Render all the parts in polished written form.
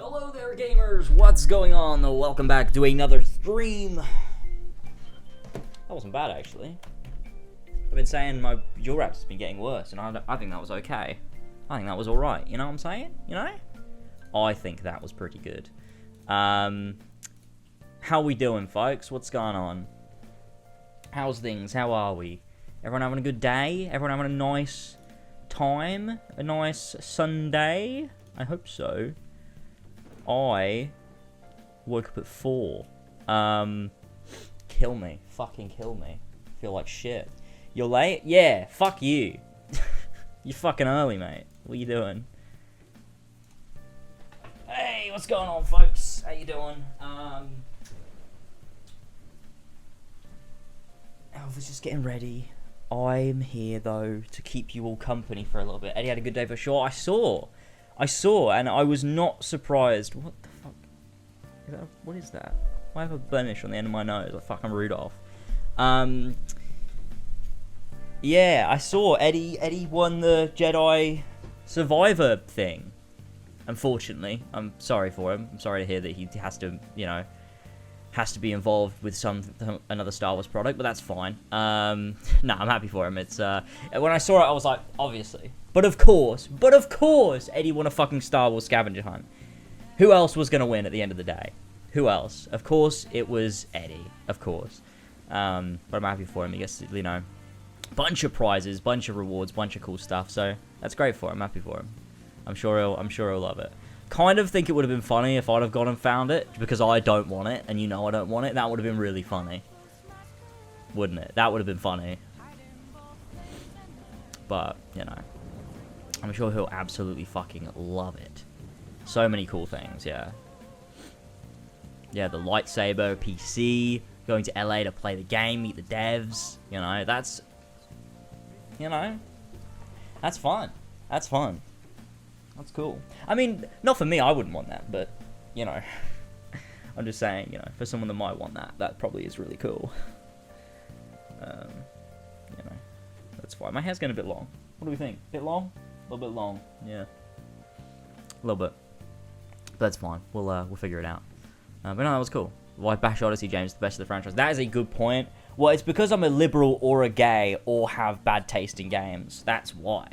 Hello there, gamers! What's going on? Welcome back to another stream. That wasn't bad, actually. I've been saying my jaw rap's been getting worse, and I think that was okay. I think that was alright, you know what I'm saying? You know? I think that was pretty good. How we doing, folks? What's going on? How's things? How are we? Everyone having a good day? Everyone having a nice time? A nice Sunday? I hope so. I woke up at 4. Kill me. Fucking kill me. Feel like shit. You're late? Yeah, fuck you. You're fucking early, mate. What are you doing? Hey, what's going on, folks? How you doing? Elva's just getting ready. I'm here, though, to keep you all company for a little bit. Eddie had a good day for sure. I saw, and I was not surprised. What the fuck? What is that? Why have a blemish on the end of my nose? Like fucking Rudolph. Yeah, I saw Eddie won the Jedi Survivor thing. Unfortunately, I'm sorry for him. I'm sorry to hear that he has to, has to be involved with another Star Wars product, but that's fine. I'm happy for him. It's when I saw it, I was like, obviously. But of course, Eddie won a fucking Star Wars scavenger hunt. Who else was gonna win at the end of the day? Who else? Of course, it was Eddie. Of course. But I'm happy for him. He gets, bunch of prizes, bunch of rewards, bunch of cool stuff. So that's great for him. I'm happy for him. I'm sure he'll love it. Kind of think it would have been funny if I'd have gone and found it, because I don't want it, and I don't want it. That would have been really funny. Wouldn't it? That would have been funny. But, I'm sure he'll absolutely fucking love it. So many cool things, yeah. Yeah, the lightsaber, PC, going to LA to play the game, meet the devs, that's... That's fun. That's fun. That's cool. I mean, not for me, I wouldn't want that, but, I'm just saying, for someone that might want that, that probably is really cool. That's fine. My hair's getting a bit long. What do we think? Bit long? A little bit long, yeah. A little bit. But that's fine. We'll figure it out. But no, that was cool. Why Bash Odyssey, James, the best of the franchise? That is a good point. Well, it's because I'm a liberal or a gay or have bad taste in games. That's why.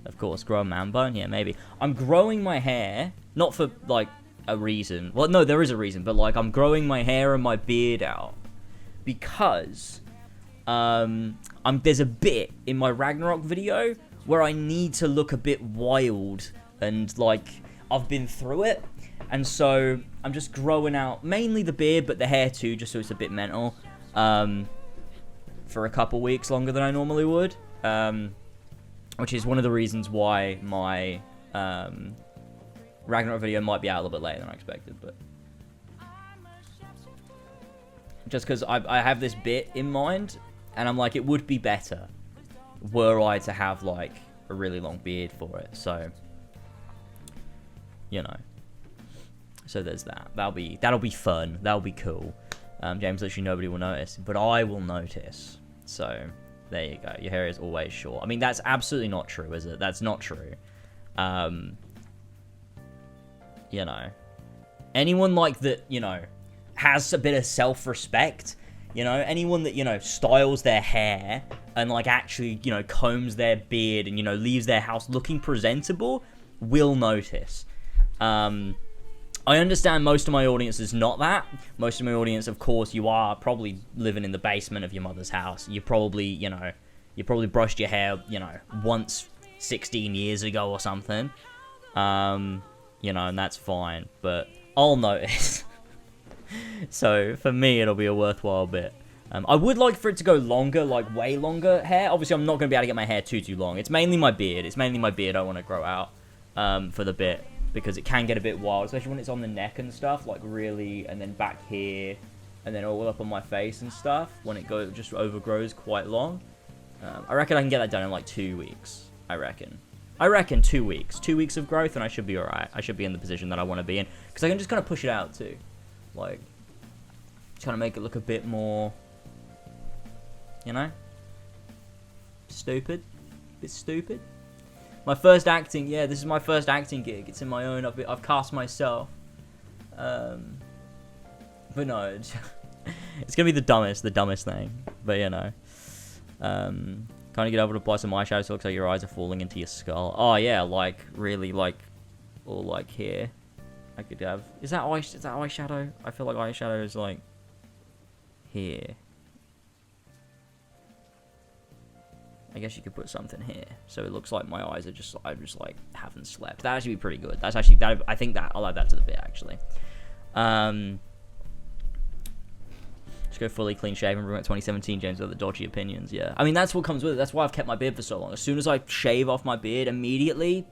Of course, grow a man bone? Yeah, maybe. I'm growing my hair, not for, a reason. Well, no, there is a reason, but, I'm growing my hair and my beard out because, there's a bit in my Ragnarok video where I need to look a bit wild and, I've been through it. And so, I'm just growing out mainly the beard, but the hair too, just so it's a bit mental, for a couple weeks longer than I normally would. Which is one of the reasons why my Ragnarok video might be out a little bit later than I expected, but just because I have this bit in mind, and I'm like, it would be better were I to have, a really long beard for it, so, so there's that. That'll be fun. That'll be cool. James, literally nobody will notice, but I will notice, so... There you go. Your hair is always short. I mean, that's absolutely not true, is it? That's not true. Anyone that, has a bit of self-respect, anyone that, styles their hair and, actually, combs their beard and, leaves their house looking presentable will notice. I understand most of my audience is not that. Most of my audience, of course, you are probably living in the basement of your mother's house. You probably, you probably brushed your hair, once 16 years ago or something. And that's fine. But I'll notice. So, for me, it'll be a worthwhile bit. I would like for it to go longer, way longer hair. Obviously, I'm not going to be able to get my hair too long. It's mainly my beard. I want to grow out for the bit. Because it can get a bit wild, especially when it's on the neck and stuff, really, and then back here, and then all up on my face and stuff, when it just overgrows quite long. I reckon I can get that done in 2 weeks, I reckon. 2 weeks. 2 weeks of growth, and I should be alright. I should be in the position that I want to be in. Because I can just kind of push it out, too. Just kind of make it look a bit more, stupid. A bit stupid. My first acting, yeah, this is my first acting gig. It's in my own, I've cast myself. But no, it's gonna be the dumbest thing. But you know, can't you get over to apply some eyeshadow so it looks like your eyes are falling into your skull? Oh yeah, like really, like, or like here. I could have. Is that eyeshadow? I feel like eyeshadow is like here. I guess you could put something here, so it looks like my eyes are just, I just like haven't slept. That'd actually be pretty good. That's actually that. I think that I'll add that to the bit actually. Just go fully clean shaven. Remember 2017 James with the dodgy opinions. Yeah, I mean that's what comes with it. That's why I've kept my beard for so long. As soon as I shave off my beard, immediately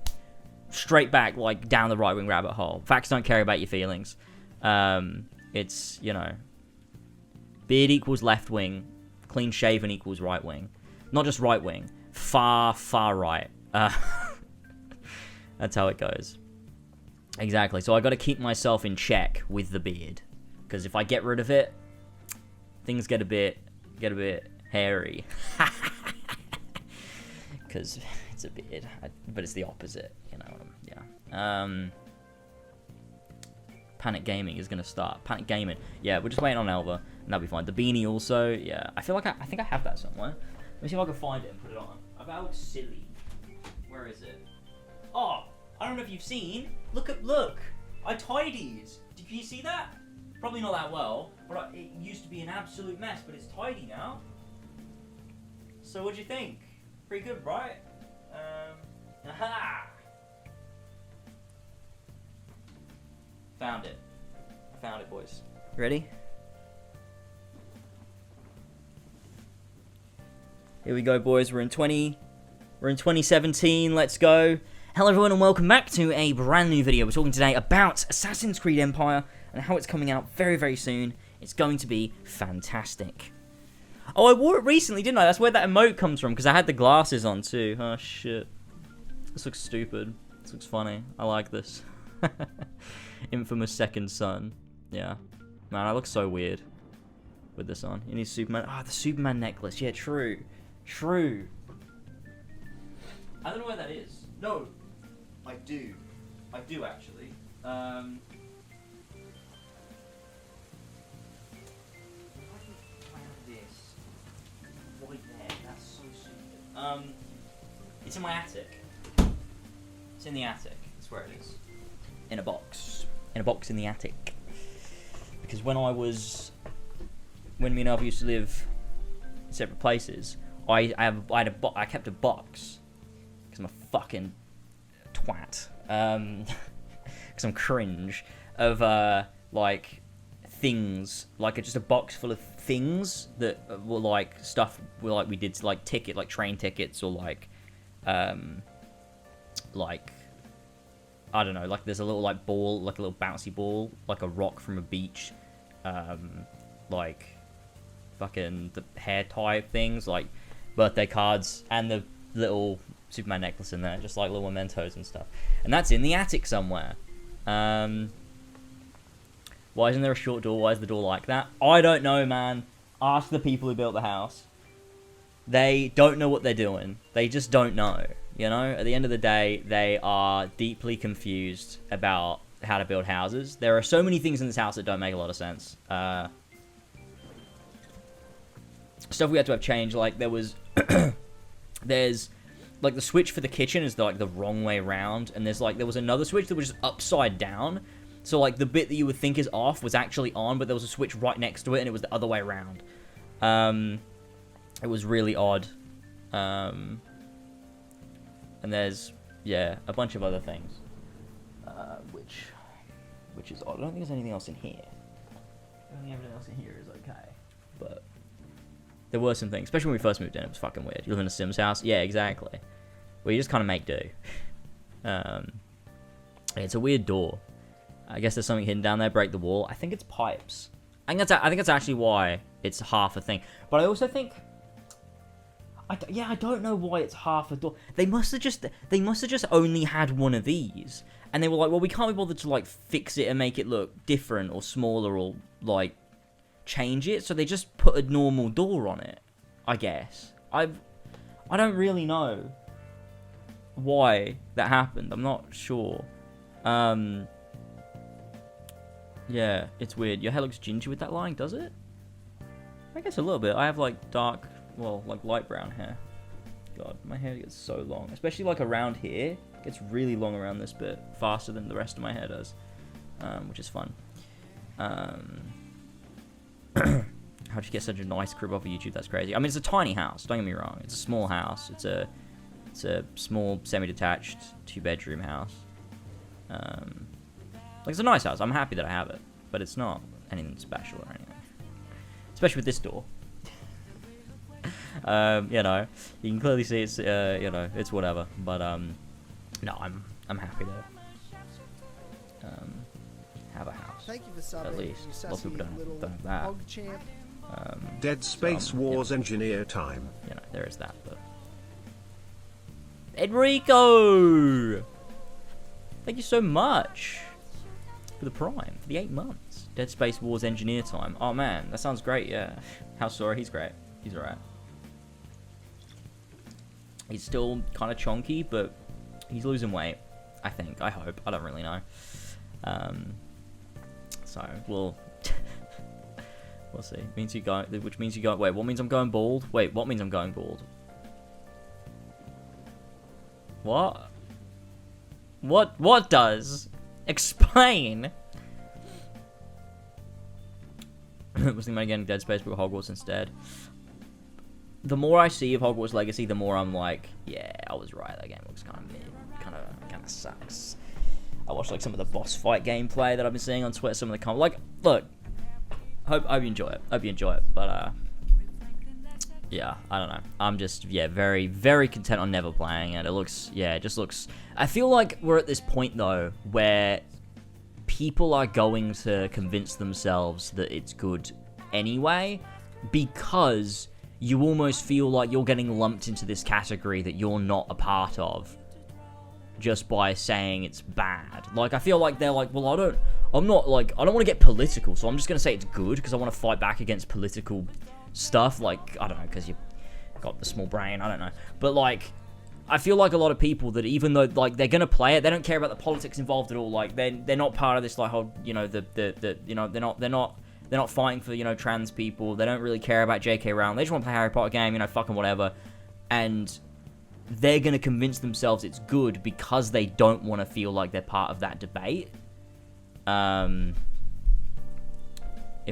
straight back like down the right wing rabbit hole. Facts don't care about your feelings. It's, you know, beard equals left wing, clean shaven equals right wing. Not just right wing, far right. That's how it goes. Exactly. So I got to keep myself in check with the beard, because if I get rid of it, things get a bit hairy. Because it's a beard, but it's the opposite, you know. Yeah. Panic Gaming is gonna start. Panic Gaming. Yeah, we're just waiting on Elva, and that'll be fine. The beanie also. Yeah, I feel like I think I have that somewhere. Let me see if I can find it and put it on. That looks silly. Where is it? Oh, I don't know if you've seen. Look. I tidied. Can you see that? Probably not that well, but it used to be an absolute mess, but it's tidy now. So what'd you think? Pretty good, right? Aha! Found it. I found it, boys. Ready? Here we go, boys. We're in 2017. Let's go. Hello, everyone, and welcome back to a brand new video. We're talking today about Assassin's Creed Empire and how it's coming out very, very soon. It's going to be fantastic. Oh, I wore it recently, didn't I? That's where that emote comes from, because I had the glasses on too. Oh, shit. This looks stupid. This looks funny. I like this. Infamous second son. Yeah. Man, I look so weird with this on. You need Superman. Ah, the Superman necklace. Yeah, true. True. I don't know where that is. No. I do. I do, actually. I can find this. Right there. That's so stupid. It's in my attic. It's in the attic. That's where it is. In a box. In a box in the attic. Because when me and Elva used to live in separate places, I kept a box. Because I'm a fucking twat. Because I'm cringe. Of, like, things. Like, just a box full of things that were, like, stuff like we did, like, train tickets, or, like, I don't know, like, there's a little, like, ball, like a little bouncy ball, like a rock from a beach, like, fucking the hair tie things, like, birthday cards, and the little Superman necklace in there, just, like, little mementos and stuff. And that's in the attic somewhere. Why isn't there a short door? Why is the door like that? I don't know, man. Ask the people who built the house. They don't know what they're doing. They just don't know. You know, at the end of the day, they are deeply confused about how to build houses. There are so many things in this house that don't make a lot of sense. Stuff we had to have changed, like there was, there's, like the switch for the kitchen is like the wrong way around, and there was another switch that was just upside down. So like the bit that you would think is off was actually on, but there was a switch right next to it, and it was the other way around. It was really odd. And there's, yeah, a bunch of other things, which is odd. I don't think there's anything else in here. I don't think everything else in here is okay, but there were some things, especially when we first moved in. It was fucking weird. You live in a Sims house, yeah, exactly. Well, you just kind of make do. It's a weird door. I guess there's something hidden down there. Break the wall. I think it's pipes. I think that's actually why it's half a thing. But I also think, I don't know why it's half a door. They must have just only had one of these, and they were like, well, we can't be bothered to like fix it and make it look different or smaller or like change it, so they just put a normal door on it. I guess I don't really know. why that happened. I'm not sure. Yeah, it's weird. Your hair looks ginger with that line, does it? I guess a little bit. I have like dark, well, like light brown hair. God, my hair gets so long, especially like around here. It gets really long around this bit, faster than the rest of my hair does, which is fun. How'd you get such a nice crib off of YouTube? That's crazy. I mean, it's a tiny house. Don't get me wrong. It's a small house. It's a small semi-detached 2-bedroom house. Like, it's a nice house. I'm happy that I have it, but it's not anything special or anything. Especially with this door. You know, you can clearly see it's, you know, it's whatever. But, no, I'm happy to, have a house. Thank you for subbing, at least. Lots of people don't have that. Dead Space Wars engineer time. You know, there is that, but... Enrico! Thank you so much for the Prime, for the 8 months. Dead Space Wars engineer time. Oh man, that sounds great, yeah. How sorry, he's great. He's alright. He's still kind of chonky, but he's losing weight. I think, I hope. I don't really know. So, we'll see. Means you go, which means you go, wait, what means I'm going bald? Wait, what means I'm going bald? What? What does? Explain! I was thinking about getting Dead Space, but Hogwarts instead. The more I see of Hogwarts Legacy, the more I'm like, yeah, I was right, that game looks kind of mid. Kind of sucks. I watched like some of the boss fight gameplay that I've been seeing on Twitter, some of the comments. Like, look, hope you enjoy it. Hope you enjoy it. But, yeah, I don't know. I'm just, yeah, very, very content on never playing it. It looks, yeah, it just looks... I feel like we're at this point, though, where people are going to convince themselves that it's good anyway, because you almost feel like you're getting lumped into this category that you're not a part of just by saying it's bad. Like, I feel like they're like, well, I don't want to get political, so I'm just going to say it's good because I want to fight back against political stuff. Like, I don't know, because you got the small brain, I don't know. But, like, I feel like a lot of people that even though, like, they're going to play it, they don't care about the politics involved at all. Like, they're not part of this, like, whole, you know, you know, they're not fighting for, you know, trans people. They don't really care about J.K. Rowling. They just want to play a Harry Potter game, you know, fucking whatever. And they're going to convince themselves it's good because they don't want to feel like they're part of that debate. If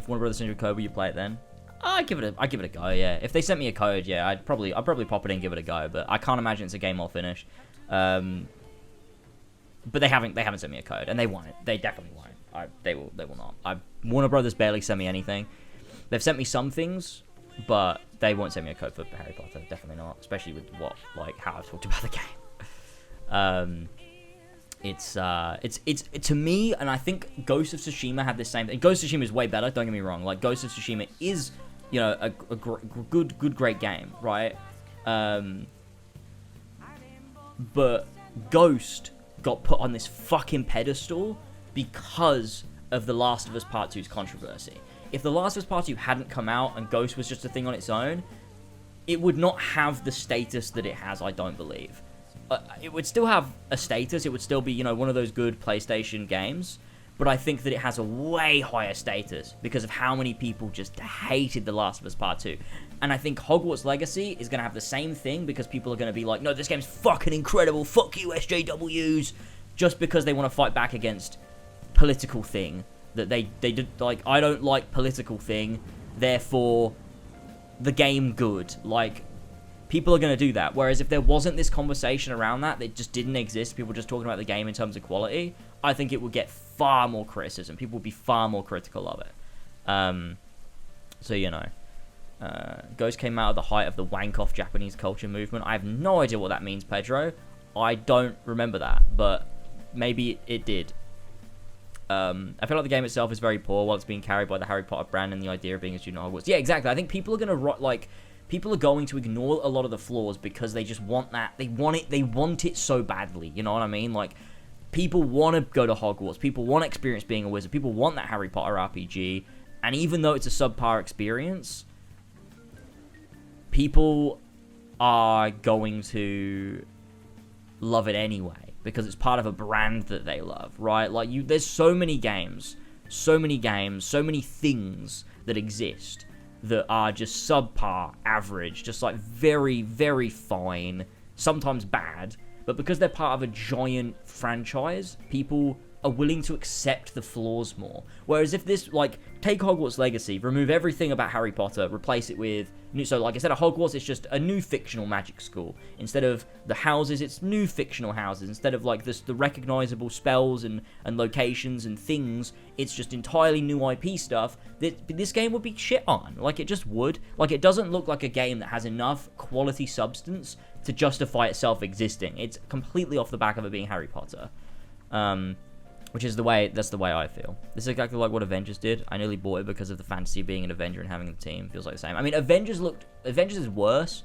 Warner Brothers sent you a code, will you play it then? I'd give it a go, yeah. If they sent me a code, yeah, I'd probably pop it in and give it a go, but I can't imagine it's a game I'll finish. But they haven't sent me a code, and they won't. They definitely won't. They will not. Warner Brothers barely sent me anything. They've sent me some things, but they won't send me a code for Harry Potter. Definitely not, especially with how I've talked about the game. It's to me, and I think Ghost of Tsushima had the same thing. Ghost of Tsushima is way better. Don't get me wrong. Like, Ghost of Tsushima is, you know, a great game, right? But Ghost got put on this fucking pedestal because of The Last of Us Part 2's controversy. If The Last of Us Part 2 hadn't come out and Ghost was just a thing on its own, it would not have the status that it has, I don't believe. It would still have a status. It would still be, you know, one of those good PlayStation games. But I think that it has a way higher status because of how many people just hated The Last of Us Part 2. And I think Hogwarts Legacy is going to have the same thing because people are going to be like, no, this game's fucking incredible. Fuck you, SJWs. Just because they want to fight back against political thing. That they did, like, I don't like political thing. Therefore, the game good. Like, people are going to do that. Whereas if there wasn't this conversation around that just didn't exist, people just talking about the game in terms of quality, I think it would get far more criticism. People would be far more critical of it. So, you know. Ghost came out at the height of the wank-off Japanese culture movement. I have no idea what that means, Pedro. I don't remember that, but maybe it did. I feel like the game itself is very poor while it's being carried by the Harry Potter brand and the idea of being a student at Hogwarts. Yeah, exactly. I think people are going to, people are going to ignore a lot of the flaws because they just want that. They want it so badly. You know what I mean? Like, people want to go to Hogwarts. People want to experience being a wizard. People want that Harry Potter RPG. And even though it's a subpar experience, people are going to, love it anyway, because it's part of a brand that they love, right? Like, there's so many games, so many things that exist that are just subpar, average, just like very, very fine, sometimes bad, but because they're part of a giant franchise, people are willing to accept the flaws more. Whereas if this, like, take Hogwarts Legacy, remove everything about Harry Potter, replace it with new, so like instead of Hogwarts, it's just a new fictional magic school. Instead of the houses, it's new fictional houses. Instead of like this, the recognizable spells and locations and things, it's just entirely new IP stuff that this game would be shit on. Like, it just would. Like, it doesn't look like a game that has enough quality substance to justify itself existing. It's completely off the back of it being Harry Potter. That's the way I feel. This is exactly like what Avengers did. I nearly bought it because of the fantasy of being an Avenger and having the team. Feels like the same. I mean, Avengers is worse.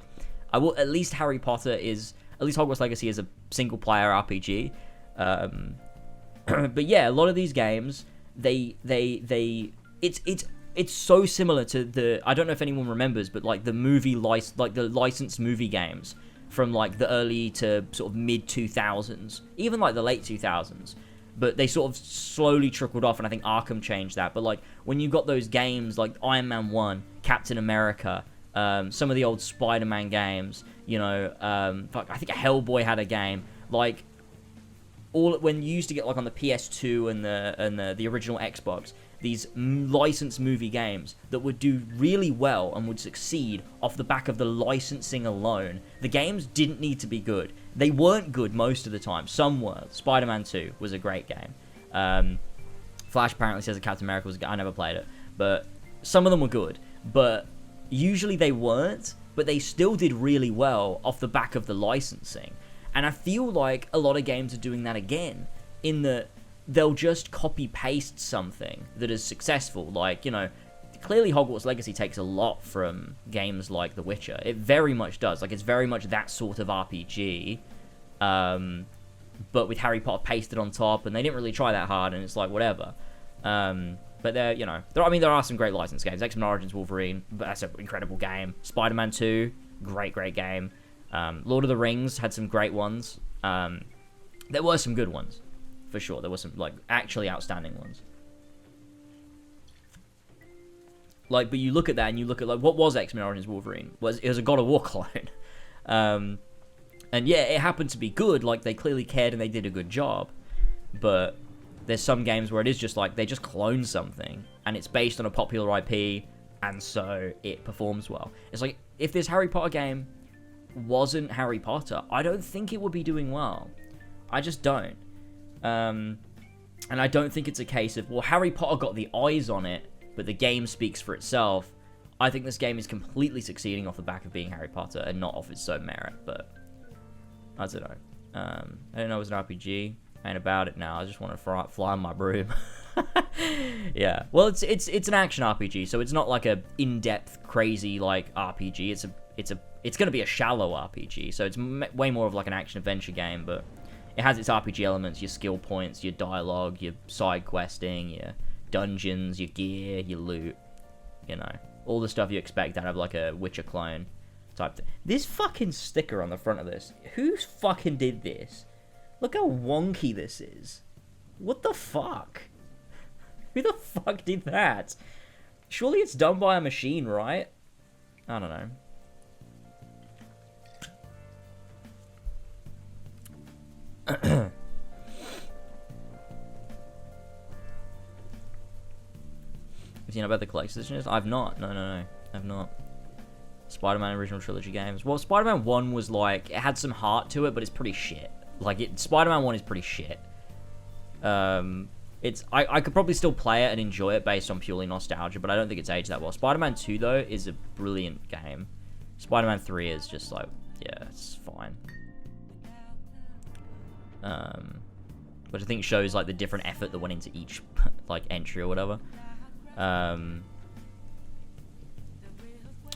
At least Hogwarts Legacy is a single player RPG. But yeah, a lot of these games, it's so similar to the, I don't know if anyone remembers, but like the licensed movie games from like the early to sort of mid 2000s, even like the late 2000s. But they sort of slowly trickled off, and I think Arkham changed that. But like, when you got those games like Iron Man 1, Captain America, some of the old Spider-Man games, I think Hellboy had a game. Like, when you used to get like on the PS2 and the original Xbox, these licensed movie games that would do really well and would succeed off the back of the licensing alone. The games didn't need to be good. They weren't good most of the time. Some were. Spider-Man 2 was a great game. Flash apparently says that Captain America was good. I never played it. But some of them were good. But usually they weren't. But they still did really well off the back of the licensing. And I feel like a lot of games are doing that again. In that they'll just copy-paste something that is successful. Like, clearly Hogwarts Legacy takes a lot from games like The Witcher. It very much does. Like, it's very much that sort of RPG, but with Harry Potter pasted on top, and they didn't really try that hard, and it's like, whatever. But there are some great licensed games. X-Men Origins Wolverine, but that's an incredible game. Spider-Man 2, great game. Lord of the Rings had some great ones. There were some good ones, for sure. There were some, like, actually outstanding ones. Like, but you look at that and you look at, like, what was X-Men Origins Wolverine? It was a God of War clone. And yeah, it happened to be good. Like, they clearly cared and they did a good job. But there's some games where it is just like, they just clone something and it's based on a popular IP, and so it performs well. It's like, if this Harry Potter game wasn't Harry Potter, I don't think it would be doing well. I just don't. And I don't think it's a case of, well, Harry Potter got the eyes on it, but the game speaks for itself. I think this game is completely succeeding off the back of being Harry Potter and not off its own merit, but I don't know. I didn't know it was an RPG. I ain't about it now. I just want to fly on my broom. Yeah. Well, it's an action RPG, so it's not like a in-depth, crazy like RPG. It's going to be a shallow RPG, so it's way more of like an action-adventure game, but it has its RPG elements, your skill points, your dialogue, your side questing, your dungeons, your gear, your loot, all the stuff you expect out of like a Witcher clone type thing. This fucking sticker on the front of this, who fucking did this? Look how wonky this is. What the fuck? Who the fuck did that? Surely it's done by a machine, right? I don't know. Have you know about the collector's edition? I've not. No. I've not. Spider-Man original trilogy games. Well, Spider-Man 1 was like, it had some heart to it, but it's pretty shit. Like, Spider-Man 1 is pretty shit. I could probably still play it and enjoy it based on purely nostalgia, but I don't think it's aged that well. Spider-Man 2, though, is a brilliant game. Spider-Man 3 is just like, yeah, it's fine. Which I think shows like the different effort that went into each like entry or whatever. I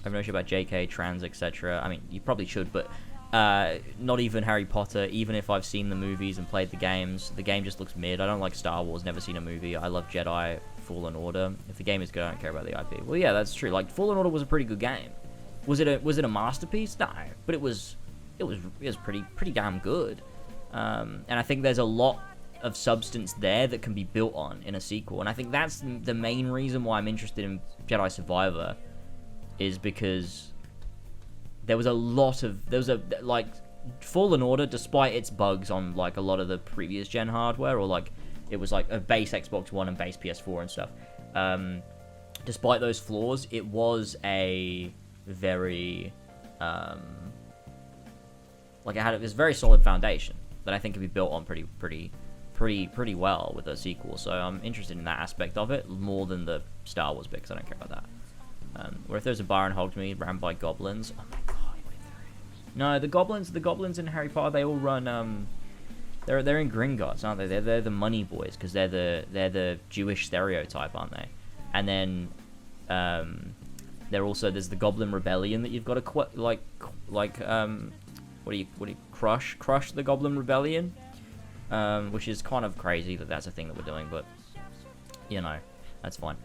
have no shit about JK, trans, etc. I mean, you probably should, but not even Harry Potter. Even if I've seen the movies and played the games, the game just looks mid. I don't like Star Wars, never seen a movie. I love Jedi, Fallen Order. If the game is good, I don't care about the IP. Well, yeah, that's true. Like, Fallen Order was a pretty good game. Was it a masterpiece? No, but it was pretty damn good. And I think there's a lot of substance there that can be built on in a sequel. And I think that's the main reason why I'm interested in Jedi Survivor, is because there was like Fallen Order, despite its bugs on like a lot of the previous gen hardware, or like it was like a base Xbox One and base PS4 and stuff. Despite those flaws, it was a very like it had this very solid foundation that I think could be built on pretty well with a sequel. So I'm interested in that aspect of it more than the Star Wars bit, because I don't care about that. Or if there's a bar in Hogsmeade ran by goblins. Oh my god, what if there is? No, the goblins in Harry Potter, they all run they're in Gringotts, aren't they? They're the money boys, because they're the Jewish stereotype, aren't they? And then there's the Goblin Rebellion that you've got to what do you crush the Goblin Rebellion, which is kind of crazy that that's a thing that we're doing, but you know, that's fine.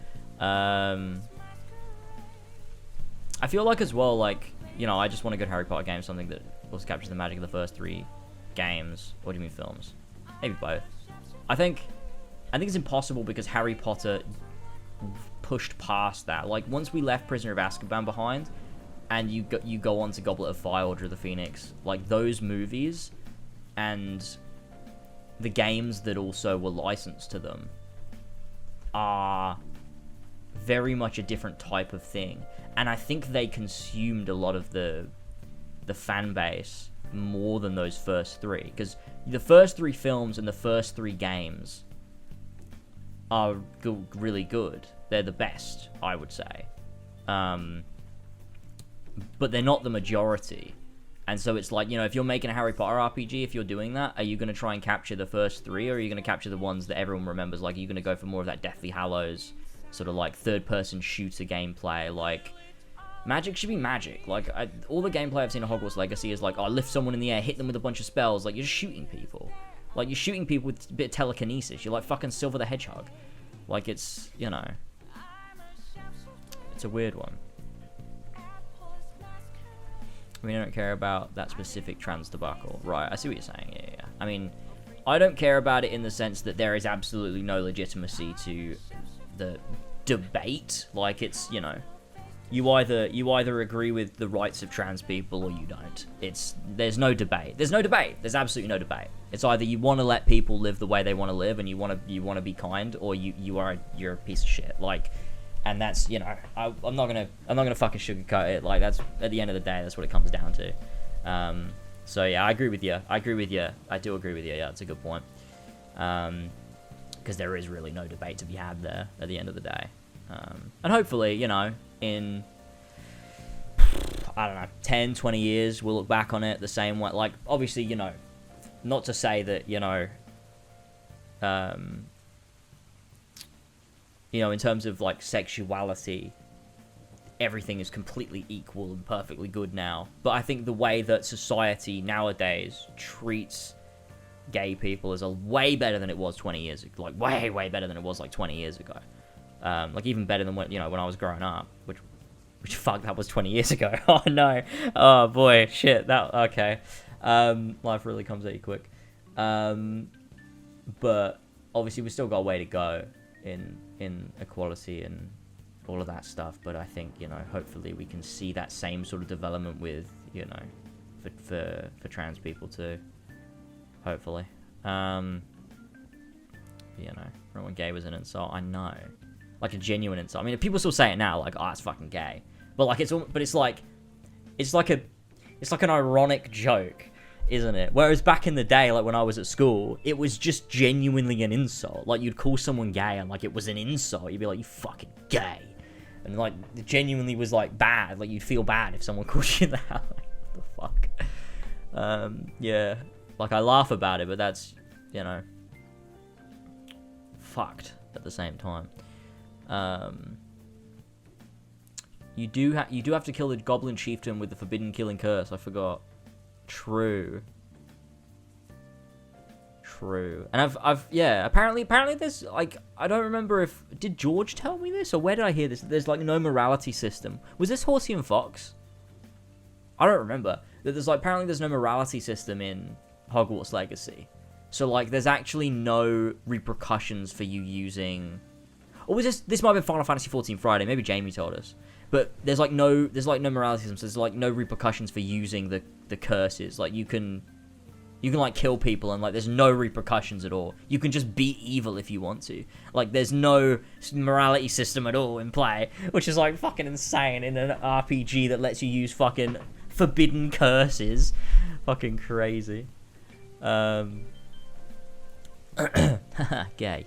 I feel like as well, like, you know, I just want a good Harry Potter game, something that also captures the magic of the first 3 games. What do you mean films? Maybe both. I think it's impossible, because Harry Potter pushed past that. Like, once we left Prisoner of Azkaban behind, and you go on to Goblet of Fire, Order of the Phoenix, like, those movies and the games that also were licensed to them are very much a different type of thing. And I think they consumed a lot of the fan base more than those first 3. Because the first 3 films and the first 3 games are really good. They're the best, I would say. But they're not the majority. And so it's like, you know, if you're making a Harry Potter RPG, if you're doing that, are you going to try and capture the first 3, or are you going to capture the ones that everyone remembers? Like, are you going to go for more of that Deathly Hallows sort of like third-person shooter gameplay? Like, magic should be magic. Like, all the gameplay I've seen of Hogwarts Legacy is like, oh, lift someone in the air, hit them with a bunch of spells. Like, you're just shooting people. Like, you're shooting people with a bit of telekinesis. You're like fucking Silver the Hedgehog. Like, it's, you know, it's a weird one. We don't care about that specific trans debacle. Right, I see what you're saying. Yeah. I mean, I don't care about it in the sense that there is absolutely no legitimacy to the debate. Like, it's, you know, you either agree with the rights of trans people or you don't. There's no debate. There's absolutely no debate. It's either you want to let people live the way they want to live and you want to be kind, or you're a piece of shit. Like, and that's, you know, I'm not gonna fucking sugarcoat it. Like, that's, at the end of the day, that's what it comes down to. So yeah, I agree with you. I do agree with you. Yeah, that's a good point. Because there is really no debate to be had there at the end of the day. And hopefully, you know, in, I don't know, 10, 20 years, we'll look back on it the same way. Like, obviously, you know, not to say that, you know, in terms of, like, sexuality, everything is completely equal and perfectly good now. But I think the way that society nowadays treats gay people is way better than it was 20 years ago. Like, way, way better than it was, like, 20 years ago. Like, even better than when I was growing up, which fuck, that was 20 years ago. Oh, no. Oh, boy. Shit. Okay. Life really comes at you quick. But obviously we still got a way to go in equality and all of that stuff. But I think, you know, hopefully we can see that same sort of development with, you know, for trans people too. Hopefully. You know, when gay was an insult, I know. Like, a genuine insult. I mean, people still say it now, like, oh, it's fucking gay. But like, it's like an ironic joke, isn't it? Whereas back in the day, like when I was at school, it was just genuinely an insult. Like, you'd call someone gay and like it was an insult. You'd be like, you fucking gay. And like, it genuinely was like bad. Like, you'd feel bad if someone called you that. Like, what the fuck? Yeah. Like, I laugh about it, but that's, you know, fucked at the same time. You do have to kill the Goblin Chieftain with the Forbidden Killing Curse. I forgot. True. And apparently there's, like, I don't remember if, did George tell me this, or where did I hear this? There's, like, no morality system. Was this Horsey and Fox? I don't remember. There's, like, apparently there's no morality system in Hogwarts Legacy. So, like, there's actually no repercussions for you using... Or was this might have been Final Fantasy 14 Friday. Maybe Jamie told us. But there's no morality system. So there's, like, no repercussions for using the curses. Like, you can, like, kill people and, like, there's no repercussions at all. You can just be evil if you want to. Like, there's no morality system at all in play. Which is, like, fucking insane in an RPG that lets you use fucking forbidden curses. Fucking crazy. Gay.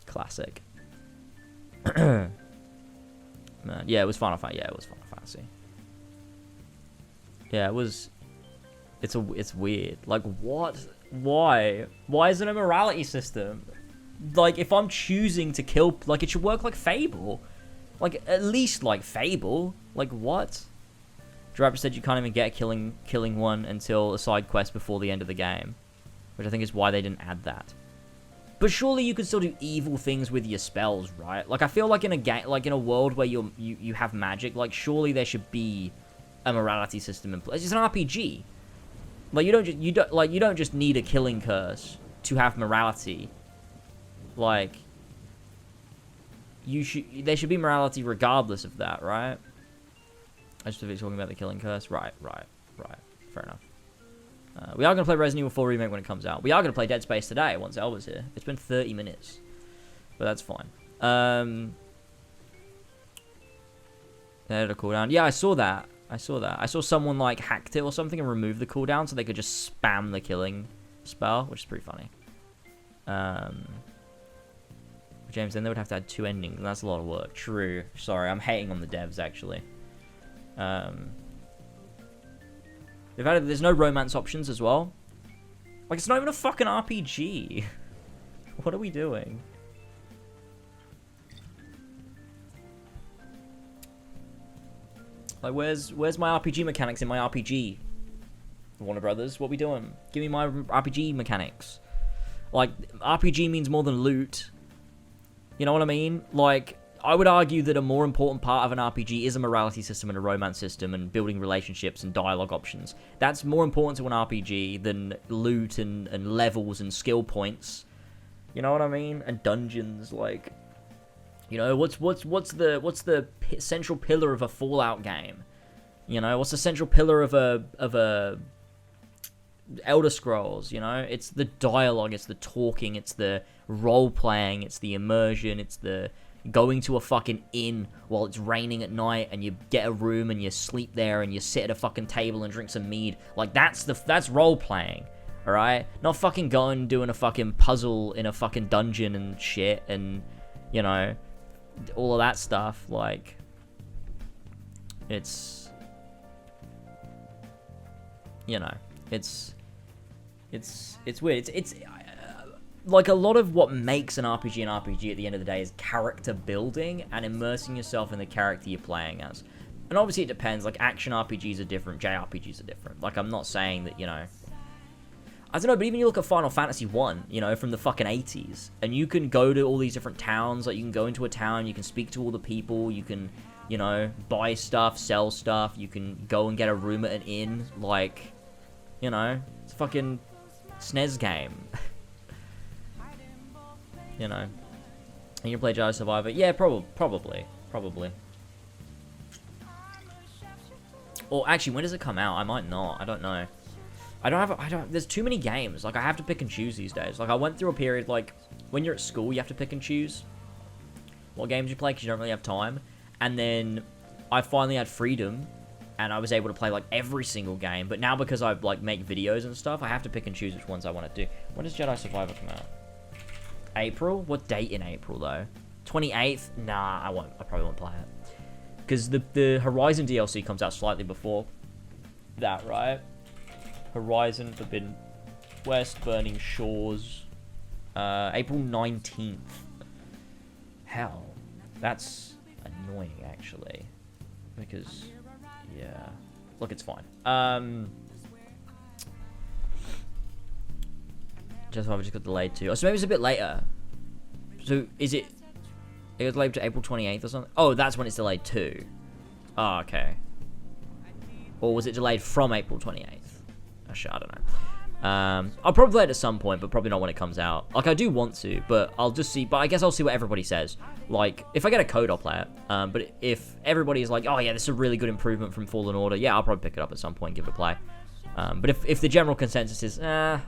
Classic. Man, yeah, it was Final Fantasy. Yeah, it was Final Fantasy. Yeah, it was. It's weird. Like, what? Why? Why isn't a morality system? Like, if I'm choosing to kill, like, it should work like Fable. Like, at least like Fable. Like, what? Draper said you can't even get killing one until a side quest before the end of the game, which I think is why they didn't add that. But surely you could still do evil things with your spells, right? Like, I feel like in a game, like in a world where you have magic, like, surely there should be a morality system in place. It's an RPG. Like, you don't just need a killing curse to have morality. Like, there should be morality regardless of that, right? I just was talking about the killing curse. Right. Fair enough. We are going to play Resident Evil 4 Remake when it comes out. We are going to play Dead Space today once Elva's here. It's been 30 minutes. But that's fine. They had a cooldown. Yeah, I saw that. I saw someone, like, hacked it or something and removed the cooldown so they could just spam the killing spell, which is pretty funny. James, then they would have to add 2 endings, and that's a lot of work. True. Sorry, I'm hating on the devs, actually. There's no romance options as well. Like, it's not even a fucking RPG. What are we doing? Like, where's my RPG mechanics in my RPG? Warner Brothers, what we doing? Give me my RPG mechanics. Like, RPG means more than loot. You know what I mean? Like, I would argue that a more important part of an RPG is a morality system and a romance system and building relationships and dialogue options. That's more important to an RPG than loot and levels and skill points. You know what I mean? And dungeons, like, you know, what's the central pillar of a Fallout game? You know, what's the central pillar of a Elder Scrolls? You know, it's the dialogue, it's the talking, it's the role playing, it's the immersion, it's the going to a fucking inn while it's raining at night and you get a room and you sleep there and you sit at a fucking table and drink some mead. Like, that's role playing, alright? Not fucking going and doing a fucking puzzle in a fucking dungeon and shit and, you know, all of that stuff. Like, it's, you know, it's weird. It's like, a lot of what makes an RPG an RPG at the end of the day is character building and immersing yourself in the character you're playing as. And obviously it depends. Like, action RPGs are different, JRPGs are different. Like, I'm not saying that, you know, I don't know, but even you look at Final Fantasy 1, you know, from the fucking 80s, and you can go to all these different towns. Like, you can go into a town, you can speak to all the people, you can, you know, buy stuff, sell stuff, you can go and get a room at an inn. Like, you know, it's a fucking SNES game. You know, and you play Jedi Survivor. Yeah, probably. Or actually, when does it come out? I might not. I don't know. There's too many games. Like, I have to pick and choose these days. Like, I went through a period, like, when you're at school, you have to pick and choose what games you play because you don't really have time. And then I finally had freedom and I was able to play, like, every single game. But now because I, like, make videos and stuff, I have to pick and choose which ones I want to do. When does Jedi Survivor come out? April? What date in April, though? 28th? Nah, I probably won't play it. Because the Horizon DLC comes out slightly before that, right? Horizon Forbidden West, Burning Shores. April 19th. Hell. That's annoying, actually. Because, yeah. Look, it's fine. Just got delayed too. Oh, so maybe it's a bit later. So is it? It was delayed to April 28th or something. Oh, that's when it's delayed too. Oh, okay. Or was it delayed from April 28th? Actually, I don't know. I'll probably play it at some point, but probably not when it comes out. Like, I do want to, but I'll just see. But I guess I'll see what everybody says. Like, if I get a code, I'll play it. But if everybody is like, oh yeah, this is a really good improvement from Fallen Order, yeah, I'll probably pick it up at some point and give it a play. But if the general consensus is, then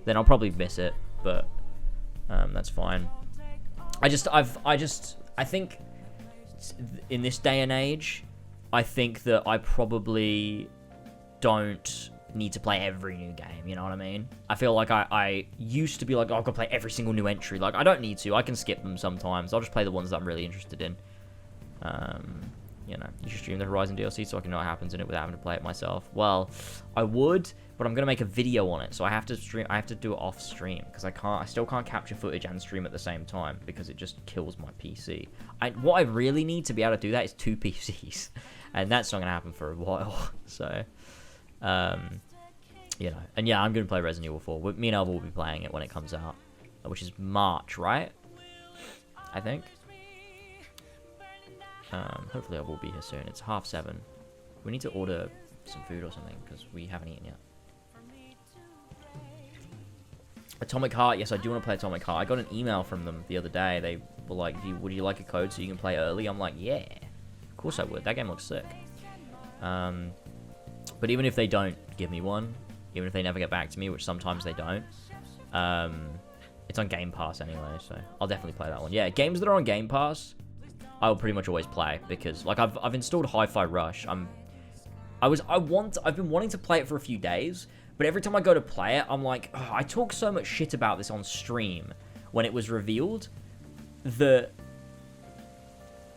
I'll probably miss it. But that's fine. I think in this day and age, I think that I probably don't need to play every new game, you know what I mean? I feel like I used to be like, oh, I've got to play every single new entry. Like, I don't need to. I can skip them sometimes. I'll just play the ones that I'm really interested in. You know, you should stream the Horizon DLC so I can know what happens in it without having to play it myself. Well, I would, but I'm gonna make a video on it, so I have to stream. I have to do it off stream because I still can't capture footage and stream at the same time because it just kills my PC. What I really need to be able to do that is 2 PCs, and that's not gonna happen for a while. So, you know, and yeah, I'm gonna play Resident Evil 4. Me and Elva will be playing it when it comes out, which is March, right? I think. Hopefully I will be here soon. It's 7:30. We need to order some food or something because we haven't eaten yet. Atomic Heart. Yes, I do want to play Atomic Heart. I got an email from them the other day. They were like, would you like a code so you can play early? I'm like, yeah, of course I would. That game looks sick. But even if they don't give me one, even if they never get back to me, which sometimes they don't, it's on Game Pass anyway, so I'll definitely play that one. Yeah, games that are on Game Pass, I will pretty much always play because, like, I've installed Hi-Fi Rush. I've been wanting to play it for a few days, but every time I go to play it, I'm like, oh, I talk so much shit about this on stream when it was revealed that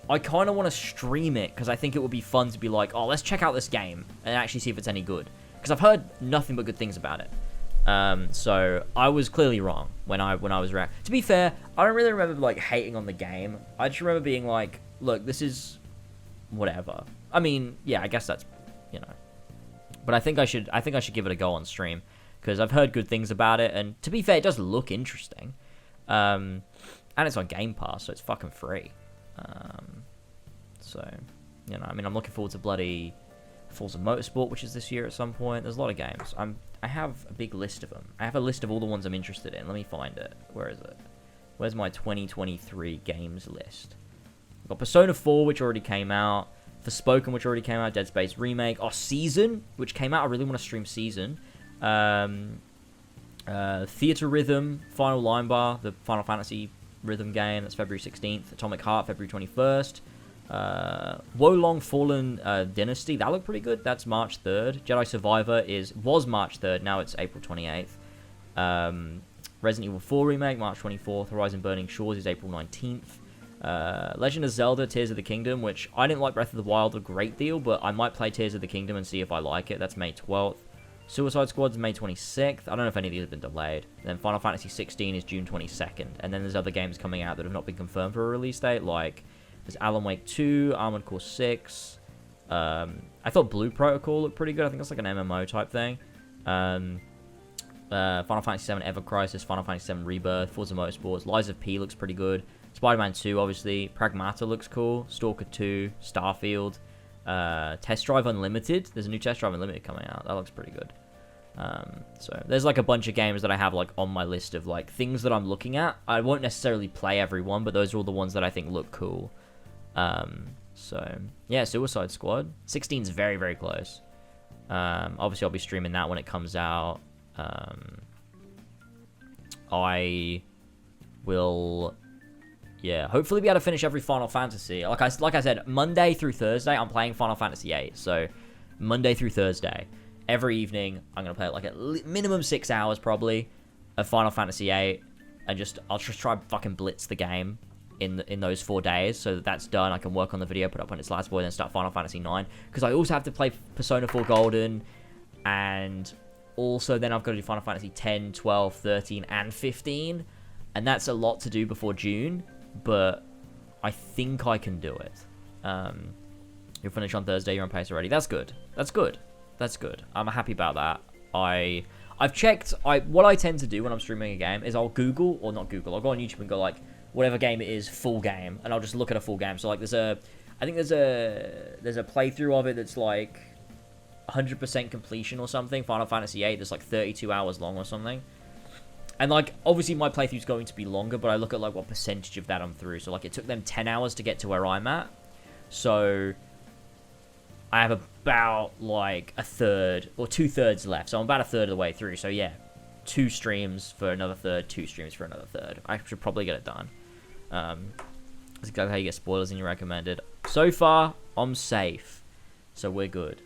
I kind of want to stream it because I think it would be fun to be like, oh, let's check out this game and actually see if it's any good because I've heard nothing but good things about it. So I was clearly wrong when I was to be fair, I don't really remember like hating on the game. I just remember being like, look, this is whatever. I mean, yeah, I guess that's, you know, but I think I should give it a go on stream because I've heard good things about it. And to be fair, it does look interesting. And it's on Game Pass, so it's fucking free. So, you know, I mean, I'm looking forward to bloody Forza Motorsport, which is this year at some point. There's a lot of games. I have a big list of them. I have a list of all the ones I'm interested in. Let me find it. Where is it? Where's my 2023 games list? I've got Persona 4, which already came out. Forspoken, which already came out. Dead Space Remake. Oh, Season, which came out. I really want to stream Season. Theater Rhythm, Final Line Bar, the Final Fantasy rhythm game. That's February 16th. Atomic Heart, February 21st. Wolong Fallen Dynasty, that looked pretty good. That's March 3rd. Jedi Survivor was March 3rd. Now it's April 28th. Resident Evil 4 Remake, March 24th. Horizon Burning Shores is April 19th. Legend of Zelda Tears of the Kingdom, which I didn't like Breath of the Wild a great deal, but I might play Tears of the Kingdom and see if I like it. That's May 12th. Suicide Squad's May 26th. I don't know if any of these have been delayed. Then Final Fantasy 16 is June 22nd. And then there's other games coming out that have not been confirmed for a release date, like there's Alan Wake 2, Armored Core 6. I thought Blue Protocol looked pretty good. I think that's like an MMO type thing. Final Fantasy 7 Ever Crisis, Final Fantasy 7 Rebirth, Forza Motorsports, Lies of P looks pretty good. Spider-Man 2, obviously. Pragmata looks cool. Stalker 2, Starfield. Test Drive Unlimited. There's a new Test Drive Unlimited coming out. That looks pretty good. So there's like a bunch of games that I have like on my list of like things that I'm looking at. I won't necessarily play every one, but those are all the ones that I think look cool. So yeah, Suicide Squad 16 is very, very close. Obviously I'll be streaming that when it comes out. I will, yeah, hopefully be able to finish every Final Fantasy. Like I said, Monday through Thursday I'm playing Final Fantasy 8. So Monday through Thursday, every evening I'm gonna play like at minimum 6 hours probably of Final Fantasy 8, and I'll just try fucking blitz the game in those 4 days, so that's done. I can work on the video, put up on its last boy, then start Final Fantasy 9, because I also have to play Persona 4 Golden, and also then I've got to do Final Fantasy 10, 12, 13, and 15, and that's a lot to do before June, but I think I can do it. You'll finish on Thursday, you're on pace already. That's good. That's good. That's good. I'm happy about that. I've checked, what I tend to do when I'm streaming a game is I'll go on YouTube and go like, whatever game it is, full game, and I'll just look at a full game. So like there's a playthrough of it that's like, 100% completion or something. Final Fantasy VIII that's like 32 hours long or something. And like, obviously my playthrough's going to be longer, but I look at like what percentage of that I'm through. So like, it took them 10 hours to get to where I'm at. So I have about like a third or 2/3 left. So I'm about a third of the way through. So yeah, 2 streams for another third, 2 streams for another third. I should probably get it done. That's exactly how you get spoilers in your recommended. So far, I'm safe. So we're good.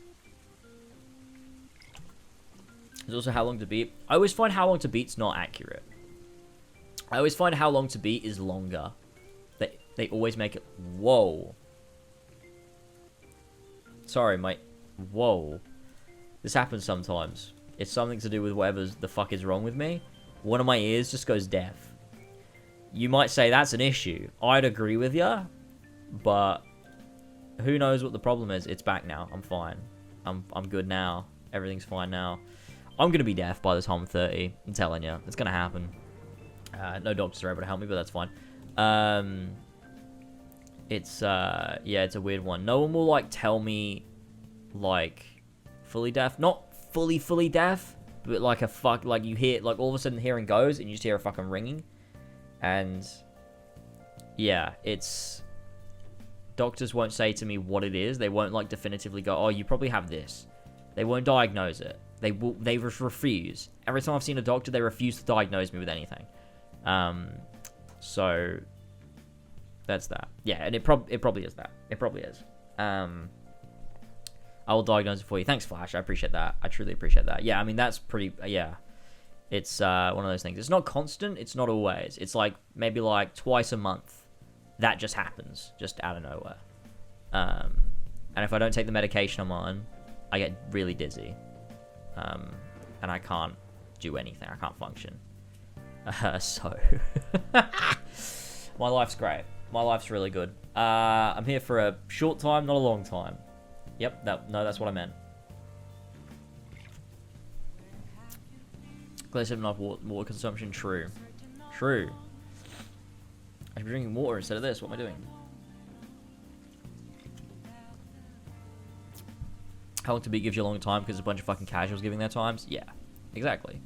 There's also how long to beat. I always find how long to beat's not accurate. I always find how long to beat is longer. They always make it... Whoa. Sorry, mate. Whoa. This happens sometimes. It's something to do with whatever the fuck is wrong with me. One of my ears just goes deaf. You might say that's an issue. I'd agree with you. But who knows what the problem is. It's back now. I'm fine. I'm good now. Everything's fine now. I'm going to be deaf by the time I'm 30. I'm telling you. It's going to happen. No doctors are able to help me, but that's fine. Yeah, it's a weird one. No one will, like, tell me, like, fully deaf. Not fully deaf, but, like, like, you hear, like, all of a sudden the hearing goes, and you just hear a fucking ringing. And, yeah, it's... Doctors won't say to me what it is. They won't, like, definitively go, oh, you probably have this. They won't diagnose it. They refuse. Every time I've seen a doctor, they refuse to diagnose me with anything. So that's that. Yeah, and it probably is that. It probably is. I will diagnose it for you. Thanks, Flash. I appreciate that. I truly appreciate that. Yeah, I mean, that's pretty... yeah. It's one of those things. It's not constant. It's not always. It's like maybe like twice a month. That just happens. Just out of nowhere. And if I don't take the medication I'm on, I get really dizzy. And I can't do anything. I can't function. So... My life's great. My life's really good. I'm here for a short time, not a long time. Yep, that's what I meant. Glad to have enough water consumption. True. True. I should be drinking water instead of this. What am I doing? How long to beat gives you a long time because a bunch of fucking casuals giving their times? Yeah, exactly.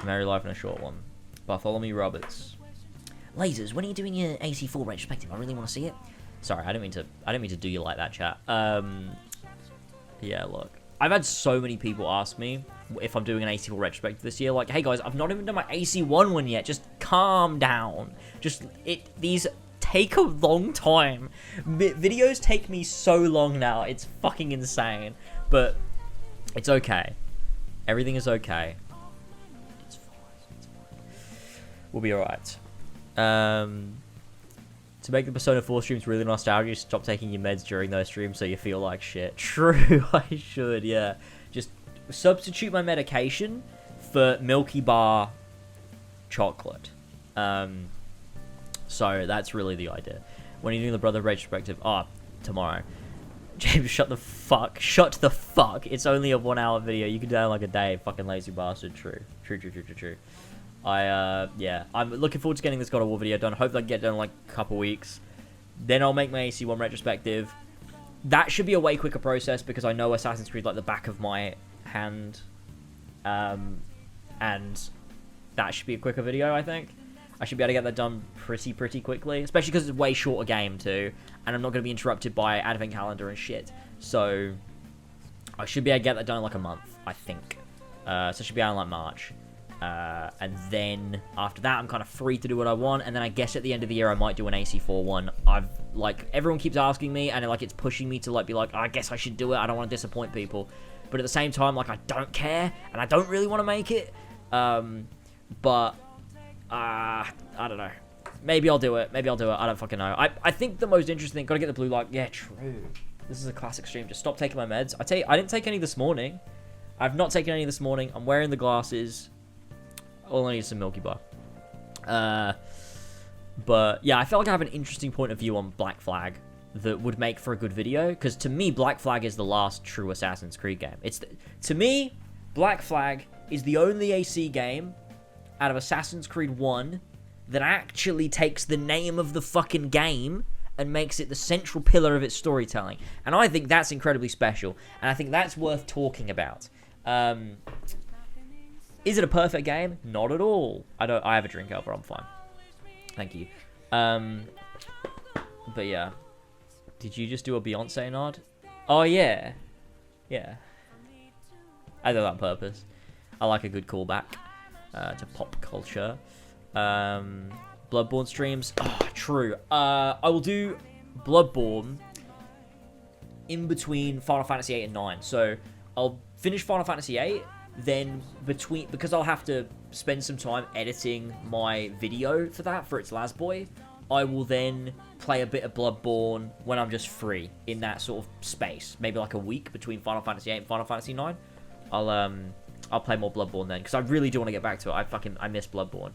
Marry life in a short one. Bartholomew Roberts. Lasers, when are you doing your AC4 retrospective? I really want to see it. Sorry, I didn't mean to do you like that, chat. Yeah, look. I've had so many people ask me if I'm doing an AC4 retrospective this year. Like, hey guys, I've not even done my AC1 one yet. Just calm down. These take a long time. Videos take me so long now. It's fucking insane. But it's okay. Everything is okay. It's fine. We'll be alright. To make the Persona 4 streams really nostalgic, stop taking your meds during those streams so you feel like shit. True, I should, yeah. Just substitute my medication for Milky Bar chocolate. So that's really the idea. When are you doing the Brother Retrospective? Oh, tomorrow. James, shut the fuck. Shut the fuck. It's only a 1 hour video. You can do that in like a day. Fucking lazy bastard. True. Yeah, I'm looking forward to getting this God of War video done. Hopefully I can get it done in like a couple weeks. Then I'll make my AC1 retrospective. That should be a way quicker process because I know Assassin's Creed like the back of my hand. And that should be a quicker video, I think. I should be able to get that done pretty quickly. Especially because it's a way shorter game too. And I'm not going to be interrupted by advent calendar and shit. So I should be able to get that done in like a month, I think. So it should be out in like March. And then after that I'm kind of free to do what I want, and then I guess at the end of the year I might do an AC4 one. I've like, everyone keeps asking me and like it's pushing me to like be like, oh, I guess I should do it. I don't want to disappoint people, but at the same time like I don't care and I don't really want to make it. But I don't know. Maybe I'll do it. I don't fucking know. I think the most interesting thing, gotta get the blue light. Yeah, true. This is a classic stream. Just stop taking my meds. I tell you, I didn't take any this morning. I've not taken any this morning. I'm wearing the glasses. All I need is some Milky Bar. But yeah, I felt like I have an interesting point of view on Black Flag that would make for a good video. Because to me, Black Flag is the last true Assassin's Creed game. To me, Black Flag is the only AC game out of Assassin's Creed 1 that actually takes the name of the fucking game and makes it the central pillar of its storytelling. And I think that's incredibly special, and I think that's worth talking about. Is it a perfect game? Not at all. I have a drink, Elva. I'm fine. Thank you. But yeah. Did you just do a Beyonce nod? Oh, yeah. Yeah. I did that on purpose. I like a good callback to pop culture. Bloodborne streams. Oh, true. I will do Bloodborne in between Final Fantasy 8 and 9. So I'll finish Final Fantasy 8, then because I'll have to spend some time editing my video for that, for its Lasboy, I will then play a bit of Bloodborne when I'm just free in that sort of space. Maybe like a week between Final Fantasy 8 and Final Fantasy 9. I'll play more Bloodborne then, because I really do want to get back to it. I miss Bloodborne.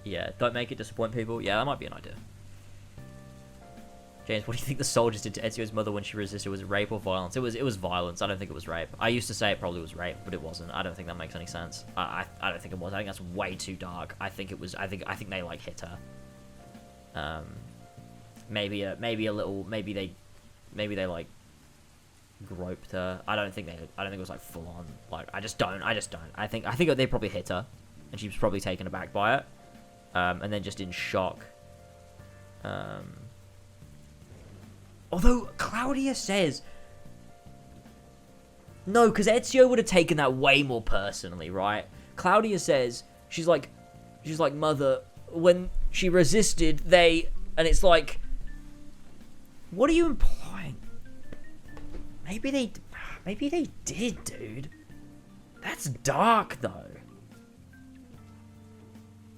Yeah, don't make it disappoint people. Yeah, that might be an idea. James, what do you think the soldiers did to Ezio's mother when she resisted? Was it rape or violence? It was violence. I don't think it was rape. I used to say it probably was rape, but it wasn't. I don't think that makes any sense. I don't think it was. I think that's way too dark. I think it was. I think they like hit her. Maybe a little. Maybe they like groped her. I don't think it was like full on. Like I just don't. I think they probably hit her, and she was probably taken aback by it, and then just in shock. Although Claudia says no, because Ezio would have taken that way more personally, right? Claudia says she's like, mother, when she resisted, and it's like, what are you implying? Maybe they did, dude. That's dark though.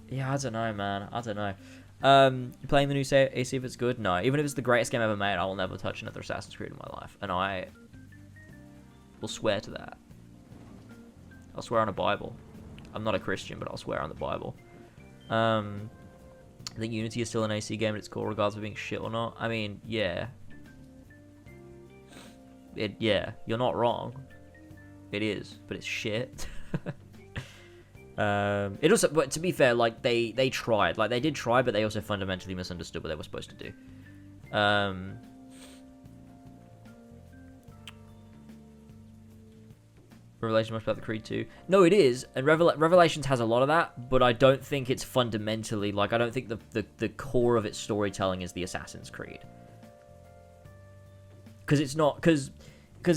Yeah, I don't know, man. I don't know. Playing the new AC if it's good? No. Even if it's the greatest game ever made, I will never touch another Assassin's Creed in my life. And I will swear to that. I'll swear on a Bible. I'm not a Christian, but I'll swear on the Bible. I think Unity is still an AC game at its core, regardless of being shit or not. I mean, yeah. Yeah, you're not wrong. It is, but it's shit. It also, but to be fair, like they tried, like they did try, but they also fundamentally misunderstood what they were supposed to do. Revelation much about the Creed 2? No, it is, and Revelations has a lot of that, but I don't think it's fundamentally, like, I don't think the core of its storytelling is the Assassin's Creed. Because it's not, because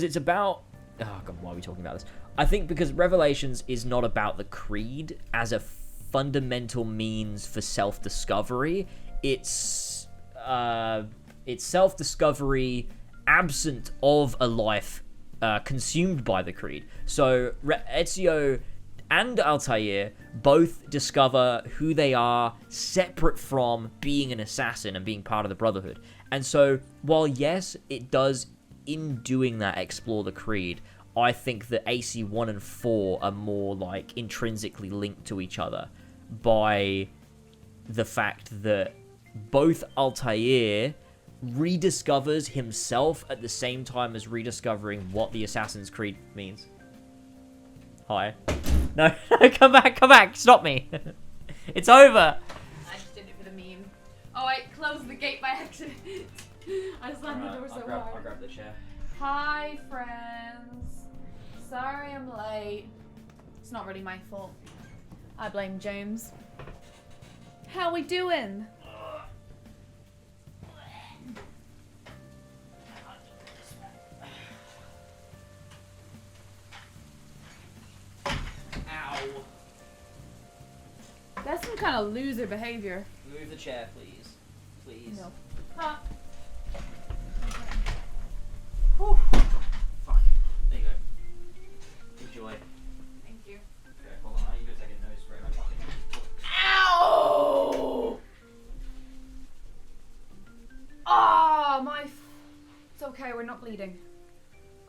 it's about, oh god, why are we talking about this? I think because Revelations is not about the Creed as a fundamental means for self-discovery. It's self-discovery absent of a life consumed by the Creed. So Ezio and Altair both discover who they are separate from being an assassin and being part of the Brotherhood. And so while yes, it does in doing that explore the Creed, I think that AC 1 and 4 are more like intrinsically linked to each other by the fact that both Altair rediscovers himself at the same time as rediscovering what the Assassin's Creed means. Hi. No, come back, stop me. It's over. I just did it for the meme. Oh, I closed the gate by accident. I slammed the door so hard. I'll grab the chair. Hi, friends. Sorry I'm late. It's not really my fault. I blame James. How we doing? Ow. That's some kind of loser behavior. Move the chair, please. Please. No. Huh. Whew. Fuck. There you go. Enjoy. Thank you. Okay, hold on. I need to take a nose spray. My fucking Ow! Oh, it's okay, we're not bleeding.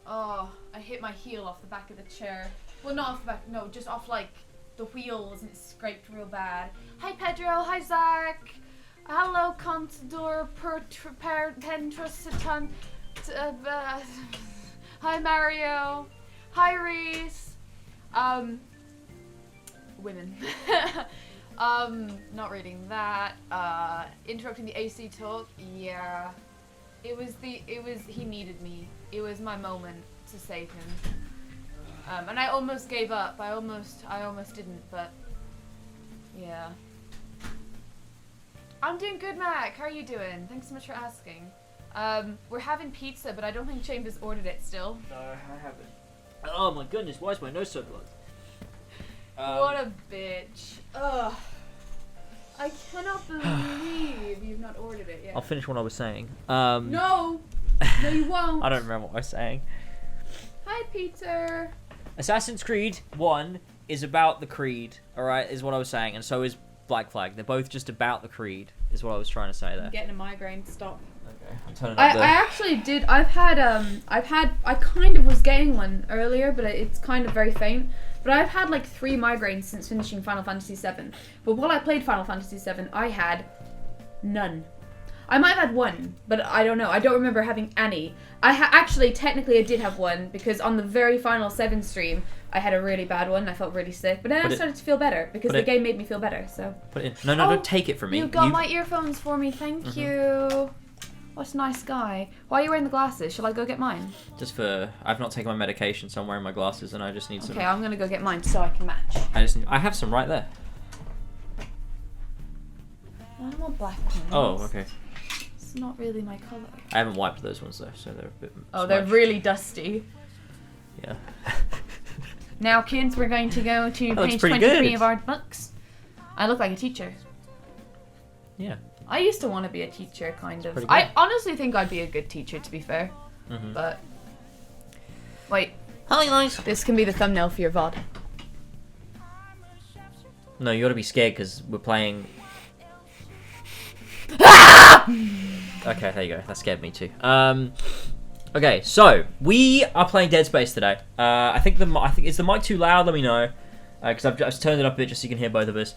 Oh, I hit my heel off the back of the chair. Well, not off the back, no, just off, like, the wheels, and it scraped real bad. Hi, Pedro. Hi, Zach. Hello, Contador, Pentrositan. Hi, Mario. Hi, Reese. Women. Not reading that. Interrupting the AC talk. Yeah. He needed me. It was my moment to save him. And I almost gave up. I almost didn't, but yeah. I'm doing good, Mac. How are you doing? Thanks so much for asking. We're having pizza, but I don't think James has ordered it still. No, I haven't. Oh my goodness, why is my nose so blocked? What a bitch. Ugh. I cannot believe you've not ordered it yet. I'll finish what I was saying. No! No, you won't. I don't remember what I was saying. Hi, Peter. Assassin's Creed 1 is about the Creed, alright, is what I was saying, and so is Black Flag. They're both just about the Creed, is what I was trying to say there. I'm getting a migraine, stop. Okay, I'm turning up I actually did, I kind of was getting one earlier, but it's kind of very faint. But I've had like 3 migraines since finishing Final Fantasy VII. But while I played Final Fantasy VII, I had none. I might have had 1, but I don't know. I don't remember having any. Actually, technically I did have 1, because on the very final 7 stream, I had a really bad one. I felt really sick. But then I started to feel better, because the game made me feel better, so. Put it in. No, don't take it from me. You got my earphones for me, thank you. What a nice guy. Why are you wearing the glasses? Shall I go get mine? Just for... I've not taken my medication, so I'm wearing my glasses, and I just need some... Okay, I'm gonna go get mine so I can match. I have some right there. I don't want black ones. Oh, okay. It's not really my colour. I haven't wiped those ones, though, so they're a bit... Oh, they're really dusty. Yeah. Now, kids, we're going to go to page 23 of our books. I look like a teacher. Yeah. I used to want to be a teacher, kind of. I honestly think I'd be a good teacher, to be fair. But... Wait. Hi, guys. This can be the thumbnail for your VOD. No, you ought to be scared, because we're playing... Okay, there you go. That scared me, too. Okay, so, we are playing Dead Space today. I think is the mic too loud? Let me know. Because I've just turned it up a bit just so you can hear both of us.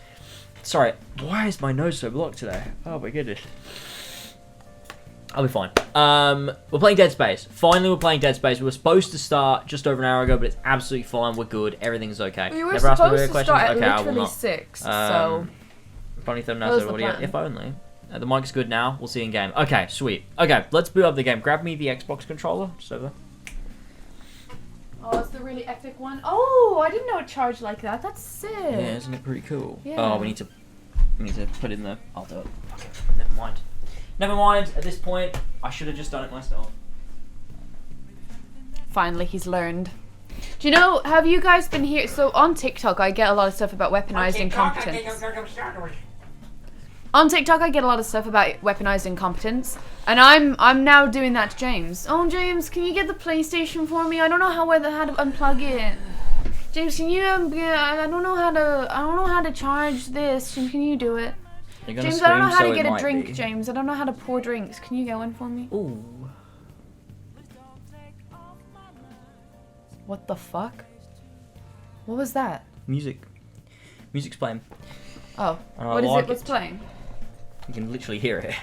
Sorry, why is my nose so blocked today? Oh my goodness. I'll be fine. We're playing Dead Space. Finally, we're playing Dead Space. We were supposed to start just over an hour ago, but it's absolutely fine. We're good. Everything's okay. We were supposed to start at literally 6, so... Funny thumbnails over audio. If only. The mic's good now. We'll see you in game. Okay, sweet. Okay, let's boot up the game. Grab me the Xbox controller. Just over there. Oh, it's the really epic one. Oh, I didn't know it charged like that. That's sick. Yeah, isn't it pretty cool? Yeah. Oh, we need to put in the... I'll do it. Okay, never mind. Never mind. At this point, I should have just done it myself. Finally, he's learned. Do you know, have you guys been here? So on TikTok, I get a lot of stuff about weaponized incompetence. On TikTok, I get a lot of stuff about weaponized incompetence, and I'm now doing that to James. Oh, James, can you get the PlayStation for me? I don't know how to unplug it. James, can you? I don't know how to charge this. James, can you do it? James, I don't know how to get a drink. James, I don't know how to pour drinks. Can you get one for me? Ooh. What the fuck? What was that? Music's playing. Oh, what is it? What's playing? You can literally hear it.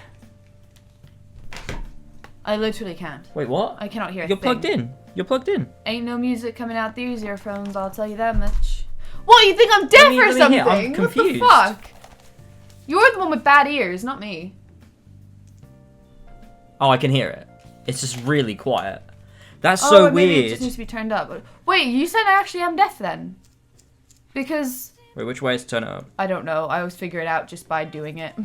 I literally can't. Wait, what? I cannot hear a You're thing. plugged in. You're plugged in. Ain't no music coming out these earphones, I'll tell you that much. What, you think I'm deaf or something? I'm confused. What the fuck? You're the one with bad ears, not me. Oh, I can hear it. It's just really quiet. That's so weird. Maybe it just needs to be turned up. Wait, you said I actually am deaf then? Because... Wait, which way is turn it up? I don't know. I always figure it out just by doing it.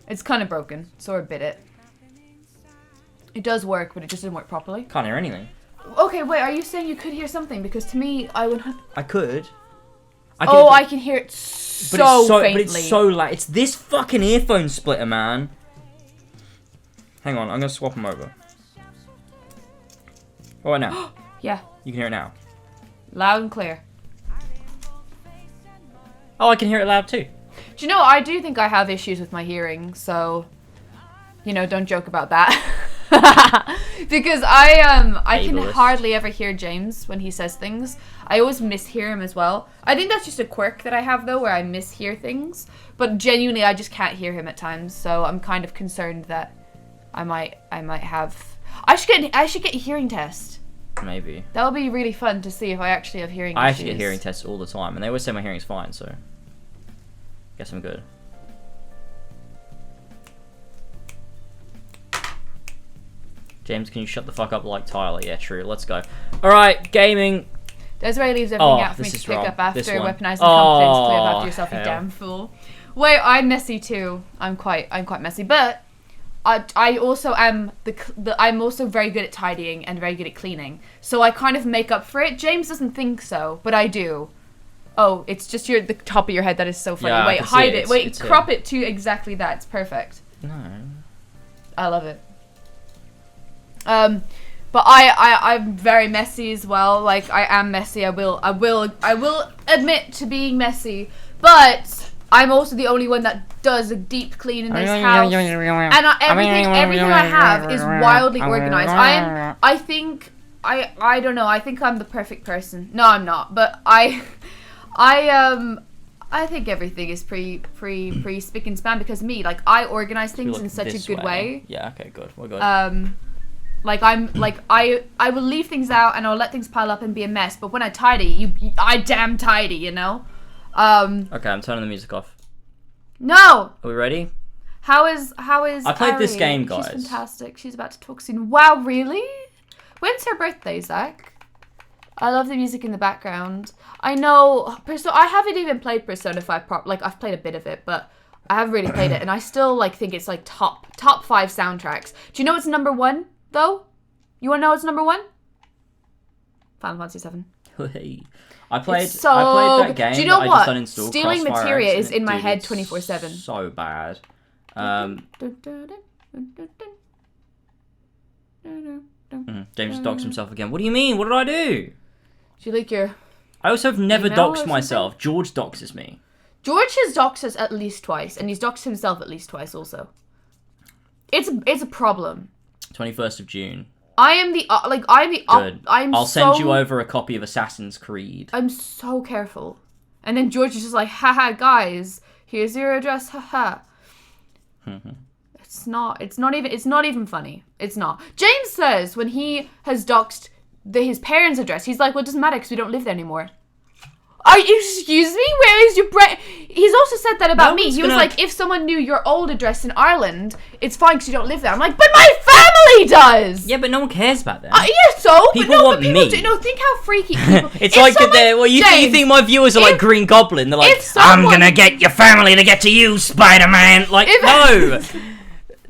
It's kind of broken. Sort of bit it. It does work, but it just didn't work properly. Can't hear anything. Okay, wait. Are you saying you could hear something? Because to me, I would... I could. I can hear it so faintly. But it's so loud. It's this fucking earphone splitter, man. Hang on, I'm going to swap them over. Oh, now. Yeah. You can hear it now. Loud and clear. Oh, I can hear it loud too. Do you know, I do think I have issues with my hearing, so, you know, don't joke about that. Because I can hardly ever hear James when he says things. I always mishear him as well. I think that's just a quirk that I have, though, where I mishear things. But genuinely, I just can't hear him at times, so I'm kind of concerned that I might have... I should get a hearing test. Maybe. That would be really fun to see if I actually have hearing issues. I actually get hearing tests all the time, and they always say my hearing's fine, so... Guess I'm good. James, can you shut the fuck up like Tyler? Yeah, true. Let's go. Alright, gaming. Desiree leaves everything out for me to pick up after weaponizing confidence to live after yourself, you damn fool. Wait, I'm messy too. I'm quite messy, but I also am I'm also very good at tidying and very good at cleaning. So I kind of make up for it. James doesn't think so, but I do. Oh, it's just the top of your head. That is so funny. Yeah, wait, hide it. Wait, crop it to exactly that. It's perfect. No. I love it. But I'm very messy as well. Like, I am messy. I will admit to being messy. But I'm also the only one that does a deep clean in this house. And everything I have is wildly organized. I think I don't know. I think I'm the perfect person. No, I'm not. But I think everything is pretty spick and span because of me. Like, I organize things in such a good way. Yeah. Okay. Good. We're good. Like I will leave things out and I'll let things pile up and be a mess. But when I tidy, I damn tidy, you know. Okay, I'm turning the music off. No. Are we ready? How is? I played this game, guys. She's fantastic. She's about to talk soon. Wow, really? When's her birthday, Zach? I love the music in the background. I know. I haven't even played Persona 5 like, I've played a bit of it, but I haven't really played it, and I still like think it's like top 5 soundtracks. Do you know it's number 1 though? You want to know what's number 1? Final Fantasy 7. Hey. I played so that game. Do you know that what? I just uninstalled Stealing Crossfire Materia X, is in my dude, head 24/7. So bad. James doxed himself again. What do you mean? What did I do? Did you leak your... I also have never email or doxed myself. George doxes me. George has doxed us at least twice, and he's doxed himself at least twice also. It's a problem. 21st of June. I'm the Good. I'll send you over a copy of Assassin's Creed. I'm so careful. And then George is just like, haha, guys, here's your address, haha. It's not even funny. It's not. James says when he has doxed his parents' address, he's like, well, it doesn't matter because we don't live there anymore. Excuse me? Where is your brain? He's also said that about me. He was like, if someone knew your old address in Ireland, it's fine because you don't live there. I'm like, but my family does! Yeah, but no one cares about that. Yeah, so? People want me. Think how freaky people... It's like, you think my viewers are like Green Goblin. They're like, I'm gonna get your family to get to you, Spider-Man. Like, no.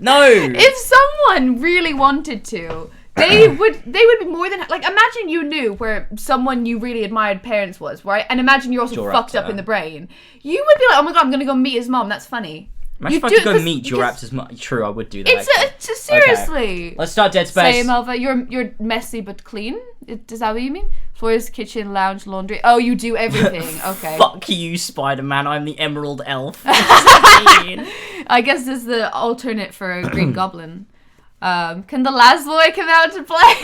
No. If someone really wanted to... They would be more than... Like, imagine you knew where someone you really admired parents was, right? And imagine you're also fucked up in the brain. You would be like, oh my god, I'm going to go meet his mom. That's funny. Imagine if I could go meet Jorap's mom. True, I would do that. It's seriously. Okay. Let's start Dead Space. Same, Elva. You're messy but clean. Is that what you mean? Floors, kitchen, lounge, laundry. Oh, you do everything. Okay. Fuck you, Spider-Man. I'm the Emerald Elf. I guess this is the alternate for a Green Goblin. Can the last boy come out to play?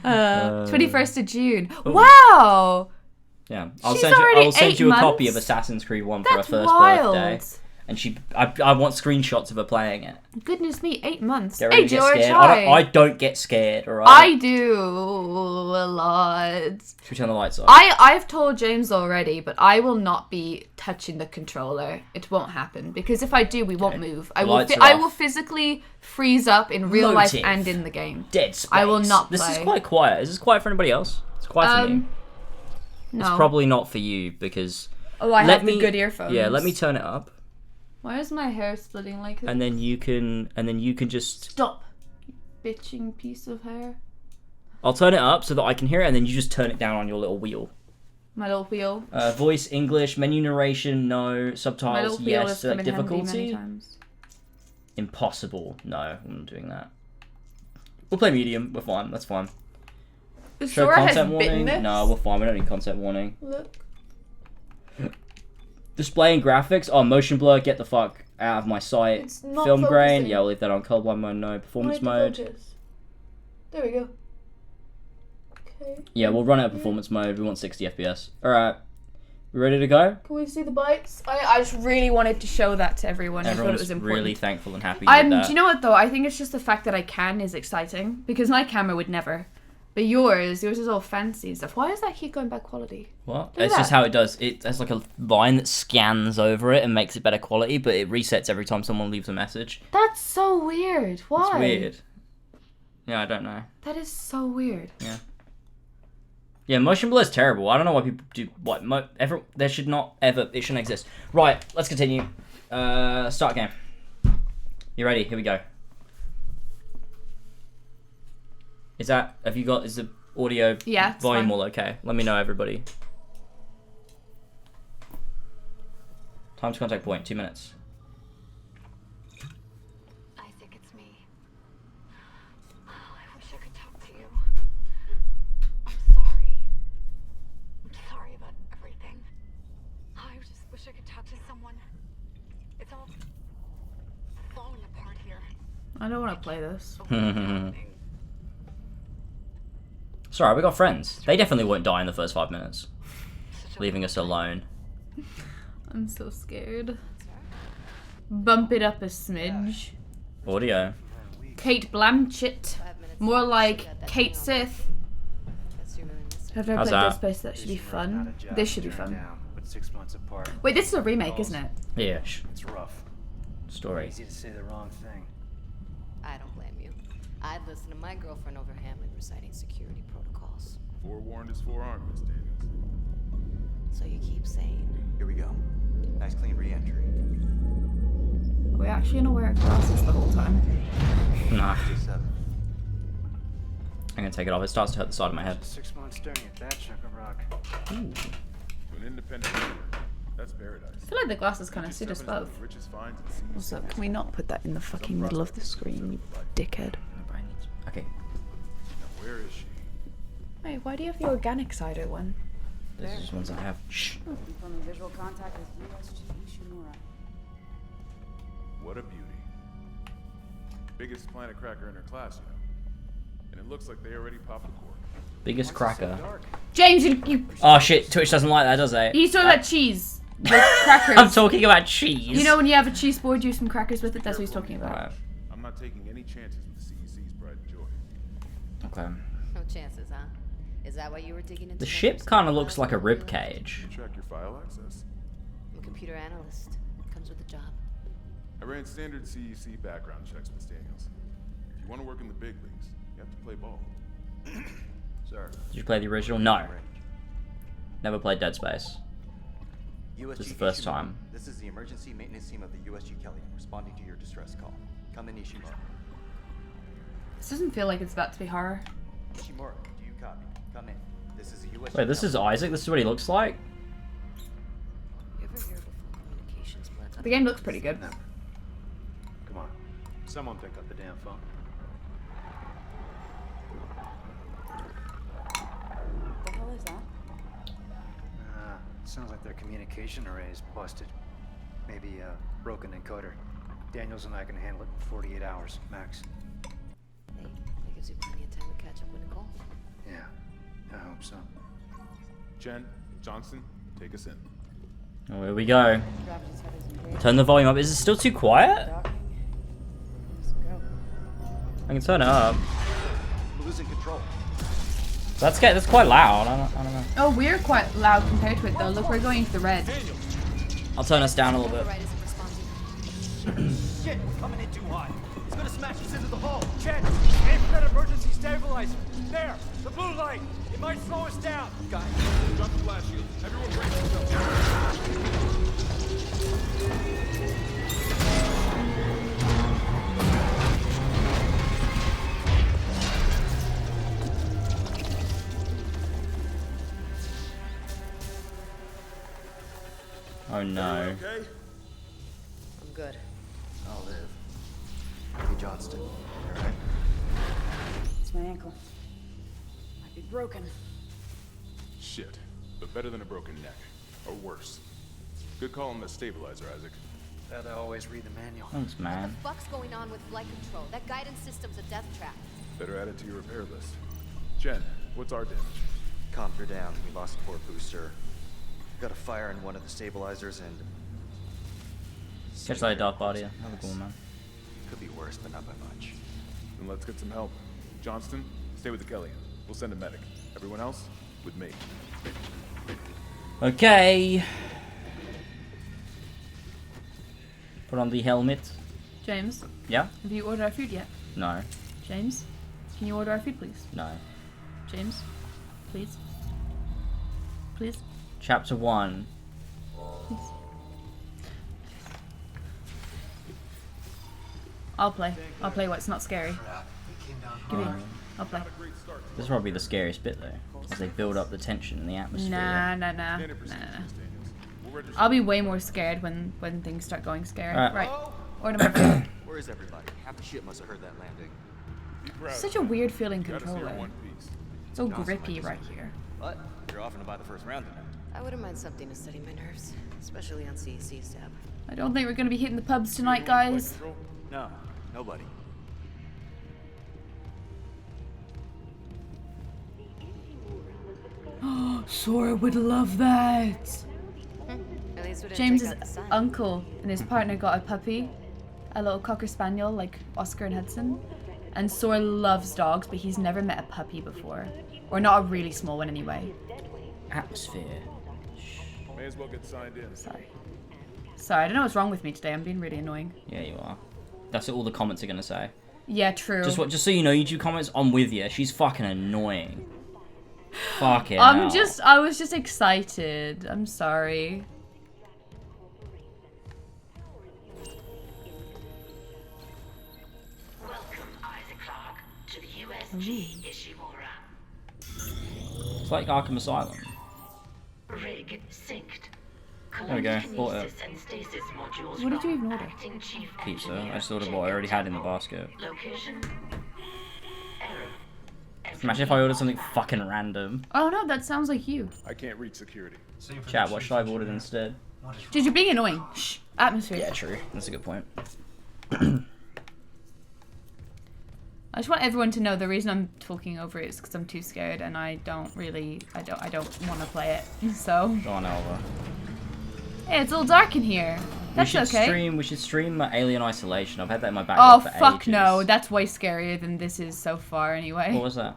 21st of June. Ooh. Wow! Yeah, I'll send you a copy of Assassin's Creed 1 for her first birthday. And I want screenshots of her playing it. Goodness me, 8 months. Hey, George, I don't get scared, alright? I do a lot. Should we turn the lights off? I've told James already, but I will not be touching the controller. It won't happen. Because if I do, we won't move. I will physically freeze up in real life and in the game. Dead Space. I will not play. This is quite quiet. Is this quiet for anybody else? It's quiet for me. No. It's probably not for you, because... Oh, I have the good earphones. Yeah, let me turn it up. Why is my hair splitting like this? And then you can just... Stop, bitching piece of hair. I'll turn it up so that I can hear it, and then you just turn it down on your little wheel. My little wheel. Voice, English, menu narration, no. Subtitles, yes. Select difficulty. Impossible. No, I'm not doing that. We'll play medium. We're fine. That's fine. Show content warning. No, we're fine. We don't need content warning. Look. Display and graphics. Oh, motion blur. Get the fuck out of my sight. It's not Film focusing. grain. Yeah, we'll leave that on. Colorblind mode. No. Performance mode. Focus. There we go. Okay. Yeah, we'll run it at performance mode. We want 60 FPS. All right. We ready to go? Can we see the bites? I just really wanted to show that to everyone. I thought it was important. Really thankful and happy with that. Do you know what though? I think it's just the fact that I can is exciting because my camera would never. But yours is all fancy and stuff. Why does that keep going bad quality? What? Look It's at just that. how it does. It has like a line that scans over it and makes it better quality, but it resets every time someone leaves a message. That's so weird. Why? It's weird. Yeah, I don't know. That is so weird. Yeah, motion blur is terrible. I don't know why people do what. There should not ever. It shouldn't exist. Right, let's continue. Start game. You ready? Here we go. Is the audio Yeah, it's volume fine. all okay? Let me know, everybody. Time to contact point, 2 minutes. Isaac, it's me. Oh, I wish I could talk to you. I'm sorry. I'm sorry about everything. I just wish I could talk to someone. It's all falling apart here. I don't want to play this. Sorry, we got friends. They definitely won't die in the first 5 minutes, leaving us alone. I'm so scared. Bump it up a smidge. Audio. Kate Blanchett. More like Kate Sith. I've never How's played that? Dead Space. That should be fun. This should be fun. But 6 months apart. Wait, this is a remake, isn't it? Yeah. It's rough. Story. Easy to say the wrong thing. I don't blame you. I'd listen to my girlfriend over Hamlet reciting security protocols. Forewarned is forearmed, Miss Daniels. So you keep saying. Here we go. Nice clean re-entry. Are we actually gonna wear glasses the whole time? Nah. 57. I'm gonna take it off. It starts to hurt the side of my head. 6 months staring at that chunk of rock. To an independent viewer, that's paradise. I feel like the glasses kind of suit us both. Richest finds in seas. Also, can we not put that in the fucking middle of the screen, you dickhead? Okay. Now, where is she? Wait, why do you have the organic cider one? This is ones I have. Shh. Confirming visual contact with USG Ishimura. What a beauty. Biggest planet cracker in her class, you know. And it looks like they already popped the cork. Biggest cracker. James, you Oh shit, Twitch doesn't like that, does it? he's talking about cheese with crackers. I'm talking about cheese. You know when you have a cheese board, you have some crackers with it. That's what he's talking about. Right. I'm not taking any chances with the CEC's pride and joy. Okay. No chances, huh? Is that why you were digging into The that ship recent kind of file looks like a from rib earlier? cage. You track your file access. I'm a computer analyst. Comes with the job. I ran standard CEC background checks, Miss Daniels. If you want to work in the big leagues, you have to play ball. Sir. Did you play the original? No. Never played Dead Space. USG This is the first Ishimura. time. This is the emergency maintenance team of the USG Kelly, responding to your distress call. Come in, Ishimura. This doesn't feel like it's about to be horror. Ishimura, do you copy? Come in. This is the USG Wait, this is Kelly. Isaac? This is what he looks like? You ever hear of a full communications plan? The game looks pretty good. Come on. Someone pick up the damn phone. What the hell is that? Sounds like their communication array is busted. Maybe a broken encoder. Daniels and I can handle it in 48 hours, max. Hey, that gives you plenty of time to catch up with Nicole. Yeah, I hope so. Jen, Johnson, take us in. Oh, here we go. Gravity tethers engaged. Turn the volume up. Is it still too quiet? Docking. Let's go. I can turn it up. We're losing control. That's quite loud. I don't know. Oh, we're quite loud compared to it though. Look, we're going into the red. I'll turn us down a little bit. Override isn't responding. Shit, we're coming in too hot. It's gonna smash us into the hull. Chen, aim for that emergency stabilizer. There, the blue light. It might slow us down. Guys, Drop the flash shield. Everyone brace yourself. Oh no. Okay? I'm good. I'll live. Hey, Johnston. You alright? It's my ankle. Might be broken. Shit. But better than a broken neck. Or worse. Good call on the stabilizer, Isaac. Gotta always read the manual. Thanks, What man. the fuck's going on with flight control? That guidance system's a death trap. Better add it to your repair list. Jen, what's our damage? Comps are down. We lost a port booster. Got a fire in one of the stabilizers and... Catch that dark body. Have a cool, man. Could be worse, but not by much. Then let's get some help. Johnston, stay with the Kellyan. We'll send a medic. Everyone else, with me. Okay. Put on the helmet. James, Yeah? have you ordered our food yet? No. James, can you order our food, please? No. James, please. Please. Chapter 1. Please. I'll play. I'll play what's not scary. Give me. I'll play. This is probably the scariest bit though, as they build up the tension in the atmosphere. Nah. I'll be way more scared when things start going scary. Right. Order my food. Where is everybody? Half the ship must have heard that landing. Such a weird feeling controller. So grippy right here. What? You're offering to buy the first round tonight. I wouldn't mind something to steady my nerves, especially on CEC's tab. I don't think we're gonna be hitting the pubs tonight, guys. No, nobody. Sora would love that. At least we didn't James's take out the sign. uncle and his partner got a puppy, a little cocker spaniel like Oscar and Hudson. And Sora loves dogs, but he's never met a puppy before, or not a really small one anyway. Atmosphere. May as well get signed in. Sorry, I don't know what's wrong with me today. I'm being really annoying. Yeah, you are. That's what all the comments are gonna say. Yeah, true. Just so you know, YouTube comments, I'm with you. She's fucking annoying. Fuck it. I was just excited. I'm sorry. It's like Arkham Asylum. Rig synced. There we go. Bought it. What did you even order? Pizza. I just ordered what I already had in the basket. Location. Imagine if I ordered something fucking random. Oh no, that sounds like you. I can't reach security. Chat, what should I have ordered instead? Dude, you're being annoying. Shh. Atmosphere. Yeah, true. That's a good point. I just want everyone to know the reason I'm talking over it is because I'm too scared and I don't want to play it. So. Go on, Elva. Hey, it's all dark in here. That's okay. We should stream Alien Isolation. I've had that in my Oh backlog for fuck ages. no, that's way scarier than this is so far anyway. What was that?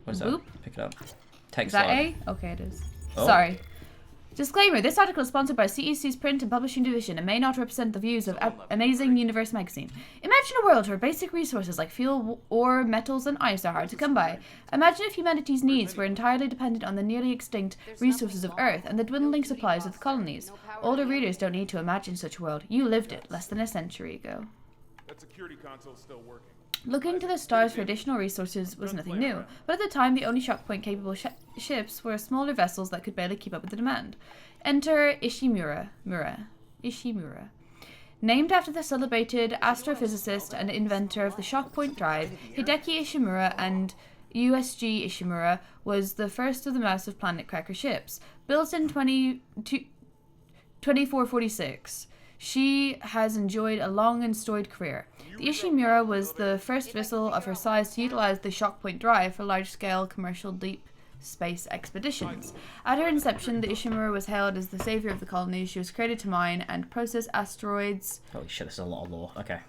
What is that? Boop. Pick it up. Text Is that slide. A? Okay, it is. Oh. Sorry. Disclaimer, this article is sponsored by CEC's print and publishing division and may not represent the views of Amazing Universe magazine. Imagine a world where basic resources like fuel, ore, metals, and ice are hard to come by. Imagine if humanity's needs were entirely dependent on the nearly extinct resources of Earth and the dwindling supplies of the colonies. Older readers don't need to imagine such a world. You lived it less than a century ago. That security console's still working. Looking to the stars for additional resources was nothing new, but at the time the only shock point capable ships were smaller vessels that could barely keep up with the demand. Enter Ishimura. Ishimura. Named after the celebrated astrophysicist and inventor of the shock point drive, Hideki Ishimura, and USG Ishimura was the first of the massive Planet Cracker ships. Built in 2446. She has enjoyed a long and storied career. The Ishimura was the first vessel of her size to utilize the shock point drive for large-scale commercial deep space expeditions. At her inception, the Ishimura was hailed as the savior of the colonies. She was created to mine and process asteroids. Holy shit, this is a lot of lore. Okay.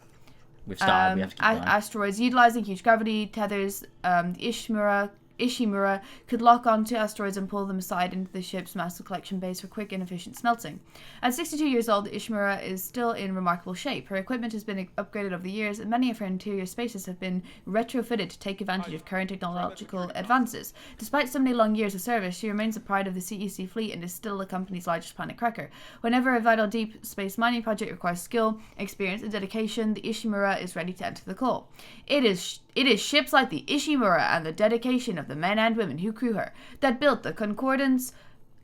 We've started, we have to keep going. Asteroids utilizing huge gravity tethers. The Ishimura could lock onto asteroids and pull them aside into the ship's massive collection base for quick and efficient smelting. At 62 years old, the Ishimura is still in remarkable shape. Her equipment has been upgraded over the years, and many of her interior spaces have been retrofitted to take advantage of current technological advances. Despite so many long years of service, she remains the pride of the CEC fleet and is still the company's largest planet cracker. Whenever a vital deep space mining project requires skill, experience, and dedication, the Ishimura is ready to enter the call. It is ships like the Ishimura and the dedication of the men and women who crew her that built the Concordance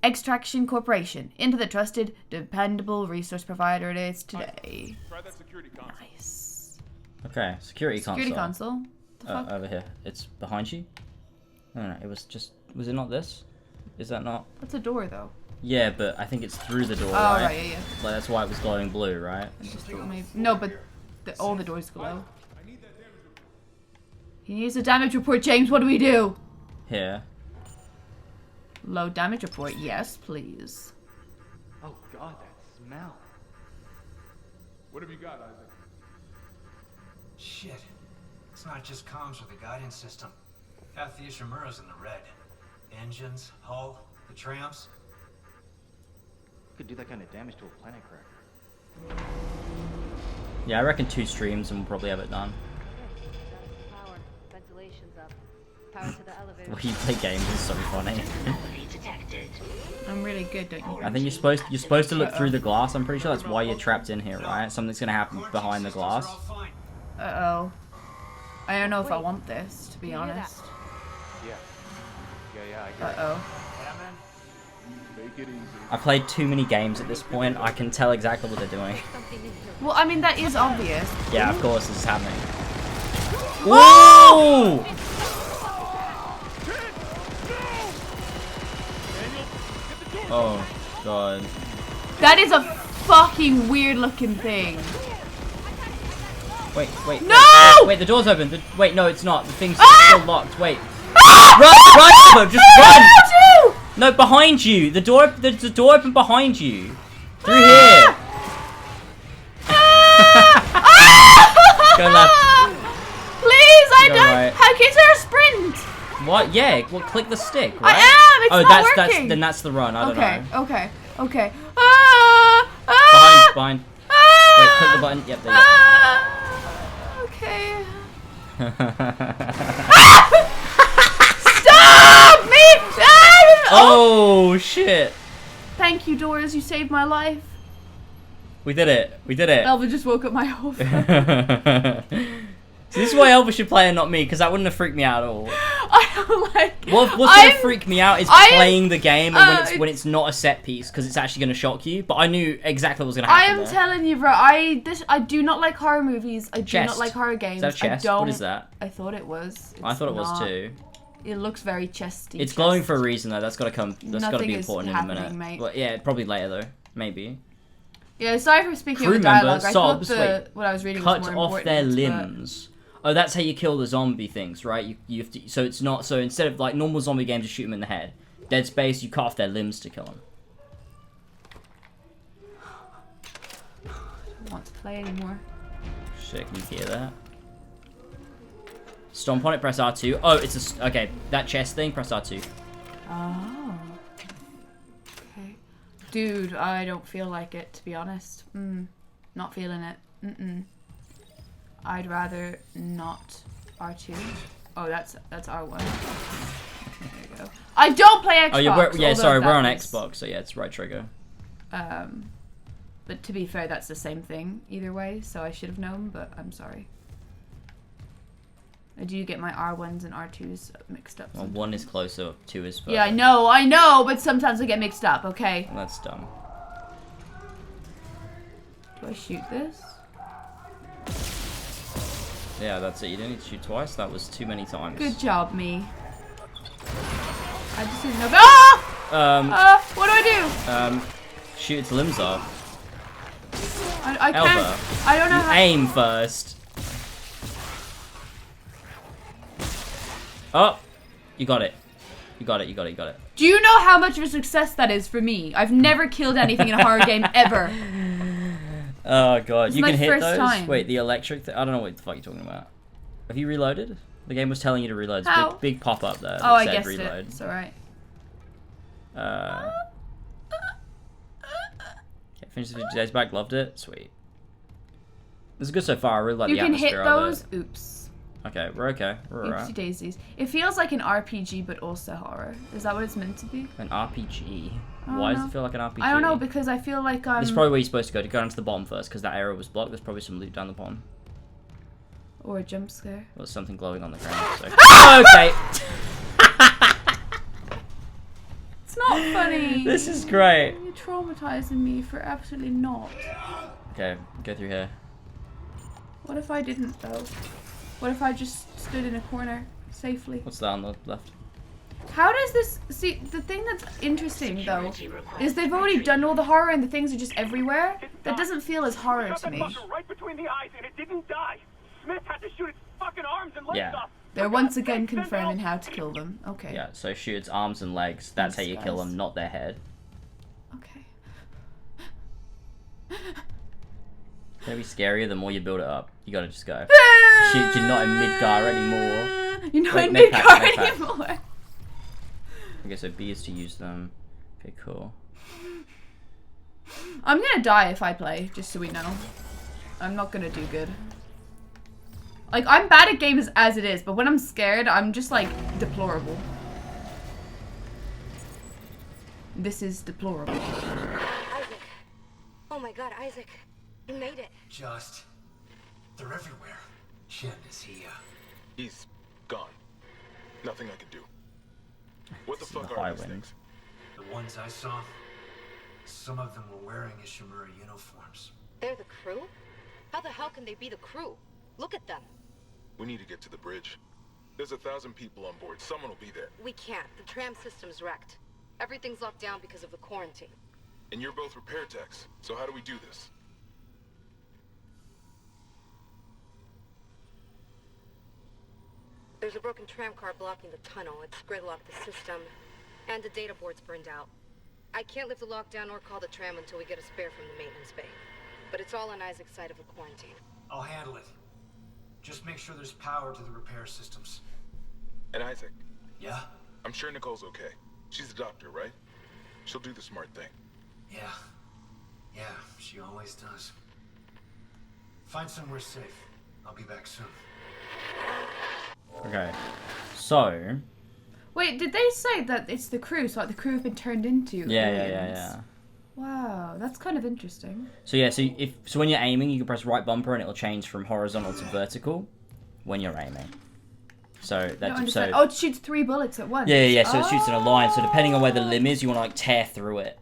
Extraction Corporation into the trusted, dependable resource provider it is today. Try that security console. Nice. Okay, security console. The fuck? Over here. It's behind you? No, it was just... Was it not this? Is that not... That's a door, though. Yeah, but I think it's through the door, oh, right? Yeah. Like, that's why it was glowing blue, right? No, but all the doors glow. He needs a damage report, James. What do we do? Here. Low damage report. Yes, please. Oh god, that smell. What have you got, Isaac? Shit. It's not just comms or the guidance system. Half the Ishimura's in the red. Engines, hull, the trams. Could do that kind of damage to a planet cracker. Yeah, I reckon 2 streams and we'll probably have it done. Power. Ventilation's up. Power to the elevator. Well, you play games is so funny. I'm really good, don't you? I think you're supposed to look through the glass. I'm pretty sure that's why you're trapped in here, right? Something's gonna happen behind the glass. Uh-oh. I don't know if I want this, to be honest. Yeah, I agree. Uh-oh. Make it easy. I played too many games at this point. I can tell exactly what they're doing. Well, I mean, that is obvious. Yeah, of course this is happening. Whoa! Oh, God. That is a fucking weird looking thing. Wait. No! Wait, the door's open. Wait, no, it's not. The thing's Ah! still locked. Wait. Ah! Run, Elva, just run! No! No, behind you. The door opened behind you. Through here. Go left. Please, I Go don't. right. How is there a sprint? What? Yeah. Well, click the stick. Right? I am. It's not that's working. then that's the run. I don't know. Okay. Behind. Wait, click the button. Yep, there you Okay. Stop me! Oh shit! Thank you, doors. You saved my life. We did it. Elva just woke up my whole So this is why Elva should play and not me, because that wouldn't have freaked me out at all. I don't like. What's gonna freak me out is playing the game and when it's not a set piece, because it's actually gonna shock you. But I knew exactly what was gonna happen. I am telling you, bro. I do not like horror movies. I do not like horror games. Is that a chest? I don't. What is that? I thought it was. I thought it was too. It looks very chesty. It's glowing for a reason though. That's gotta come. That's gotta be important in a minute. Mate. But yeah, probably later though. Maybe. Yeah, sorry for speaking Crew of the dialogue. member, I thought Sobs, what I was reading cut was more off important. their limbs. Oh, that's how you kill the zombie things, right? You have to. So it's not. So instead of like normal zombie games, you shoot them in the head. Dead Space, you cut off their limbs to kill them. I don't want to play anymore. Shit, can you hear that? Stomp on it, press R2. Oh, it's a... Okay, that chest thing, press R2. Oh. Okay. Dude, I don't feel like it, to be honest. Not feeling it. I'd rather not R2. Oh, that's R1. There you go. I don't play Xbox. Oh, yeah, sorry, we're on Xbox, so yeah, it's right trigger. But to be fair, that's the same thing either way, so I should have known, but I'm sorry. I do get my R1s and R2s mixed up. Well, 1 is closer, 2 is further. Yeah, I know, but sometimes I get mixed up, okay? Well, that's dumb. Do I shoot this? Yeah, that's it. You didn't need to shoot twice. That was too many times. Good job, me. I just didn't know. Ah! What do I do? Shoot its limbs off. I can't. Elva, I don't know how. Aim first. Oh, you got it. You got it. Do you know how much of a success that is for me? I've never killed anything in a horror game ever. Oh god, It's you my can hit first those. time. Wait, the electric. I don't know what the fuck you're talking about. Have you reloaded? The game was telling you to reload. It's How? big pop up there. Oh, I said guessed reload. it. It's alright. Okay, finished the 50 days back. Loved it. Sweet. This is good so far. I really like You the can hit atmosphere of those. it. Oops. Okay, we're okay. We're Oopsie alright. daisies. It feels like an RPG, but also horror. Is that what it's meant to be? An RPG. I don't Why does know. it feel like an RPG? I don't know, because I feel like I'm... This is probably where you're supposed to go. To go down to the bottom first, because that area was blocked. There's probably some loot down the bottom. Or a jump scare. Or something glowing on the ground. So. Okay. It's not funny. This is great. You're traumatizing me for absolutely not. Okay, go through here. What if I didn't, though? What if I just stood in a corner safely? What's that on the left? How does this... See, the thing that's interesting, though, is they've already done all the horror and the things are just everywhere. That doesn't feel as horror to me. Right between the eyes and it didn't die. Smith had to shoot its fucking arms and legs off. They're once again confirming how to kill them. Okay. Yeah, so shoot its arms and legs. That's Thanks, how you kill guys. them, not their head. Okay. It's gonna be scarier the more you build it up. You gotta just go. Shoot, you're not in Midgar anymore. You know, Wait, in mid-car med pack. anymore. Okay, so B is to use them. Okay, cool. I'm gonna die if I play, just so we know. I'm not gonna do good. Like, I'm bad at games as it is, but when I'm scared, I'm just, like, deplorable. This is deplorable. Isaac. Oh my god, Isaac. You made it. They're everywhere. Shin, is he, He's gone. Nothing I can do. What the fuck The are high these wind. things? The ones I saw, some of them were wearing Ishimura uniforms. They're the crew? How the hell can they be the crew? Look at them. We need to get to the bridge. There's 1,000 people on board. Someone will be there. We can't. The tram system's wrecked. Everything's locked down because of the quarantine. And you're both repair techs. So how do we do this? There's a broken tram car blocking the tunnel. It's gridlocked the system. And the data board's burned out. I can't lift the lockdown or call the tram until we get a spare from the maintenance bay. But it's all on Isaac's side of the quarantine. I'll handle it. Just make sure there's power to the repair systems. And Isaac, Yeah? I'm sure Nicole's okay. She's a doctor, right? She'll do the smart thing. Yeah. Yeah, she always does. Find somewhere safe. I'll be back soon. Okay, so Wait, did they say that it's the crew? So, like, the crew have been turned into aliens? yeah. Wow, that's kind of interesting. So yeah, so when you're aiming, you can press right bumper and it'll change from horizontal to vertical when you're aiming. So I don't that's understand. so Oh, it shoots 3 bullets at once. yeah. So it shoots in a line. So depending on where the limb is, you want to like tear through it.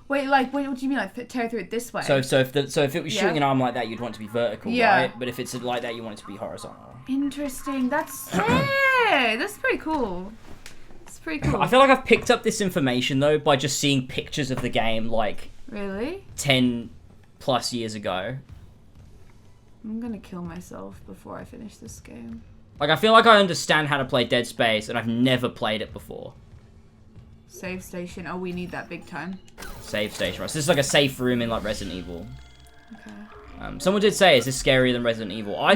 Wait, like, what do you mean, like, tear through it this way? So if it was shooting an arm like that, you'd want it to be vertical, Yeah. right? But if it's like that, you want it to be horizontal. Interesting. That's sick. That's pretty cool. It's pretty cool. I feel like I've picked up this information though by just seeing pictures of the game like Really? 10 plus years ago. I'm gonna kill myself before I finish this game. Like I feel like I understand how to play Dead Space and I've never played it before. Save station. Oh, we need that big time. Save station, right? So this is like a safe room in like Resident Evil. Okay. Someone did say, is this scarier than Resident Evil? I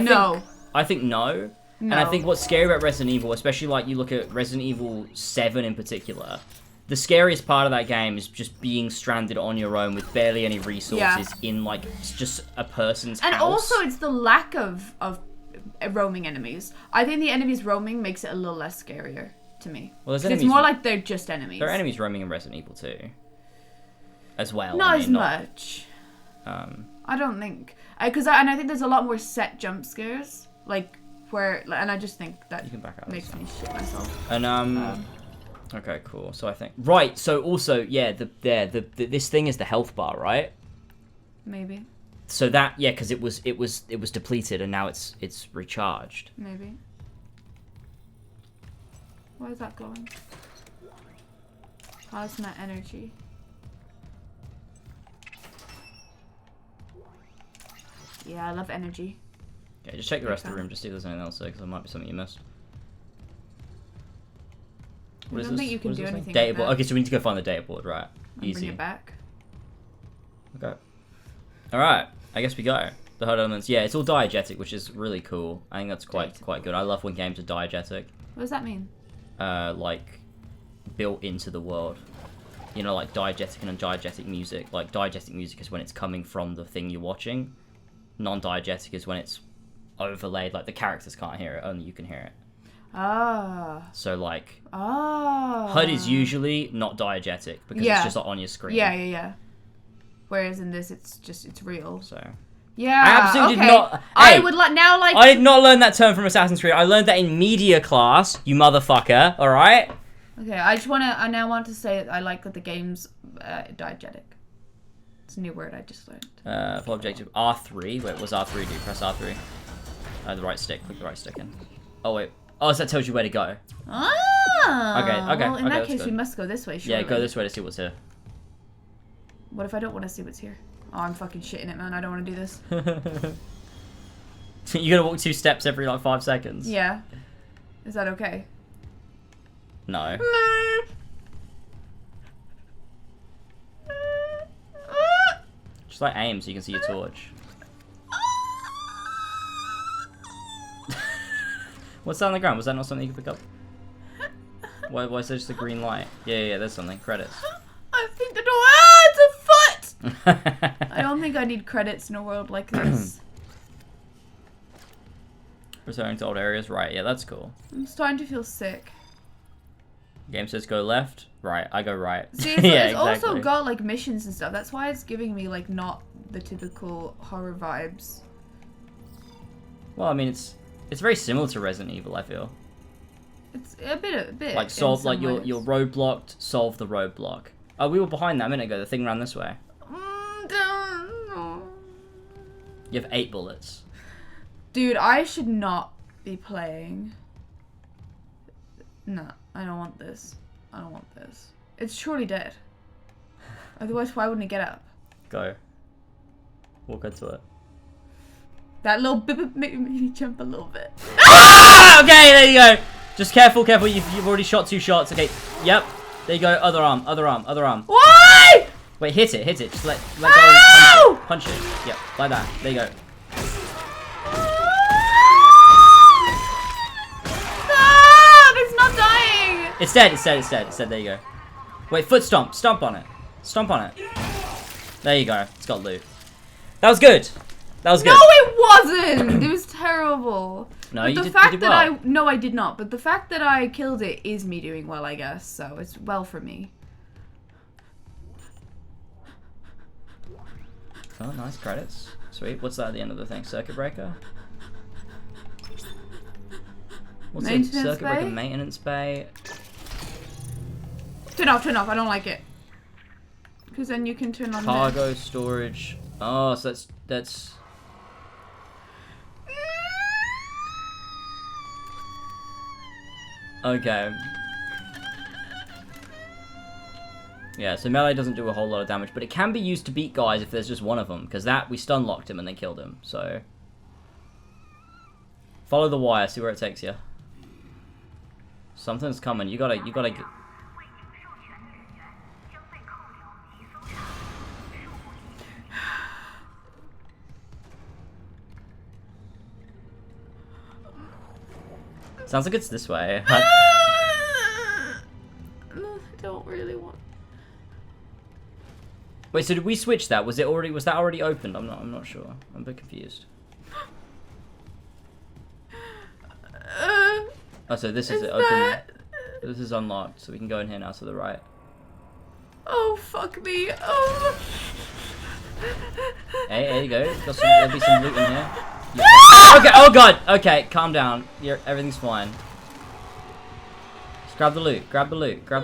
think no. And I think what's scary about Resident Evil, especially like you look at Resident Evil 7 in particular, the scariest part of that game is just being stranded on your own with barely any resources in like just a person's house. And also it's the lack of roaming enemies. I think the enemies roaming makes it a little less scarier to me. Well, there's it's more like they're just enemies. There are enemies roaming in Resident Evil 2 as well. Not as much. I don't think. And I think there's a lot more set jump scares. Like, where... And I just think that you can back out makes me shit myself. And, okay, cool. So I think... Right, so also, yeah, this thing is the health bar, right? Maybe. So that... Yeah, because it was depleted and now it's recharged. Maybe. Why is that going? How's my energy? Yeah, I love energy. Okay, just check the rest of the room, just see if there's anything else there, because there might be something you missed. I don't think you can do anything Data with board. that. Okay, so we need to go find the data board, right? Easy. Bring it back. Okay. Alright, I guess we go. The HUD elements. Yeah, it's all diegetic, which is really cool. I think that's quite good. I love when games are diegetic. What does that mean? Like, built into the world. You know, like diegetic and non-diegetic music. Like, diegetic music is when it's coming from the thing you're watching. Non-diegetic is when it's overlaid, like the characters can't hear it, only you can hear it. Ah. So like HUD is usually not diegetic because it's just like, on your screen. Yeah. Whereas in this it's real. So yeah, I absolutely did not. I would like now like I did not learn that term from Assassin's Creed. I learned that in media class, you motherfucker. All right. Okay, I now want to say I like that the game's diegetic. It's a new word I just learned. For objective R3. Wait, what does R3 do? Press R3. The right stick. Click the right stick in. Oh wait. Oh, so that tells you where to go. Ah. Okay. Well, in that that's case, good. we must go this way. Surely. Yeah, go this way to see what's here. What if I don't want to see what's here? Oh, I'm fucking shitting it, man. I don't want to do this. You gotta walk 2 steps every like 5 seconds. Yeah. Is that okay? No. Just like aim so you can see your torch. What's that on the ground? Was that not something you could pick up? Why is there just a green light? Yeah, there's something. Credits. I think the door. Ah, it's a foot! I don't think I need credits in a world like this. Returning to old areas. Right, yeah, that's cool. I'm starting to feel sick. Game says go left. Right, I go right. See, it's, yeah, it's exactly. also got like missions and stuff. That's why it's giving me like not the typical horror vibes. Well, I mean, it's very similar to Resident Evil, I feel. It's a bit. Like solve, like you're you're roadblocked, solve the roadblock. Oh, we were behind that a minute ago. The thing ran this way. You have 8 bullets. Dude, I should not be playing. No, I don't want this. I don't want this. It's surely dead. Otherwise, why wouldn't it get up? Go. Walk into it. That little bit made me jump a little bit. Ah! Okay, there you go. Just careful. You've already shot 2 shots. Okay, yep. There you go. Other arm. Why? Wait, hit it. Just let go and punch it. Yep, like that. There you go. It's not dying. It's dead. There you go. Wait, foot stomp. Stomp on it. There you go. It's got loot. That was good. No, it wasn't. It was terrible. No, but you did well. No, I did not. But the fact that I killed it is me doing well, I guess. So it's well for me. Oh, nice credits. Sweet. What's that at the end of the thing? Circuit breaker? What's it? Circuit breaker maintenance bay? Turn off. I don't like it. Because then you can turn on cargo storage. Oh, so that's... Okay. Yeah, so melee doesn't do a whole lot of damage, but it can be used to beat guys if there's just one of them, because that, we stun locked him and then killed him, so... Follow the wire, see where it takes you. Something's coming, you gotta get... Sounds like it's this way. I don't really want... Wait, so did we switch that? Was that already opened? I'm not sure. I'm a bit confused. Oh, so this is it open. This is unlocked, so we can go in here now to the right. Oh, fuck me. Oh. Hey, there you go. There'll be some loot in here. Yeah. Okay, oh god. Okay, calm down. Everything's fine. Just grab the loot. Grab the loot. You're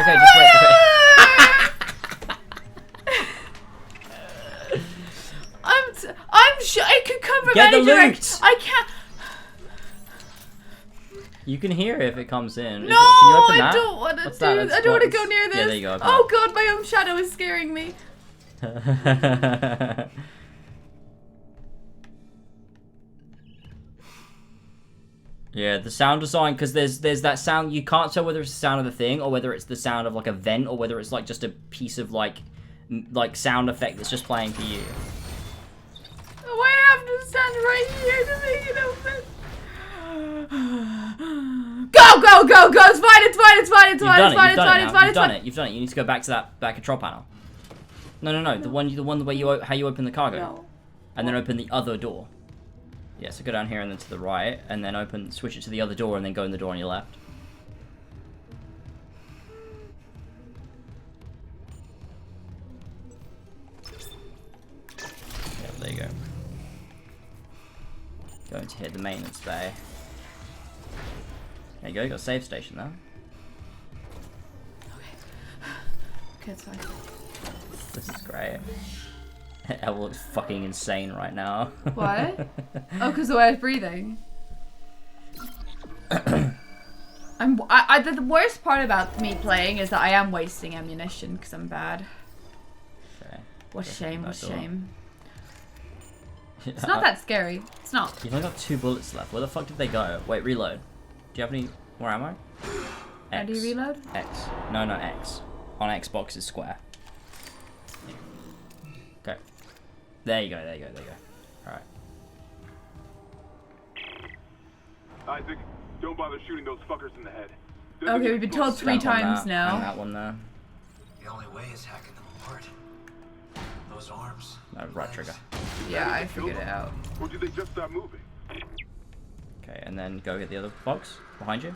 okay, just wait. I'm sure it could come from Get any the direction. I can't. You can hear it if it comes in. No, can you open that? I don't want to do that? I don't want to go near this. Yeah, there you go. Oh god, my own shadow is scaring me. Yeah, the sound design, because there's that sound, you can't tell whether it's the sound of the thing or whether it's the sound of like a vent or whether it's like just a piece of like sound effect that's just playing for you. Oh, I have to stand right here to make it open. Go! It's fine. You've done it. You need to go back to that back control panel. No. The one where how you open the cargo. No. And then open the other door. Yeah, so go down here and then to the right, and then switch it to the other door, and then go in the door on your left. Yeah, there you go. Going to hit the maintenance bay. There you go, you got a save station there. Okay, it's fine. This is great. Elva looks fucking insane right now. What? Oh, because the way I was breathing. The worst part about me playing is that I am wasting ammunition because I'm bad. Okay. What a shame, what a shame. Yeah. It's not that scary. It's not. You've only got 2 bullets left. Where the fuck did they go? Wait, reload. Do you have any more ammo? How do you reload? X. No, X. On Xbox is square. Okay. There you go. Alright. Isaac, don't bother shooting those fuckers in the head. Okay, we've been told 3 times now. And that one there. The only way is hacking them apart. Those arms. No, right trigger. Yeah, I figured it out. Or did they just stop moving? Okay, and then go get the other box behind you.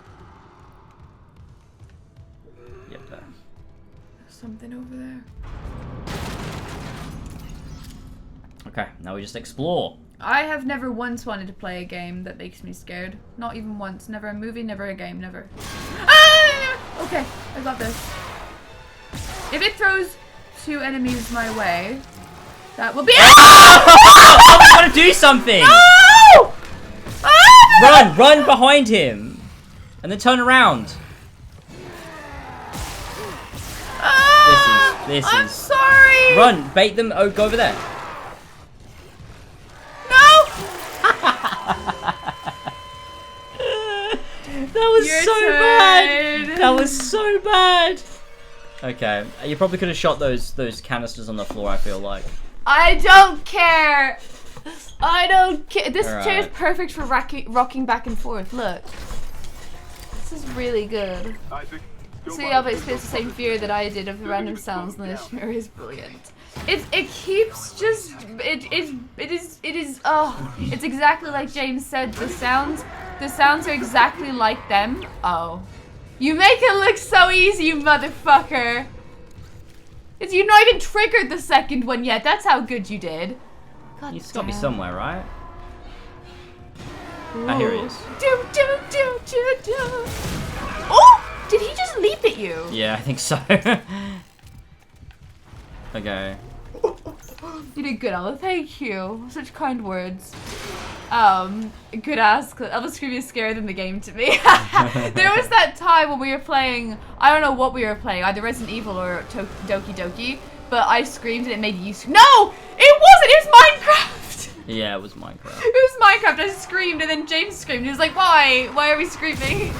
Yep, there. There's something over there. Okay, now we just explore. I have never once wanted to play a game that makes me scared. Not even once. Never a movie, never a game, never. Ah! Okay, I got this. If it throws 2 enemies my way, that will be. Oh, we gotta do something! No! Ah! Run behind him, and then turn around. Ah! This I'm is. sorry. Run, bait them. Oh, go over there. That was Your so turn. bad. That was so bad. Okay, you probably could have shot those canisters on the floor. I feel like. I don't care. I don't care. This chair is Alright. perfect for rocking back and forth. Look. This is really good. Isaac, don't See, bother Elva shooting experienced the those same fuckers. fear that I did of the random sounds in the shimmer is brilliant. It keeps just it is it's exactly like James said. The sounds are exactly like them. Oh. You make it look so easy, you motherfucker. You've not even triggered the second one yet. That's how good you did. God He's got to be damn. somewhere, right? Ah, here he is. Oh! Did he just leap at you? Yeah, I think so. Okay. You did good, Elva. Thank you. Such kind words. Good ass. Elva Screaming is scarier than the game to me. There was that time when we were playing, I don't know what we were playing, either Resident Evil or Doki Doki, but I screamed and it made you scream. No! It wasn't! It was Minecraft! Yeah, it was Minecraft. It was Minecraft. I screamed and then James screamed. He was like, why? Why are we screaming?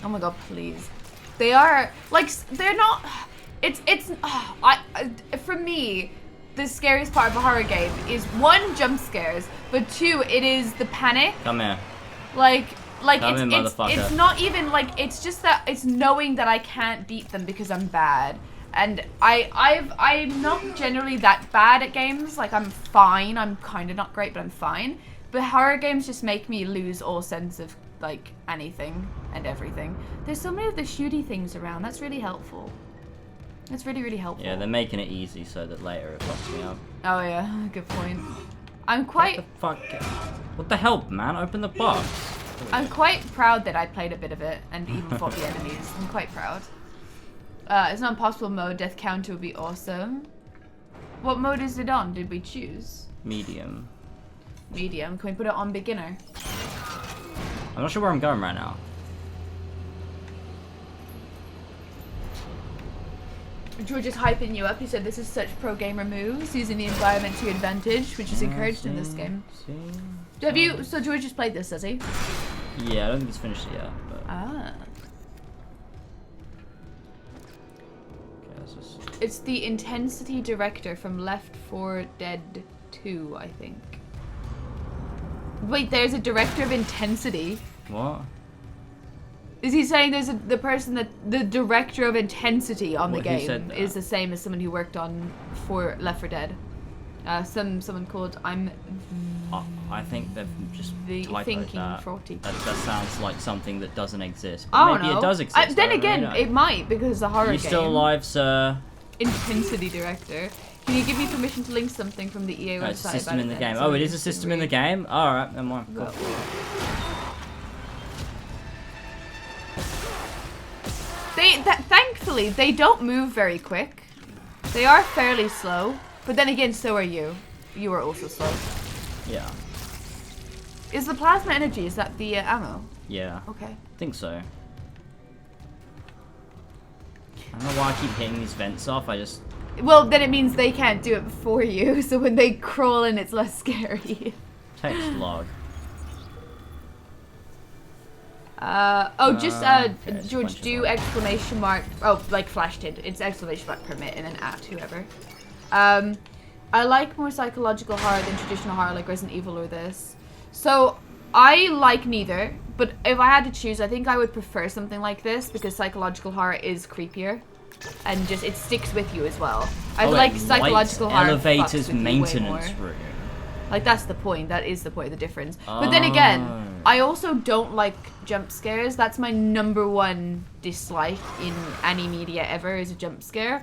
Oh my god, please. They are, like, they're not... for me, the scariest part of a horror game is 1, jump scares, but 2, it is the panic. Come here. Like Come in, it's motherfucker. not even like, it's just that it's knowing that I can't beat them because I'm bad. And I'm not generally that bad at games. Like, I'm fine. I'm kind of not great, but I'm fine. But horror games just make me lose all sense of like anything and everything. There's so many of the shooty things around. That's really helpful. That's really, really helpful. Yeah, they're making it easy so that later it fucks me up. Oh yeah, good point. I'm quite... Get the fuck... What the hell, man? Open the box. I'm quite proud that I played a bit of it and even fought the enemies. I'm quite proud. It's not impossible mode. Death counter would be awesome. What mode is it on? Did we choose? Medium. Medium. Can we put it on beginner? I'm not sure where I'm going right now. George is hyping you up. He said this is such pro gamer moves, using the environment to your advantage, which is encouraged in this game. Have you? So George just played this, has he? Yeah, I don't think he's finished it yet. But... Ah. Okay, let's just... It's the intensity director from Left 4 Dead 2, I think. Wait, there's a director of intensity. What? Is he saying there's the person that the director of intensity on What, the who said game that? is the same as someone who worked on Left 4 Dead? Someone called I think they've just the typoed thinking that. 40. That sounds like something that doesn't exist. But I don't maybe know. it does exist. Then I don't again, really know. it might because it's a horror You game. still alive, sir? Intensity director. Can you give me permission to link something from the EA No, website? it's a system about in the it game. then? Oh, it is a system in the game? Alright, never mind. Cool. Thankfully, they don't move very quick. They are fairly slow, but then again, so are you. You are also slow. Yeah. Is the plasma energy, is that the ammo? Yeah. Okay. I think so. I don't know why I keep hitting these vents off, I just... Well, then it means they can't do it before you, so when they crawl in, it's less scary. Text log. George, do exclamation mark, like flash tint. It's exclamation mark permit and then at whoever. I like more psychological horror than traditional horror like Resident Evil or this. So, I like neither, but if I had to choose, I think I would prefer something like this because psychological horror is creepier, and just it sticks with you as well. I like psychological horror. Elevators maintenance room. Like that's the point. That is the point of the difference. But then again, I also don't like jump scares. That's my #1 dislike in any media ever is a jump scare.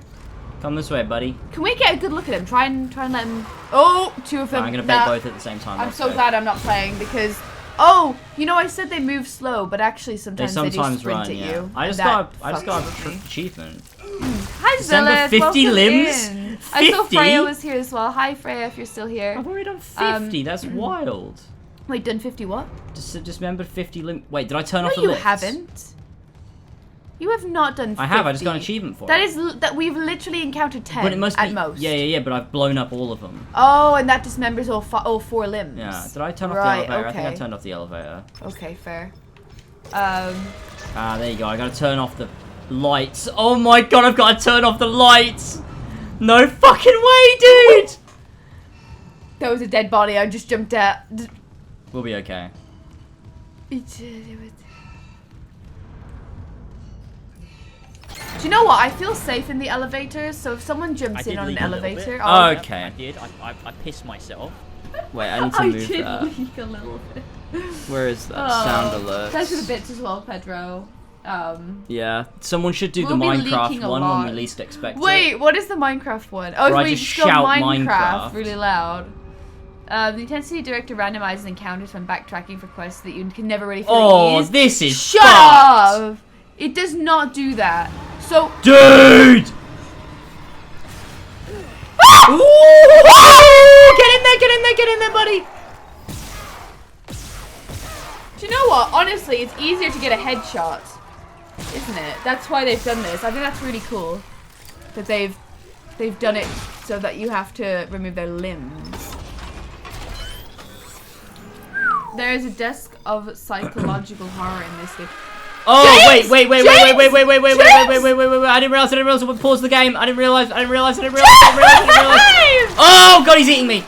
Come this way, buddy. Can we get a good look at them? Try and let them. Oh, 2 of them. I'm gonna bait both at the same time. I'm so glad I'm not playing because. Oh, you know I said they move slow, but actually sometimes they do sprint run, at you. I just got an achievement. Hi December Zilla, 50 limbs. 50? 50? I saw Freya was here as well. Hi Freya, if you're still here. I've already done 50. That's wild. Wait, done 50 what? Just remember 50 limbs. Wait, did I turn off the No, you lifts? haven't. You have not done 50. I have. I just got an achievement for it. That we've literally encountered 10 but it must at be, most. Yeah. But I've blown up all of them. Oh, and that dismembers all 4 limbs. Yeah. Did I turn off the elevator? Okay. I think I turned off the elevator. Okay, fair. There you go. I gotta turn off the lights. Oh my god, I've got to turn off the lights. No fucking way, dude. That was a dead body. I just jumped out. We'll be okay. Do you know what? I feel safe in the elevators, so if someone jumps in on an elevator... Oh, okay. I did. I pissed myself. Wait, I need to move that. I did leak a little bit. Where is that? Sound alert. Thanks for the bits as well, Pedro. Yeah, someone should do we'll the Minecraft one when we least expect Wait, it. what is the Minecraft one? Oh, where we just shout Minecraft really loud. The intensity director randomizes encounters when backtracking for quests that you can never really feel Oh, ease. this is Shut up! It does not do that. So dude! Get in there, buddy! Do you know what? Honestly, it's easier to get a headshot, isn't it? That's why they've done this. I think that's really cool that they've done it so that you have to remove their limbs. There is a desk of psychological horror in this game. Oh, James! wait! James! I didn't realize. Pause the game. I didn't realize. Oh god, he's eating me.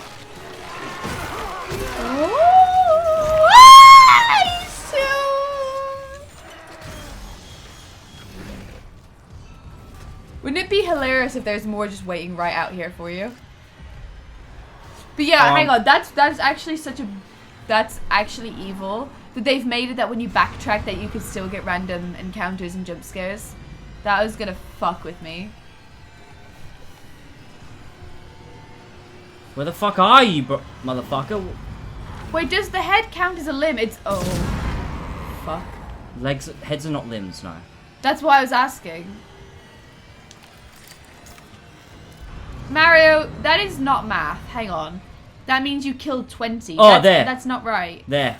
Wouldn't it be hilarious if there's more just waiting right out here for you? But yeah, hang on. That's actually that's actually evil. That they've made it that when you backtrack that you could still get random encounters and jump scares. That was gonna fuck with me. Where the fuck are you, motherfucker? Wait, does the head count as a limb? It's oh, fuck. Heads are not limbs, no. That's why I was asking. Mario, that is not math. Hang on. That means you killed 20. Oh, there. That's not right. There.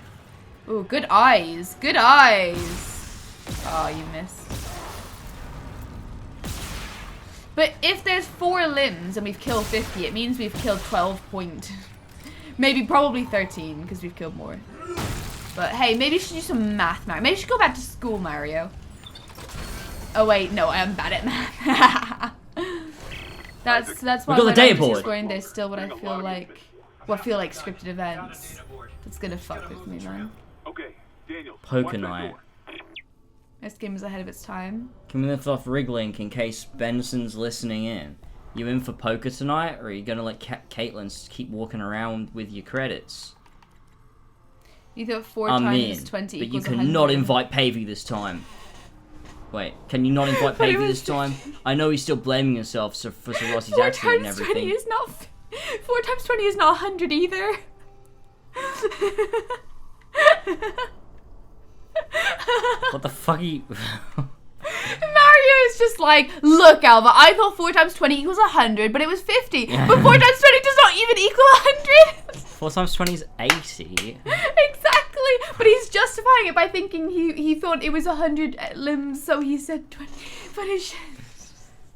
Ooh, good eyes. Good eyes. Oh, you missed. But if there's 4 limbs and we've killed 50, it means we've killed 12 point. Maybe, probably 13, because we've killed more. But hey, maybe you should do some math, Mario. Maybe you should go back to school, Mario. Oh wait, no, I am bad at math. That's why when I'm just scoring this still what I feel like scripted events. That's gonna fuck with me, man. Poker night. This game is ahead of its time. Can we lift off Riglink in case Benson's listening in? You in for poker tonight, or are you gonna let Caitlin keep walking around with your credits? You thought 4 times 20 but equals you cannot 100. invite Pavey this time. Wait, can you not invite Pavey this time? I know he's still blaming himself for Sir Rossi's accident and everything. 4 times 20 is not 4 times 20 is not 100 either. What the fuck are you... Mario is just like, look, Elva, I thought 4 times 20 equals 100, but it was 50. But 4 times 20 does not even equal 100. 4 times 20 is 80. Exactly. But he's justifying it by thinking he thought it was 100 limbs, so he said 20. But it's...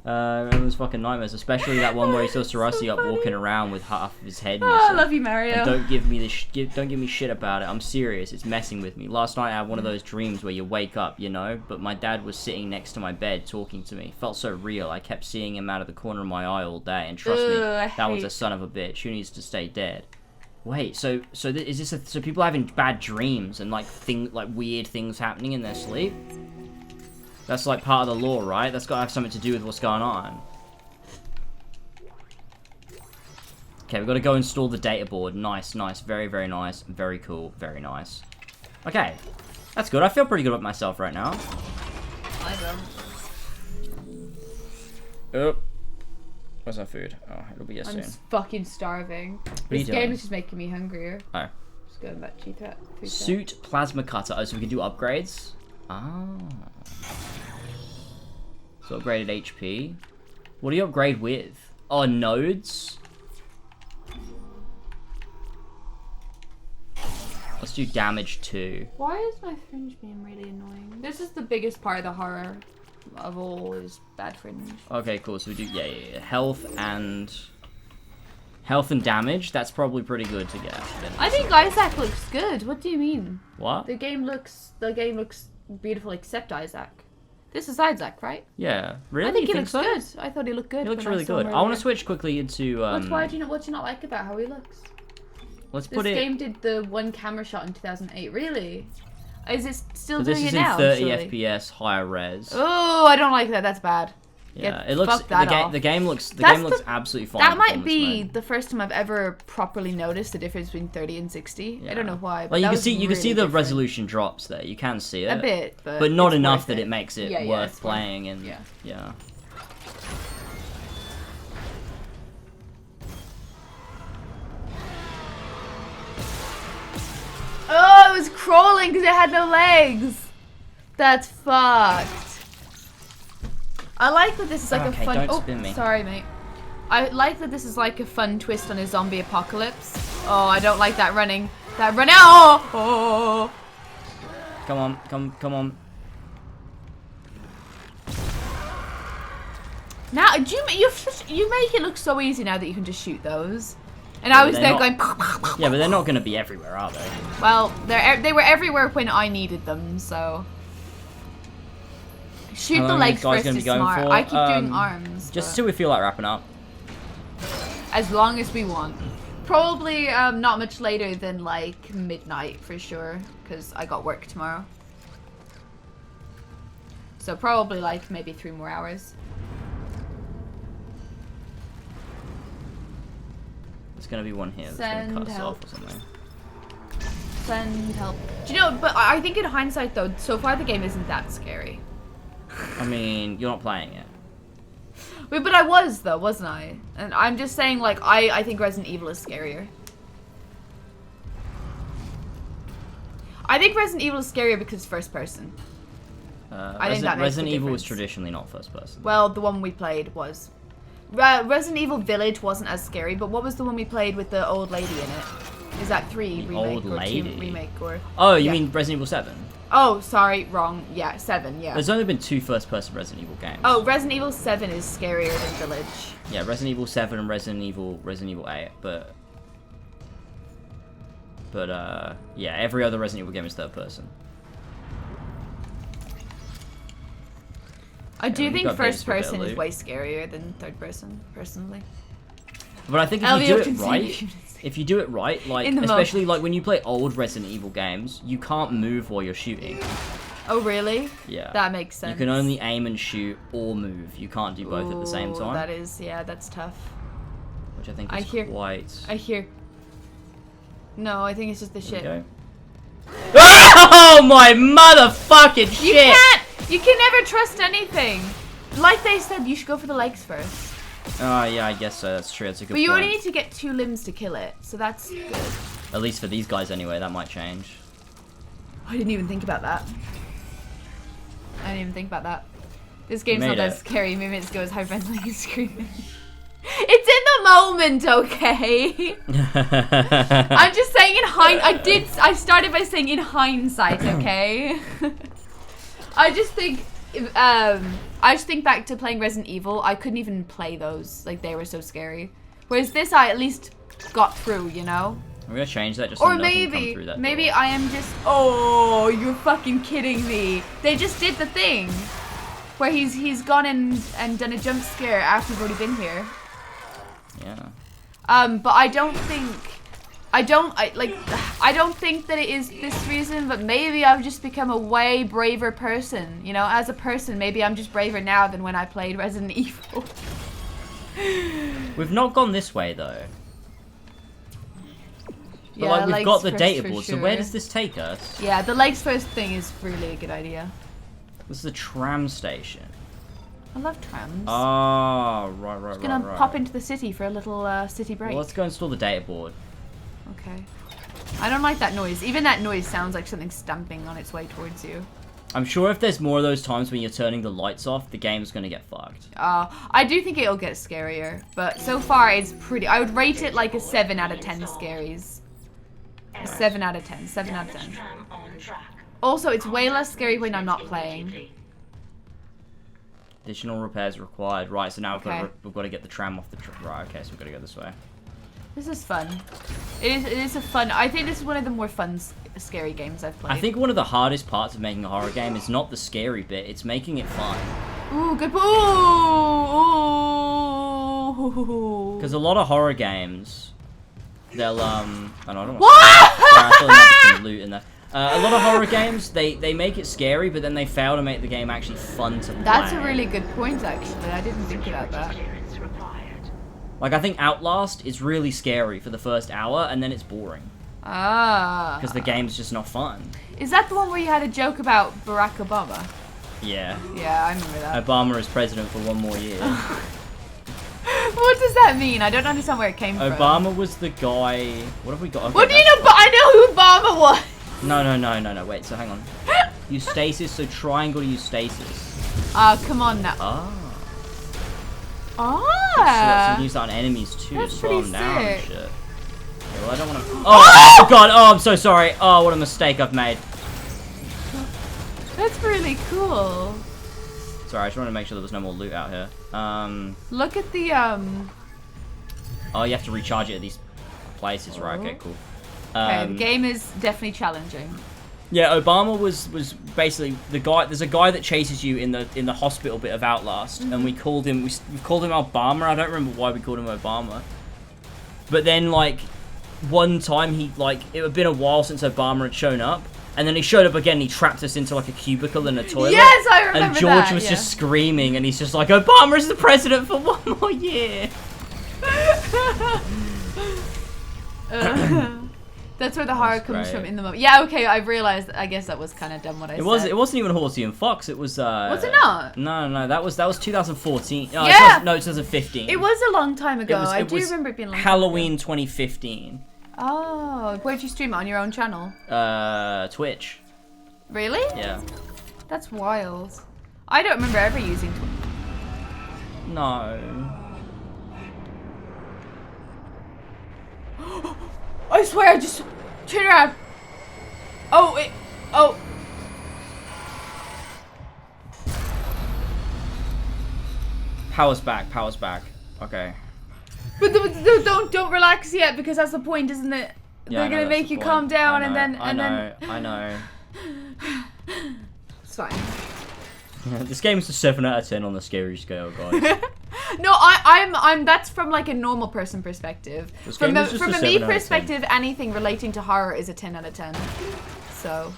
It was fucking nightmares, especially that one where he saw Sir Rossi up walking around with half of his head missing. Oh, I love you, Mario. And don't give me don't give me shit about it. I'm serious. It's messing with me. Last night I had one of those dreams where you wake up, you know, but my dad was sitting next to my bed talking to me. It felt so real. I kept seeing him out of the corner of my eye all day, and trust me, that was a son of a bitch who needs to stay dead. Wait, so is this so people having bad dreams and like weird things happening in their sleep? That's like part of the lore, right? That's got to have something to do with what's going on. Okay, we've got to go install the data board. Nice, nice, very, very nice, very cool, very nice. Okay, that's good. I feel pretty good about myself right now. I don't. Oh, where's our food? Oh, it'll be here soon. I'm fucking starving. This game is just making me hungrier. Oh. Just going back to that. Suit plasma cutter. Oh, so we can do upgrades. Ah. So upgraded HP. What do you upgrade with? Oh, nodes. Let's do damage 2. Why is my fringe being really annoying? This is the biggest part of the horror of all, is bad fringe. Okay, cool. So we do yeah. Health and damage. That's probably pretty good to get. I think Isaac looks good. What do you mean? What? The game looks beautiful except Isaac. This is Isaac, right? Yeah. Really? I think he looks so? good. I thought he looked good. He looks really good. I want to switch quickly into What do you not like about how he looks? Let's put This game did the one camera shot in 2008. Really? Is it still so doing it This now? is in 30 FPS, higher res. Oh, I don't like that. That's bad. Yeah, Get, it looks. The game looks absolutely fine. That might be the first time I've ever properly noticed the difference between 30 and 60. Yeah. I don't know why. But like you can see the resolution drops there. You can see it a bit, but not enough that it makes it worth playing. And yeah. Oh, it was crawling because it had no legs. That's fucked. I like that this is like a fun. Don't spin me. Sorry, mate. I like that this is like a fun twist on a zombie apocalypse. Oh, I don't like that running. That running. Oh! Come on, come on. Now, you make it look so easy now that you can just shoot those. And I was there going. Yeah, but they're not going to be everywhere, are they? Well, they were everywhere when I needed them, so. Shoot the legs first is smart. I keep doing arms. Just till we feel like wrapping up. As long as we want. Probably not much later than like midnight for sure, because I got work tomorrow. So probably like maybe 3 more hours. There's gonna be one here that's gonna cut us off or something. Send help. Do you know, but I think in hindsight though, so far the game isn't that scary. I mean, you're not playing it. Wait, but I was though, wasn't I? And I'm just saying like, I think Resident Evil is scarier. I think Resident Evil is scarier because it's first person. I think that makes Resident the Evil was difference. traditionally not first person. Well, the one we played was. Resident Evil Village wasn't as scary, but what was the one we played with the old lady in it? Is that 3 remake old or lady? 2 remake or? Oh, you mean Resident Evil 7? Oh, sorry, wrong. Yeah, 7. Yeah. There's only been 2 first-person Resident Evil games. Oh, Resident Evil 7 is scarier than Village. Yeah, Resident Evil 7 and Resident Evil 8, but yeah, every other Resident Evil game is third person. I do think first person is way scarier than third person, personally. But I think if you do it right, like especially like when you play old Resident Evil games, you can't move while you're shooting. Oh really? Yeah. That makes sense. You can only aim and shoot or move. You can't do both at the same time. That is, yeah, that's tough. Which I think is quite. I hear. No, I think it's just the shit. Oh my motherfucking shit! You can never trust anything. Like they said, you should go for the legs first. Oh yeah, I guess so. That's true. That's a good point. But you only need to get 2 limbs to kill it, so that's good. At least for these guys anyway, that might change. I didn't even think about that. This game's not that scary. Maybe it goes hyperventilating and screaming. It's in the moment, okay? I'm just saying in hindsight. I started by saying in hindsight, okay? I just think back to playing Resident Evil. I couldn't even play those. Like, they were so scary. Whereas this, I at least got through, you know? I'm gonna change that just so nothing come through that maybe door. I am just. Oh, you're fucking kidding me! They just did the thing where he's gone and done a jump scare after we've already been here. Yeah. But I don't think I don't think that it is this reason, but maybe I've just become a way braver person. You know, as a person, maybe I'm just braver now than when I played Resident Evil. We've not gone this way though. But Yeah, like we've got the legs data first for board, so where sure. does this take us? Yeah, the legs first thing is really a good idea. This is a tram station. I love trams. Oh, right. Just gonna pop into the city for a little city break. Well, let's go install the data board. Okay. I don't like that noise. Even that noise sounds like something stamping on its way towards you. I'm sure if there's more of those times when you're turning the lights off, the game's gonna get fucked. I do think it'll get scarier, but so far it's pretty. I would rate it like a 7 out of 10 scaries. A 7 out of 10. 7 out of 10. Also, it's way less scary when I'm not playing. Additional repairs required. Right, so now Okay. we've got to get the tram off the right, okay, so we've got to go this way. This is fun. It is a fun. I think this is one of the more fun, scary games I've played. I think one of the hardest parts of making a horror game is not the scary bit, it's making it fun. Ooh, good. Ooh. Because a lot of horror games, they'll, I don't know. What? Sorry, I thought there might be some loot in there. A lot of horror games, they make it scary, but then they fail to make the game actually fun to play. That's a really good point, actually. I didn't think about that. Like, I think Outlast is really scary for the first hour, and then it's boring. Ah. Because the game's just not fun. Is that the one where you had a joke about Barack Obama? Yeah. Yeah, I remember that. Obama is president for 1 more year. What does that mean? I don't understand where it came from. Obama was the guy... What have we got? Okay, what do you know? I know who Obama was! No. Wait, so hang on. Eustasis, so triangle to Eustasis. Come on now. So you can use that on enemies too, That's to slow them pretty down and sick. shit. Okay, well, I don't want to... Oh, God! Oh, I'm so sorry. Oh, what a mistake I've made. That's really cool. Sorry, I just wanted to make sure there was no more loot out here. Look at the, Oh, you have to recharge it at these places, right? Okay, cool. Okay, the game is definitely challenging. Yeah, Obama was basically the guy. There's a guy that chases you in the hospital bit of Outlast, and we called him Obama. I don't remember why we called him Obama, but then like one time it had been a while since Obama had shown up, and then he showed up again. And he trapped us into like a cubicle in a toilet. Yes, I remember And George that, was yeah. just screaming, and he's just like, Obama is the president for 1 more year. That's where the horror comes great. from in the moment. Yeah, okay, I've realized. I guess that was kind of dumb what I said. It wasn't even Horsey and Fox. It was. Was it not? No. That was 2014. No, Yeah. 2015. It was a long time ago. I do was remember it being a long Halloween 2015. time ago. Oh, where'd you stream it? On your own channel? Twitch. Really? Yeah. That's wild. I don't remember ever using Twitch. No. I swear, I just turn around. Oh, oh. Power's back. Okay. But don't relax yet, because that's the point, isn't it? Yeah, They're gonna make you calm down, and then I know. It's fine. This game is a 7 out of 10 on the scary scale, guys. No, I'm. That's from like a normal person perspective. This From game a is just a me 7 out of 10. perspective, anything relating to horror is a 10 out of 10. So.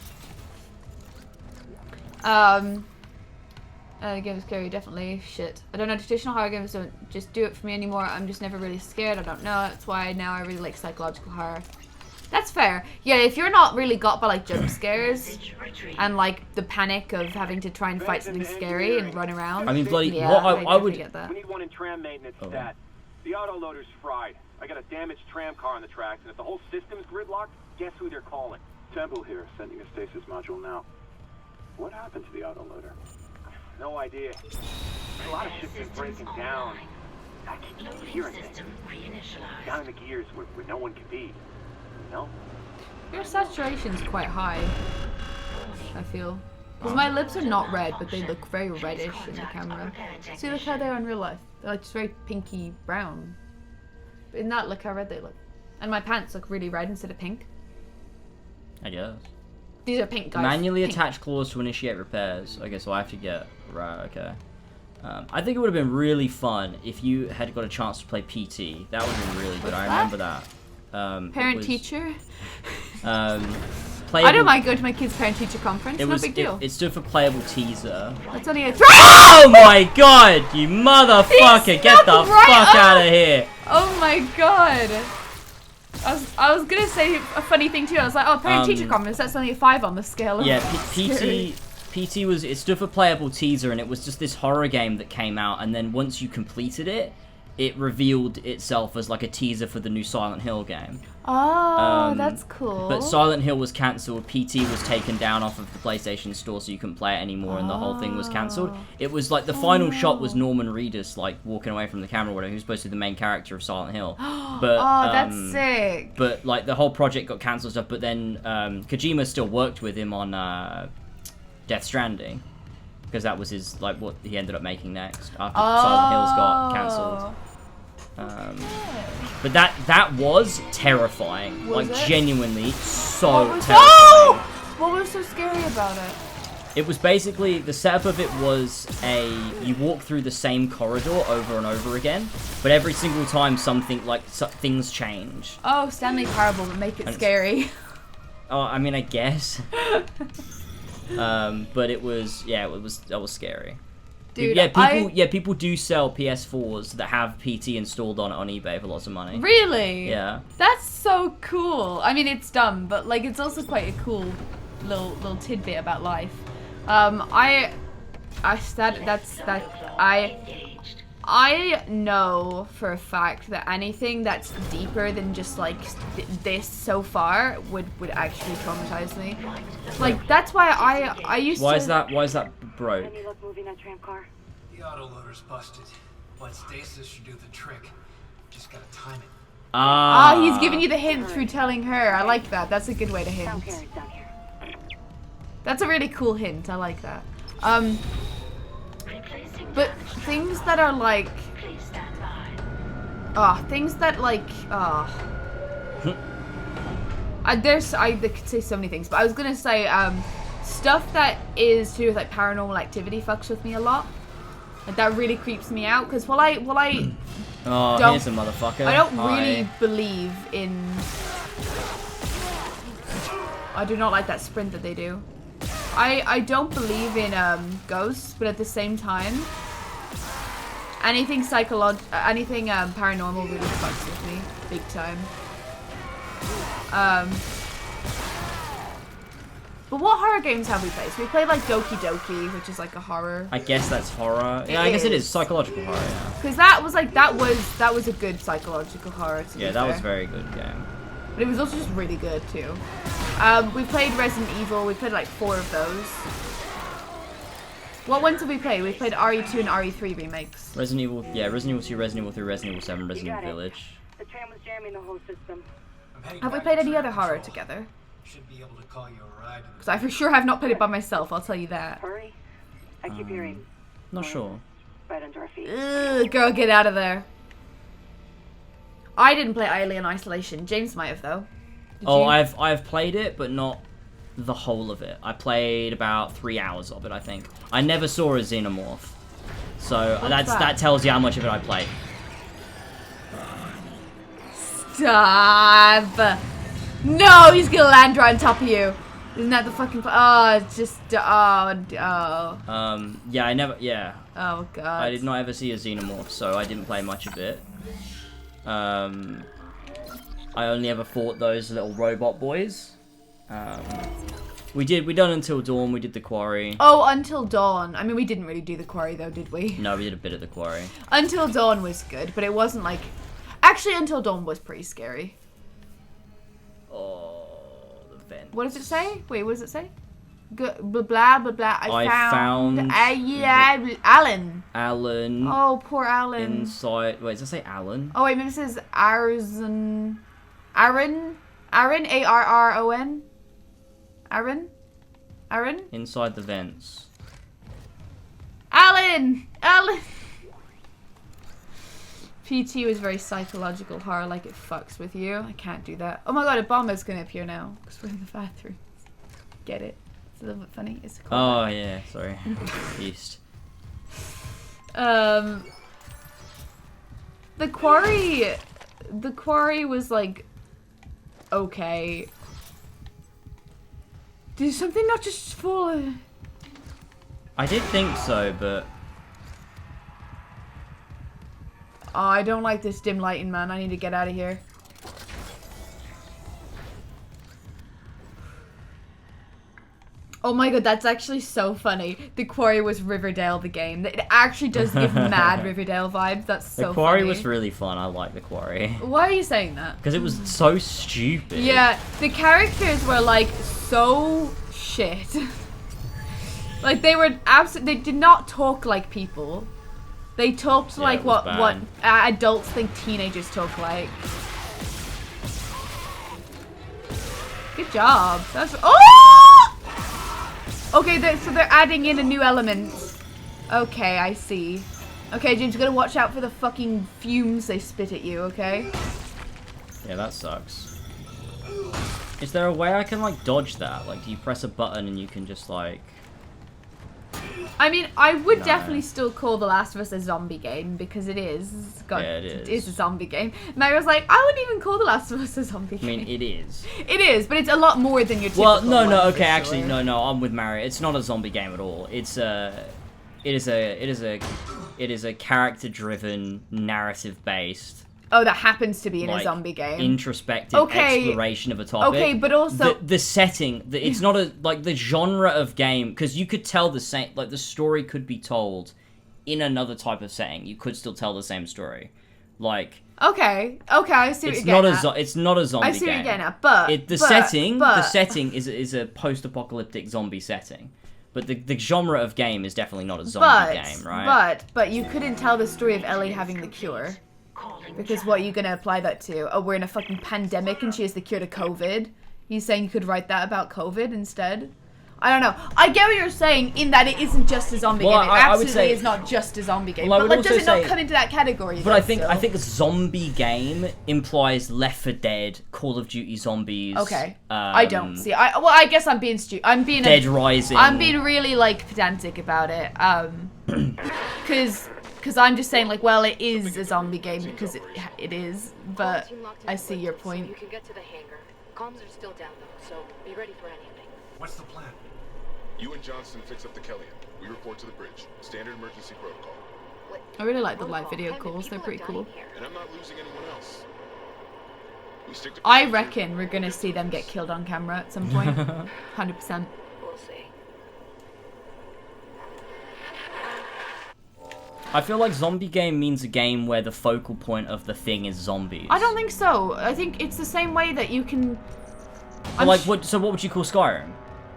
Games scary, definitely. Shit. I don't know, traditional horror games don't just do it for me anymore. I'm just never really scared. I don't know. That's why now I really like psychological horror. That's fair. Yeah, if you're not really got by like jump scares and like the panic of having to try and fight something scary and run around. I mean, bloody, yeah, what I definitely would get that. We need one in tram maintenance stat. The autoloader's fried. I got a damaged tram car on the tracks, and if the whole system's gridlocked, guess who they're calling? Temple here, sending a stasis module now. What happened to the autoloader? No idea. A lot of shit's been breaking down. I keep hearing things. Down in the gears where no one can be. No? Your saturation's quite high, I feel. Because my lips are not red, but they look very reddish in the camera. See, look how they are in real life. They're like just very pinky brown. But in that, look how red they look. And my pants look really red instead of pink. I guess. These are pink, guys. Manually Pink. attach claws to initiate repairs. Okay, so I have to get... Right, okay. I think it would have been really fun if you had got a chance to play PT. That would have been really good. What's I remember that. Parent teacher. Playable, I don't mind going to my kid's parent teacher conference. No big deal. It stood for playable teaser. That's only a Oh my god, you motherfucker! Get the fuck out of here! Oh my god. I was gonna say a funny thing too. I was like, oh, parent teacher conference. That's only a 5 on the scale. Yeah, PT was, it stood for playable teaser, and it was just this horror game that came out, and then once you completed it, it revealed itself as like a teaser for the new Silent Hill game. Oh, that's cool. But Silent Hill was cancelled, PT was taken down off of the PlayStation Store so you couldn't play it anymore, and the whole thing was cancelled. It was like, the final shot was Norman Reedus like walking away from the camera or whatever, who's supposed to be the main character of Silent Hill. But, that's sick. But like the whole project got cancelled stuff, but then Kojima still worked with him on Death Stranding, because that was his, like, what he ended up making next after Silent Hills got cancelled. But that was terrifying. Was like, it? genuinely so terrifying. Oh! What was so scary about it? It was basically, the setup of it was you walk through the same corridor over and over again, but every single time something, like, things change. Oh, Stanley Parable would make it scary. Oh, I mean, I guess. But it was, that was scary. Dude, people do sell PS4s that have PT installed on eBay for lots of money. Really? Yeah. That's so cool. I mean, it's dumb, but like, it's also quite a cool little tidbit about life. I know for a fact that anything that's deeper than just like this so far would actually traumatize me. Like, that's why I used to. Why is that broke? The autoloader's busted. But stasis should do the trick. Just gotta time it. Ah, he's giving you the hint through telling her. I like that. That's a good way to hint. That's a really cool hint. I like that. But things that are like, things that like, I could say so many things, but I was gonna say, stuff that is to do with like paranormal activity fucks with me a lot. Like, that really creeps me out, because while I here's a motherfucker. I don't really believe in. I do not like that sprint that they do. I don't believe in ghosts, but at the same time, anything paranormal really fucks with me big time. But what horror games have we played? So we played like Doki Doki, which is like a horror. I guess that's horror. Yeah, I guess it is psychological horror. Yeah. Because that was a good psychological horror. Yeah, that was a very good game. But it was also just really good too. We played Resident Evil. We played like 4 of those. What ones did we play? We played RE2 and RE3 remakes. Resident Evil, yeah, Resident Evil 2, Resident Evil 3, Resident Evil 7, Resident Evil Village. The tram was jamming the whole system. Have we played any other horror together? Should be able to call you a ride. Because I for sure have not played it by myself, I'll tell you that. Hurry. I keep hearing. Not sure. Right under our feet. Ugh, girl, get out of there. I didn't play Alien Isolation. James might have, though. Did you? I've played it, but not the whole of it. I played about 3 hours of it, I think. I never saw a xenomorph. So that tells you how much of it I played. Stop! No, he's gonna land right on top of you. Isn't that the fucking... yeah, I never... Yeah. Oh, God. I did not ever see a xenomorph, so I didn't play much of it. I only ever fought those little robot boys. We done Until Dawn, we did the Quarry. Oh, Until Dawn. I mean, we didn't really do the Quarry, though, did we? No, we did a bit of the Quarry. Until Dawn was good, but it wasn't like... Actually, Until Dawn was pretty scary. Oh, the vent. What does it say? Wait, what does it say? Blah, blah, blah, blah. I found Alan. Alan. Oh, poor Alan. Inside... Wait, does it say Alan? Oh, wait, maybe it says Aaron? A-R-R-O-N? Aaron? Inside the vents. Alan! PT was very psychological horror, like it fucks with you. I can't do that. Oh my god, a bomber's gonna appear now, because we're in the bathroom. Get it? It's a little bit funny. It's cool. Oh, yeah, sorry. Confused. The Quarry was like Okay. Did something not just fall? I did think so, but... Oh, I don't like this dim lighting, man. I need to get out of here. Oh my god, that's actually so funny. The Quarry was Riverdale, the game. It actually does give mad Riverdale vibes. That's so funny. The Quarry was really fun. I like The Quarry. Why are you saying that? Because it was so stupid. Yeah, the characters were like so shit. Like they were they did not talk like people. They talked like what adults think teenagers talk like. Good job. That's okay. So they're adding in a new element. Okay, I see. Okay, James, you gotta watch out for the fucking fumes they spit at you. Okay. Yeah, that sucks. Is there a way I can like dodge that? Like, do you press a button and you can just like? I mean, I would definitely still call The Last of Us a zombie game because it is. It is a zombie game. Mary was like, I wouldn't even call The Last of Us a zombie game. I mean, it is. It is, but it's a lot more than your typical Well, no, one, okay, actually, sure. no, I'm with Mary. It's not a zombie game at all. It is a character-driven, narrative-based. Oh, that happens to be in like, a zombie game. Introspective exploration of a topic. Okay, but also the setting. It's not a like the genre of game because you could tell the same. Like the story could be told in another type of setting. You could still tell the same story. Like okay, I see what it's you're getting at. It's not a zombie game. I see what you're getting at, but the setting is a post-apocalyptic zombie setting. But the genre of game is definitely not a zombie game, right? But you couldn't tell the story of Ellie having the cure. Because what are you going to apply that to? Oh, we're in a fucking pandemic and she has the cure to COVID? He's saying you could write that about COVID instead? I don't know. I get what you're saying in that it isn't just a zombie game. It absolutely is not just a zombie game. Well, but like, does it not come into that category? But I think zombie game implies Left 4 Dead, Call of Duty Zombies. Okay. I don't see. I guess I'm being stupid. I'm being Dead Rising. I'm being really like pedantic about it. Because I'm just saying, like, well, it is a zombie game because it is, but I see your point. You can get to the hangar. Comms are still down though, so be ready for anything. What's the plan? You and Johnson fix up the Kellyan. We report to the bridge. Standard emergency protocol. I really like the live video calls. They're pretty cool. And I'm not losing anyone else. We stick to I reckon we're gonna see them get killed on camera at some point. 100%. We'll see. I feel like zombie game means a game where the focal point of the thing is zombies. I don't think so. I think it's the same way that you can. So what would you call Skyrim?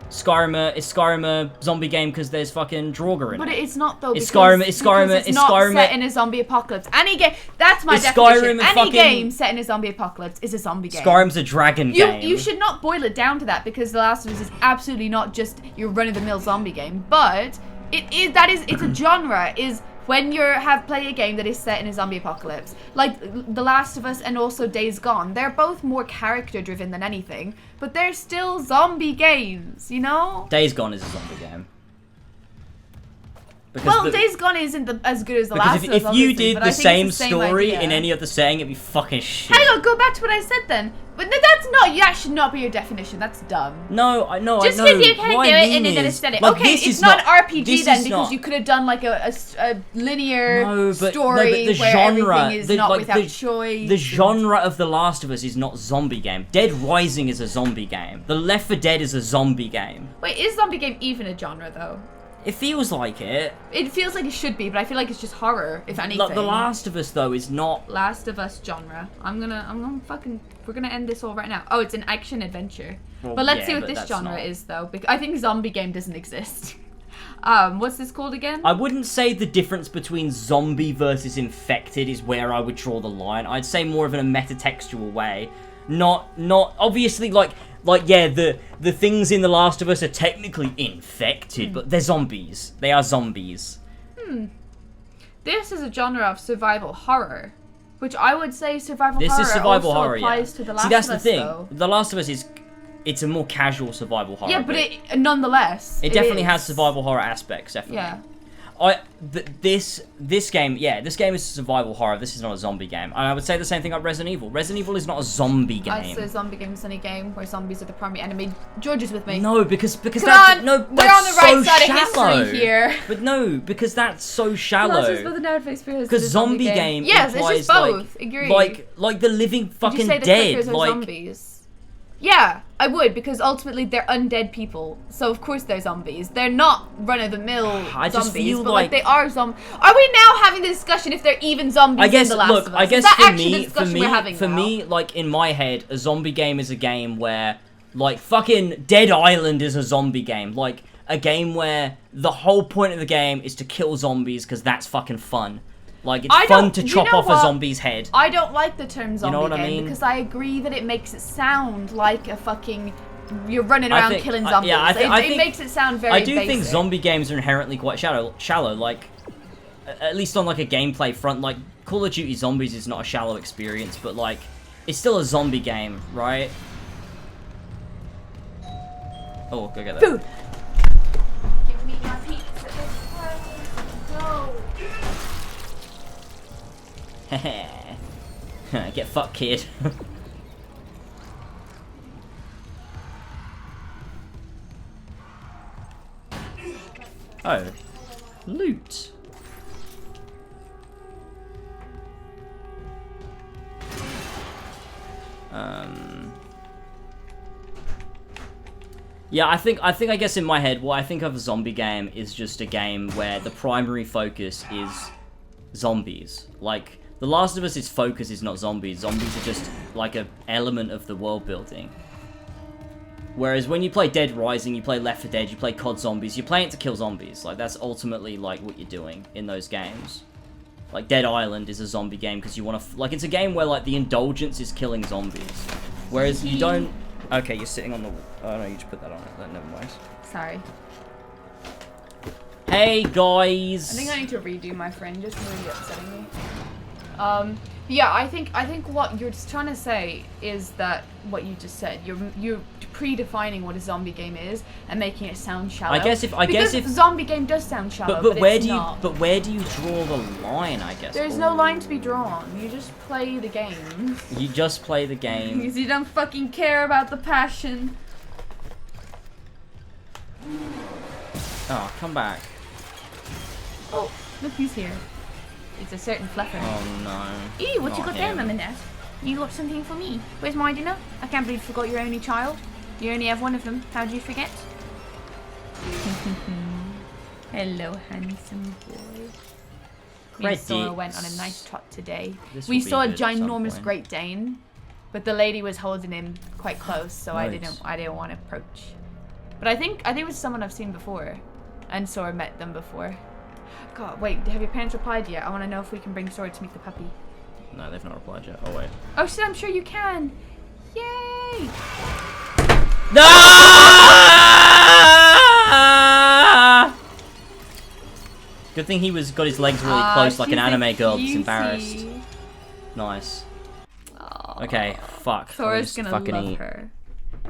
Is Skyrim a zombie game because there's fucking Draugr in it? But it's not though. It's not set in a zombie apocalypse. Any game. That's my definition. Any game set in a zombie apocalypse is a zombie game. Skyrim's a dragon game. You should not boil it down to that because The Last of Us is absolutely not just your run-of-the-mill zombie game, but it's a genre. Is when you play a game that is set in a zombie apocalypse, like The Last of Us and also Days Gone, they're both more character driven than anything, but they're still zombie games, you know? Days Gone is a zombie game. Because Days Gone isn't as good as The Last of Us. If you did the same story in any other setting, it'd be fucking shit. Hang on, go back to what I said then. But that's not. That should not be your definition. That's dumb. No, I know. Just because you can't do it and then it's it. Okay, it's not an RPG then because you could have done like a linear story where everything is not without choice. The genre of The Last of Us is not zombie game. Dead Rising is a zombie game. The Left 4 Dead is a zombie game. Wait, is zombie game even a genre though? It feels like it. It feels like it should be, but I feel like it's just horror, if anything. The Last of Us though is not. Last of Us genre. We're gonna end this all right now. Oh, it's an action adventure. Well, but let's see what this genre is though. Because I think zombie game doesn't exist. What's this called again? I wouldn't say the difference between zombie versus infected is where I would draw the line. I'd say more of in a metatextual way. Not obviously like yeah, the things in The Last of Us are technically infected, but they're zombies. They are zombies. This is a genre of survival horror, which I would say survival horror also applies to The Last of Us. See, that's the thing. Though. The Last of Us it's a more casual survival horror. Yeah, but nonetheless, it definitely has survival horror aspects. Definitely. Yeah. this game, yeah, this game is survival horror. This is not a zombie game. And I would say the same thing about Resident Evil. Resident Evil is not a zombie game. I'd say zombie game is any game where zombies are the primary enemy. George is with me. No, because Come that's on, no, we're that's on the right so side shallow. of history here. But no, because that's so shallow. Because zombie game yes, implies it's just both. like, Agreed. like the living fucking Would you say the dead. clickers are Like zombies? Yeah, I would, because ultimately they're undead people. So of course they're zombies. They're not run-of-the-mill I just zombies, feel but like they are zombies. Are we now having the discussion if they're even zombies I guess in The Last look, of Us? I guess Is that for actually the me, discussion we're having now? like in my head, a zombie game is a game where like fucking Dead Island is a zombie game. Like a game where the whole point of the game is to kill zombies because that's fucking fun. Like, it's fun to chop off a zombie's head. I don't like the term zombie You know what game I mean? because I agree that it makes it sound like a fucking... You're running around killing zombies. Yeah, I think, it makes it sound very I do basic. think zombie games are inherently quite shallow. Like, at least on like a gameplay front. Like, Call of Duty Zombies is not a shallow experience, but like, it's still a zombie game, right? Oh, go get that. Food! Give me my pizza. No. Get fucked, kid. Oh. Loot. Yeah, I guess in my head, what I think of a zombie game is just a game where the primary focus is zombies. Like, The Last of Us' focus is not zombies. Zombies are just like an element of the world building. Whereas when you play Dead Rising, you play Left 4 Dead, you play COD Zombies, you're playing it to kill zombies. Like, that's ultimately like what you're doing in those games. Like, Dead Island is a zombie game because you want to... Like, it's a game where, like, the indulgence is killing zombies. Whereas you don't... Okay, you're sitting on the... Oh, no, you just put that on it. Never mind. Sorry. Hey, guys! I think I need to redo my friend, just really upsetting me. Yeah, I think what you're just trying to say is that what you just said. You're predefining what a zombie game is and making it sound shallow. I guess if zombie game does sound shallow, but where it's do you not. but where do you draw the line? I guess There's no line to be drawn. You just play the game. You just play the game. Because you don't fucking care about the passion. Oh, come back. Oh, look who's here. It's a certain fluffer. Oh no. Ew, what you Not got there, him. Mum and Dad? You got something for me? Where's my dinner? I can't believe you forgot your only child. You only have one of them. How'd you forget? Hello, handsome boy. Me and Sora went on a nice trot today. We saw a ginormous Great Dane, but the lady was holding him quite close, so I didn't want to approach. But I think it was someone I've seen before, and Sora met them before. God, wait, have your parents replied yet? I want to know if we can bring Sora to meet the puppy. No, they've not replied yet. Oh wait. Oh shit, I'm sure you can. Yay! No! Good thing he got his legs really close like an anime girl that's embarrassed. Nice. Okay, fuck. Sora's gonna fucking love eat. her.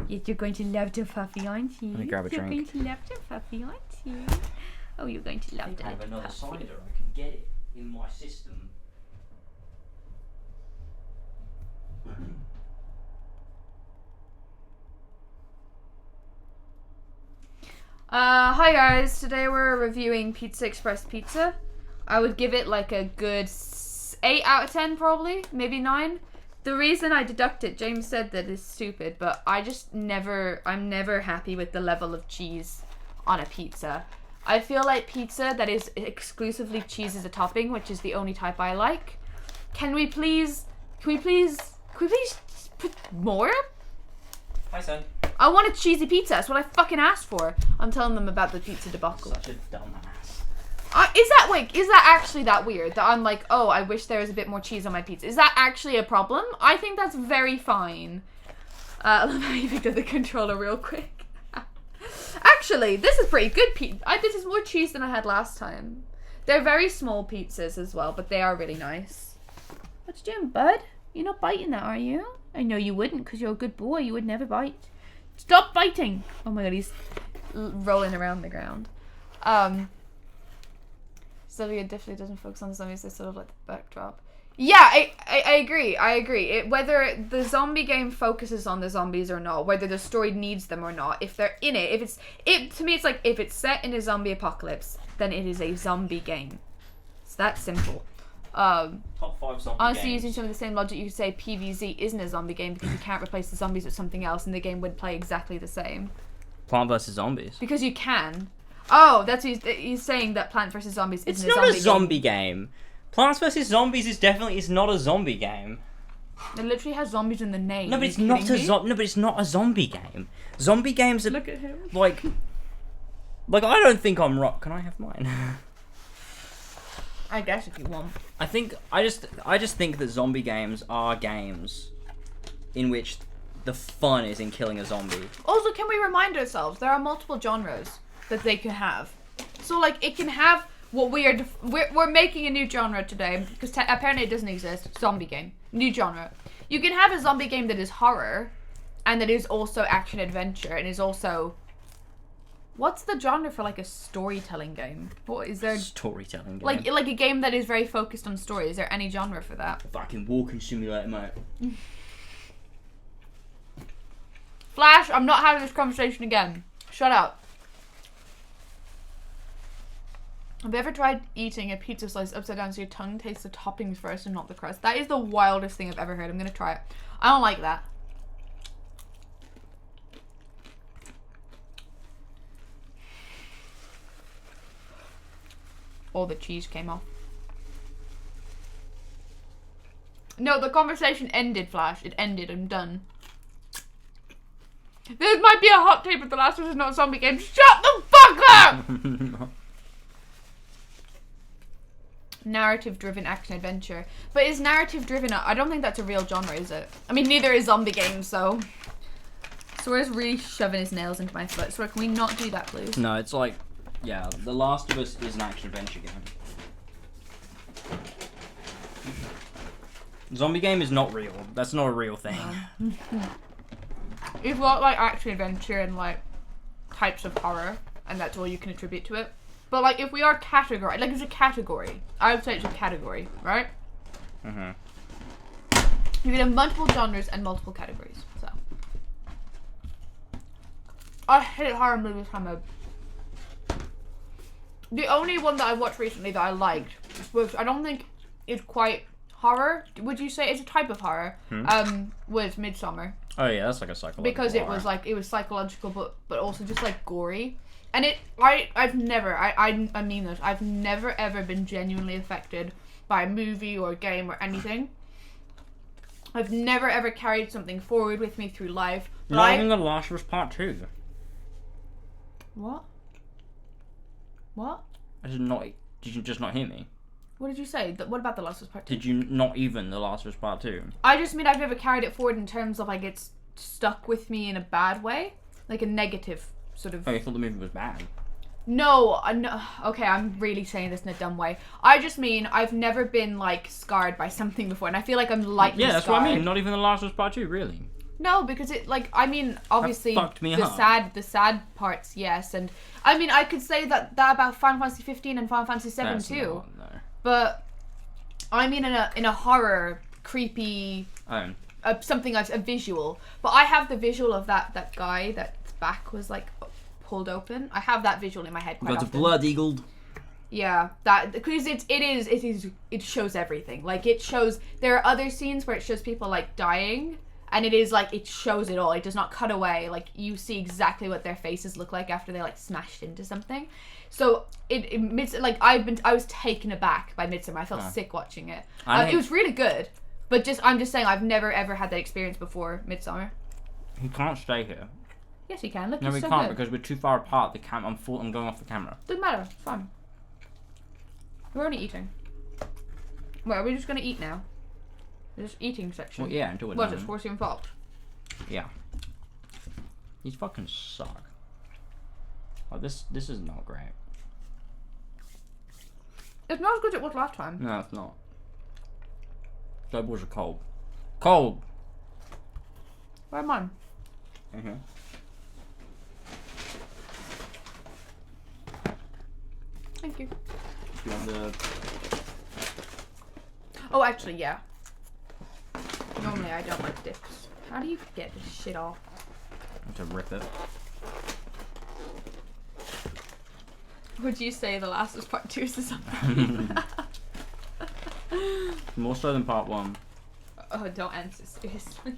Yes, you're going to love the puppy, aren't you? Let me grab a drink. You're going to love the puppy, aren't you? Oh, you're going to love that I have another puppy. cider. I can get it in my system. Hi guys, today we're reviewing Pizza Express Pizza. I would give it like a good 8 out of 10 probably, maybe 9. The reason I deduct it, James said that is stupid, but I'm never happy with the level of cheese on a pizza. I feel like pizza that is exclusively cheese as a topping, which is the only type I like. Can we please put more? Hi, son. I want a cheesy pizza. That's what I fucking asked for. I'm telling them about the pizza debacle. Such a dumbass. Is that actually that weird? That I'm like, oh, I wish there was a bit more cheese on my pizza. Is that actually a problem? I think that's very fine. Let me pick up the controller real quick. Actually, this is pretty good pizza. This is more cheese than I had last time. They're very small pizzas as well, but they are really nice. What you doing, bud? You're not biting that, are you? I know you wouldn't, because you're a good boy. You would never bite. Stop biting! Oh my god, he's rolling around the ground. Zombie definitely doesn't focus on the zombies. They're sort of like the backdrop. Yeah, I agree. I agree. Whether the zombie game focuses on the zombies or not, whether the story needs them or not, if they're in it, to me, it's like if it's set in a zombie apocalypse, then it is a zombie game. It's that simple. Top 5 zombie honestly, games. using some of the same logic, you could say PvZ isn't a zombie game because you can't replace the zombies with something else, and the game would play exactly the same. Plant vs Zombies. Because you can. Oh, that's what he's saying, that Plant vs Zombies isn't a zombie game. It's not a zombie game. Plants vs Zombies is not a zombie game. It literally has zombies in the name. No, but it's not a zombie game. Zombie games are Look at him. like I don't think I'm right. Can I have mine? I guess if you want. I just think that zombie games are games in which the fun is in killing a zombie. Also, can we remind ourselves there are multiple genres that they can have. So like it can have what we're making a new genre today because apparently it doesn't exist. Zombie game, new genre. You can have a zombie game that is horror, and that is also action adventure, and is also. What's the genre for like a storytelling game? What is there? Storytelling game. Like a game that is very focused on story. Is there any genre for that? Fucking walking simulator, mate. Flash, I'm not having this conversation again. Shut up. Have you ever tried eating a pizza slice upside down so your tongue tastes the toppings first and not the crust? That is the wildest thing I've ever heard. I'm gonna try it. I don't like that. All the cheese came off. No, the conversation ended, Flash. It ended. I'm done. This might be a hot take, but The Last of Us is not a zombie game. Shut the fuck up! Narrative-driven action-adventure. But is narrative-driven... I don't think that's a real genre, is it? I mean, neither is zombie games, so... Sora's really shoving his nails into my foot. Sora, can we not do that, please? No, it's like... Yeah, The Last of Us is an action-adventure game. Zombie game is not real. That's not a real thing. You've got, like, action-adventure and, like, types of horror, and that's all you can attribute to it. But, like, if we are categorized, like, it's a category. I would say it's a category, right? Mm-hmm. You can have multiple genres and multiple categories, so. I hate horror movies, Hamid. The only one that I watched recently that I liked was, I don't think it's quite horror, would you say? It's a type of horror, was Midsommar. Oh yeah, that's like a psychological Because it horror. was like, it was psychological, but also just like gory. And I mean this, I've never ever been genuinely affected by a movie or a game or anything. I've never ever carried something forward with me through life. Not even The Last of Us Part 2. What? What? Did you just not hear me? What did you say? What about The Last of Us Part 2? Did you not even The Last of Us Part 2? I just mean I've never carried it forward in terms of like it's stuck with me in a bad way. Like a negative sort of... Oh, you thought the movie was bad? No, okay, I'm really saying this in a dumb way. I just mean I've never been like scarred by something before, and I feel like I'm lightly Yeah, that's scarred. what I mean. Not even The Last of Us Part 2, really. No, because it like I mean obviously fucked me the up. sad parts, yes, and I mean I could say that about Final Fantasy 15 and Final Fantasy 7 That's too. not, no. But I mean in a horror, creepy, something like a visual. But I have the visual of that guy that's back was like pulled open. I have that visual in my head quite Got often. the blood eagled. Yeah, that because it shows everything. Like it shows there are other scenes where it shows people like dying, and it is like it shows it all. It does not cut away. Like you see exactly what their faces look like after they like smashed into something. So I was taken aback by Midsommar. I felt sick watching it. It was really good, but I'm just saying I've never ever had that experience before Midsommar. He can't stay here. Yes, he can. Look, No, he's we so can't good. because we're too far apart. I'm going off the camera. Doesn't matter. It's fine. We're only eating. Well, are we just gonna eat now? Just eating section. Well, yeah, until we're What, done. it's Horsey and Fox? Yeah. These fucking suck. Oh, this is not great. It's not as good as it was last time. No, it's not. Those balls are cold. Cold! Where am I? Mm-hmm. Thank you. You want the... Oh, actually, yeah. Normally I don't like dips. How do you get this shit off? To rip it. Would you say The Last of Us Part 2 is the something? More so than part 1. Oh, don't answer seriously.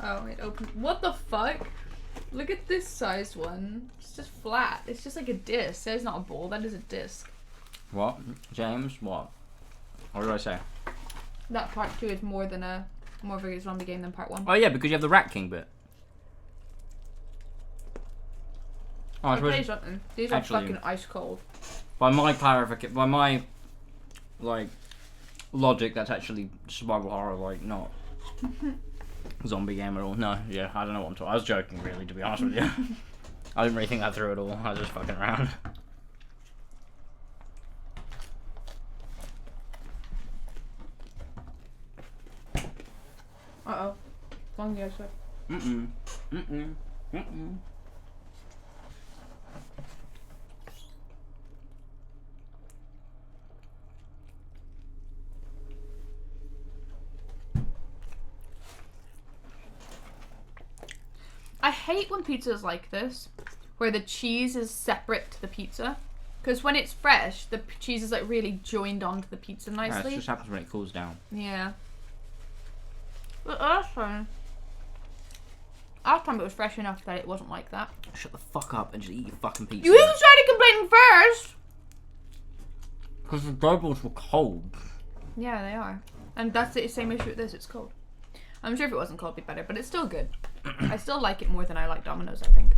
Oh, it opened. What the fuck? Look at this sized one. It's just flat. It's just like a disc. That is not a ball. That is a disc. What? James? What? What did I say? That part 2 is more of a zombie game than part 1. Oh yeah, because you have the Rat King bit. Oh, I'll tell you something. These are fucking ice cold. By my clarification, by my like logic, that's actually survival horror, like not zombie game at all. No, yeah, I don't know what I'm talking. I was joking, really, to be honest with you. I didn't really think that through at all. I was just fucking around. Uh-oh. Long years, sir. Mm-mm. Mm-mm. Mm-mm. I hate when pizza is like this, where the cheese is separate to the pizza. Because when it's fresh, the cheese is like really joined onto the pizza nicely. Yeah, it just happens when it cools down. Yeah. But last time it was fresh enough that it wasn't like that. Shut the fuck up and just eat your fucking pizza. You even started complaining first! Because the dough balls were cold. Yeah, they are. And that's the same issue with this, it's cold. I'm sure if it wasn't cold it'd be better, but it's still good. I still like it more than I like Domino's, I think.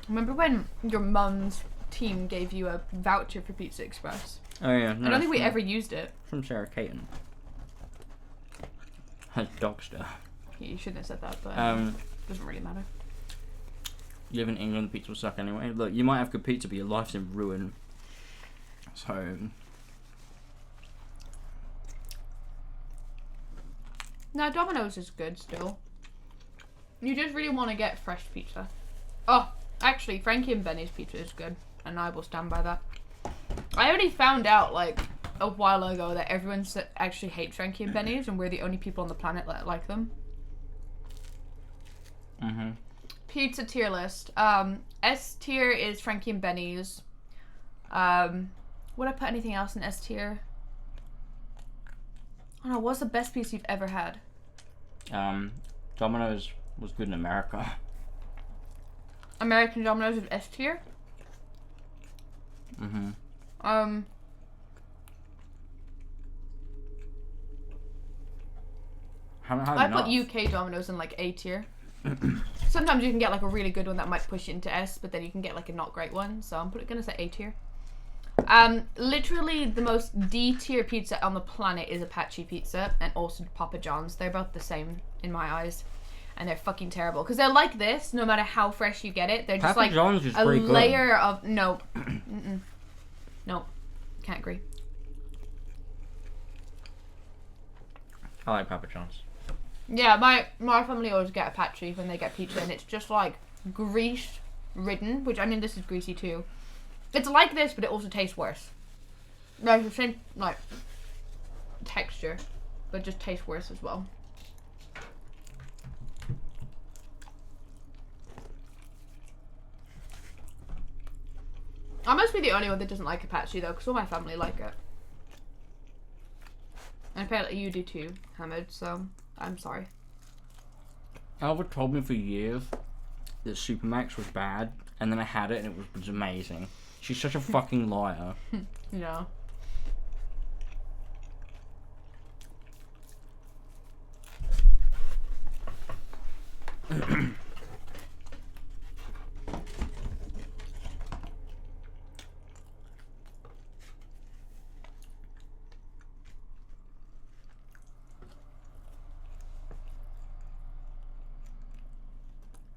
Remember when your mum's team gave you a voucher for Pizza Express? Oh yeah. No, I don't think we ever used it. From Sarah Caton. Has doxed her. You shouldn't have said that, but doesn't really matter. You live in England, pizza will suck anyway. Look, you might have good pizza, but your life's in ruin. So... No, Domino's is good still. You just really want to get fresh pizza. Oh, actually, Frankie and Benny's pizza is good, and I will stand by that. I already found out, like, a while ago that everyone actually hates Frankie and Benny's, and we're the only people on the planet that like them. Mm-hmm. Pizza tier list. S tier is Frankie and Benny's. Would I put anything else in S tier? I don't know, what's the best pizza you've ever had? Domino's was good in America. American Domino's is S tier? Mm-hmm. I put UK Domino's in like A tier. Sometimes you can get like a really good one that might push it into S, but then you can get like a not great one. So I'm gonna say A tier. Literally the most D tier pizza on the planet is Apache Pizza and also Papa John's. They're both the same in my eyes, and they're fucking terrible because they're like this. No matter how fresh you get it, they're just Papa like John's is a pretty good. layer of no, nope, can't agree. I like Papa John's. Yeah, my family always get Apache when they get pizza, and it's just like grease ridden, which I mean this is greasy too. It's like this, but it also tastes worse. No, it's the same like texture, but just tastes worse as well. I must be the only one that doesn't like Apache though, because all my family like it. And apparently you do too, Hamid, so I'm sorry. Elva told me for years that Supermax was bad, and then I had it and it was amazing. She's such a fucking liar. Yeah.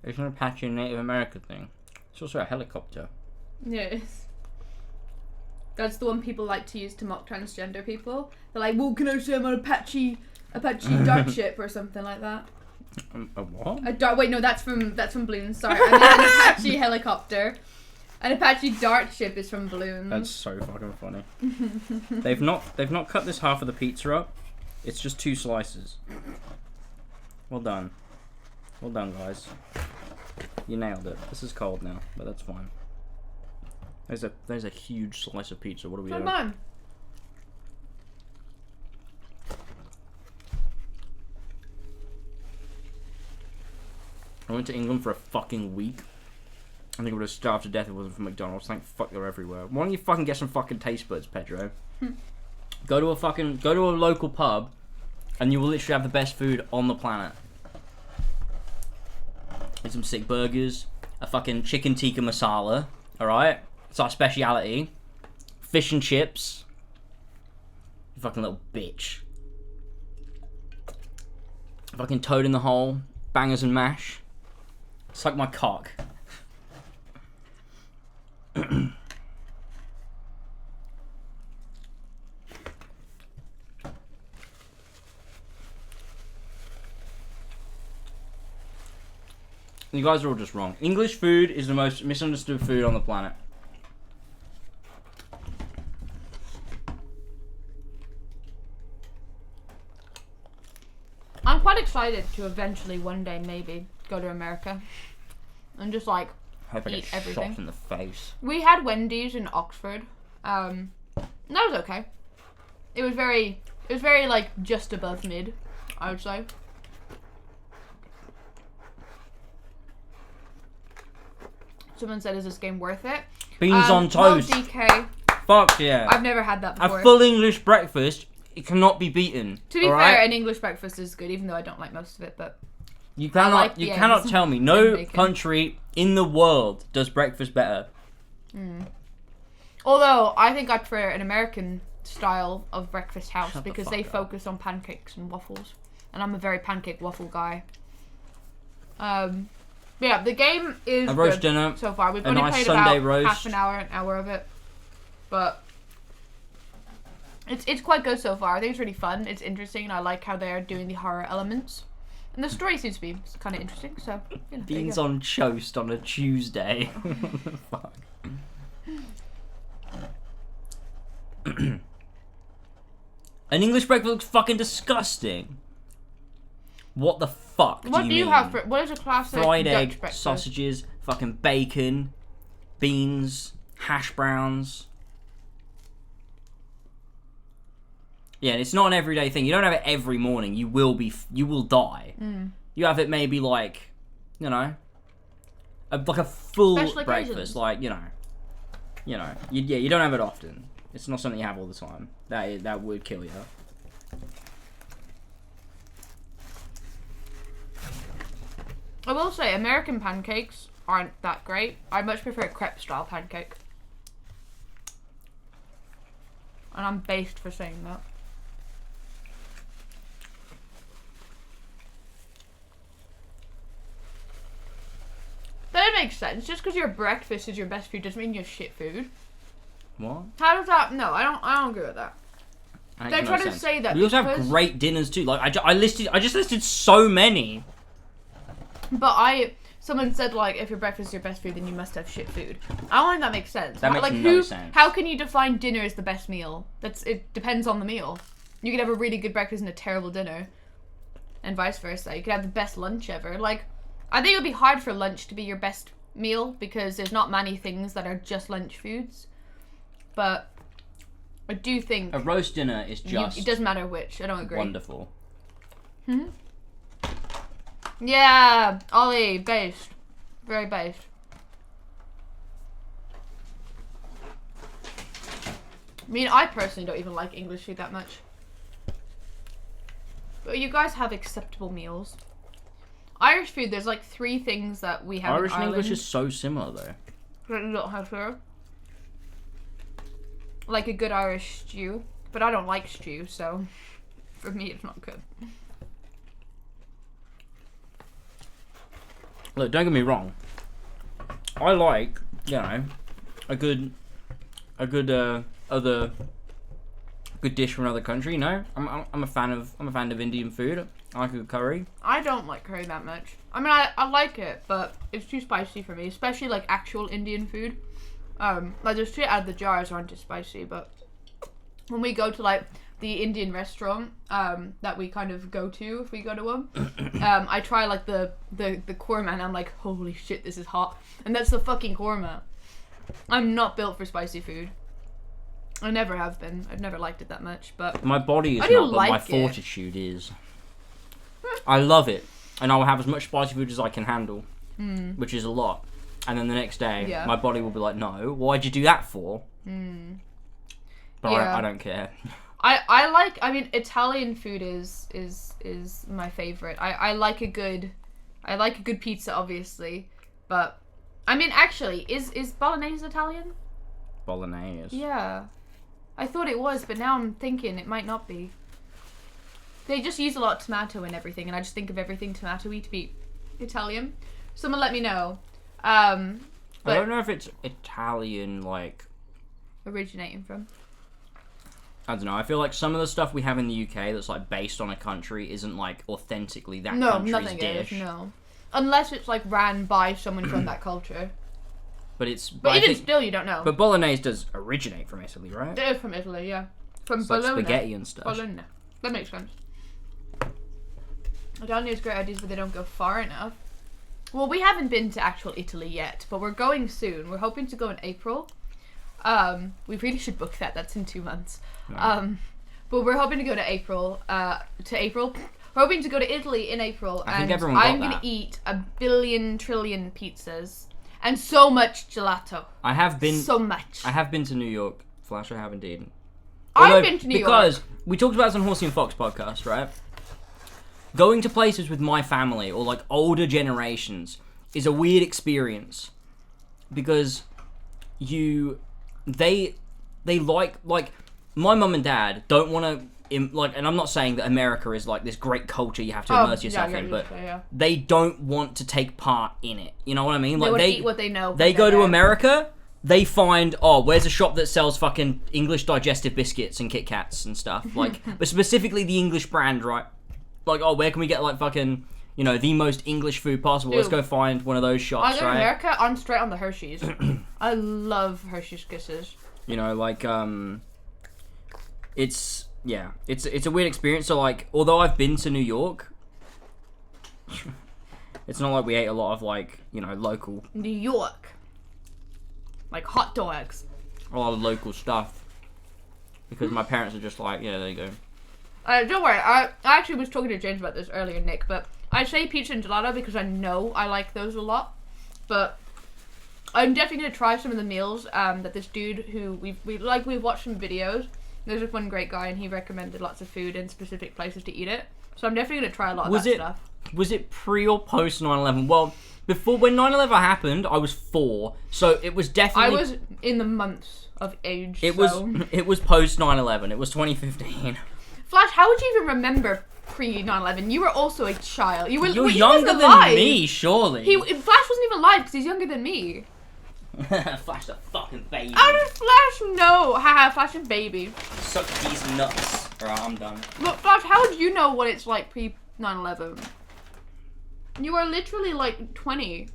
It's an Apache Native American thing. It's also a helicopter. Yeah, it is. That's the one people like to use to mock transgender people. They're like, well, can I say I'm an Apache Apache dart ship or something like that. A what? A dart. Wait, no, that's from Balloons. Sorry, I meant an Apache helicopter. An Apache dart ship is from Balloons. That's so fucking funny. They've not cut this half of the pizza up. It's just 2 slices. Well done. Well done, guys. You nailed it. This is cold now, but that's fine. There's a huge slice of pizza. What do we do? Come on. I went to England for a fucking week. I think I would have starved to death if it wasn't for McDonald's. Thank fuck they're everywhere. Why don't you fucking get some fucking taste buds, Pedro? Go to a local pub, and you will literally have the best food on the planet. Get some sick burgers, a fucking chicken tikka masala. All right, it's our speciality. Fish and chips. You fucking little bitch. Fucking toad in the hole. Bangers and mash. Suck my cock. You guys are all just wrong. English food is the most misunderstood food on the planet. I'm quite excited to eventually one day maybe go to America and just like Hope I eat get everything. shot in the face. We had Wendy's in Oxford. That was okay. It was very like just above mid, I would say. Someone said, "Is this game worth it?" Beans on toast. Well, DK. Fuck yeah. I've never had that before. A full English breakfast, it cannot be beaten. To be all fair, right? an English breakfast is good, even though I don't like most of it. But You cannot, like you the cannot eggs tell me and no bacon. country in the world does breakfast better. Although I think I prefer an American style of breakfast house Shut the because fuck they up. focus on pancakes and waffles, and I'm a very pancake waffle guy. Yeah, the game is A roast good dinner, so far. We've a only nice played Sunday about roast. an hour of it, but it's quite good so far. I think it's really fun. It's interesting, and I like how they're doing the horror elements, and the story seems to be kind of interesting. So you know, there you Beans go. on toast on a Tuesday. Fuck. An English breakfast looks fucking disgusting. What the fuck What do you mean? have for what is a classic Fried Dutch egg, breakfast? sausages, fucking bacon, beans, hash browns. Yeah, and it's not an everyday thing. You don't have it every morning. You will die. You have it maybe like, you know, like a full Special breakfast. occasions. Like you don't have it often. It's not something you have all the time. That would kill you. I will say, American pancakes aren't that great. I much prefer a crepe style pancake. And I'm based for saying that. That makes sense. Just because your breakfast is your best food doesn't mean you have shit food. What? How does that? No, I don't agree with that. That They're makes no trying to sense. say that We also have because- great dinners too. Like I just listed so many. But someone said like if your breakfast is your best food, then you must have shit food. I don't think that makes sense. That makes like no sense. How can you define dinner as the best meal? It depends on the meal. You could have a really good breakfast and a terrible dinner, and vice versa. You could have the best lunch ever. Like, I think it would be hard for lunch to be your best meal because there's not many things that are just lunch foods. But I do think A roast dinner is just it doesn't matter which. I don't agree. wonderful. Yeah, Ollie, based. Very based. I mean, I personally don't even like English food that much. But you guys have acceptable meals. Irish food, there's like 3 things that we have Irish in and Ireland English is so similar though. that you don't have here. Like a good Irish stew. But I don't like stew, so for me it's not good. Look, don't get me wrong. I like, you know, a good other good dish from another country. You know, I'm a fan of Indian food. I like a good curry. I don't like curry that much. I mean, I like it, but it's too spicy for me, especially like actual Indian food. Like the straight out of the jars aren't as spicy, but when we go to like the Indian restaurant that we kind of go to if we go to one, I try like the korma and I'm like, holy shit, this is hot, and that's the fucking korma. I'm not built for spicy food. I never have been. I've never liked it that much, but my body is I do not, but like my it. fortitude is. I love it, and I will have as much spicy food as I can handle, which is a lot. And then the next day, my body will be like, "No, why'd you do that for?" But I don't care. I mean, Italian food is my favorite. I like a good pizza, obviously, but I mean, actually, is bolognese Italian? Bolognese. Yeah, I thought it was, but now I'm thinking it might not be. They just use a lot of tomato and everything, and I just think of everything tomato-y to be Italian. Someone let me know. I don't know if it's Italian, like originating from. I don't know. I feel like some of the stuff we have in the UK that's like based on a country isn't like authentically that country's nothing dish. Is, no. Unless it's like ran by someone from that culture. But it's. But even still, you don't know. But bolognese does originate from Italy, right? It is from Italy, yeah. From it's Bologna. like spaghetti and stuff. Bologna. That makes sense. Italian has great ideas, but they don't go far enough. Well, we haven't been to actual Italy yet, but we're going soon. We're hoping to go in April. We really should book that. That's in 2 months. No. But we're hoping to go to April. We're hoping to go to Italy in April, and I'm gonna eat 1 billion trillion pizzas and so much gelato. I have been so much. I have been to New York. Flash, I have indeed. I've been to New York because we talked about this on Horsey and Fox podcast, right? Going to places with my family or like older generations is a weird experience because they like my mum and dad don't want to like, and I'm not saying that America is like this great culture you have to immerse yourself in, but they don't want to take part in it. You know what I mean? Like they eat what they know. They go to America, they find, oh, where's a shop that sells fucking English digestive biscuits and Kit Kats and stuff, like, but specifically the English brand, right? Like, oh, where can we get like fucking, you know, the most English food possible? Let's go find one of those shops, I go to America, I'm straight on the Hershey's. I love Hershey's Kisses. You know, like, it's a weird experience. So, like, although I've been to New York, it's not like we ate a lot of, like, you know, local... New York. Like hot dogs. A lot of local stuff. Because my parents are just like, yeah, there you go. Don't worry, I actually was talking to James about this earlier, Nick, but I say pizza and gelato because I know I like those a lot, but I'm definitely going to try some of the meals that this dude who we've watched some videos. There's this one great guy and he recommended lots of food in specific places to eat it, so I'm definitely going to try a lot of that stuff. Was it pre or post 9/11? Well, before, when 9/11 happened, I was 4, so it was definitely... I was in the months of age, It was post 9/11, it was 2015. Flash, how would you even remember pre 9/11? You were also a child. You're younger than me, surely. Flash wasn't even alive because he's younger than me. Flash a fucking baby. How did Flash know? Haha, Flash is baby. Suck these nuts. Alright, I'm done. Look, Flash, how would you know what it's like pre 9/11? You are literally like 20.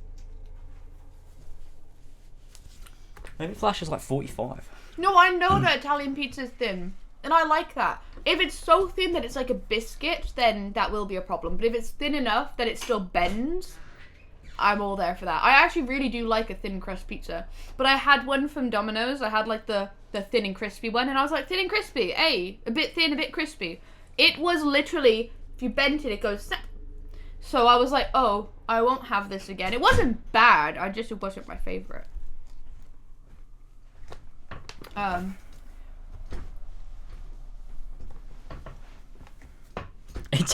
Maybe Flash is like 45. No, I know that Italian pizza is thin. And I like that. If it's so thin that it's like a biscuit, then that will be a problem. But if it's thin enough that it still bends, I'm all there for that. I actually really do like a thin crust pizza. But I had one from Domino's. I had like the thin and crispy one. And I was like, thin and crispy. Hey, a bit thin, a bit crispy. It was literally, if you bent it, it goes... So I was like, oh, I won't have this again. It wasn't bad. It wasn't my favorite.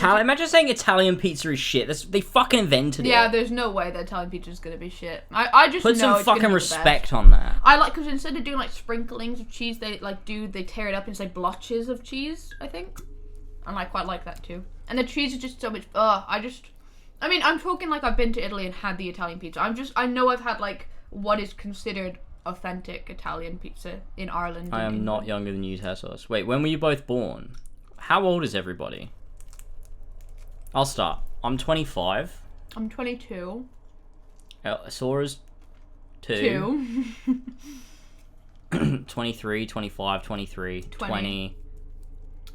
Imagine saying Italian pizza is shit. They fucking invented it. Yeah, there's no way that Italian pizza is gonna be shit. I just put know some it's fucking gonna be respect on that. I like, because instead of doing like sprinklings of cheese, they tear it up into like blotches of cheese, I think, and I quite like that too. And the cheese is just so much. I'm talking like I've been to Italy and had the Italian pizza. I know I've had like what is considered authentic Italian pizza in Ireland. I am not younger than you, Tessos. Wait, when were you both born? How old is everybody? I'll start. I'm 25. I'm 22. Sora's 2. 23, 25, 23, 20,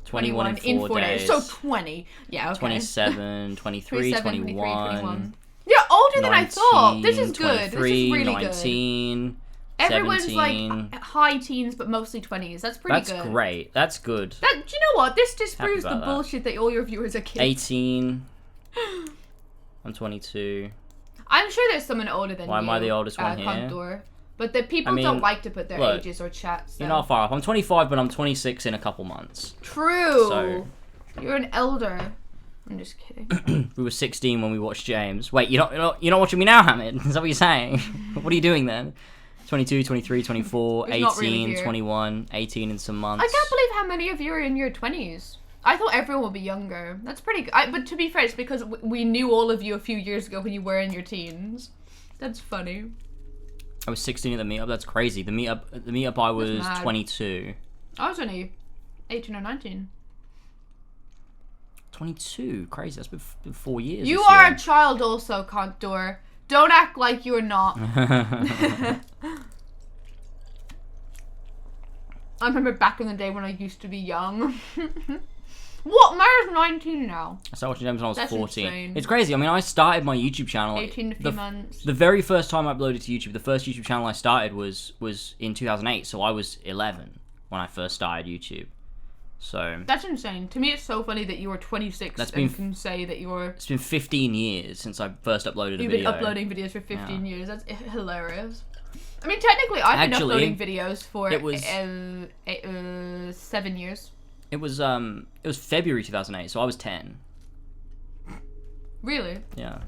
21 in 4 days. So 20. Yeah, okay. 27, 23, 21. You're older than I 19, thought. This is good. 23, this is really 19, good. Everyone's 17. like high teens, but mostly 20s. That's pretty good. That's great. That's good. Do you know what? This disproves the about that. bullshit that all your viewers are kids. 18. I'm 22. I'm sure there's someone older than you. Why am I the oldest one here? Condor. But the people don't like to put their ages or chats. So. You're not far off. I'm 25, but I'm 26 in a couple months. True. So you're an elder. I'm just kidding. We were 16 when we watched James. Wait, you're not watching me now, Hamid? Is that what you're saying? What are you doing then? 22, 23, 24, 18, 21, 18 in some months. I can't believe how many of you are in your 20s. I thought everyone would be younger. That's pretty good. But to be fair, it's because we knew all of you a few years ago when you were in your teens. That's funny. I was 16 at the meetup. That's crazy. The meetup I was 22. I was only 18 or 19. 22? Crazy. That's been 4 years. You are a child also, Condor. Don't act like you're not. I remember back in the day when I used to be young. What? Mara's 19 now. I started watching James when I was 14. Insane. It's crazy. I mean, I started my YouTube channel. 18 in a few months. The very first time I uploaded to YouTube, the first YouTube channel I started was in 2008. So I was 11 when I first started YouTube. So that's insane. To me, it's so funny that you were 26 and can say that you're. It's been 15 years since I first uploaded a video. You've been uploading videos for 15 years. That's hilarious. I mean, technically, I've been uploading videos for 7 years. It was February 2008, so I was 10. Really? Yeah.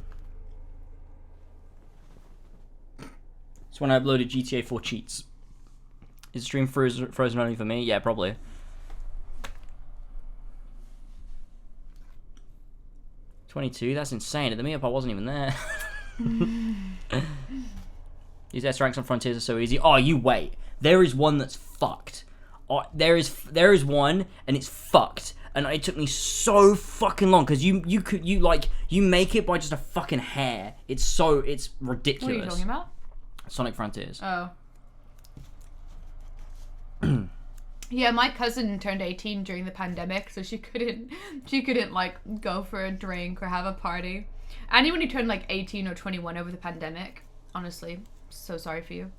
It's when I uploaded GTA 4 cheats. Is the stream frozen only for me? Yeah, probably. $22, that's insane. At the meetup I wasn't even there. These S ranks on Frontiers are so easy. Oh, you wait. There is one that's fucked. Oh, there is one and it's fucked. And it took me so fucking long because you make it by just a fucking hair. It's ridiculous. What are you talking about? Sonic Frontiers. Oh. Yeah, my cousin turned 18 during the pandemic, so she couldn't like go for a drink or have a party. Anyone who turned like 18 or 21 over the pandemic, honestly, so sorry for you.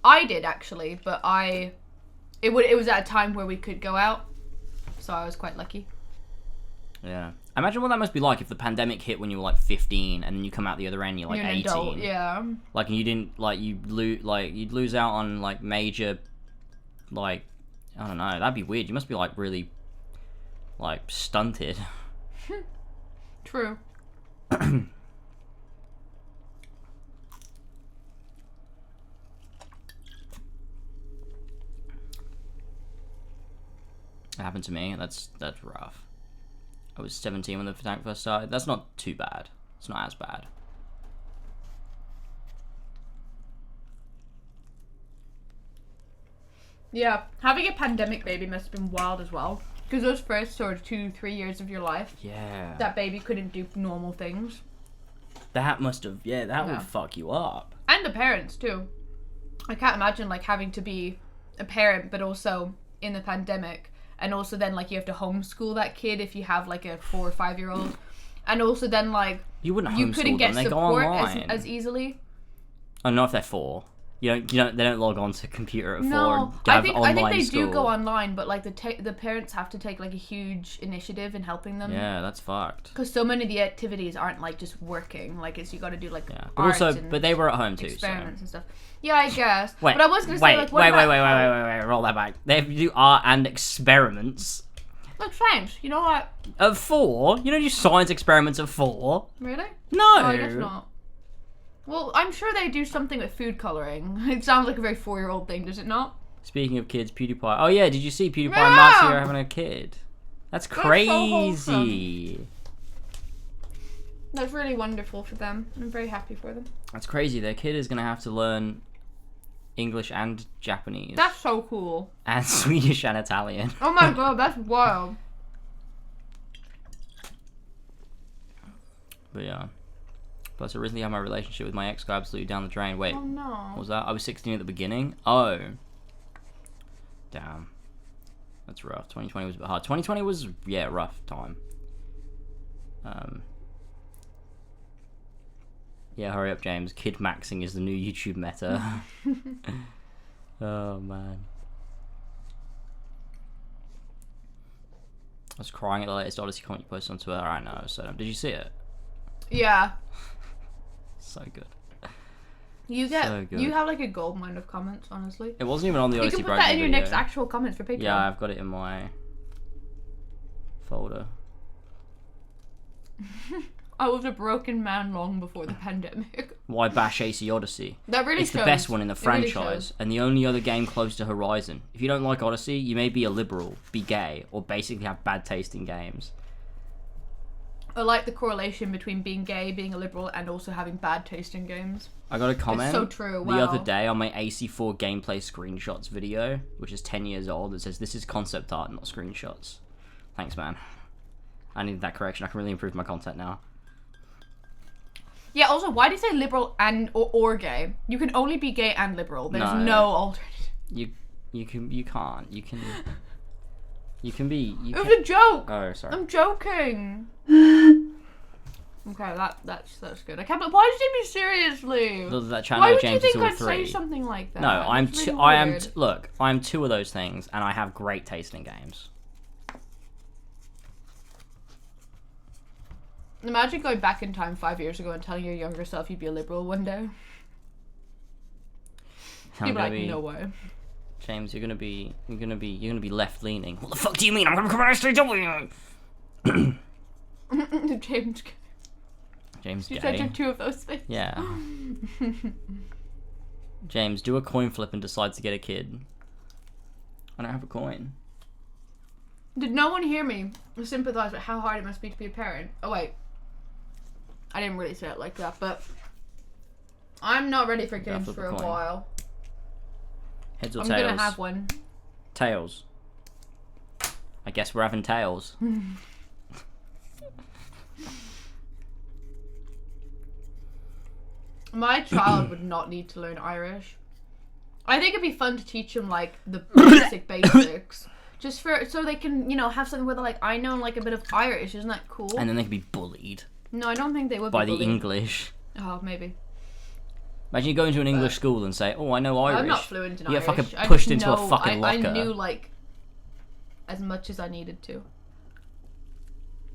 I did actually, but it was at a time where we could go out, so I was quite lucky. Yeah. Imagine what that must be like if the pandemic hit when you were like 15 and then you come out the other end, you're like 18. Adult, yeah. Like, and you didn't you'd lose out on like major, like, I don't know, that'd be weird. You must be like really like stunted. True. It happened to me. That's rough. I was 17 when the tank first started. That's not too bad. It's not as bad. Yeah, having a pandemic baby must have been wild as well. Because those first sort of 2-3 years of your life, yeah, that baby couldn't do normal things. That must have, that would fuck you up. And the parents too. I can't imagine like having to be a parent, but also in the pandemic, and also then like you have to homeschool that kid if you have like a 4 or 5 year old, and also then like you couldn't get support as easily. Oh, not if they're 4. They don't log on to computer at 4. No, and I think they school. do go online, but like the parents have to take like a huge initiative in helping them. Yeah, that's fucked. Because so many of the activities aren't like just working. Like you got to do like but art also, and but they were at home too. Experiments and stuff. Yeah, I guess. Wait, but I was gonna say like wait, roll that back. They have to do art and experiments. Like science, you know what? At 4, you don't do science experiments at 4. Really? No. Oh, I guess not. Well, I'm sure they do something with food coloring. It sounds like a very 4-year-old thing, does it not? Speaking of kids, PewDiePie. Oh yeah, did you see PewDiePie and Marty are having a kid? That's crazy. That's really wonderful for them. I'm very happy for them. That's crazy. Their kid is gonna have to learn English and Japanese. That's so cool. And Swedish and Italian. Oh my god, that's wild. But yeah. Plus, I recently had my relationship with my ex go absolutely down the drain. Wait, Oh no. what was that? I was 16 at the beginning? Oh. Damn. That's rough. 2020 was a bit hard. 2020 was, yeah, rough time. Yeah, hurry up, James. Kid maxing is the new YouTube meta. Oh, man. I was crying at the latest Odyssey comment you posted on Twitter. I know, so did you see it? Yeah. So good. You get, So good. you have like a gold mine of comments, honestly. It wasn't even on the Odyssey You can put that in your video. next actual comments for Patreon. Yeah, I've got it in my folder. I was a broken man long before the pandemic. Why bash AC Odyssey? That really It's shows. the best one in the It really franchise, shows. and the only other game close to Horizon. If you don't like Odyssey, you may be a liberal, be gay, or basically have bad taste in games. I like the correlation between being gay, being a liberal, and also having bad taste in games. I got a comment so true, the wow. other day on my AC4 gameplay screenshots video, which is 10 years old, that says this is concept art, not screenshots. Thanks, man. I needed that correction. I can really improve my content now. Yeah, also, why do you say liberal and or gay? You can only be gay and liberal. There's no alternative. You can't. You can be. It was a joke. Oh, sorry. I'm joking. Okay, that's good. I can't. But why did you take me seriously? That channel, why would James you think is all I'd say three. something like that? No, I'm It's really I am weird. look, I'm two of those things, and I have great taste in games. Imagine going back in time 5 years ago and telling your younger self you'd be a liberal one day. I'm You'd be gonna like, be- no way. James, you're gonna be left leaning. What the fuck do you mean? I'm gonna come on SJW. James. James You gay. said you're two of those things. Yeah. James, do a coin flip and decide to get a kid. I don't have a coin. Did no one hear me sympathize with how hard it must be to be a parent? Oh wait, I didn't really say it like that, but I'm not ready for kids flip for a a coin. while. Heads or I'm tails? gonna have one. Tails. I guess we're having tails. My child would not need to learn Irish. I think it'd be fun to teach him like the basics. Just so they can, have something where they're like, I know like a bit of Irish, isn't that cool? And then they can be bullied No, I don't think they would by be the bullied. English. Oh, maybe. Imagine you go into an English school and say, "Oh, I know Irish." I'm not fluent in you Irish. get fucking I pushed just into know, a fucking locker. I knew like as much as I needed to.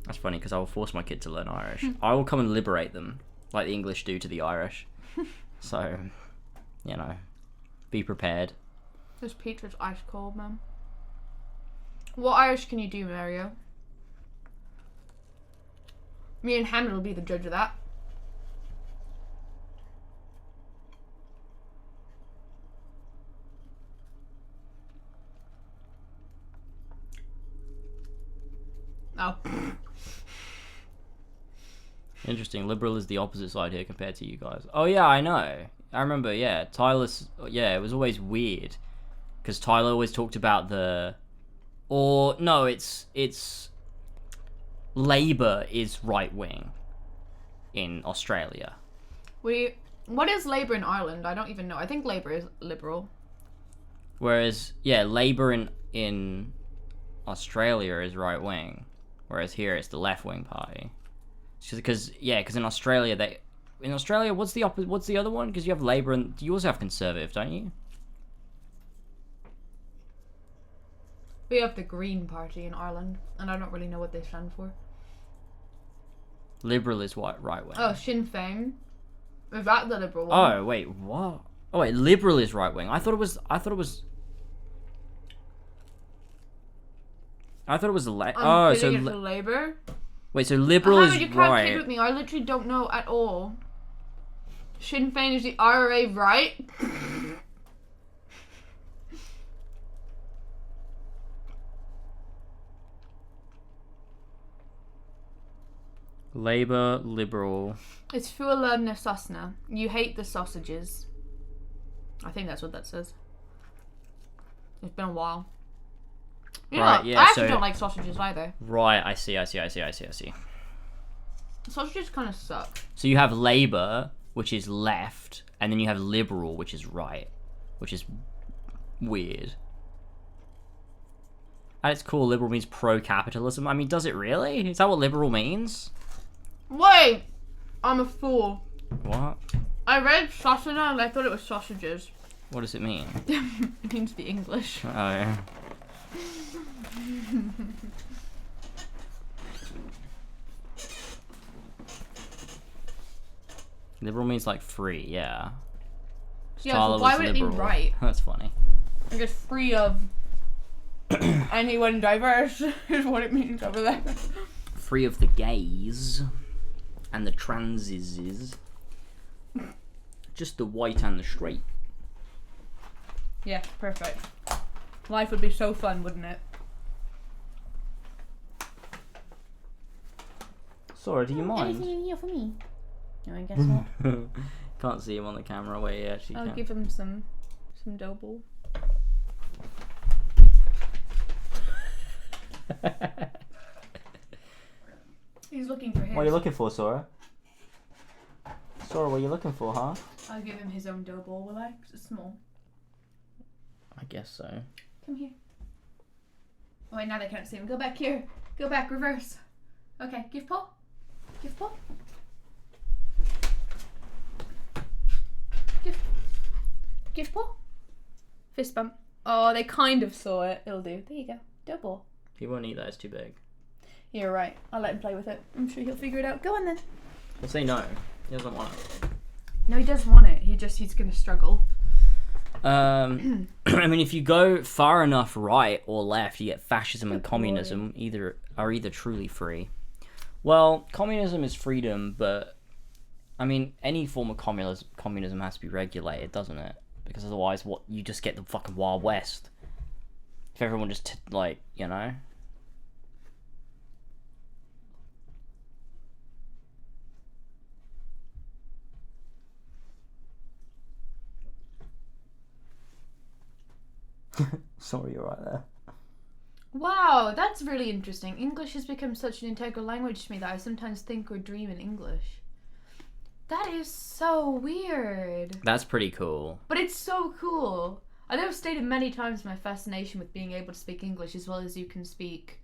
That's funny because I will force my kid to learn Irish. I will come and liberate them, like the English do to the Irish. So, be prepared. This pizza's ice cold, man. What Irish can you do, Mario? Me and Hannah will be the judge of that. Oh. Interesting. Liberal is the opposite side here compared to you guys. Oh yeah, I know. I remember. Yeah, Tyler's. Yeah, it was always weird because Tyler always talked about it's Labour is right wing in Australia. What is Labour in Ireland? I don't even know. I think Labour is liberal. Whereas, yeah, Labour in Australia is right wing, whereas here it's the left wing party. Because in Australia what's the what's the other one? Because you have Labour and you also have Conservative, don't you? We have the Green Party in Ireland, and I don't really know what they stand for. Liberal is what, right wing? Oh, Sinn Féin. Is that the liberal one? Oh wait, what? Oh wait, Liberal is right wing. I thought it was the I'm kidding, it's Labour. Wait, so Liberal is You can't kid right. with me. I literally don't know at all. Sinn Féin is the IRA, right? Labour, Liberal. It's Fuala na Sosna. You hate the sausages. I think that's what that says. It's been a while. Right, yeah, I actually so- don't like sausages either. Right, I see. Sausages kind of suck. So you have Labour, which is left, and then you have Liberal, which is right, which is weird. At its core, liberal means pro-capitalism. I mean, does it really? Is that what liberal means? Wait! I'm a fool. What? I read sausage and I thought it was sausages. What does it mean? It means the English. Oh, yeah. Liberal means like free, yeah. Yeah, so why would it mean right? That's funny. I guess free of anyone diverse is what it means over there. Free of the gays and the transes. Just the white and the straight. Yeah, perfect. Life would be so fun, wouldn't it? Sora, do you mind? Anything in here for me? No, I guess not. Can't see him on the camera. Wait, yeah, she I'll can. give him some doughball. He's looking for his. What are you looking for, Sora? Sora, what are you looking for, huh? I'll give him his own doughball, will I? 'Cause it's small. I guess so. Come here. Oh wait, now they can't see him. Go back here. Go back, reverse. Okay, give paw. Give paw. Give paw. Fist bump. Oh, they kind of saw it. It'll do. There you go. Doughball. He won't eat that, it's too big. You're right. I'll let him play with it. I'm sure he'll figure it out. Go on then. He'll say no. He doesn't want it. No, he does want it. He's gonna struggle. I mean, if you go far enough right or left, you get fascism and communism. Either truly free. Well, communism is freedom, but I mean, any form of communism has to be regulated, doesn't it? Because otherwise, what you just get the fucking Wild West. If everyone just like, you know. Sorry, you're right there. Wow, that's really interesting. English has become such an integral language to me that I sometimes think or dream in English. That is so weird. That's pretty cool. But it's so cool. I know I've stated many times my fascination with being able to speak English as well as you can speak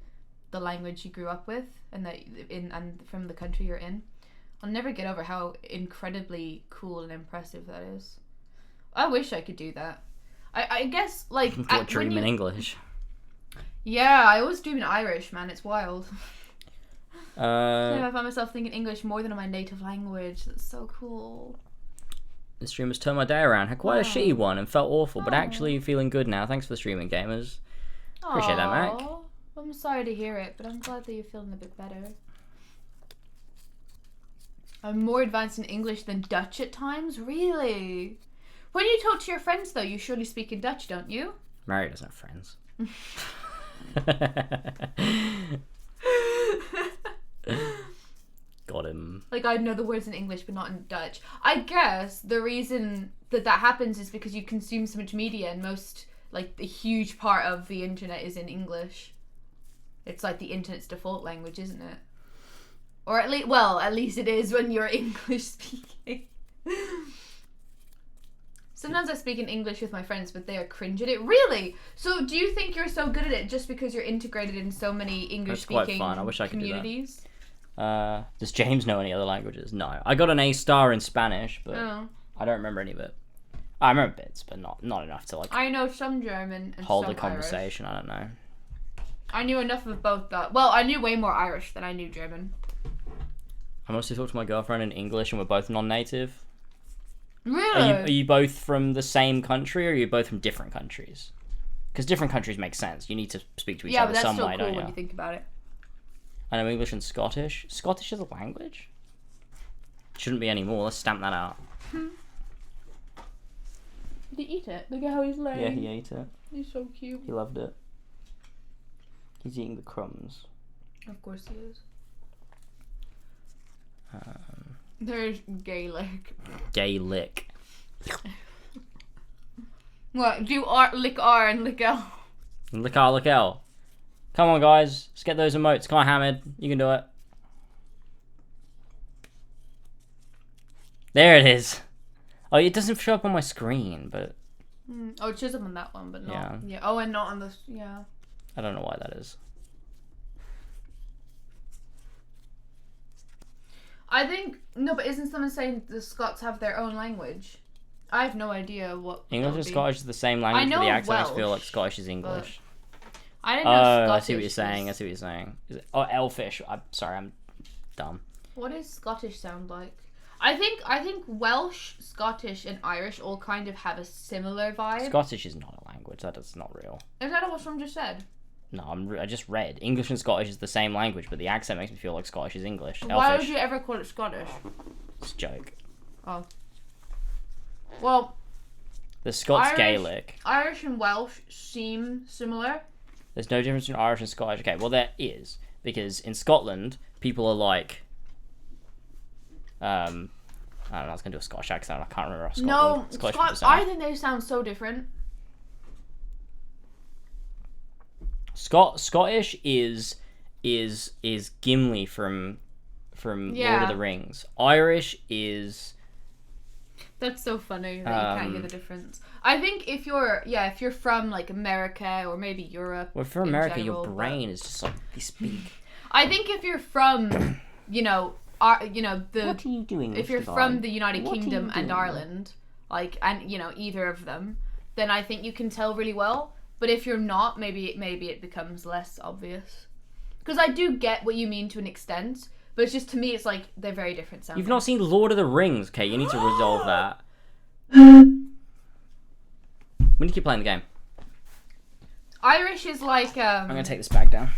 the language you grew up with and from the country you're in. I'll never get over how incredibly cool and impressive that is. I wish I could do that. I guess, like... What dream in English? Yeah, I always dream in Irish, man. It's wild. I I find myself thinking English more than my native language. That's so cool. The stream has turned my day around. Had quite a shitty one and felt awful, but actually feeling good now. Thanks for the streaming, gamers. Appreciate that, Mac. I'm sorry to hear it, but I'm glad that you're feeling a bit better. I'm more advanced in English than Dutch at times? Really? When you talk to your friends, though, you surely speak in Dutch, don't you? Mary doesn't have friends. Got him. Like, I know the words in English, but not in Dutch. I guess the reason that happens is because you consume so much media, and a huge part of the internet is in English. It's like the internet's default language, isn't it? Or at least it is when you're English speaking. Sometimes I speak in English with my friends, but they are cringe at it. Really? So do you think you're so good at it just because you're integrated in so many English-speaking fun. I wish I could communities? do that. Does James know any other languages? No. I got an A star in Spanish, but I don't remember any of it. I remember bits, but not enough to I know some German and hold some a conversation. Irish. I don't know. I knew enough of both that. Well, I knew way more Irish than I knew German. I mostly talk to my girlfriend in English, and we're both non-native. Really? Are you both from the same country, or are you both from different countries? Because different countries make sense. You need to speak to each other some way, don't you? Yeah, but that's still cool when you think about it. I know English and Scottish. Scottish is a language? Shouldn't be anymore. Let's stamp that out. Did he eat it? Look at how he's laying. Yeah, he ate it. He's so cute. He loved it. He's eating the crumbs. Of course he is. There's Gaelic. Gaelic. What? Do R, lick R and lick L. Lick R, lick L. Come on, guys. Let's get those emotes. Come on, Hamid. You can do it. There it is. Oh, it doesn't show up on my screen, but... Oh, it shows up on that one, but not... Yeah. Yeah. Oh, and not on this... Yeah. I don't know why that is. I think... No, but isn't someone saying the Scots have their own language? I have no idea what... English and Scottish is the same language, but the accents feel like Welsh, Scottish is English. I didn't know Scottish I see what you're saying. was- I see what you're saying. Is it, Elfish. I'm sorry, I'm dumb. What does Scottish sound like? I think Welsh, Scottish, and Irish all kind of have a similar vibe. Scottish is not a language. That is not real. Is that what someone just said? No, I just read. English and Scottish is the same language, but the accent makes me feel like Scottish is English. Why Elfish. would you ever call it Scottish? It's a joke. Oh. Well... The Scots Irish, Gaelic. Irish and Welsh seem similar. There's no difference between Irish and Scottish. Okay, well there is. Because in Scotland, people are like... I don't know, I was going to do a Scottish accent. I can't remember how Scottish people sound. I think they sound so different. Scottish is Gimli from Lord of the Rings. Irish is... That's so funny that you can't hear the difference. I think if you're from like America or maybe Europe. Well, for America, your brain is just like this big. I think if you're from, the. What are you doing? If you're from the United Kingdom and Ireland, either of them, then I think you can tell really well. But if you're not, maybe it becomes less obvious. Because I do get what you mean to an extent. But it's just, to me, it's like, they're very different sounding. You've not seen Lord of the Rings, okay? You need to resolve that. We need to keep playing the game. Irish is like, I'm gonna take this bag down.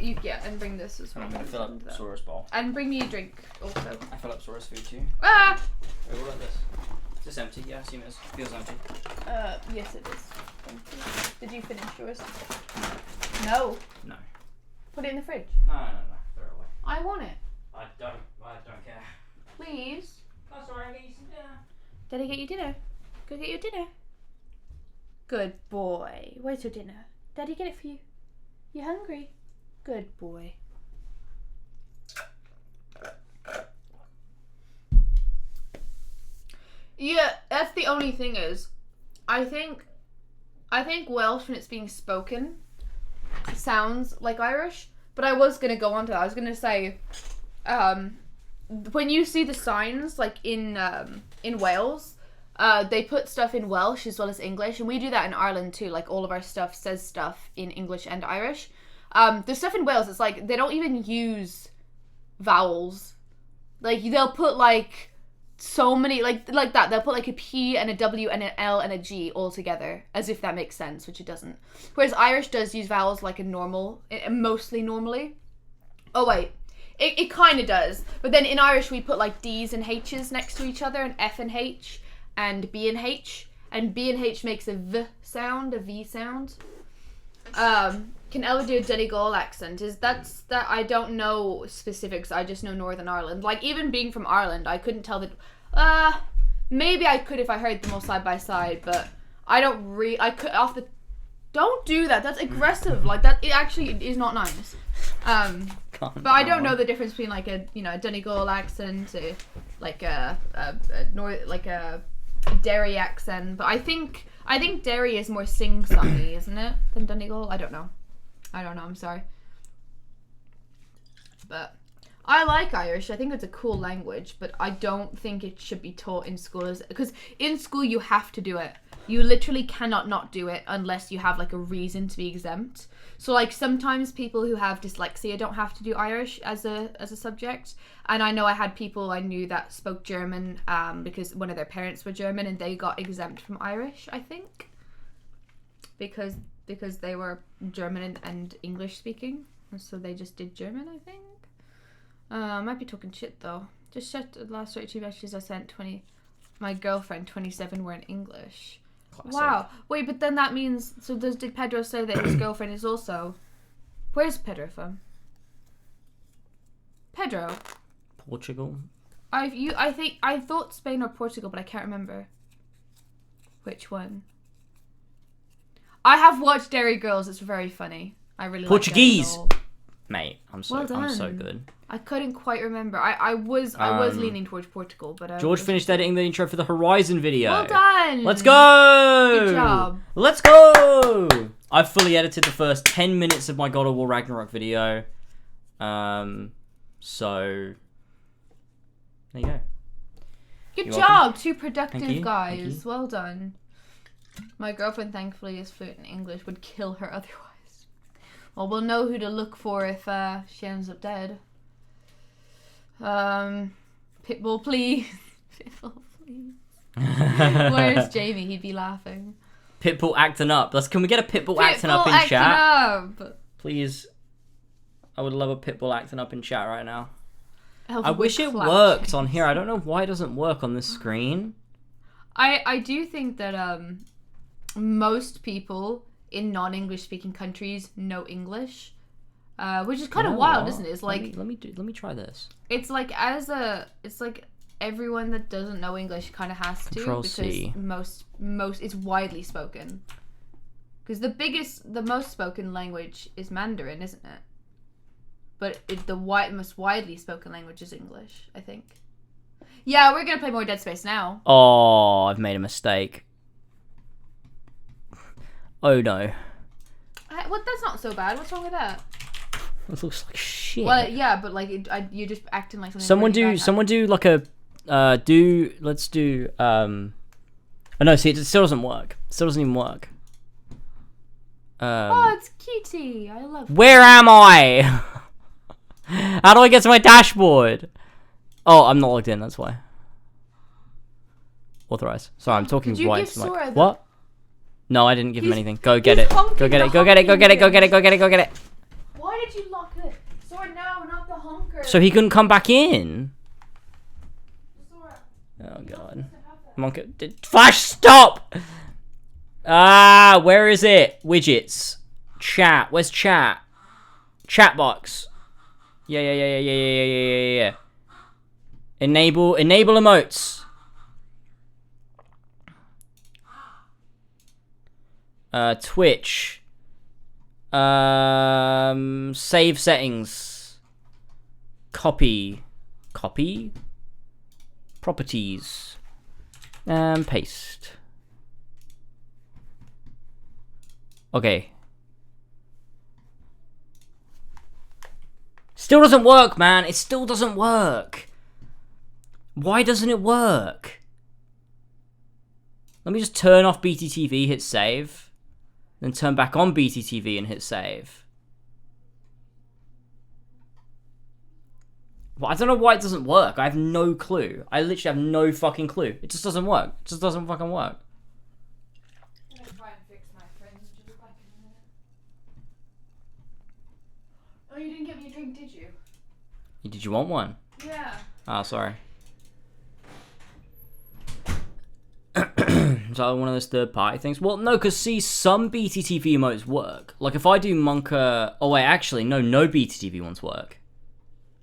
And bring this as well. I'm gonna fill up Sora's bowl. And bring me a drink, also. I fill up Sora's food too. Ah! Wait, what about this? Is this empty? Yeah, I assume it feels empty. Yes it is. Thank you. Did you finish yours? No. No. Put it in the fridge. No. Throw it away. I want it. I don't care. Please. Oh, sorry, I'll get you some dinner. Daddy, get you dinner. Go get your dinner. Good boy. Where's your dinner? Daddy, get it for you. You hungry? Good boy. Yeah, that's the only thing is, I think Welsh, when it's being spoken, sounds like Irish. But I was gonna go on to that. I was gonna say, when you see the signs like in Wales, they put stuff in Welsh as well as English, and we do that in Ireland too. Like all of our stuff says stuff in English and Irish. The stuff in Wales, it's like they don't even use vowels. Like they'll put like so many like that. They'll put like a P and a W and an L and a G all together, as if that makes sense, which it doesn't. Whereas Irish does use vowels like mostly normally. Oh wait, it kind of does. But then in Irish we put like D's and H's next to each other, and F and H, and B and H, and B and H makes a V sound, a V sound. Can Ella do a Donegal accent? That I don't know specifics. I just know Northern Ireland. Like even being from Ireland, I couldn't tell that. Maybe I could if I heard them all side by side, but I don't I could off the. Don't do that. That's aggressive. Like that. It actually is not nice. But I don't know the difference between like a Donegal accent, like a Derry accent. But I think Derry is more sing-songy, isn't it, than Donegal? I don't know. I'm sorry. But I like Irish. I think it's a cool language, but I don't think it should be taught in school, because in school you have to do it. You literally cannot not do it unless you have like a reason to be exempt. So like sometimes people who have dyslexia don't have to do Irish as a subject. And I know I had people I knew that spoke German because one of their parents were German, and they got exempt from Irish, I think. Because they were German and English speaking. So they just did German, I think. I might be talking shit though. Just checked the last 32 messages I sent. My girlfriend, 27, were in English. Classic. Wow. Wait, but then that means... So did Pedro say that his girlfriend is also... Where's Pedro from? Pedro? Portugal. I thought Spain or Portugal, but I can't remember which one. I have watched Dairy Girls. It's very funny. I really Portuguese. like Dairy Girl. Mate, I'm so Well good. I couldn't quite remember. I was leaning towards Portugal, but George finished editing the intro for the Horizon video. Well done. Let's go. Good job. Let's go. I've fully edited the first 10 minutes of my God of War Ragnarok video. So there you go. Good You're job. welcome. Two productive Thank you. guys. Well done. My girlfriend, thankfully, is fluent in English. Would kill her otherwise. Well, we'll know who to look for if she ends up dead. Pitbull, please. Pitbull, please. Where's Jamie? He'd be laughing. Pitbull acting up. Can we get a Pitbull acting up in acting chat? Up. Please. I would love a Pitbull acting up in chat right now. Elva I wish it worked on here. I don't know why it doesn't work on this screen. I do think that most people in non-English speaking countries know English, which is kind of wild, isn't it? It's like let me try this. It's like it's like everyone that doesn't know English kind of has to Control-C. because most it's widely spoken. Because the most spoken language is Mandarin, isn't it? But the most widely spoken language is English, I think. Yeah, we're gonna play more Dead Space now. Oh, I've made a mistake. Oh no. What? That's not so bad. What's wrong with that? This looks like shit. Well, yeah, but like you're just acting like something. Someone do like a let's do oh no, see, it still doesn't work. It still doesn't even work. Oh, it's cutie. I love. Where am I? How do I get to my dashboard? Oh, I'm not logged in. That's why. Authorize. Sorry, I'm talking right to my. What? No, I didn't give him anything. Go get it. Go get it. Go get it. Go get it. Go get it. Go get it. Go get it. Why did you lock it? Sora, no, not the honker. So he couldn't come back in. Oh god. Monka. Flash, stop! Ah, where is it? Widgets. Chat. Where's chat? Chat box. Yeah. Enable emotes. Twitch. Save settings. Copy. Properties. And paste. Okay. Still doesn't work, man. It still doesn't work. Why doesn't it work? Let me just turn off BTTV, hit save. Then turn back on BTTV and hit save. Well, I don't know why it doesn't work. I have no clue. I literally have no fucking clue. It just doesn't work. It just doesn't fucking work. I'm gonna try and fix my friends. Just be back in a minute. Oh, you didn't get me a drink, did you? Did you want one? Yeah. Oh, sorry. Is that one of those third-party things? Well, no, because see, some BTTV emotes work. Like, if I do Monka... Oh, wait, actually, no BTTV ones work.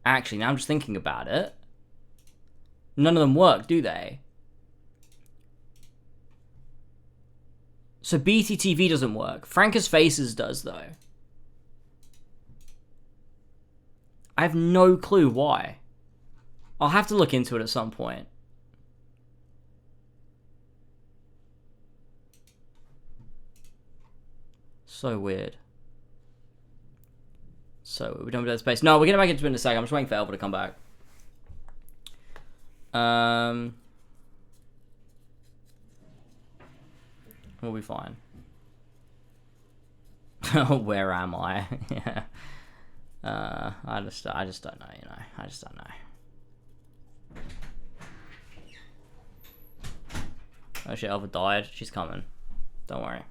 Actually, now I'm just thinking about it. None of them work, do they? So BTTV doesn't work. Franca's Faces does, though. I have no clue why. I'll have to look into it at some point. So weird. So, we're done with Dead Space. No, we're gonna make it in a second. I'm just waiting for Elva to come back. We'll be fine. Where am I? Yeah. I just don't know, you know. I just don't know. Oh shit, Elva died. She's coming. Don't worry.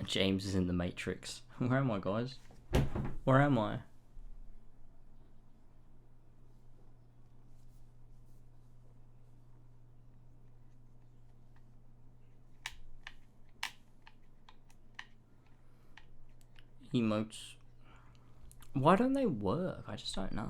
James is in the Matrix. Where am I, guys? Where am I? Emotes. Why don't they work? I just don't know.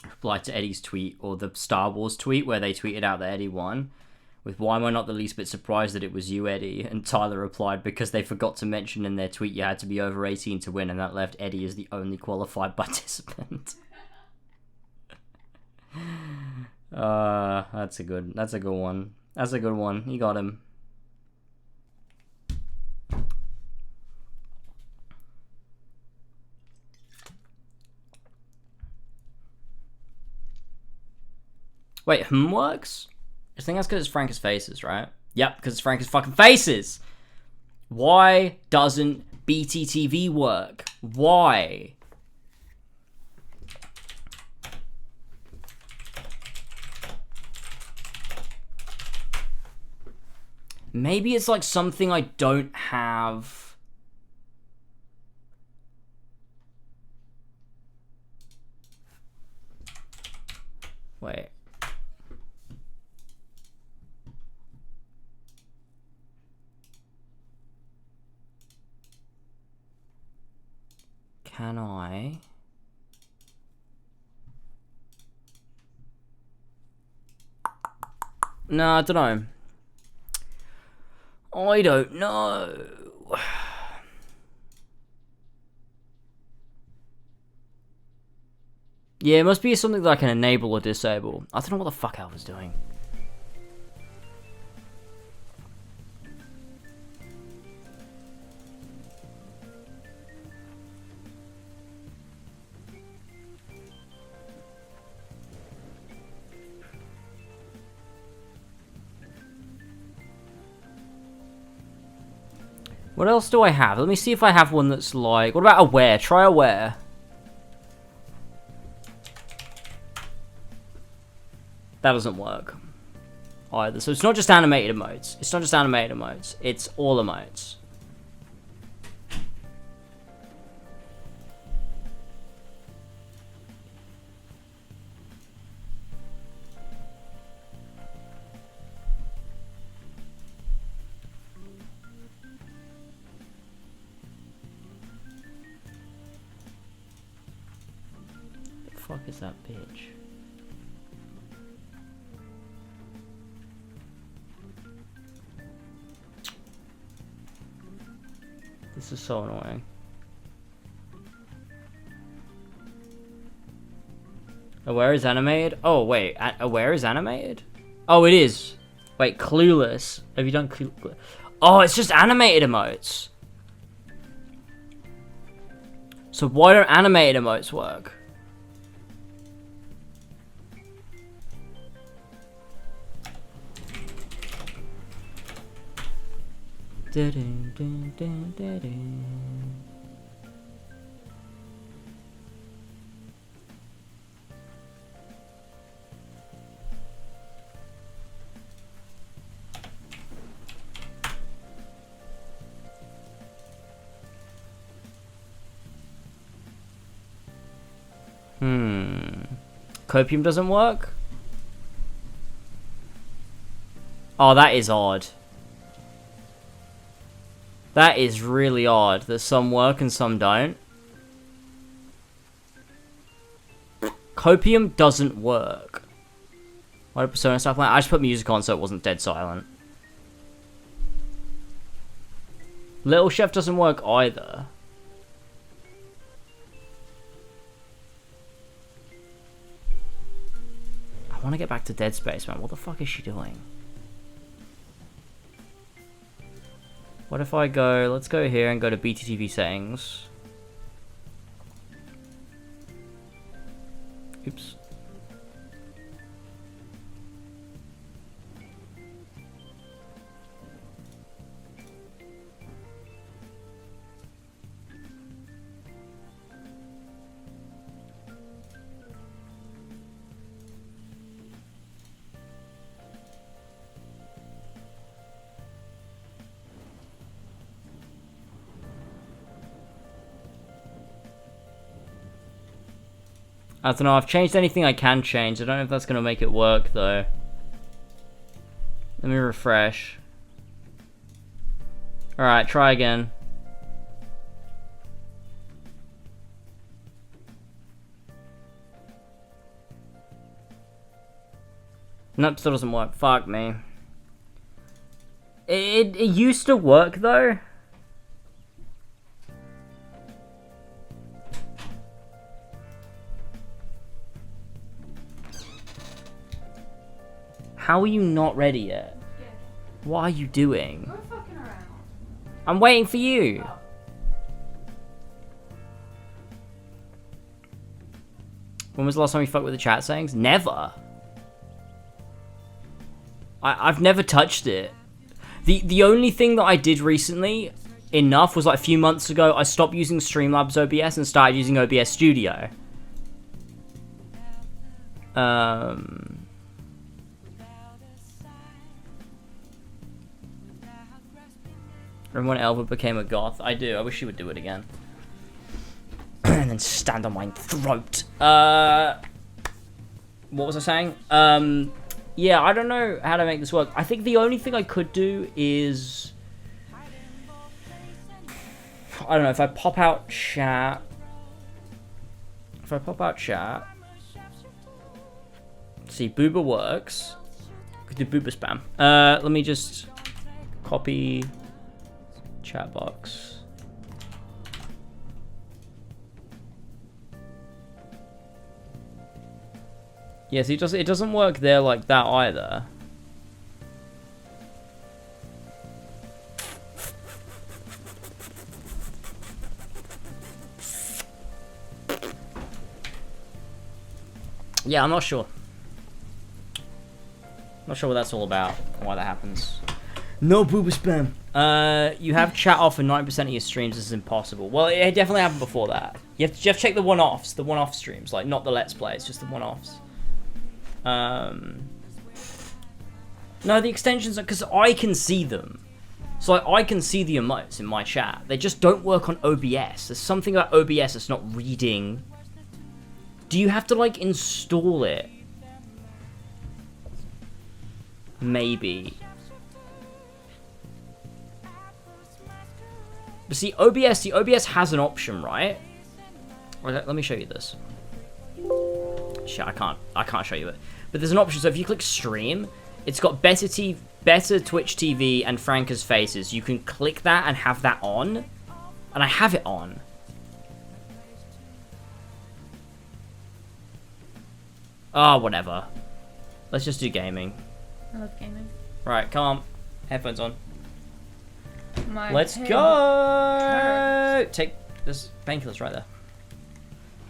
Reply to Eddie's tweet, or the Star Wars tweet where they tweeted out that Eddie won with "Why am I not the least bit surprised that it was you, Eddie?" And Tyler replied, "Because they forgot to mention in their tweet you had to be over 18 to win, and that left Eddie as the only qualified participant." That's a good one. That's a good one. You got him. Wait, works? I think that's because it's Franca's faces, right? Yep, because it's Franca's fucking faces! Why doesn't BTTV work? Why? Maybe it's like something I don't have. Wait. Can I? No, I don't know. I don't know. Yeah, it must be something that I can enable or disable. I don't know what the fuck Elva's doing. What else do I have? Let me see if I have one that's like... What about Aware? Try Aware. That doesn't work either. So it's not just animated emotes. It's not just animated emotes. It's all emotes. The fuck is that bitch? This is so annoying. Aware is animated? Oh, wait. Aware is animated? Oh, it is. Wait, Clueless. Have you done Clueless? Oh, it's just animated emotes. So why don't animated emotes work? Copium doesn't work? Oh, that is odd. That is really odd that some work and some don't. Copium doesn't work. Why did Persona stop playing? I just put music on so it wasn't dead silent. Little Chef doesn't work either. I want to get back to Dead Space, man. What the fuck is she doing? What if I go... Let's go here and go to BTTV settings. Oops. I don't know, I've changed anything I can change. I don't know if that's going to make it work, though. Let me refresh. Alright, try again. Nope, still doesn't work. Fuck me. It used to work, though. How are you not ready yet? Yeah. What are you doing? We're fucking around. I'm waiting for you. Oh. When was the last time you fucked with the chat sayings? Never. I've never touched it. The only thing that I did recently enough was like a few months ago. I stopped using Streamlabs OBS and started using OBS Studio. Remember when Elva became a goth? I do. I wish she would do it again. And then stand on my throat. What was I saying? Yeah, I don't know how to make this work. I think the only thing I could do is... I don't know, if I pop out chat... See, Booba works. Could do Booba spam. Let me just copy chat box. Yes, it doesn't work there like that either. Yeah, I'm not sure. Not sure what that's all about, why that happens. No booba spam. You have chat off for 9% of your streams. This is impossible. Well, it definitely happened before that. You have to check the one-offs, streams, like not the Let's Plays, just the one-offs. No, the extensions are because I can see them. So like, I can see the emotes in my chat. They just don't work on OBS. There's something about OBS that's not reading. Do you have to like install it? Maybe. But see, the OBS has an option, right? Let me show you this. Shit, I can't show you it. But there's an option, so if you click stream, it's got better Twitch TV and Franca's faces. You can click that and have that on. And I have it on. Oh, whatever. Let's just do gaming. I love gaming. Right, come on. Headphones on. Let's go! Hurts. Take this painkiller's right there.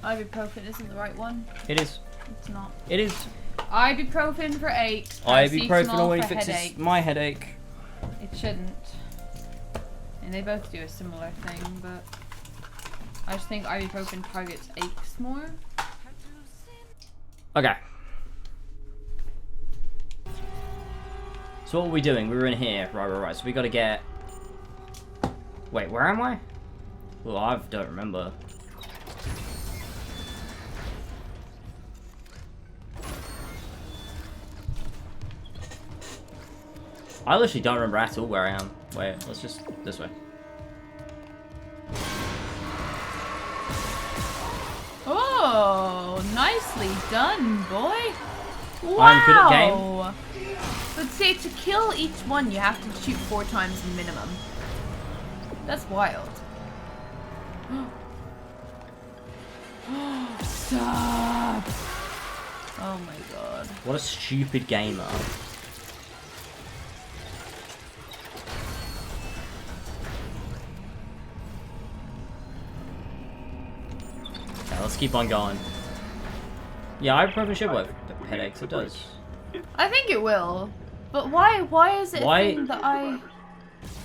Ibuprofen isn't the right one. It is. It's not. It is. Ibuprofen for aches. Ibuprofen only for fixes headache. my headache. It shouldn't. And they both do a similar thing, but I just think ibuprofen targets aches more. Okay. So what were we doing? We were in here. Right. So we gotta get... Wait, where am I? Well, I don't remember. I literally don't remember at all where I am. Wait, let's just... this way. Oh, nicely done, boy. Wow. I'm good at game. But see, to kill each one, you have to shoot 4 times minimum. That's wild. Stop. Oh my god. What a stupid gamer. Okay, let's keep on going. Yeah, ibuprofen should work for headaches. It does. I think it will. But why is it a thing that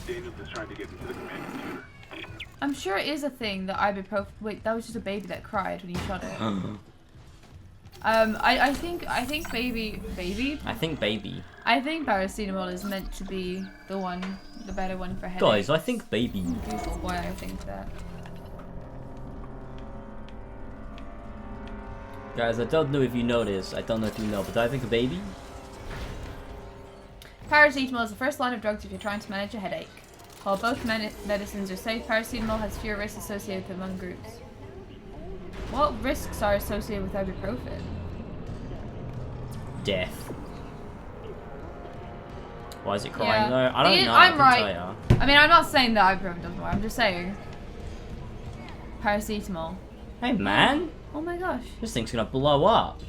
Daniel is trying to get into the command computer. I'm sure it is a thing that ibuprofen... Wait, that was just a baby that cried when you shot it. I think baby... I think baby. I think paracetamol is meant to be the better one for headaches. Guys, I think baby. Google why I think that. Guys, I don't know if you know this. I don't know if you know, but I think a baby. Paracetamol is the first line of drugs if you're trying to manage a headache. While both medicines are safe, paracetamol has fewer risks associated with among groups. What risks are associated with ibuprofen? Death. Why is it crying though? I don't know. I'm I right. can tell ya. I mean, I'm not saying that ibuprofen doesn't work. I'm just saying. Paracetamol. Hey man. Oh my gosh. This thing's gonna blow up.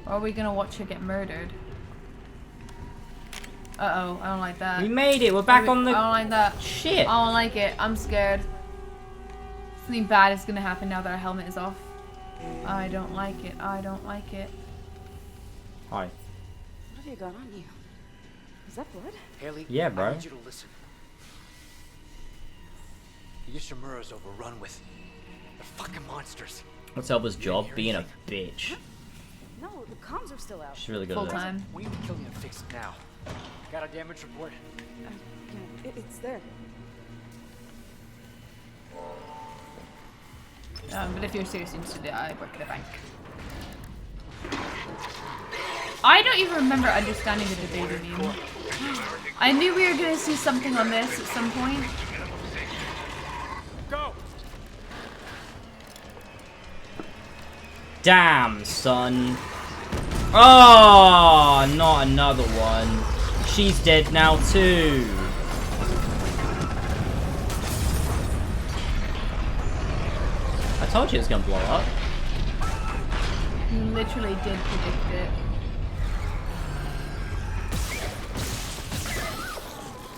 Or are we gonna watch her get murdered? Uh-oh, I don't like that. We made it. We're back on the... I don't like that. Shit. I don't like it. I'm scared. Something bad is gonna happen now that our helmet is off. I don't like it. I don't like it. Hi. What have you got on you? Is that blood? Haley, Yeah, bro. I need you to listen. The Ishimura's overrun with... They're fucking monsters. What's Elva's job? Being a bitch. No, the comms are still out. She's really good Full at time. We need to kill you and fix it now. Got a damage report? Yeah, it's there. But if you're seriously interested, I work at a bank. I don't even remember understanding the debate meme. I knew we were gonna see something on this at some point. Go! Damn, son. Oh, not another one. She's dead now too. I told you it was gonna blow up. You literally did predict it.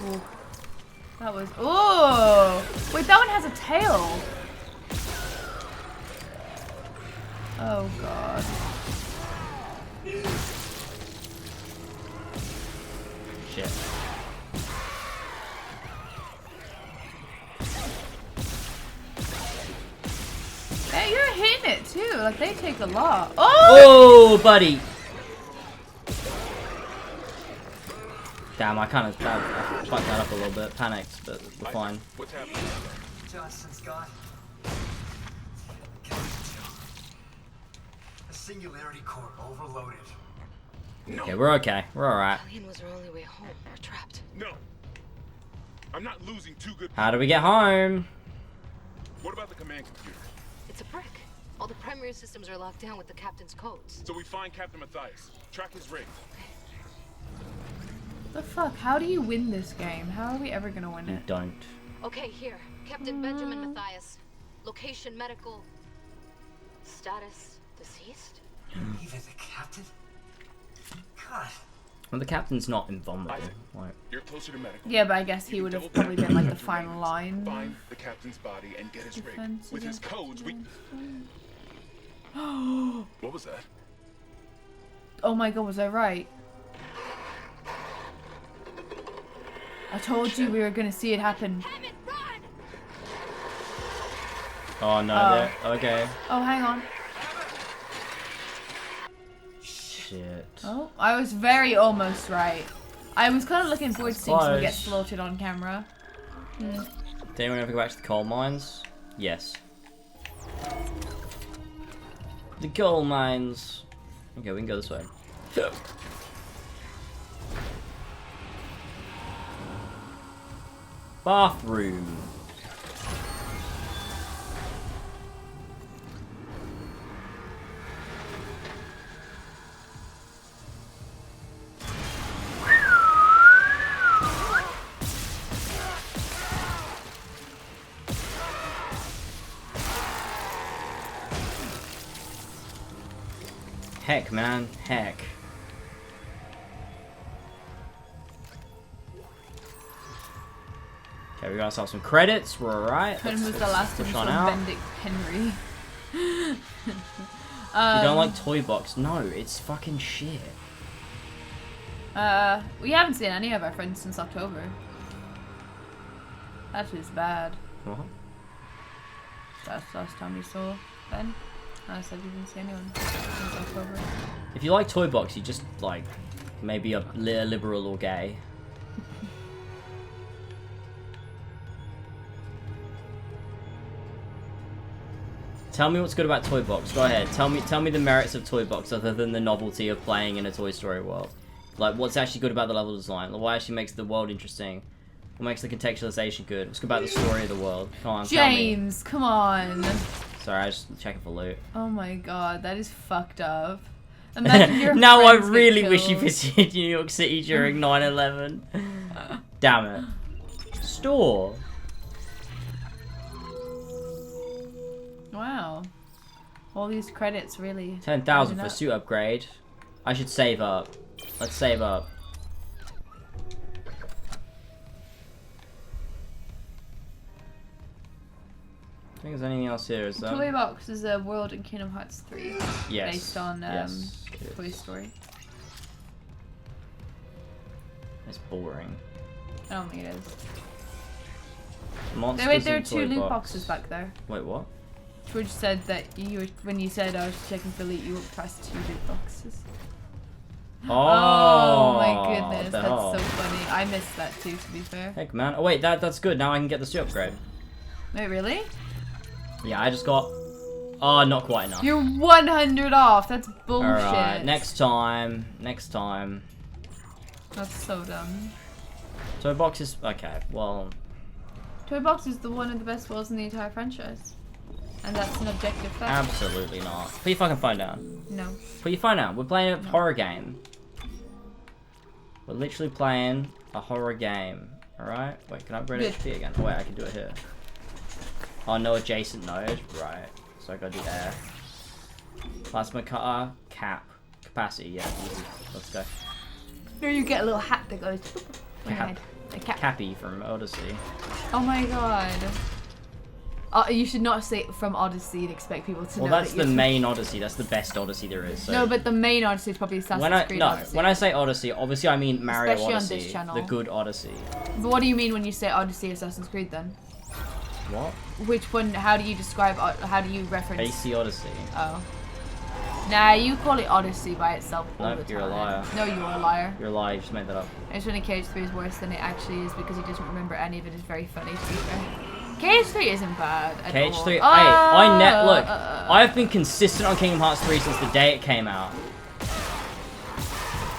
Ooh. That was... Oh! Wait, that one has a tail. Oh, God. Shit. Hey, you're hitting it, too. Like, they take a lot. Oh, buddy. Damn, I kind of fucked that up a little bit. Panicked, but we're fine. What's happening? Johnson's gone. The singularity core overloaded. Okay, we're okay. We're alright. Alien was our only way home. We're trapped. No. I'm not losing two good. How do we get home? What about the command computer? It's a brick. All the primary systems are locked down with the captain's codes. So we find Captain Matthias. Track his rig. The fuck? How do you win this game? How are we ever gonna win it? Don't. Okay, here. Captain Benjamin Matthias. Location medical. Status deceased? Even the captain? God. Well, the captain's not invulnerable. Like, You're closer to medical. Yeah, but I guess he would have probably been like the final line. Find the captain's body and get his rig. Defense With his against codes, we. What was that? Oh my god, was I right? I told you we were gonna see it happen. oh no, okay. Oh, hang on. Shit. Oh, I was very almost right. I was kind of looking forward to seeing someone get Close. slaughtered on camera. Did anyone ever go back to the coal mines? Yes. The coal mines. Okay, we can go this way. Bathroom. Heck, man. Heck. Okay, we got ourselves some credits. We're alright. When was the last push time on you saw out. Benedict Henry? You don't like Toy Box? No, it's fucking shit. We haven't seen any of our friends since October. That is bad. What? That's the last time we saw Ben. I said we didn't see anyone since October. If you like Toy Box, you just like maybe a liberal or gay. Tell me what's good about Toy Box. Go ahead. Tell me the merits of Toy Box other than the novelty of playing in a Toy Story world. Like, what's actually good about the level design? Like, what actually makes the world interesting? What makes the contextualization good? What's good about the story of the world? Come on, James, come on. Sorry, I was just checking for loot. Oh my god, that is fucked up. Imagine your now I friends get really wish you killed. visited New York City during 9/11. Damn it. Store. Wow. All these credits really. 10,000 adding for up. suit upgrade. I should save up. Let's save up. I think there's anything else here, is there? Toy Box is a world in Kingdom Hearts 3. Yes. Based on Yes, Toy Story. It's boring. I don't think it is. Monsters Wait, there are in two Toy loot Box. boxes back there. Wait, what? George said that you were, when you said I was checking for loot, you walked past two loot boxes. Oh, my goodness, what the that's hell? so funny. I missed that too, to be fair. Heck, man. Oh, wait, that's good. Now I can get the suit upgrade. Wait, really? Yeah, I just got... Oh, not quite enough. You're 100 off. That's bullshit. Alright, next time. Next time. That's so dumb. Toy Box is... Okay, well... Toy Box is one of the best worlds in the entire franchise. And that's an objective fact. Absolutely not. Put your fucking phone down. No. Put your phone down. We're playing a horror game. We're literally playing a horror game. Alright? Wait, can I upgrade Good. HP again? Oh, wait, I can do it here. Oh, no adjacent node. Right. So I gotta do air. Plasma cutter. Cap. Capacity. Yeah, easy. Let's go. Here you get a little hat that goes on your Cap. head. A cap. Cappy from Odyssey. Oh my god. You should not say from Odyssey and expect people to Well, know that's that the you're main Odyssey. That's the best Odyssey there is. So. No, but the main Odyssey is probably Assassin's Creed Odyssey. When I say Odyssey, obviously I mean Mario Especially on Odyssey. this channel. The good Odyssey. But what do you mean when you say Odyssey Assassin's Creed then? What? Which one, how do you describe, how do you reference? AC Odyssey. Oh. Nah, you call it Odyssey by itself all Nope, the you're a time. liar. No, you're a liar. You're a liar, you just made that up. I just think KH3 is worse than it actually is because he doesn't remember any of it. It's very funny to be fair. KH3 isn't bad at all. KH3, hey, look, I've been consistent on Kingdom Hearts 3 since the day it came out.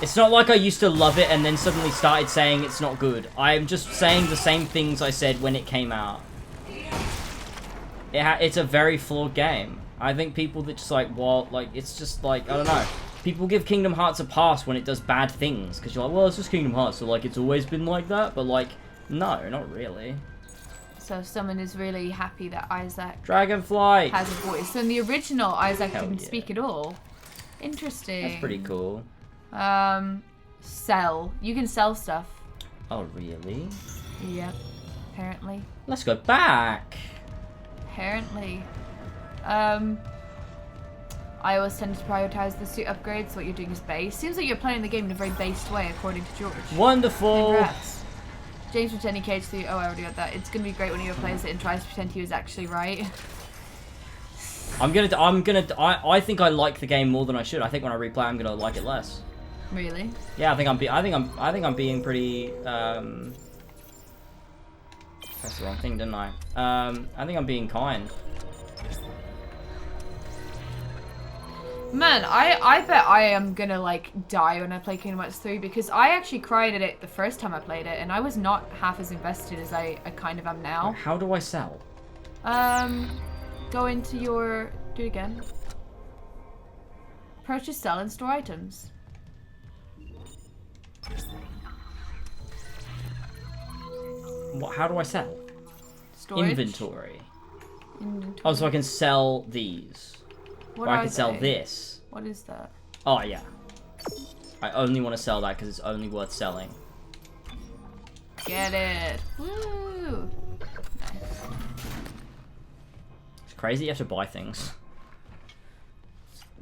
It's not like I used to love it and then suddenly started saying it's not good. I'm just saying the same things I said when it came out. It's a very flawed game. I think people that just like, well, like, it's just like, I don't know. People give Kingdom Hearts a pass when it does bad things. Because you're like, well, it's just Kingdom Hearts, so like, it's always been like that. But like, no, not really. So someone is really happy that Isaac Dragonfly has a voice. So in the original, Isaac Hell didn't yeah. speak at all. Interesting. That's pretty cool. Sell. You can sell stuff. Oh, really? Yep. Apparently. Let's go back. Apparently. I always tend to prioritize the suit upgrades. What you're doing is base. Seems like you're playing the game in a very based way, according to George. Wonderful. Congrats. James pretending KH3. Oh, I already got that. It's gonna be great when he replays it and tries to pretend he was actually right. I think I like the game more than I should. I think when I replay, I'm gonna like it less. Really? Yeah, I think I'm being pretty. That's the wrong thing, didn't I? I think I'm being kind. Man, I bet I am gonna like die when I play Kingdom Hearts 3 because I actually cried at it the first time I played it and I was not half as invested as I kind of am now. How do I sell? Go into your... do it again. Purchase, sell, and store items. What? How do I sell? Storage. Inventory. Inventory. Oh, so I can sell these. What or I are can sell they? this. What is that? Oh, yeah. I only want to sell that because it's only worth selling. Get it. Woo! It's crazy you have to buy things.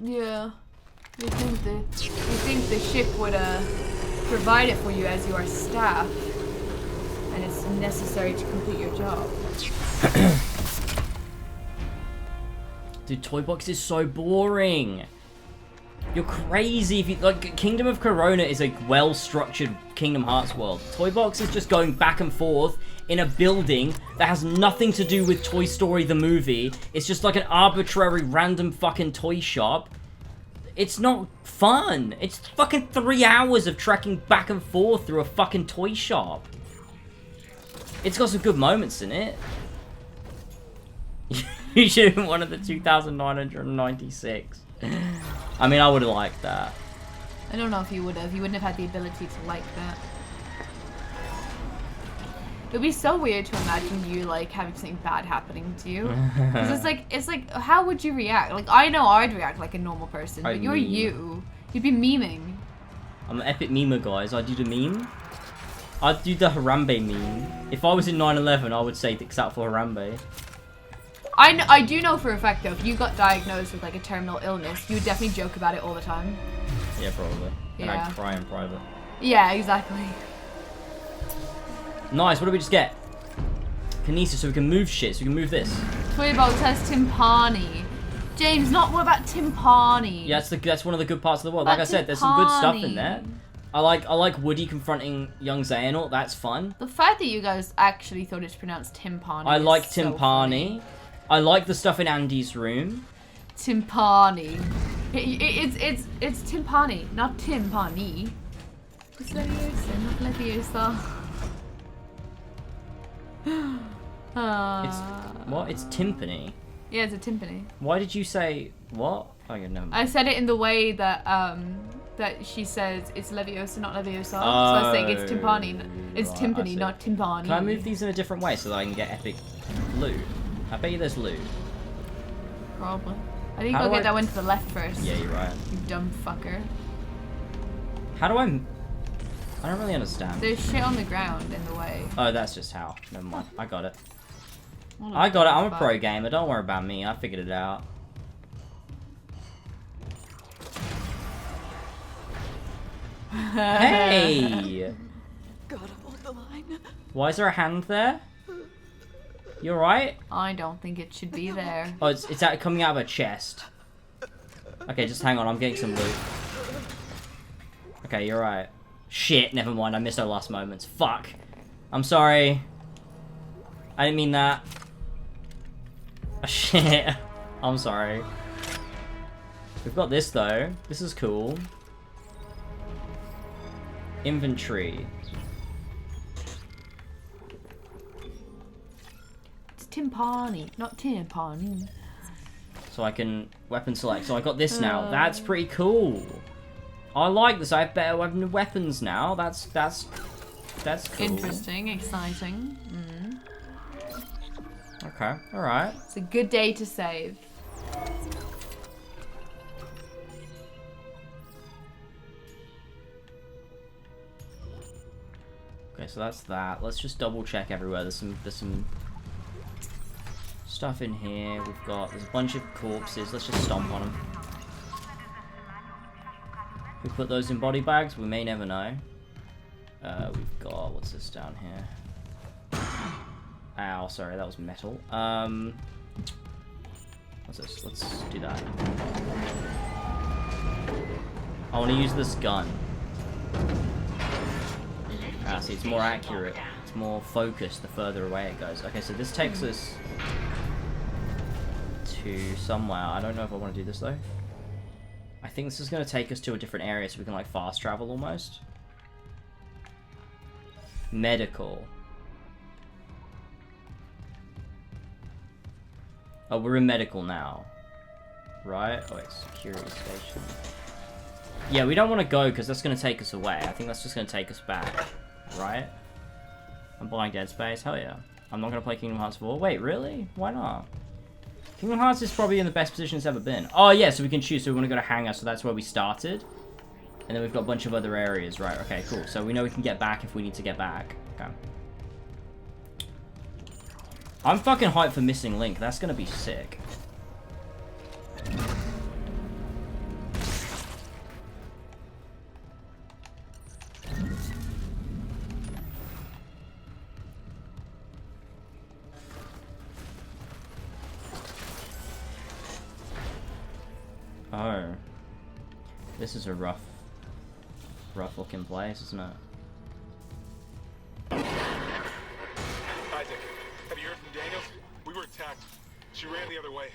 Yeah. You think the ship would provide it for you as your staff, and it's necessary to complete your job. Dude, Toy Box is so boring. You're crazy if you like. Kingdom of Corona is a well-structured Kingdom Hearts world. Toy Box is just going back and forth in a building that has nothing to do with Toy Story the movie. It's just like an arbitrary random fucking toy shop. It's not fun. It's fucking 3 hours of trekking back and forth through a fucking toy shop. It's got some good moments in it. You should have been one of the 2,996. I mean, I would have liked that. I don't know if you would have. You wouldn't have had the ability to like that. It would be so weird to imagine you like having something bad happening to you. Because it's like, how would you react? Like, I know I'd react like a normal person, but you're you. You'd be memeing. I'm an epic memer, guys. I do the meme. I'd do the Harambe meme. If I was in 9/11, I would say except for Harambe. I do know for a fact though, if you got diagnosed with like a terminal illness, you would definitely joke about it all the time. Yeah, probably. And Yeah. I'd cry in private. Yeah, exactly. Nice, what did we just get? Kinesis, so we can move shit, so we can move this. Toy Box has timpani. James, what about timpani? Yeah, that's one of the good parts of the world. Like I said, there's some good stuff in there. I like Woody confronting young Xehanort, that's fun. The fact that you guys actually thought it's pronounced timpani. I like is so timpani. funny. I like the stuff in Andy's room. Timpani. It's timpani, not timpani. It's Leviosa, not Leviosa. It's what? It's timpani. Yeah, it's a timpani. Why did you say what? Okay, never mind. I said it in the way that that she says it's Leviosa, not Leviosa. So I was saying it's timpani. It's Right, timpani, not timpani. Can I move these in a different way so that I can get epic loot? I bet you there's loot. Probably. I think How I'll do get I- that one to the left first. Yeah, you're right. You dumb fucker. How do I don't really understand. There's shit on the ground in the way. Oh, that's just how. Never mind. I got it. What a I got it. I'm a fuck. pro gamer. Don't worry about me. I figured it out. Hey! God, I'm on the line. Why is there a hand there? You alright? I don't think it should be there. Oh, it's coming out of a chest. Okay, just hang on. I'm getting some loot. Okay, you're right. Shit, never mind. I missed our last moments. Fuck. I'm sorry. I didn't mean that. Oh, shit. I'm sorry. We've got this, though. This is cool. Inventory. It's timpani, not timpani. So I can weapon select. So I got this now. That's pretty cool. I like this. I have better weapons now. That's cool. Interesting, exciting. Okay, alright. It's a good day to save. Okay, so that's that. Let's just double check everywhere. There's some stuff in here. There's a bunch of corpses. Let's just stomp on them. We put those in body bags. We may never know. We've got, what's this down here? Ow, sorry, that was metal. What's this? Let's do that. I want to use this gun. Ah, see, it's more accurate. It's more focused the further away it goes. Okay, so this takes us to somewhere. I don't know if I want to do this, though. I think this is going to take us to a different area so we can, like, fast travel almost. Medical. Oh, we're in medical now. Right? Oh, it's security station. Yeah, we don't want to go because that's going to take us away. I think that's just going to take us back. Right? I'm buying Dead Space. Hell yeah. I'm not going to play Kingdom Hearts 4. Wait, really? Why not? Kingdom Hearts is probably in the best position it's ever been. Oh, yeah, so we can choose. So we want to go to Hangar, so that's where we started. And then we've got a bunch of other areas. Right, okay, cool. So we know we can get back if we need to get back. Okay. I'm fucking hyped for Missing Link. That's going to be sick. Oh. This is a rough looking place, isn't it? Isaac, have you heard from Daniels? We were attacked. She ran the other way.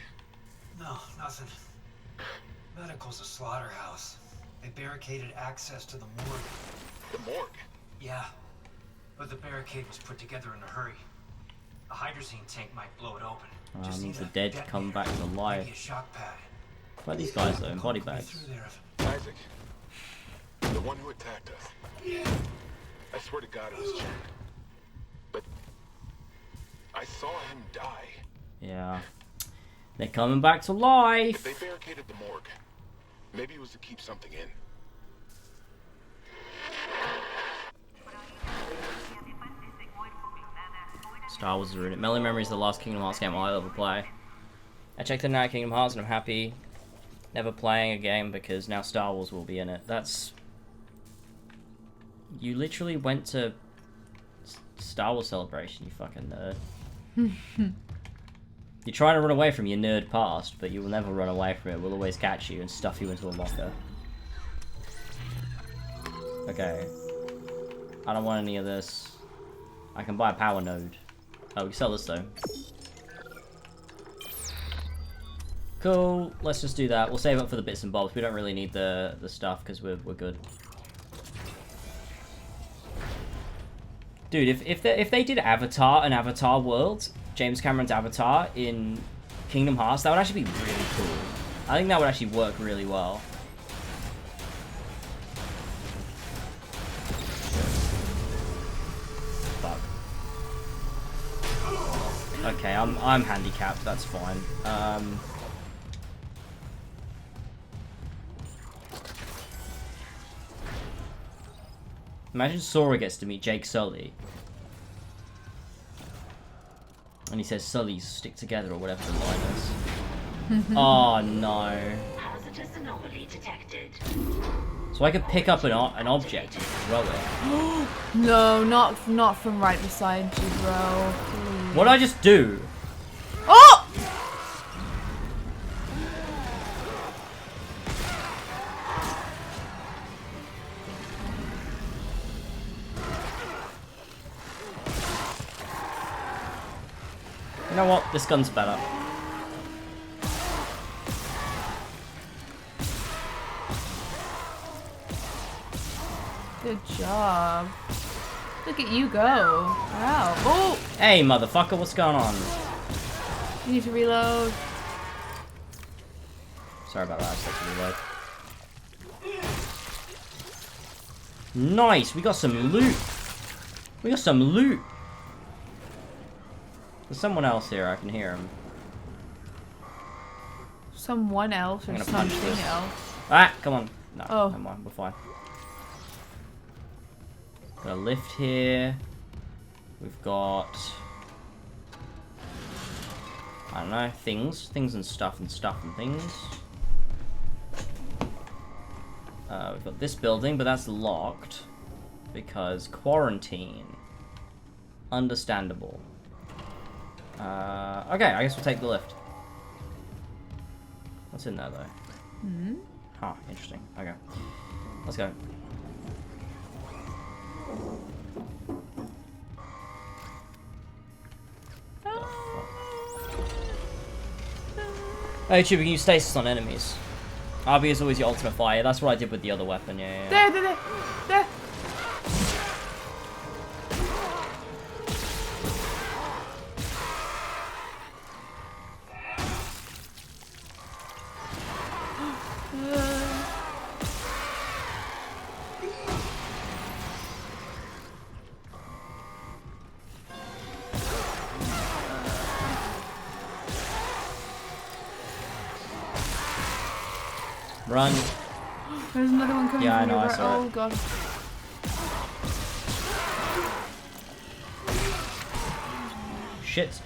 No, nothing. Medical's a slaughterhouse. They barricaded access to the morgue. The morgue? Yeah, but the barricade was put together in a hurry. A hydrazine tank might blow it open. Just need The a dead come back to life. maybe a shock pad. Where are these guys though, in body bags? Isaac, the one who attacked us. I swear to God it was Chad. But I saw him die. Yeah. They're coming back to life. If they barricaded the morgue, maybe it was to keep something in. Star Wars is ruined. Melody Memory is the last Kingdom Hearts game I'll ever play. I checked in out Kingdom Hearts and I'm happy never playing a game because now Star Wars will be in it. That's... You literally went to Star Wars Celebration, you fucking nerd. You're trying to run away from your nerd past, but you will never run away from it. We'll always catch you and stuff you into a locker. Okay. I don't want any of this. I can buy a power node. Oh, we can sell this though. Cool. Let's just do that. We'll save up for the bits and bobs. We don't really need the stuff because we're good. Dude, if they did Avatar and Avatar World, James Cameron's Avatar in Kingdom Hearts, that would actually be really cool. I think that would actually work really well. Fuck. Okay, I'm handicapped. That's fine. Imagine Sora gets to meet Jake Sully. And he says Sullies stick together or whatever the line is. Oh no. Hazardous anomaly detected. So I could pick up an object and throw it. No, not from right beside you, bro. Please. What did I just do? Oh! You know what? This gun's better. Good job. Look at you go. Wow. Oh! Hey, motherfucker, what's going on? You need to reload. Sorry about that, I just had to reload. Nice, we got some loot. We got some loot. There's someone else here, I can hear him. Someone else or something else. Ah, come on. No, oh. Never mind, we're fine. Got a lift here. We've got... I don't know, things. Things and stuff and stuff and things. We've got this building, but that's locked. Because quarantine. Understandable. Okay, I guess we'll take the lift. What's in there, though? Hmm? Huh, interesting. Okay. Let's go. Hey, Tube, you can use stasis on enemies. RB is always your ultimate fire. That's what I did with the other weapon, yeah. There! Run. There's another one coming. Yeah, I from know, your I right. saw Oh it. god. Shit.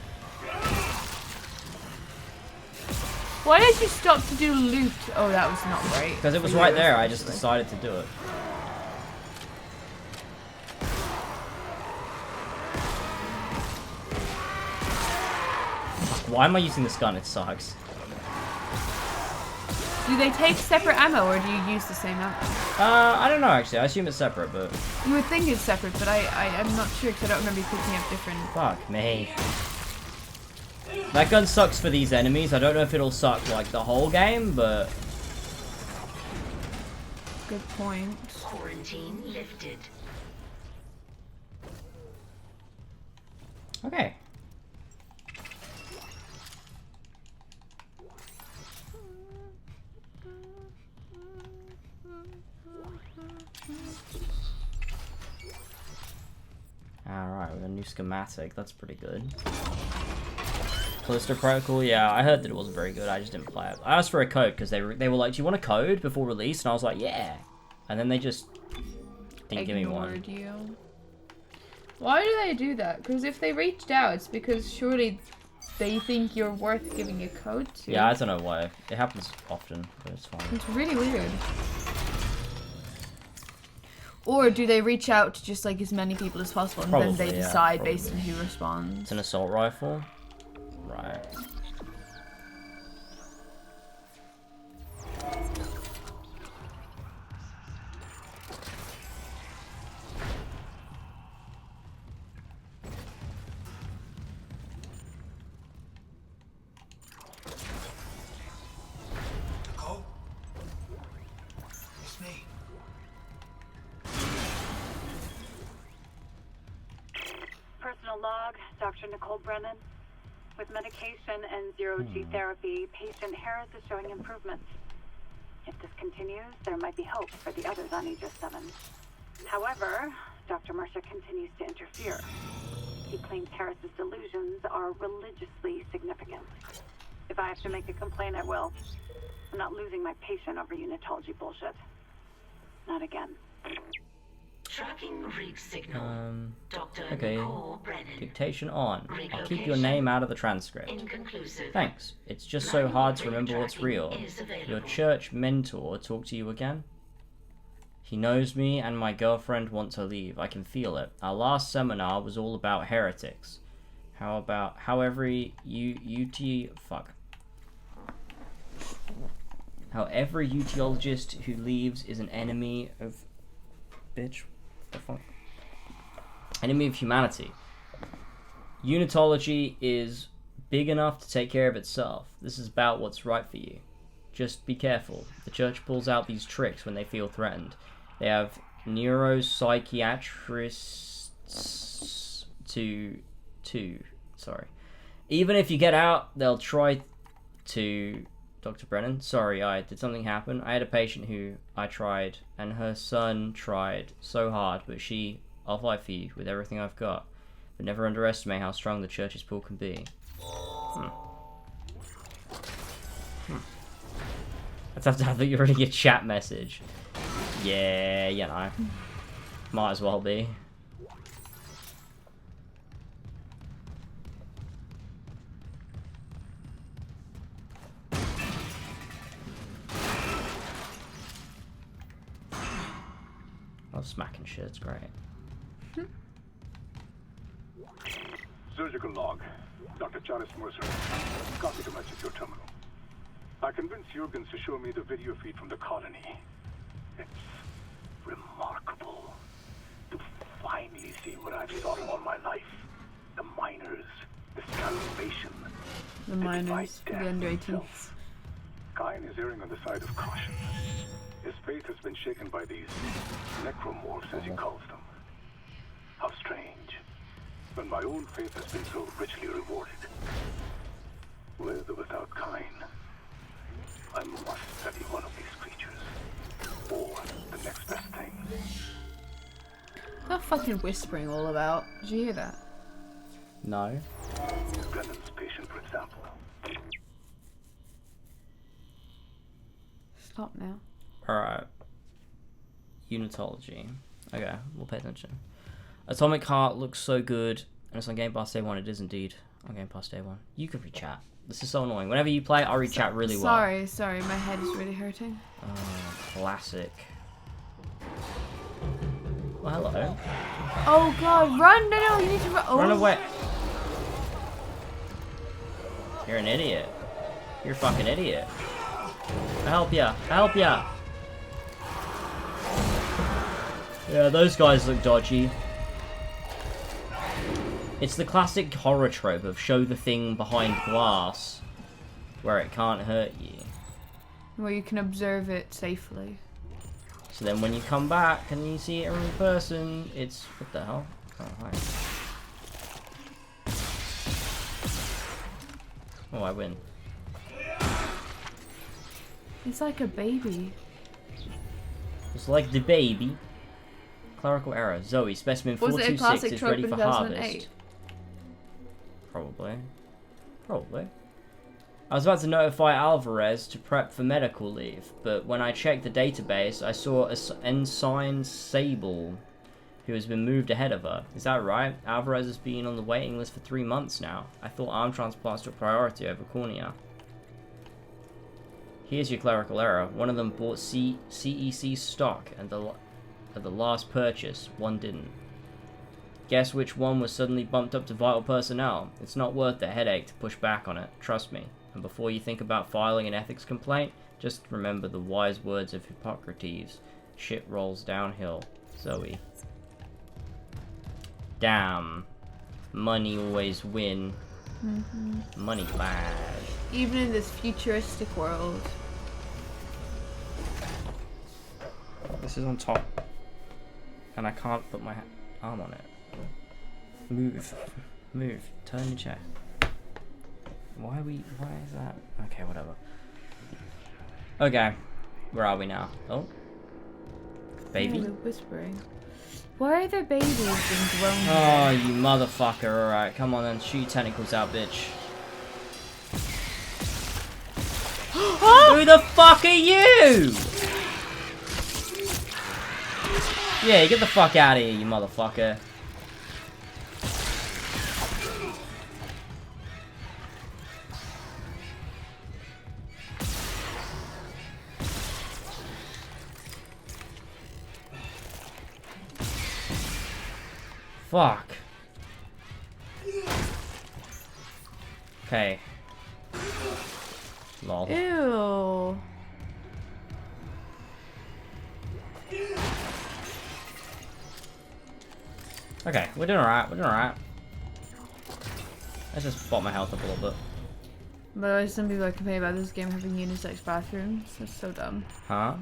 Why did you stop to do loot? Oh, that was not great. Because it was right there, I just decided to do it. Fuck, why am I using this gun? It sucks. Do they take separate ammo, or do you use the same ammo? I don't know actually. I assume it's separate, but You would think it's separate, but I'm not sure because I don't remember you picking up different. fuck me. That gun sucks for these enemies. I don't know if it'll suck like the whole game, but Good point. Quarantine lifted. okay. Alright, we got a new schematic. That's pretty good. Callisto Protocol, yeah, I heard that it wasn't very good. I just didn't play it. I asked for a code because they were like, do you want a code before release? And I was like, yeah. And then they just didn't give me one. You. Why do they do that? Because if they reached out, it's because surely they think you're worth giving a code to. Yeah, I don't know why. It happens often, but it's fine. It's really weird. Or do they reach out to just like as many people as possible and Probably, then they yeah, decide probably. based on who responds? It's an assault rifle. Right. Nicole? It's me. Personal log, Dr. Nicole Brennan. With medication and zero-G therapy, patient Harris is showing improvements. If this continues, there might be hope for the others on Aegis 7. However, Dr. Mercer continues to interfere. He claims Harris's delusions are religiously significant. If I have to make a complaint, I will. I'm not losing my patient over unitology bullshit. Not again. Tracking rig signal. Dr. Okay. Nicole Brennan. Dictation on. Rig I'll keep your location. name out of the transcript. Inconclusive. Thanks. It's just so hard to remember what's tracking real. is available. Your church mentor talked to you again? He knows me and my girlfriend want to leave. I can feel it. Our last seminar was all about heretics. How every utiologist who leaves is an enemy of bitch. The fuck? Enemy of humanity. Unitology is big enough to take care of itself. This is about what's right for you. Just be careful. The church pulls out these tricks when they feel threatened. They have neuropsychiatrists sorry. Even if you get out, they'll try to... Dr. Brennan, sorry, did something happen? I had a patient who I tried, and her son tried so hard, but I'll fight for you with everything I've got. But never underestimate how strong the church's pull can be. Let's have to have you reading a chat message. Yeah, you know. Might as well be. I love smacking shit, it's great. Surgical log. Dr. Charles Mercer. Copy to my secure terminal. I convinced Jurgens to show me the video feed from the colony. It's remarkable to finally see what I've sought all my life. The miners, the salvation, The miners, the under 18s. Kine is erring on the side of caution. His faith has been shaken by these necromorphs, as he calls them. How strange. When my own faith has been so richly rewarded. With or without Kine, I must study one of these creatures. Or the next best thing. What's that fucking whispering all about? Did you hear that? No. Brennan's patient, for example. Stop now. Alright. Unitology. Okay, we'll pay attention. Atomic Heart looks so good, and it's on Game Pass Day 1. It is indeed on Game Pass Day 1. You can re-chat. This is so annoying. Whenever you play, I'll re-chat really well. Sorry, my head is really hurting. Classic. Well, hello. Oh god, run! No, you need to run. Oh. Run away. You're an idiot. You're a fucking idiot. help ya. I help ya. Yeah, those guys look dodgy. It's the classic horror trope of show the thing behind glass where it can't hurt you. Where you can observe it safely. So then when you come back and you see it in person, it's... What the hell? Oh, hi. Oh, I win. It's like a baby. It's like the baby. Clerical error. Zoe, specimen 426 is ready for harvest. Probably. Probably. I was about to notify Alvarez to prep for medical leave, but when I checked the database, I saw Ensign Sable, who has been moved ahead of her. Is that right? Alvarez has been on the waiting list for 3 months now. I thought arm transplants were a priority over cornea. Here's your clerical error. One of them bought CEC stock at the last purchase. One didn't. Guess which one was suddenly bumped up to vital personnel? It's not worth the headache to push back on it. Trust me. And before you think about filing an ethics complaint, just remember the wise words of Hippocrates. Shit rolls downhill. Zoe. Damn. Money always win. Money bad. Even in this futuristic world. This is on top. And I can't put my arm on it. Move. Move. Turn your chair. Why is that? Okay, whatever. Okay. Where are we now? Oh. Baby. Yeah, they're whispering. Why are there babies being grown? Oh, you motherfucker. Alright, come on then. Shoot your tentacles out, bitch. Who the fuck are you? Yeah, get the fuck out of here, you motherfucker. Fuck. Okay. Lol. Ew. Okay, we're doing alright, we're doing alright. Let's just bop my health up a little bit. By the way, some people are complaining about this game having unisex bathrooms. That's so dumb. Huh?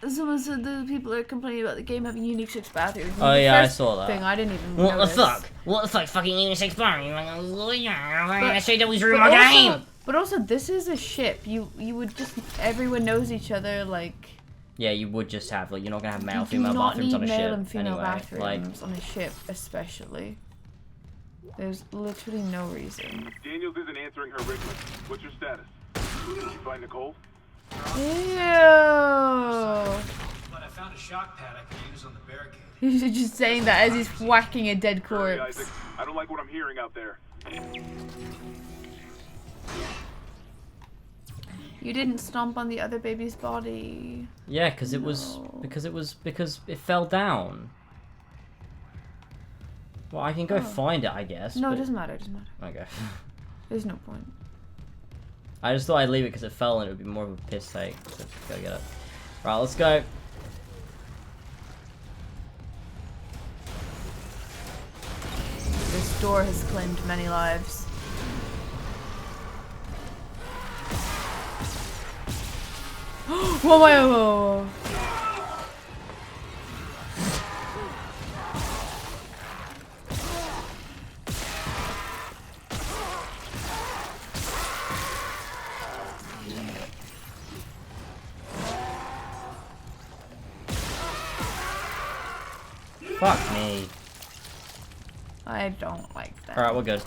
Someone said the people are complaining about the game having unisex bathrooms. Oh yeah, I saw that. Thing I didn't even What notice. the fuck? What the fuck? Fucking unisex bathrooms? I say that was ruin my game. But also, this is a ship. You would just everyone knows each other. Like yeah, you would just have like you're not gonna have male you female do not bathrooms on a need ship male and female anyway. bathrooms on a ship, especially. There's literally no reason. Daniels isn't answering her rig list. What's your status? Did you find Nicole? Ew. But I found a shock pad I can use on the barricade. He's just saying that as he's whacking a dead Hurry, corpse. Isaac. I don't like what I'm hearing out there. You didn't stomp on the other baby's body. Yeah, because it was because it fell down. Well, I can go find it, I guess. No, but... it doesn't matter. It doesn't matter. Okay. There's no point. I just thought I'd leave it because it fell and it would be more of a piss take. So go get it. Right, let's go. This door has claimed many lives. Whoa, whoa, whoa. Fuck me. I don't like that. Alright, we're good.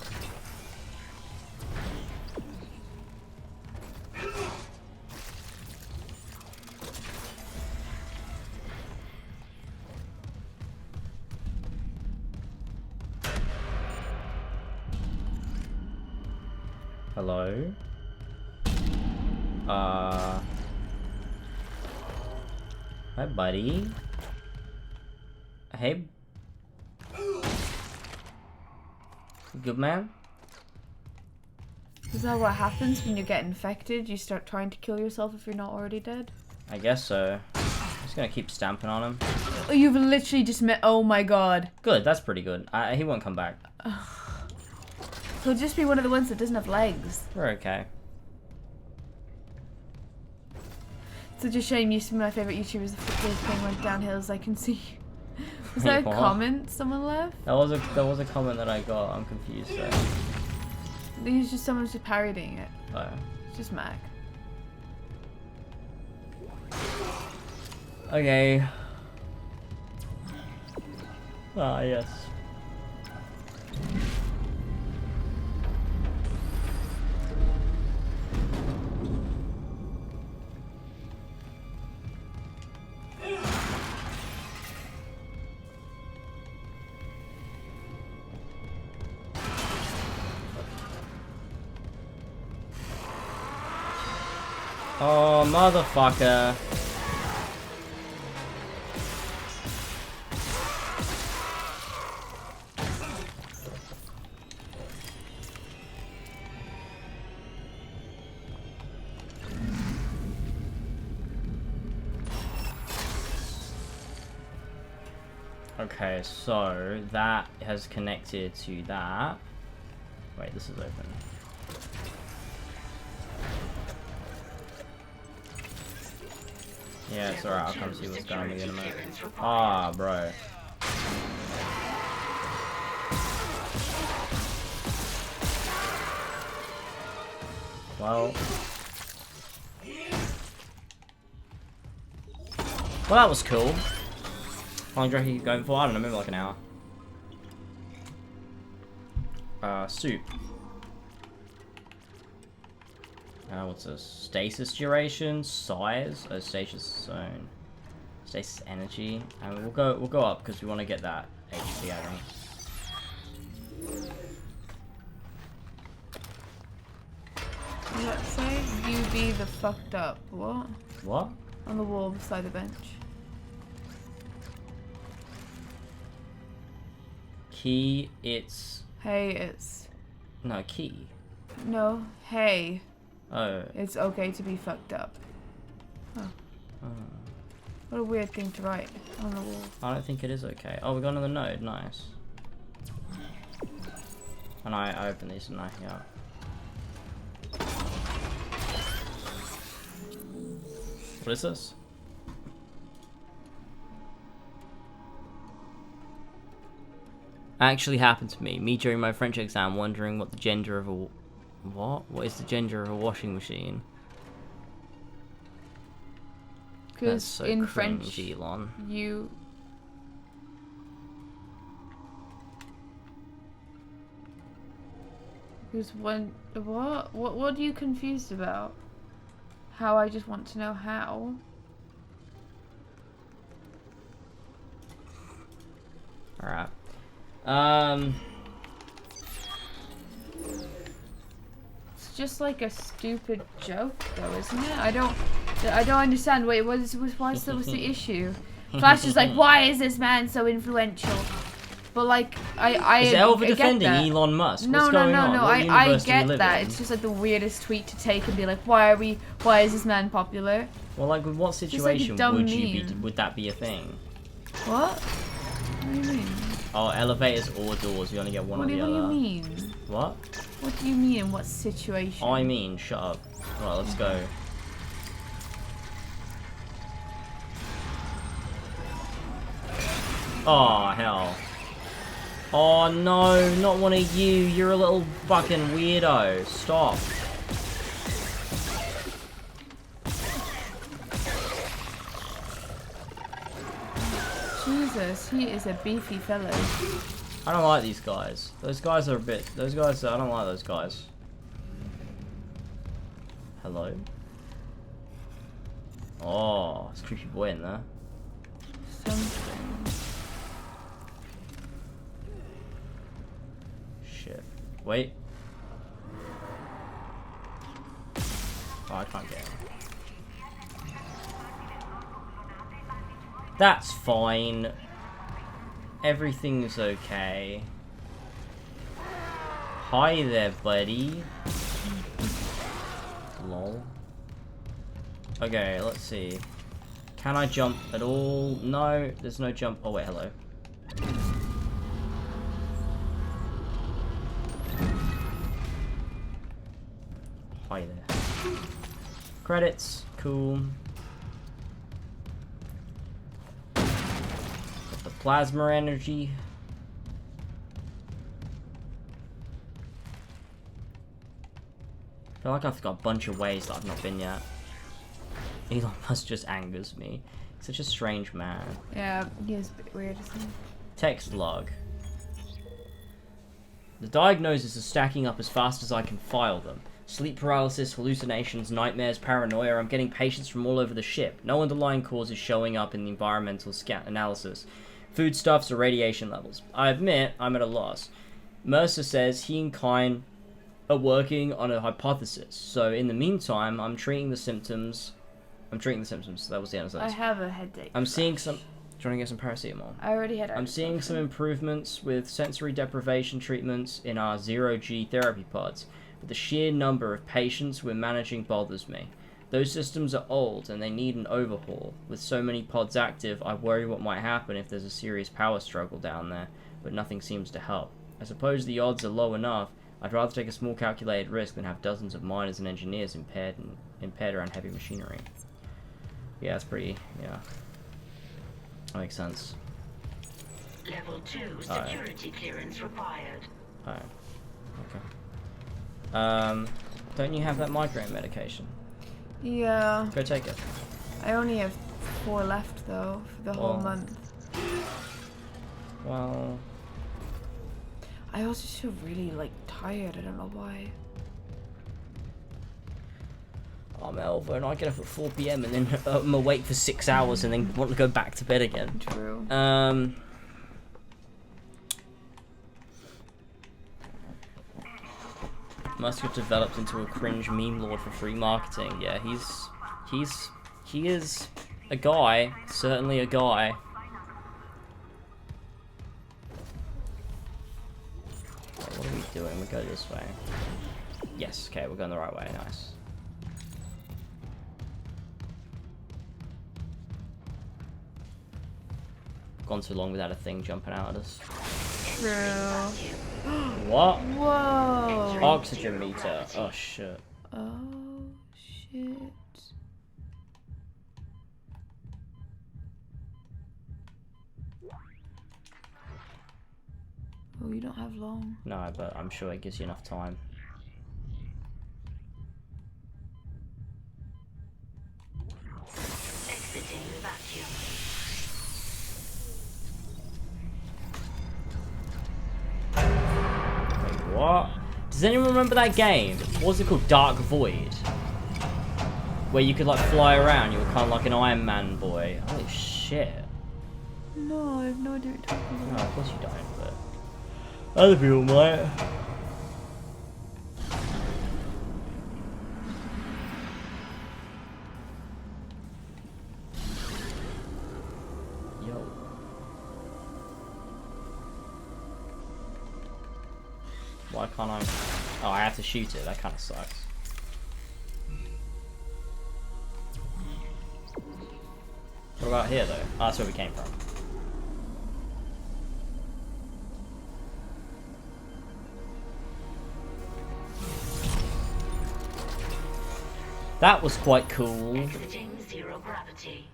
Hello? Hi, buddy. Hey. Good man? Is that what happens when you get infected? You start trying to kill yourself if you're not already dead? I guess so. I'm just gonna keep stamping on him. Oh, you've literally just met. Oh my god. Good, that's pretty good. He won't come back. He'll just be one of the ones that doesn't have legs. We're okay. Such a shame. Used to be my favourite YouTubers. The thing went downhill, as I can see. Was that a What? comment someone left? That was a comment that I got. I'm confused though. He's just someone's just parodying it. Oh. It's just Mac. Okay. Ah, yes. Oh, motherfucker. Okay, so that has connected to that. Wait, this is open. Yeah, it's alright, I'll come see what's going on in a minute. Ah, bro. Well, that was cool. How long do you reckon you're going for? I don't know, maybe like an hour. Soup. What's this? Stasis duration, size, stasis zone, stasis energy, and we'll go up because we want to get that HP. I think. Let's say you be the fucked up. What? What? On the wall beside the bench. Key, it's... Hey, it's... No, key. No, hey. Oh. It's okay to be fucked up. Huh. What a weird thing to write on the wall. I don't think it is okay. Oh, we got another node. Nice. And I opened these, didn't I? Yeah. What is this? Actually happened to me. Me during my French exam, wondering what the gender of a... What? What is the gender of a washing machine? Because so in cringe, French, Elon. you... Because when... What? What are you confused about? How? I just want to know how. Alright. It's just like a stupid joke, though, isn't it? I don't understand. Wait, what's the issue? Flash is like, why is this man so influential? But like, is Elva defending Elon Musk? No, What's going on? No. What I universe do you get live that. in? It's just like the weirdest tweet to take and be like, why is this man popular? Well, like, with what Just like a situation dumb would meme. that be a thing? What? What do you mean? Oh, elevators or doors. You only get one or the other. What do you mean? What? What do you mean in what situation? I mean, shut up. Right, let's go. Oh, hell. Oh, no, not one of you. You're a little fucking weirdo. Stop. Jesus, he is a beefy fellow. I don't like these guys. Those guys are a bit... Those guys... I don't like those guys. Hello? Oh, it's a creepy boy in there. Something. Shit. Wait. Oh, I can't get him. That's fine. Everything's okay. Hi there, buddy. Okay, let's see. Can I jump at all? No, there's no jump. Oh wait, hello. Hi there. Credits, cool. Got the plasma energy. I feel like I've got a bunch of ways that I've not been yet. Elon Musk just angers me. He's such a strange man. Yeah, he is a bit weird, isn't he? Text log. The diagnoses are stacking up as fast as I can file them. Sleep paralysis, hallucinations, nightmares, paranoia. I'm getting patients from all over the ship. No underlying cause is showing up in the environmental scan analysis. Foodstuffs or radiation levels. I admit I'm at a loss. Mercer says he and Kine are working on a hypothesis. So in the meantime, I'm treating the symptoms. That was the end of that. I have a headache. I'm seeing some. Trying to get some paracetamol. I already had. I'm seeing some improvements with sensory deprivation treatments in our 0G therapy pods, but the sheer number of patients we're managing bothers me. Those systems are old and they need an overhaul. With so many pods active, I worry what might happen if there's a serious power struggle down there, but nothing seems to help. I suppose the odds are low enough. I'd rather take a small calculated risk than have dozens of miners and engineers impaired around heavy machinery. Yeah, it's pretty, yeah. That makes sense. Level 2 security clearance required. Alright. Okay. Don't you have that migraine medication? Yeah. Go take it. I only have 4 left though for the whole month. Well, I also just feel really like tired. I don't know why. I'm Elva and I get up at 4 PM and then I'm awake for 6 hours and then want to go back to bed again. True. Musk have developed into a cringe meme lord for free marketing. Yeah, he is a guy, certainly a guy. Okay, what are we doing? We go this way. Yes, okay, we're going the right way, nice. Gone too long without a thing jumping out at us. True. What? Whoa. Oxygen meter. Oh shit. Oh shit. Oh, you don't have long. No, but I'm sure it gives you enough time. Exiting vacuum. Wait, what? Does anyone remember that game? What was it called? Dark Void? Where you could like fly around, you were kind of like an Iron Man boy. Holy shit. No, I have no idea what you're talking about. No, of course you don't, but other people might. Yo. Why can't I? Oh, I have to shoot it. That kind of sucks. What about here, though? Oh, that's where we came from. That was quite cool. Exiting zero gravity.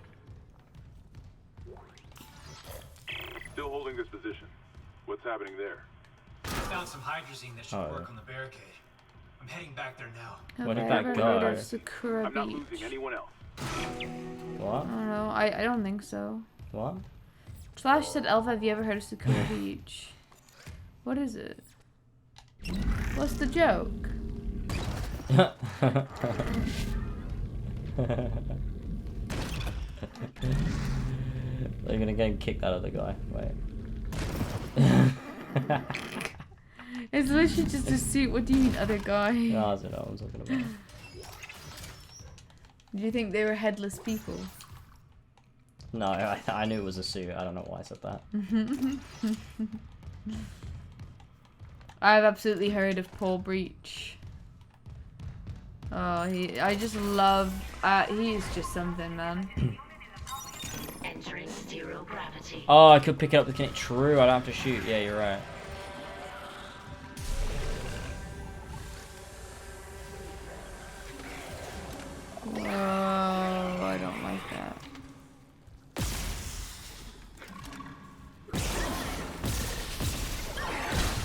Still holding this position. What's happening there? I found some hydrazine that should Oh, work yeah. on the barricade. I'm heading back there now. Where did Have that I ever go? heard of Sakura I'm not Beach? losing anyone else. What? I don't know. I don't think so. What? Slash said, Elva, have you ever heard of Sakura Beach? What is it? What's the joke? They're gonna get kicked out of the guy. Wait. It's literally just a suit. What do you mean, other guy? No, I don't know what I'm talking about. Do you think they were headless people? No, I knew it was a suit. I don't know why I said that. I've absolutely heard of Paul Breach. Oh, I just love. He is just something, man. Entering zero gravity. Oh, I could pick it up with kinetic. True, I don't have to shoot. Yeah, you're right. Whoa, I don't like that.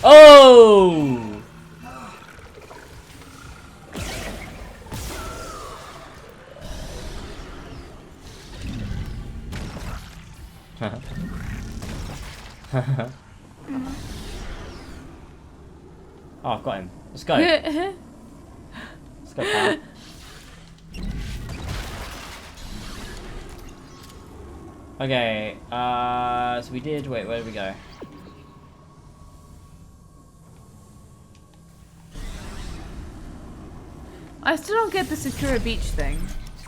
Oh! Oh, I've got him. Let's go. Let's go, pal. Okay, so we did, wait, where did we go? I still don't get the secure beach thing.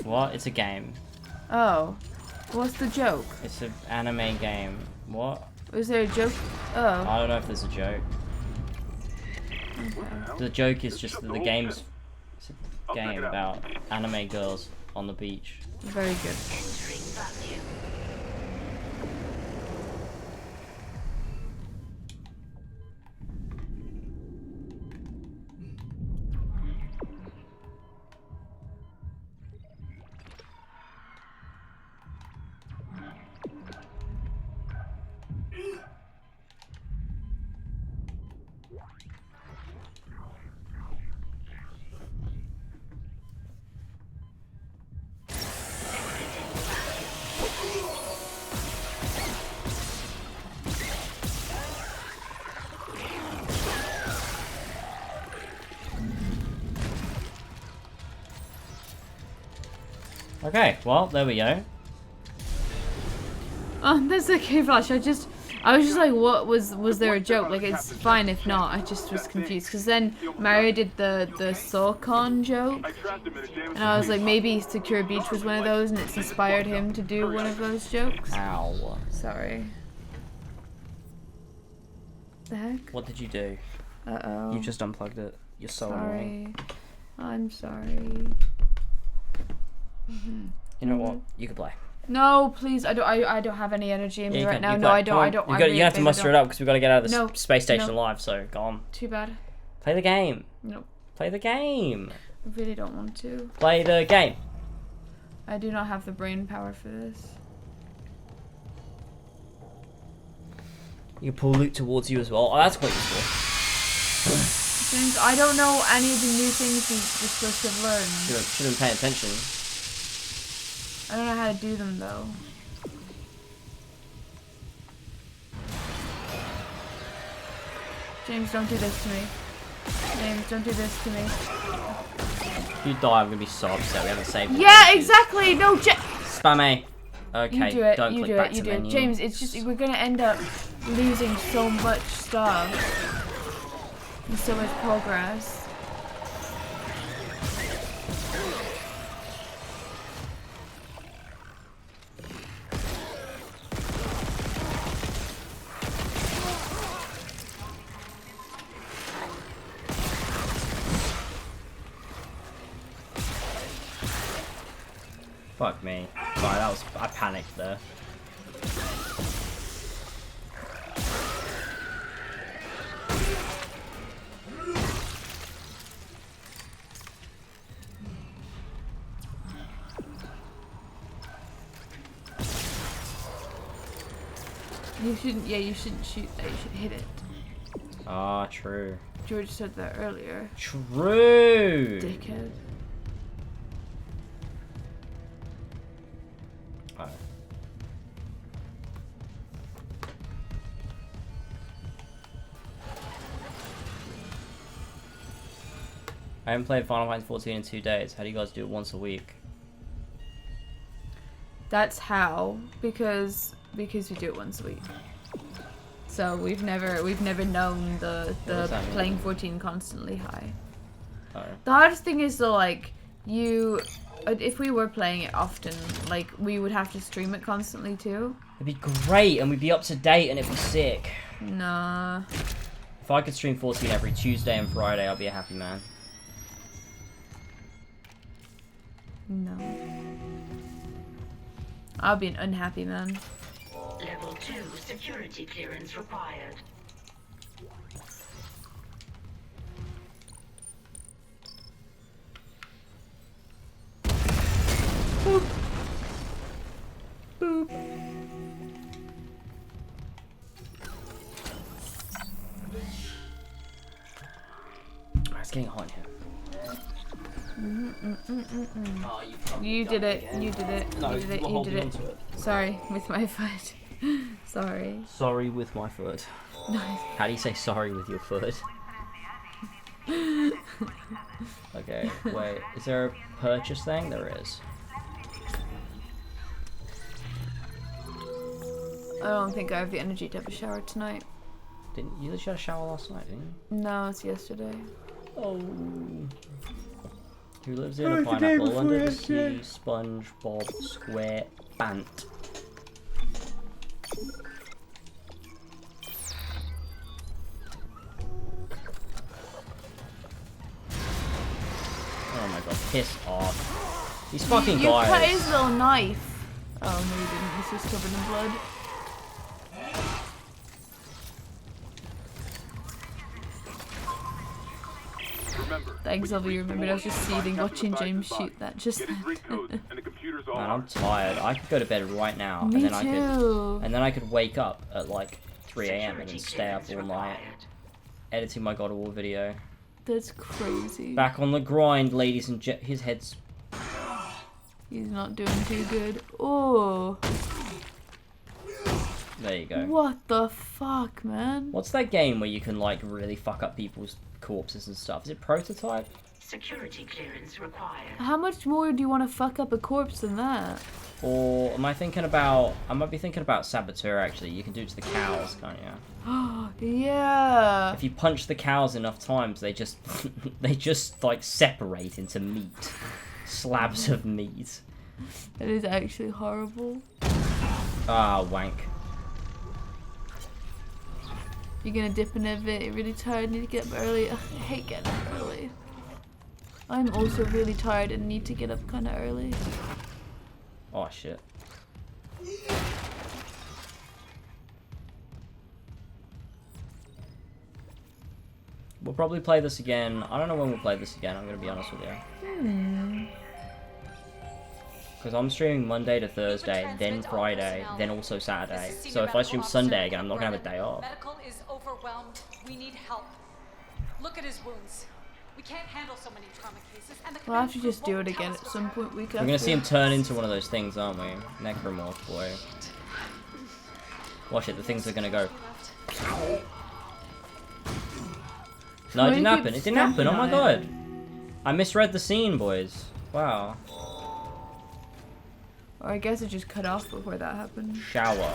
What? It's a game. Oh. What's the joke? It's an anime game. What? Is there a joke? Oh. I don't know if there's a joke. Okay. The joke is just that the game's it's a game about anime girls on the beach. Very good. Okay, well, there we go. Oh, that's okay, Flash. I was just like, what was there a joke? Like, it's fine if not. I just was confused because then Mario did the Sorcon joke, and I was like, maybe Secure Beach was one of those, and it's inspired him to do one of those jokes. Ow. Sorry. The heck? What did you do? Uh-oh. You just unplugged it. You're so annoying. I'm sorry. You know what? You can play. No, please. I don't have any energy in me right now. No, I don't. You have to muster it up because we've got to get out of the space station no. alive. So go on. Too bad. Play the game. Nope. Play the game. I really don't want to. Play the game. I do not have the brain power for this. You can pull loot towards you as well. Oh, that's quite useful. James, I don't know any of the new things you're supposed to have learned. Should have been paying attention. I don't know how to do them though. James, don't do this to me. James, don't do this to me. If you die, I'm gonna be so upset. We haven't saved. Yeah, exactly. No, Spam A. Okay. You do it. Don't you click do back it. You to do it. menu. James, it's just we're gonna end up losing so much stuff and so much progress. Fuck me. Sorry, I panicked there. You shouldn't. Yeah, you shouldn't shoot that. You should hit it. Ah, true. George said that earlier. True. Dickhead. Oh. I haven't played Final Fantasy 14 in 2 days. How do you guys do it once a week? That's how, because we do it once a week. So we've never known the playing 14 constantly high. Oh. The hardest thing is though, like, if we were playing it often, like, we would have to stream it constantly too. It'd be great, and we'd be up to date, and it'd be sick. Nah. If I could stream 14 every Tuesday and Friday, I'd be a happy man. No. I'll be an unhappy man. Level 2 security clearance required. Boop. Boop. It's getting hot in here. Oh, you did it. You did it. No, you did it. we're You did holding it. onto it. Sorry, with my foot. Sorry. Sorry with my foot. Nice. How do you say sorry with your foot? Okay, wait. Is there a purchase thing? There is. I don't think I have the energy to have a shower tonight. Didn't you literally have a shower last night, didn't you? No, it's yesterday. Oh. Who lives in a pineapple under the sea? SpongeBob SquarePants. Oh my god, piss off. These fucking you guys. cut his little knife. Oh no, you didn't. This was covered in blood. Thanks, Elva, you remembered. I was just seething watching James shoot that just then. Man, I'm tired. I could go to bed right now, Me and too. then I could wake up at like 3 AM and then stay up all night editing my God of War video. That's crazy. Back on the grind, ladies and his head's. He's not doing too good. Oh. There you go. What the fuck, man? What's that game where you can like really fuck up people's corpses and stuff? Is it Prototype? Security clearance required. How much more do you want to fuck up a corpse than that? Or am I thinking about? I might be thinking about Saboteur. Actually, you can do it to the cows, can't you? Oh yeah. If you punch the cows enough times, they just they just like separate into meat, slabs of meat. That is actually horrible. Ah, wank. You're gonna dip in a bit. You're really tired. Need to get up early. Ugh, I hate getting up early. I'm also really tired and need to get up kind of early. Oh shit. We'll probably play this again. I don't know when we'll play this again, I'm gonna be honest with you. Because I'm streaming Monday to Thursday, then Friday, then also Saturday. So if I stream Sunday again, I'm not gonna have a day off. Medical is overwhelmed. We need help. Look at his wounds. We can't handle so many trauma cases. And We'll have to just do it again at some point. We're gonna see him turn into one of those things, aren't we? Necromorph boy. Watch it, the things are gonna go. No, it didn't happen. It didn't happen. Oh my god. I misread the scene, boys. Wow. Or I guess it just cut off before that happened. Shower.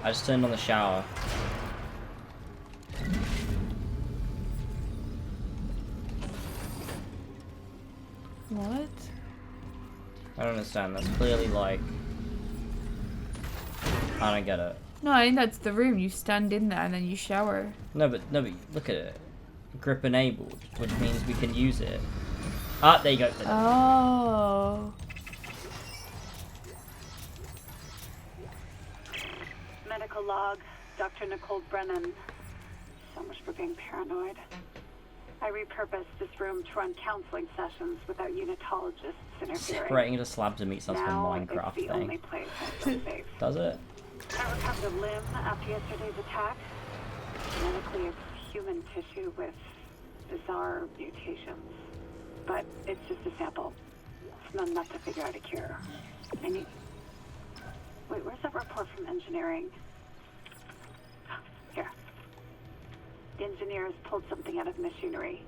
I just turned on the shower. What? I don't understand. That's clearly like... I don't get it. No, I think that's the room. You stand in there and then you shower. No, but look at it. Grip enabled, which means we can use it. Ah, there you go. Oh. Medical log, Dr. Nicole Brennan. So much for being paranoid. I repurposed this room to run counseling sessions without unitologists interfering. Separating into slabs of meat sounds like a Now Minecraft it's the only thing. place I feel safe. Does it? I recovered a limb after yesterday's attack. Genetically, it's human tissue with bizarre mutations. But it's just a sample. It's not enough to figure out a cure. I need... Wait, where's that report from engineering? Here. The engineers pulled something out of machinery.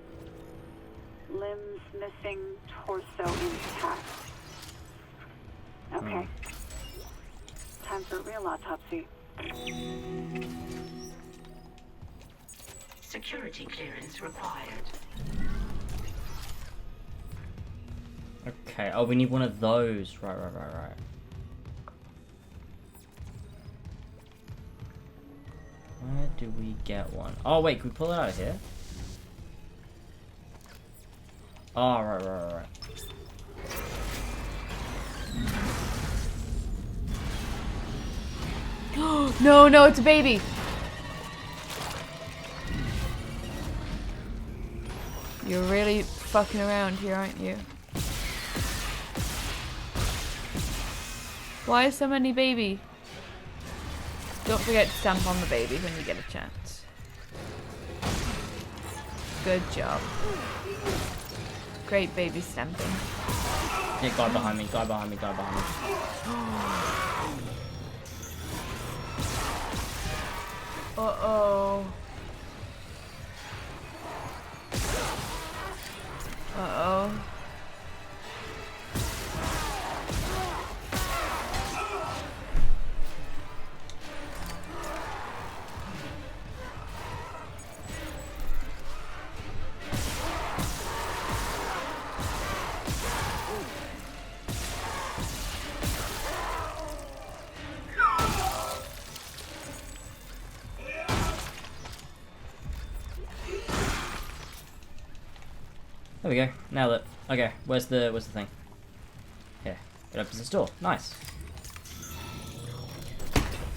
Limbs missing, torso intact. Okay. Time for a real autopsy. Security clearance required. Okay. Oh, we need one of those. Right. Where do we get one? Oh, wait. Can we pull it out of here? Oh, right. No, no, it's a baby. You're really fucking around here, aren't you? Why so many baby? Don't forget to stamp on the baby when you get a chance. Good job. Great baby stamping. Yeah, guy behind me, guy behind me, guy behind me. Uh-oh. Uh-oh. There we go. Nailed it. Okay, where's the thing? Here. It opens this door. Nice.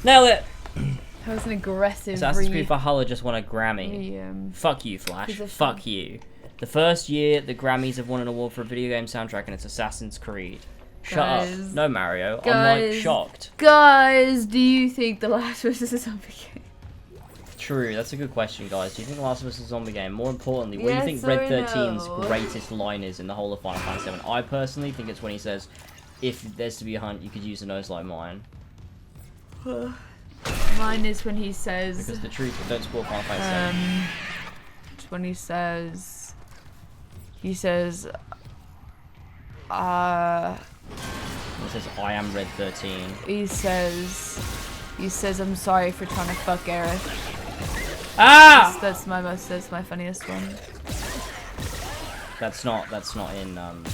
Nailed it! That was an aggressive Assassin's Creed Valhalla just won a Grammy. Fuck you, Flash. Fuck you. The first year the Grammys have won an award for a video game soundtrack and it's Assassin's Creed. Shut up. No, Mario. I'm like shocked. Guys, do you think The Last of Us is a zombie game? True, that's a good question, guys. Do you think The Last of Us is a zombie game? More importantly, what do you think Yes Red or 13's no? greatest line is in the whole of Final Fantasy VII? I personally think it's when he says, if there's to be a hunt, you could use a nose like mine. Mine is when he says... Because the truth, don't spoil Final Fantasy VII. It's when he says... He says, I am Red 13. He says, I'm sorry for trying to fuck Aerith. Ah! That's my funniest one. That's not in Remake.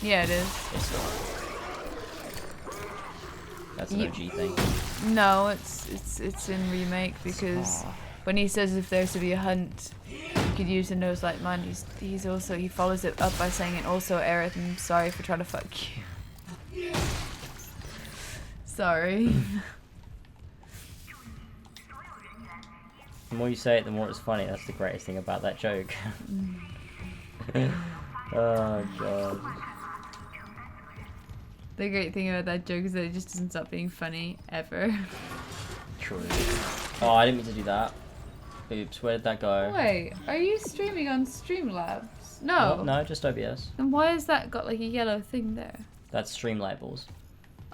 Yeah, it is. It's not. That's an OG thing. No, it's in Remake because when he says if there's to be a hunt, you could use a nose like mine. He follows it up by saying, and also Aerith, I'm sorry for trying to fuck you. Sorry. The more you say it, the more it's funny. That's the greatest thing about that joke. Oh god. The great thing about that joke is that it just doesn't stop being funny ever. True. Oh, I didn't mean to do that. Oops, where did that go? Wait, are you streaming on Streamlabs? No. What? No, just OBS. Then why has that got like a yellow thing there? That's stream labels.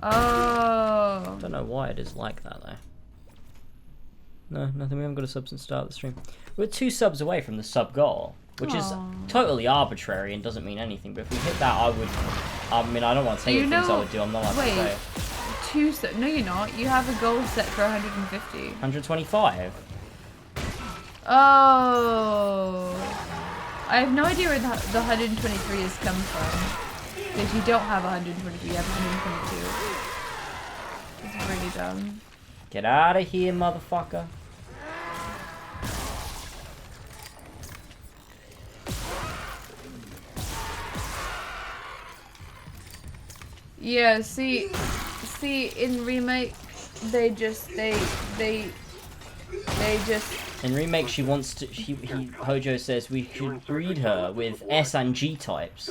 Oh. Don't know why it is like that though. No, nothing. We haven't got a sub since the start of the stream. We're 2 subs away from the sub goal, which is totally arbitrary and doesn't mean anything. But if we hit that, I mean, I don't want to tell you things I would do. I'm not allowed to say. 2 subs? No, you're not. You have a goal set for 150. 125. Oh. I have no idea where the 123 has come from. Because you don't have 123, you have 122. It's really dumb. Get out of here, motherfucker. Yeah, see, in Remake, they just. In Remake, she wants to. Hojo says we should breed her with S and G types.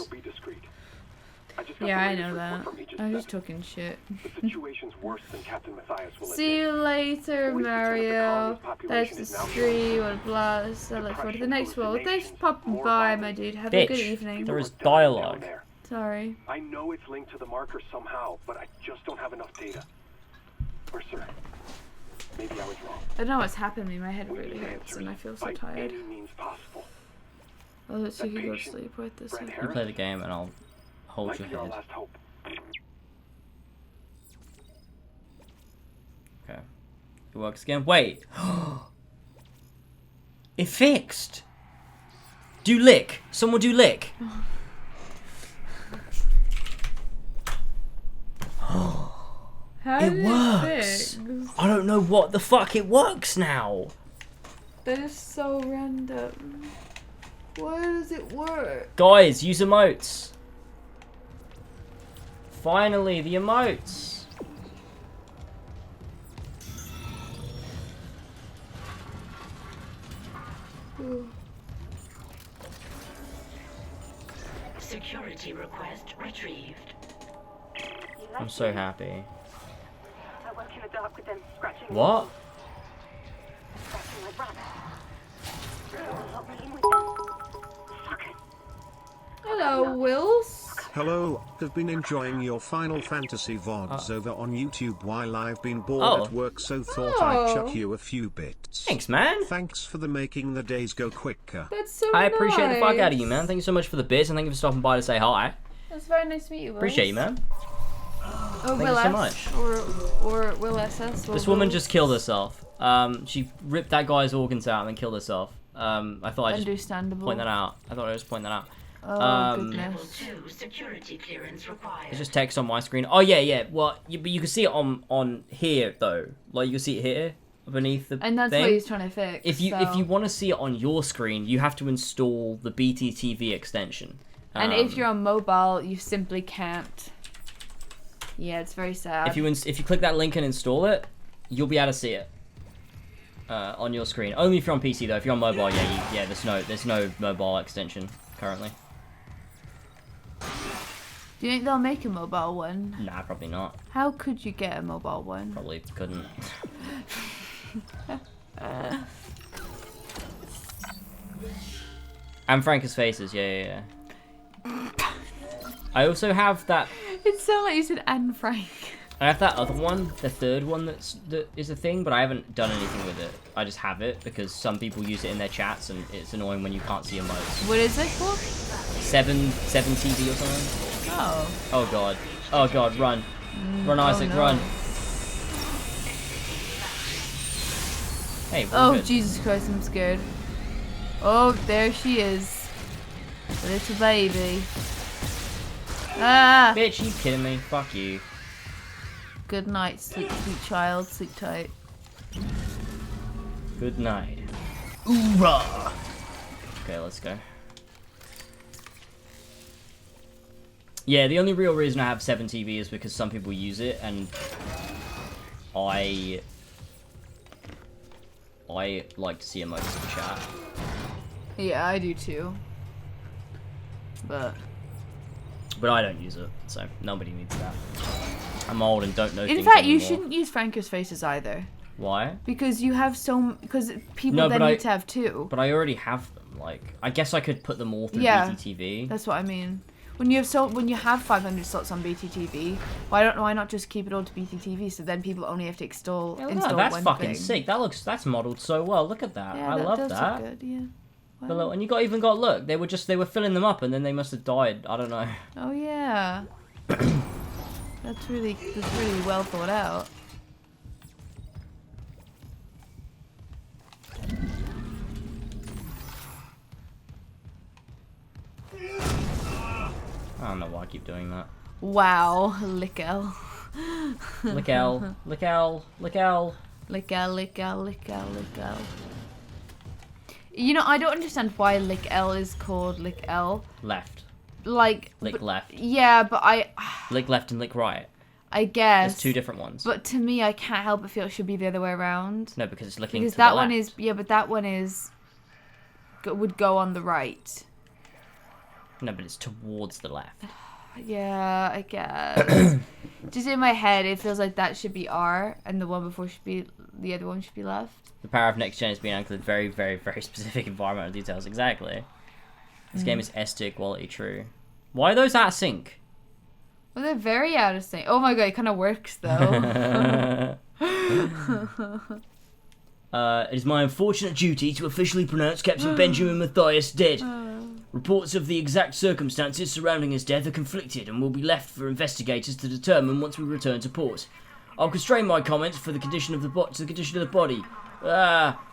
Yeah, I know that. I'm just talking shit. The situation's worse than Captain Matthias will See you later, Mario. That's the stream, blah, blah. So I look forward to the next one. Well, thanks for popping by, my dude. Have a good evening. There is dialogue. Sorry. I know it's linked to the marker somehow, but I just don't have enough data. Mercer, maybe I was wrong. I don't know what's happened to me. My head really hurts and I feel so tired. I'll let you go to sleep right this second. You play the game and I'll hold your head. Okay. It works again. Wait! It fixed! Do lick! Someone do lick! How it did works! It I don't know what the fuck, it works now! That is so random. Why does it work? Guys, use emotes! Finally, the emotes. Security request retrieved. I'm so happy. I work in the dark with them scratching. What? Scratching like rabbits. Lock me in with them. Suckers. Hello, Wills. Hello, I've been enjoying your Final Fantasy VODs over on YouTube while I've been bored Oh. at work, so thought I'd chuck you a few bits. Thanks, man. Thanks for the making the days go quicker. That's so I appreciate the fuck nice. out of you, man. Thank you so much for the bits, and thank you for stopping by to say hi. That's very nice to meet you, Wills. Appreciate you, man. Or Thank you Will so S, much. Or Will SS. Or This woman Wills. just killed herself. She ripped that guy's organs out and then killed herself. I thought I'd just Understandable. point that out. I thought I'd just point that out. Oh, Level goodness. 2 security clearance required. It's just text on my screen. Oh yeah. Well, but you can see it on here though. Like you can see it here beneath the And that's thing. what he's trying to fix. If you so. want to see it on your screen, you have to install the BTTV extension. And if you're on mobile, you simply can't. Yeah, it's very sad. if you click that link and install it, you'll be able to see it on your screen. Only if you're on PC though. If you're on mobile, yeah, there's no mobile extension currently. Do you think they'll make a mobile one? Nah, probably not. How could you get a mobile one? Probably couldn't. And Franca's faces, yeah. I also have that. It sounded like you said Anne Frank. I have that other one, the third one that is a thing, but I haven't done anything with it. I just have it because some people use it in their chats, and it's annoying when you can't see emotes. What is it called? 7 TV or something. Oh. Oh god. Oh god, run. Run, Isaac, no. run. Hey, we're Oh, good. Jesus Christ, I'm scared. Oh, there she is. Little baby. Ah! Bitch, you kidding me? Fuck you. Good night, sweet child. Sleep tight. Good night. Oorah! Okay, let's go. Yeah, the only real reason I have 7 TV is because some people use it, and I like to see emotes in chat. Yeah, I do too. But I don't use it, so nobody needs that. I'm old and don't know in things fact, you anymore. shouldn't use Franco's faces either. Why? Because you have because people No, then but need to have two. But I already have them. Like, I guess I could put them all through Yeah, BTTV. that's what I mean. When you have 500 slots on BTTV, why not just keep it all to BTTV so then people only have to install Yeah, install that's one fucking thing. sick. That's modeled so well. Look at that. Yeah, I love does that. look good, yeah. The little- and you even got look. They were filling them up and then they must have died. I don't know. Oh yeah. That's really well thought out. I don't know why I keep doing that. Wow, Lickel. Lickel. Lickel. You know, I don't understand why Lickel is called Lickel. Left. Like Lick but- left. Yeah, but Lick left and lick right. I guess There's two different ones. But to me, I can't help but feel it should be the other way around. No, because it's licking Because to that the one left. is but that one is would go on the right. No, but it's towards the left. Yeah, I guess. Just in my head, it feels like that should be R, and the one before should be the other one should be left. The power of next gen is being anchored in very, very, very specific environmental details. Exactly. This game is S tier quality true. Why are those out of sync? Well, they're very out of sync. Oh my god, it kind of works though. It is my unfortunate duty to officially pronounce Captain Benjamin Mathias dead. Reports of the exact circumstances surrounding his death are conflicted and will be left for investigators to determine once we return to port. I'll constrain my comments for the condition of the body.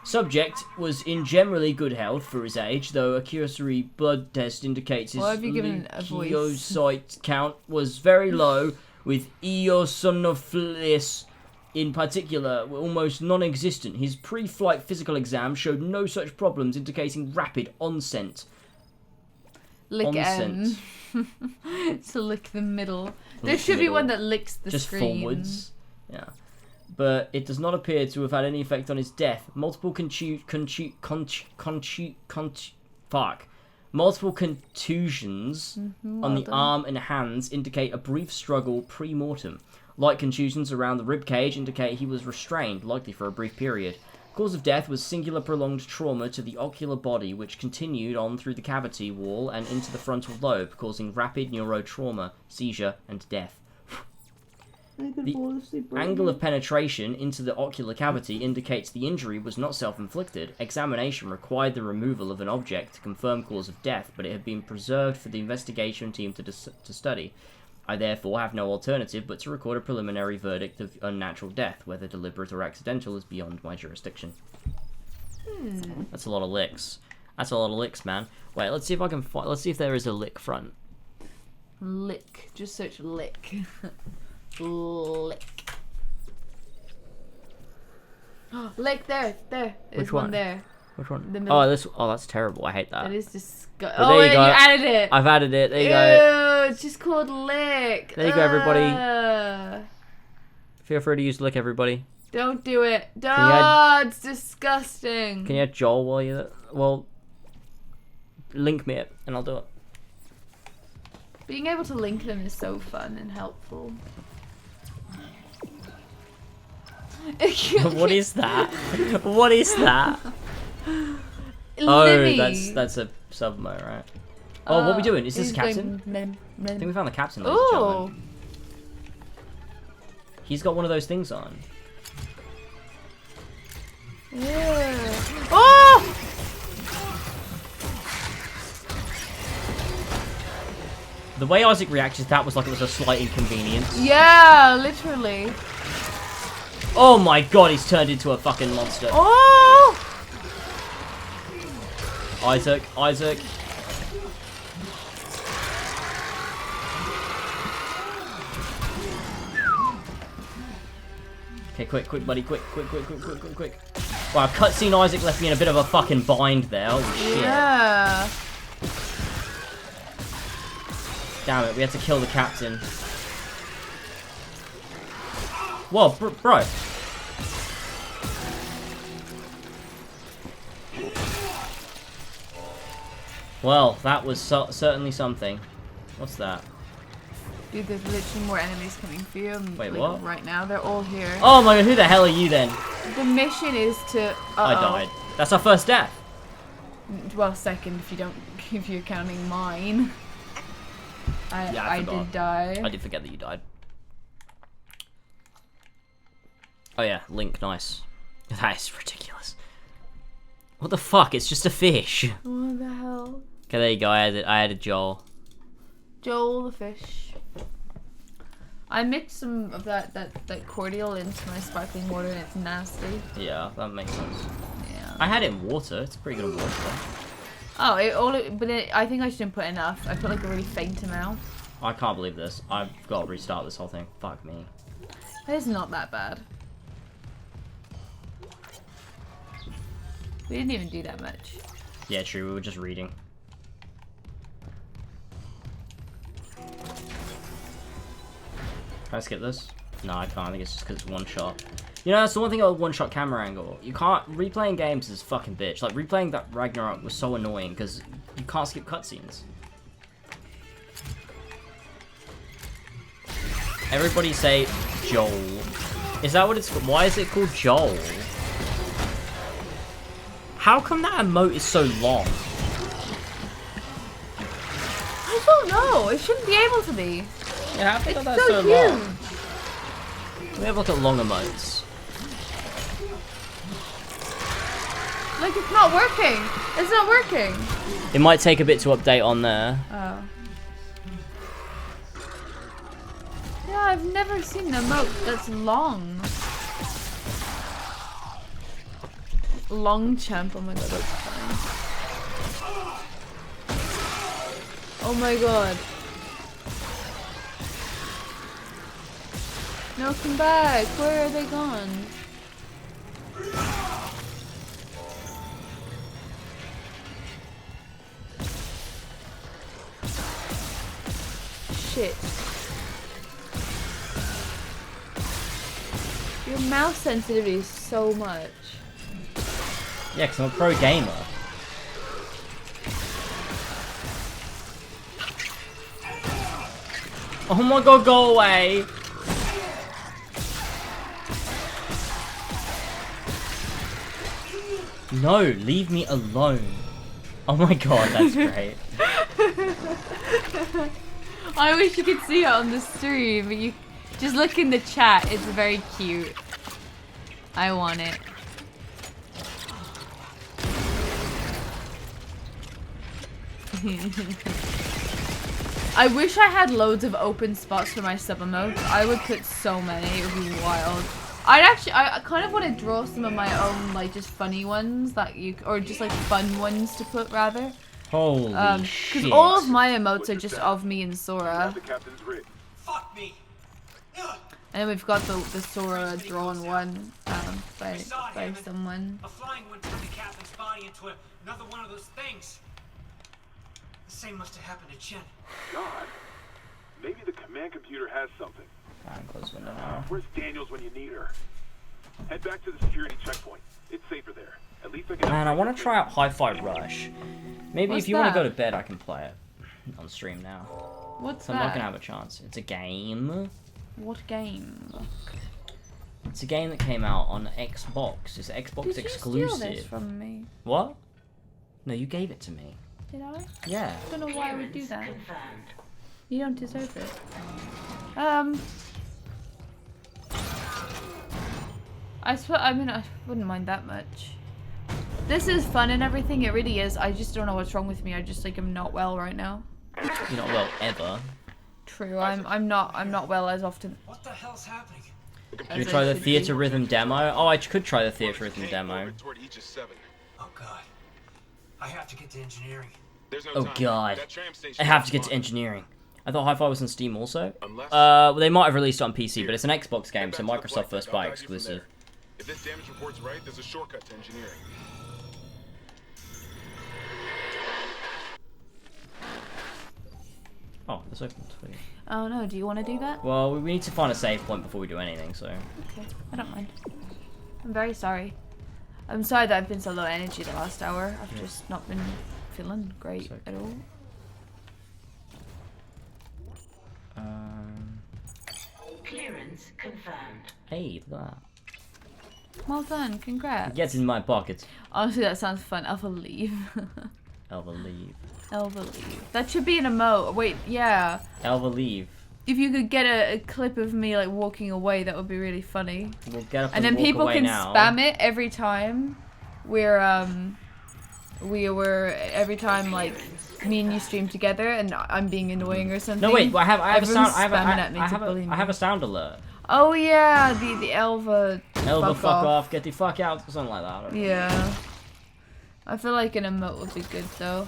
Subject was in generally good health for his age, though a cursory blood test indicates his Why have you given a voice? leukocyte count was very low, with eosinophils in particular were almost non-existent. His pre-flight physical exam showed no such problems, indicating rapid onset. Lick Onsen. M. To lick the middle. There Lick should be middle. one that licks the Just screen. forwards. Yeah. But it does not appear to have had any effect on his death. Multiple Multiple contusions on the arm and hands indicate a brief struggle pre-mortem. Light contusions around the rib cage indicate he was restrained, likely for a brief period. Cause of death was singular prolonged trauma to the ocular body, which continued on through the cavity wall and into the frontal lobe, causing rapid neurotrauma, seizure, and death. The angle of penetration into the ocular cavity indicates the injury was not self-inflicted. Examination required the removal of an object to confirm cause of death, but it had been preserved for the investigation team to study. I therefore have no alternative but to record a preliminary verdict of unnatural death. Whether deliberate or accidental is beyond my jurisdiction. That's a lot of licks. That's a lot of licks, man. Wait, let's see if I can find. Let's see if there is a lick front. Lick. Just search lick. Lick. Lick there. There. There's Which one? one there. Which one? The middle. Oh, this. Oh, that's terrible. I hate that. That is disgusting. Well, Oh, there you go. you added it. I've added it. There you go. Ew, it's just called lick. There you go, everybody. Feel free to use lick, everybody. Don't do it. you add- It's disgusting. Can you add Joel while you're there? Well, link me it, and I'll do it. Being able to link them is so fun and helpful. What is that? What is that? Limmy. Oh, that's a submo, right? Oh, what are we doing? Is this he's captain? going I think we found the captain, ladies and Oh. gentlemen. He's got one of those things on. Yeah. Oh! The way Isaac reacted to that was like it was a slight inconvenience. Yeah, literally. Oh my god, he's turned into a fucking monster. Oh! Isaac, Isaac. Okay, quick, buddy, quick. Wow, cutscene Isaac left me in a bit of a fucking bind there. Holy shit. Yeah. Damn it, we had to kill the captain. Whoa, bro. Well, that was certainly something. What's that? Dude, there's literally more enemies coming for you. Wait, like, what? Right now, they're all here. Oh my god, who the hell are you then? The mission is to. I died. That's our first death. Well, second if you're counting mine. I forgot. did die. I did forget that you died. Oh yeah, Link, nice. That is ridiculous. What the fuck? It's just a fish. What the hell? Okay, there you go. I added Joel. Joel the fish. I mixed some of that cordial into my sparkling water and it's nasty. Yeah, that makes sense. Yeah. I had it in water. It's pretty good in water. Oh, I think I shouldn't put enough. I put like a really faint amount. I can't believe this. I've got to restart this whole thing. Fuck me. It's not that bad. We didn't even do that much. Yeah, true. We were just reading. Can I skip this? No, I can't. I think it's just because it's one shot. You know, that's the one thing about one-shot camera angle. You can't... Replaying games is fucking bitch. Like, replaying that Ragnarok was so annoying because you can't skip cutscenes. Everybody say Joel. Is that what it's called? Why is it called Joel? How come that emote is so long? I don't know. It shouldn't be able to be. Yeah, how come It's that's so so long? huge. Let me have a look at long emotes. Like, it's not working. It's not working. It might take a bit to update on there. Oh. Yeah, I've never seen an emote that's long. Long champ. Oh my god, that's fine. Oh my god. No, come back. Where are they gone? shit. Your mouse sensitivity is so much. Yeah, because I'm a pro gamer. Oh my god, go away! No, leave me alone. Oh my god, that's great. I wish you could see it on the stream, but you just look in the chat, it's very cute. I want it. I wish I had loads of open spots for my sub emotes. I would put so many, it would be wild. I kind of want to draw some of my own, like, just funny ones that you, or just like fun ones to put rather. Holy shit. Because all of my emotes are just of me and Sora. Fuck me. And then we've got the Sora drawn one by someone. A flying one turned the captain's body into another one of those things. The same must have happened to Chen. God, maybe the command computer has something. Close window now. Where's Daniels when you need her? Head back to the security checkpoint. It's safer there. At least I can. Man, I want to try out Hi-Fi Rush. Maybe What's if you want to that? go to bed, I can play it on stream now. What's So I'm not that? gonna have a chance. It's a game. What game? It's a game that came out on Xbox. It's Xbox Did you exclusive. steal this from me? What? No, you gave it to me. Did I? Yeah. I don't know why I would do that. Confirmed. You don't deserve it. I mean, I wouldn't mind that much. This is fun and everything, it really is. I just don't know what's wrong with me. I just like I'm not well right now. You're not well ever. True, I'm not well as often. What the hell's happening? Should we try the theater rhythm demo? Oh, I could try the theater rhythm demo. Oh god. I have to get to engineering. Oh god. I have to get to engineering. I thought Hi-Fi was on Steam also. Well, they might have released it on PC, but it's an Xbox game, so Microsoft First Buy exclusive. If this damage report's right, there's a shortcut to engineering. Oh, it's open. Oh no, do you want to do that? Well, we need to find a save point before we do anything, so. Okay, I don't mind. I'm very sorry. I'm sorry that I've been so low energy the last hour. I've just not been feeling great at all. Clearance confirmed. Hey, look at that. Well done, congrats. It gets in my pocket. Honestly, that sounds fun. Elva leave. Elva leave. Elva leave. That should be an emote. Wait, yeah. Elva leave. If you could get a clip of me like walking away, that would be really funny. We'll get up And then walk people away can now. spam it every time every time like me and you stream together and I'm being annoying or something. No wait, I have a Everyone's sound. spamming at me I to have bully me. I have a sound alert. Oh yeah, the Elva. Elva, fuck off, get the fuck out, or something like that. I don't know. Yeah. I feel like an emote would be good though.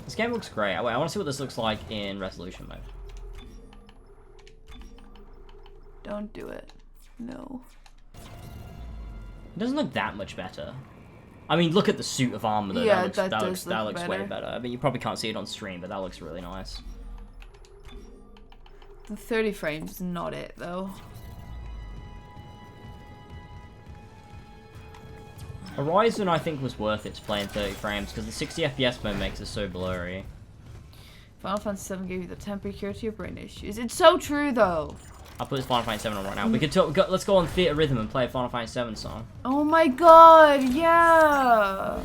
This game looks great. Wait, I want to see what this looks like in resolution mode. Don't do it. No. It doesn't look that much better. I mean, look at the suit of armor though. Yeah, that does looks look way better. better. I mean, you probably can't see it on stream, but that looks really nice. The 30 frames is not it though. Horizon, I think, was worth it to play in 30 frames because the 60 FPS mode makes it so blurry. Final Fantasy VII gave you the temporary cure to your brain issues. It's so true though. I'll put this Final Fantasy 7 on right now. We could let's go on Theater Rhythm and play a Final Fantasy 7 song. Oh my god, yeah.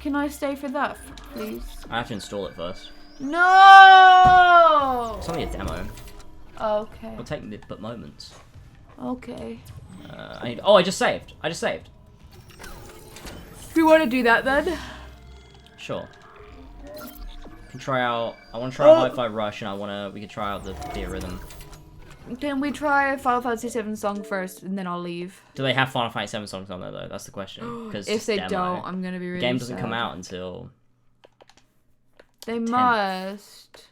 Can I stay for that, please? I have to install it first. No! It's only a demo. Okay. It'll take me but moments. Okay. I just saved. I just saved. We want to do that then? Sure. Can try out. I want to try out Hi-Fi Rush, and we could try out the Theater Rhythm. Can we try a Final Fantasy VII song first, and then I'll leave? Do they have Final Fantasy 7 songs on there though? That's the question. Because If they don't, I'm gonna be really The game doesn't sad. come out until. They must.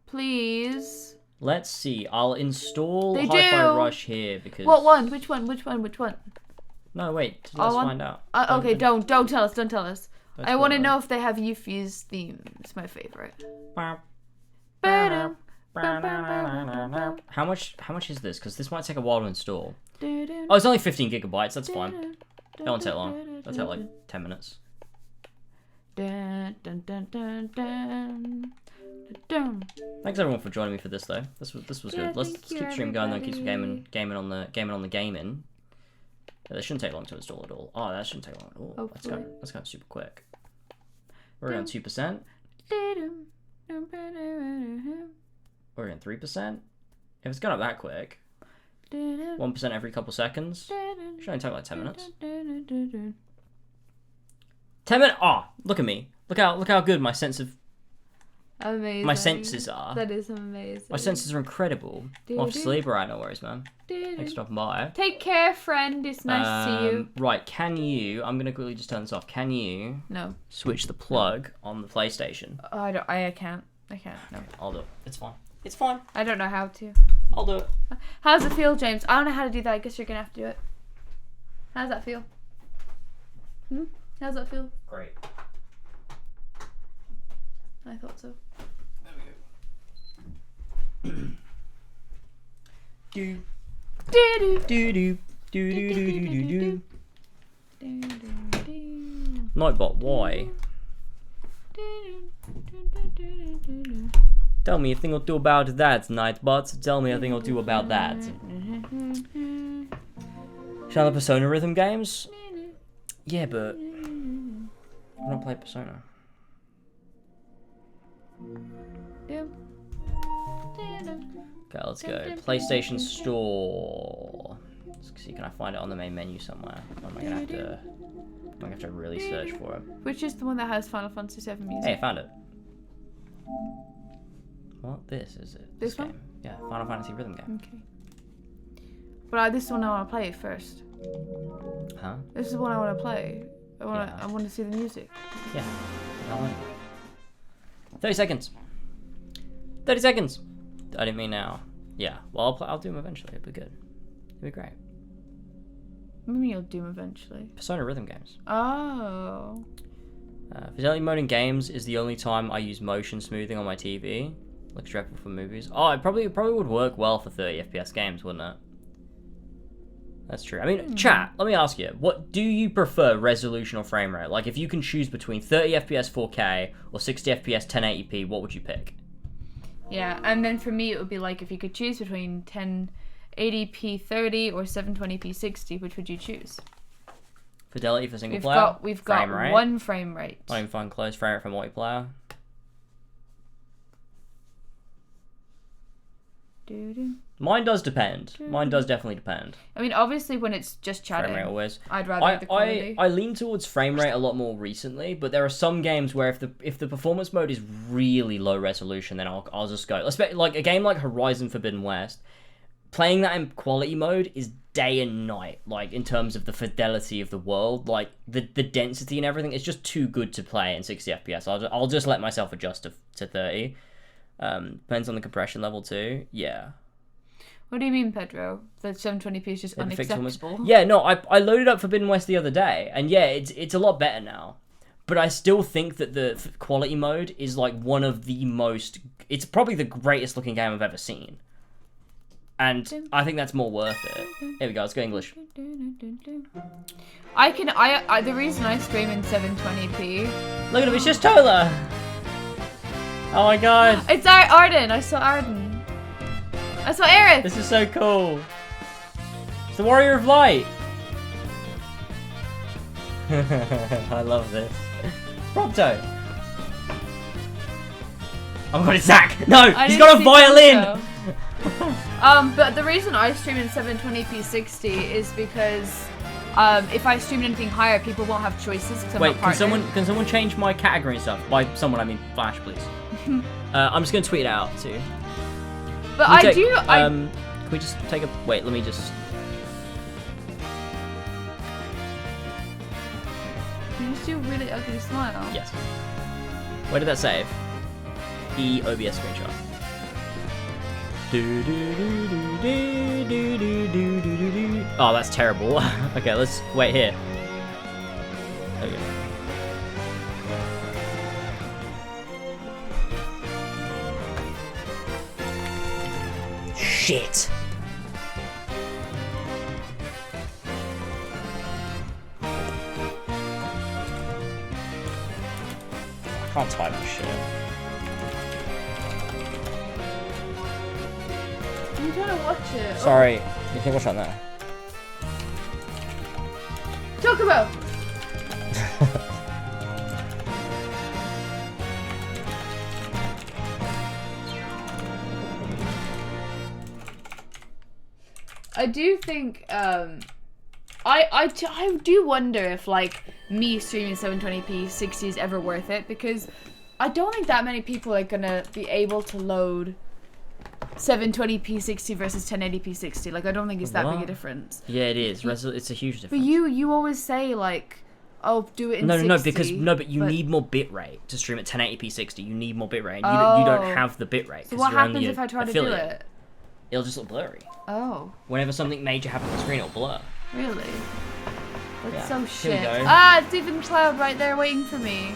Please. Let's see. I'll install They Hi-Fi do. Rush here because. What one? Which one? Which one? Which one? No, wait. Let's find out. Okay, don't tell us. Don't tell us. I want to know if they have Yuffie's theme. It's my favorite. How much is this? Because this might take a while to install. Oh, it's only 15 gigabytes. That's fine. That won't take long. That'll take like 10 minutes. Thanks everyone for joining me for this though. This was good. Let's keep stream going and keep some gaming on the gaming. Yeah, this shouldn't take long to install at all. Oh, that shouldn't take long at all. Let's go super quick. We're on 2%. We're in 3%. If it's gone up that quick, 1% every couple seconds. Should only take like 10 minutes. 10 minutes. Oh, look at me. Look how good my senses are. That is amazing. My senses are incredible. I'm off to sleep. Alright, no worries, man. Thanks for stopping by. Take care, friend. It's nice to see you. Right, can you? I'm gonna quickly just turn this off. Can you? No. Switch the plug on the PlayStation. I can't. No. I'll do it. It's fine. It's fine. I don't know how to. I'll do it. How does it feel, James? I don't know how to do that. I guess you're gonna have to do it. How does that feel? How's that feel? Great. I thought so. There we go. Nightbot, why? Tell me a thing or two about that, Nightbot. Tell me a thing or two about that. Shall the Persona rhythm games? Yeah, but I don't play Persona. Okay, let's go. PlayStation Store. Let's see, can I find it on the main menu somewhere? Or am I gonna have to really search for it? Which is the one that has Final Fantasy VII music? Hey, I found it. What? This is it? This one? game? Yeah, Final Fantasy rhythm game. Okay. But this one I want to play first. Huh? This is the one I want to play. I want to see the music. Yeah. 30 seconds. 30 seconds. I didn't mean now. Yeah. Well, I'll do them eventually. It'll be good. It'll be great. Maybe you'll do them eventually. Persona rhythm games. Oh. Fidelity mode in games is the only time I use motion smoothing on my TV. Looks dreadful for movies. Oh, it probably would work well for 30 FPS games, wouldn't it? That's true. I mean, chat, let me ask you, what do you prefer, resolution or frame rate? Like, if you can choose between 30 FPS 4K or 60 FPS 1080p, what would you pick? Yeah, and then for me, it would be like, if you could choose between 1080p 30 or 720p 60, which would you choose? Fidelity for single player? We've got one frame rate. Not even fun close. Frame rate for multiplayer. Mine does depend. Mine does definitely depend. I mean, obviously, when it's just chatting, frame rate always. I'd rather the quality. I lean towards frame rate a lot more recently, but there are some games where if the performance mode is really low resolution, then I'll just go. Like a game like Horizon Forbidden West, playing that in quality mode is day and night. Like in terms of the fidelity of the world, like the density and everything, it's just too good to play in 60 FPS. I'll just let myself adjust to 30. Depends on the compression level too. Yeah. What do you mean, Pedro? That 720p is just unacceptable? Yeah, no, I loaded up Forbidden West the other day, and yeah, it's a lot better now. But I still think that the quality mode is like one of the most... It's probably the greatest looking game I've ever seen. And I think that's more worth it. Here we go, let's go English. The reason I stream in 720p... Look at him, it's just Tola! Oh my god! It's Arden! I saw Arden. I saw Aerith! This is so cool! It's the Warrior of Light! I love this. Prompto! Oh my god, it's Zach! No! He's got a violin! But the reason I stream in 720p 60 is because if I stream anything higher, people won't have choices. Wait, can someone change my category and stuff? By someone, I mean Flash, please. I'm just gonna tweet it out too. But can we just take a wait? Let me just. Did you do a really ugly smile? Yes. Where did that save? OBS screenshot. Oh, that's terrible. Okay, let's wait here. Okay. shit. I can't type this shit. You gotta watch it. Sorry, you can watch that now. Chocobo! I do think, I do wonder if, like, me streaming 720p 60 is ever worth it, because I don't think that many people are gonna be able to load 720p 60 versus 1080p 60. Like, I don't think it's that big a difference. Yeah, it is. It's a huge difference. But you always say, like, oh, do it in 60. But you need more bitrate to stream at 1080p 60. You need more bitrate. You don't have the bitrate. So what happens if I try to do it? It'll just look blurry. Oh. Whenever something major happens on the screen, it'll blur. Really? That's Yeah. so Here shit. we go. Ah, it's even Cloud right there waiting for me.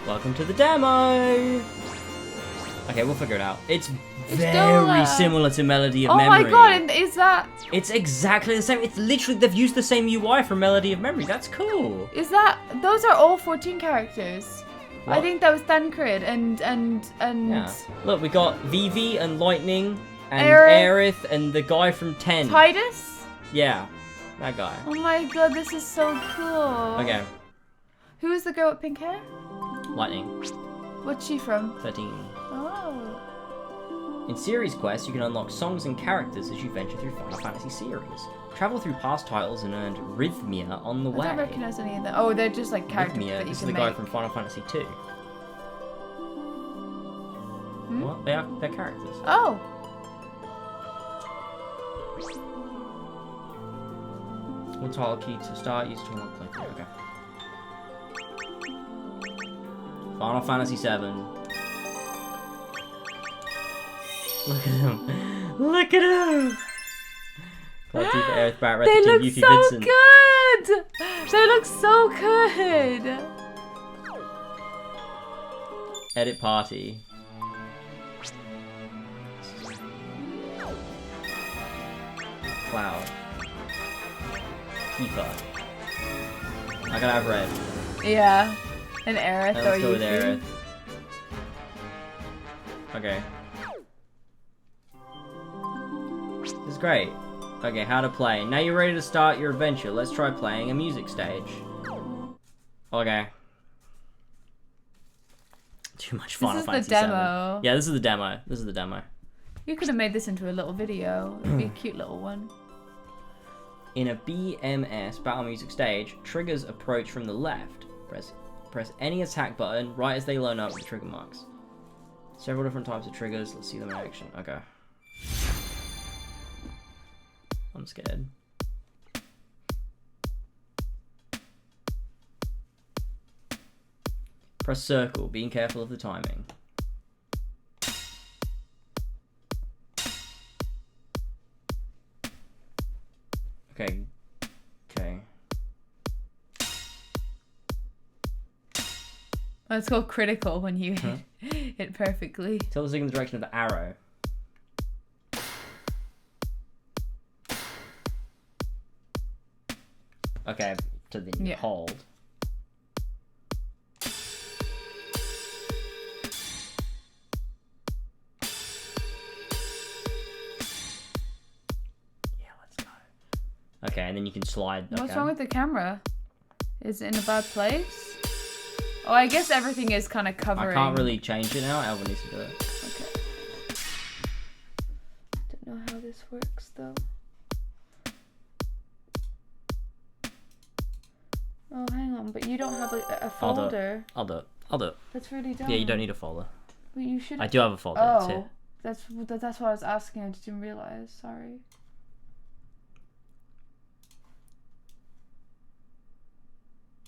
Welcome to the demo. Okay, we'll figure it out. It's very Dola. similar to Melody of Oh Memory. my god, and is that... It's exactly the same. It's literally, they've used the same UI from Melody of Memory. That's cool. Is that... Those are all 14 characters. I What? think that was Thancred and... Yeah. Look, we got Vivi and Lightning and Aerith. Aerith and the guy from 10. Titus? Yeah, that guy. Oh my god, this is so cool. Okay, Who is the girl with pink hair? Lightning. What's she from? 13. Oh. In series quests, you can unlock songs and characters as you venture through Final Fantasy series. Travel through past titles and earned Rhythmia on the way. I don't recognize any of them. Oh, they're just like characters Rhythmia, that you this is can the guy make. from Final Fantasy 2. What? They're characters. Oh. One tile key to start, use to unlock playthrough. Okay. Final Fantasy 7. Look at him. Look at him! Quality for Aerith Barrett, They to look Yuki so Vincent. good! They look so good! Edit party. Cloud. Tifa. I gotta have red. Yeah. And Aerith Let's or go with Yuki. Aerith. Okay. This is great. Okay, how to play. Now you're ready to start your adventure. Let's try playing a music stage. Okay. Too much Final Fantasy the 7. demo. Yeah, this is the demo. This is the demo. You could have made this into a little video. It'd be a cute little one. In a BMS battle music stage, triggers approach from the left. Press any attack button right as they line up with trigger marks. Several different types of triggers. Let's see them in action. Okay. I'm scared. Press circle, being careful of the timing. Okay. Okay. Oh, it's called critical when you hit it perfectly. Tell the stick in the direction of the arrow. Okay, to the hold. Okay, and then you can slide. What's wrong with the camera? Is it in a bad place? Oh, I guess everything is kind of covering. I can't really change it now. Elva needs to do it. Okay. Don't know how this works though. Oh, hang on, but you don't have a folder. I'll do it. I'll do it. That's really dumb. Yeah, you don't need a folder. But you should. I do have a folder. Oh, that's what I was asking. I just didn't realize. Sorry.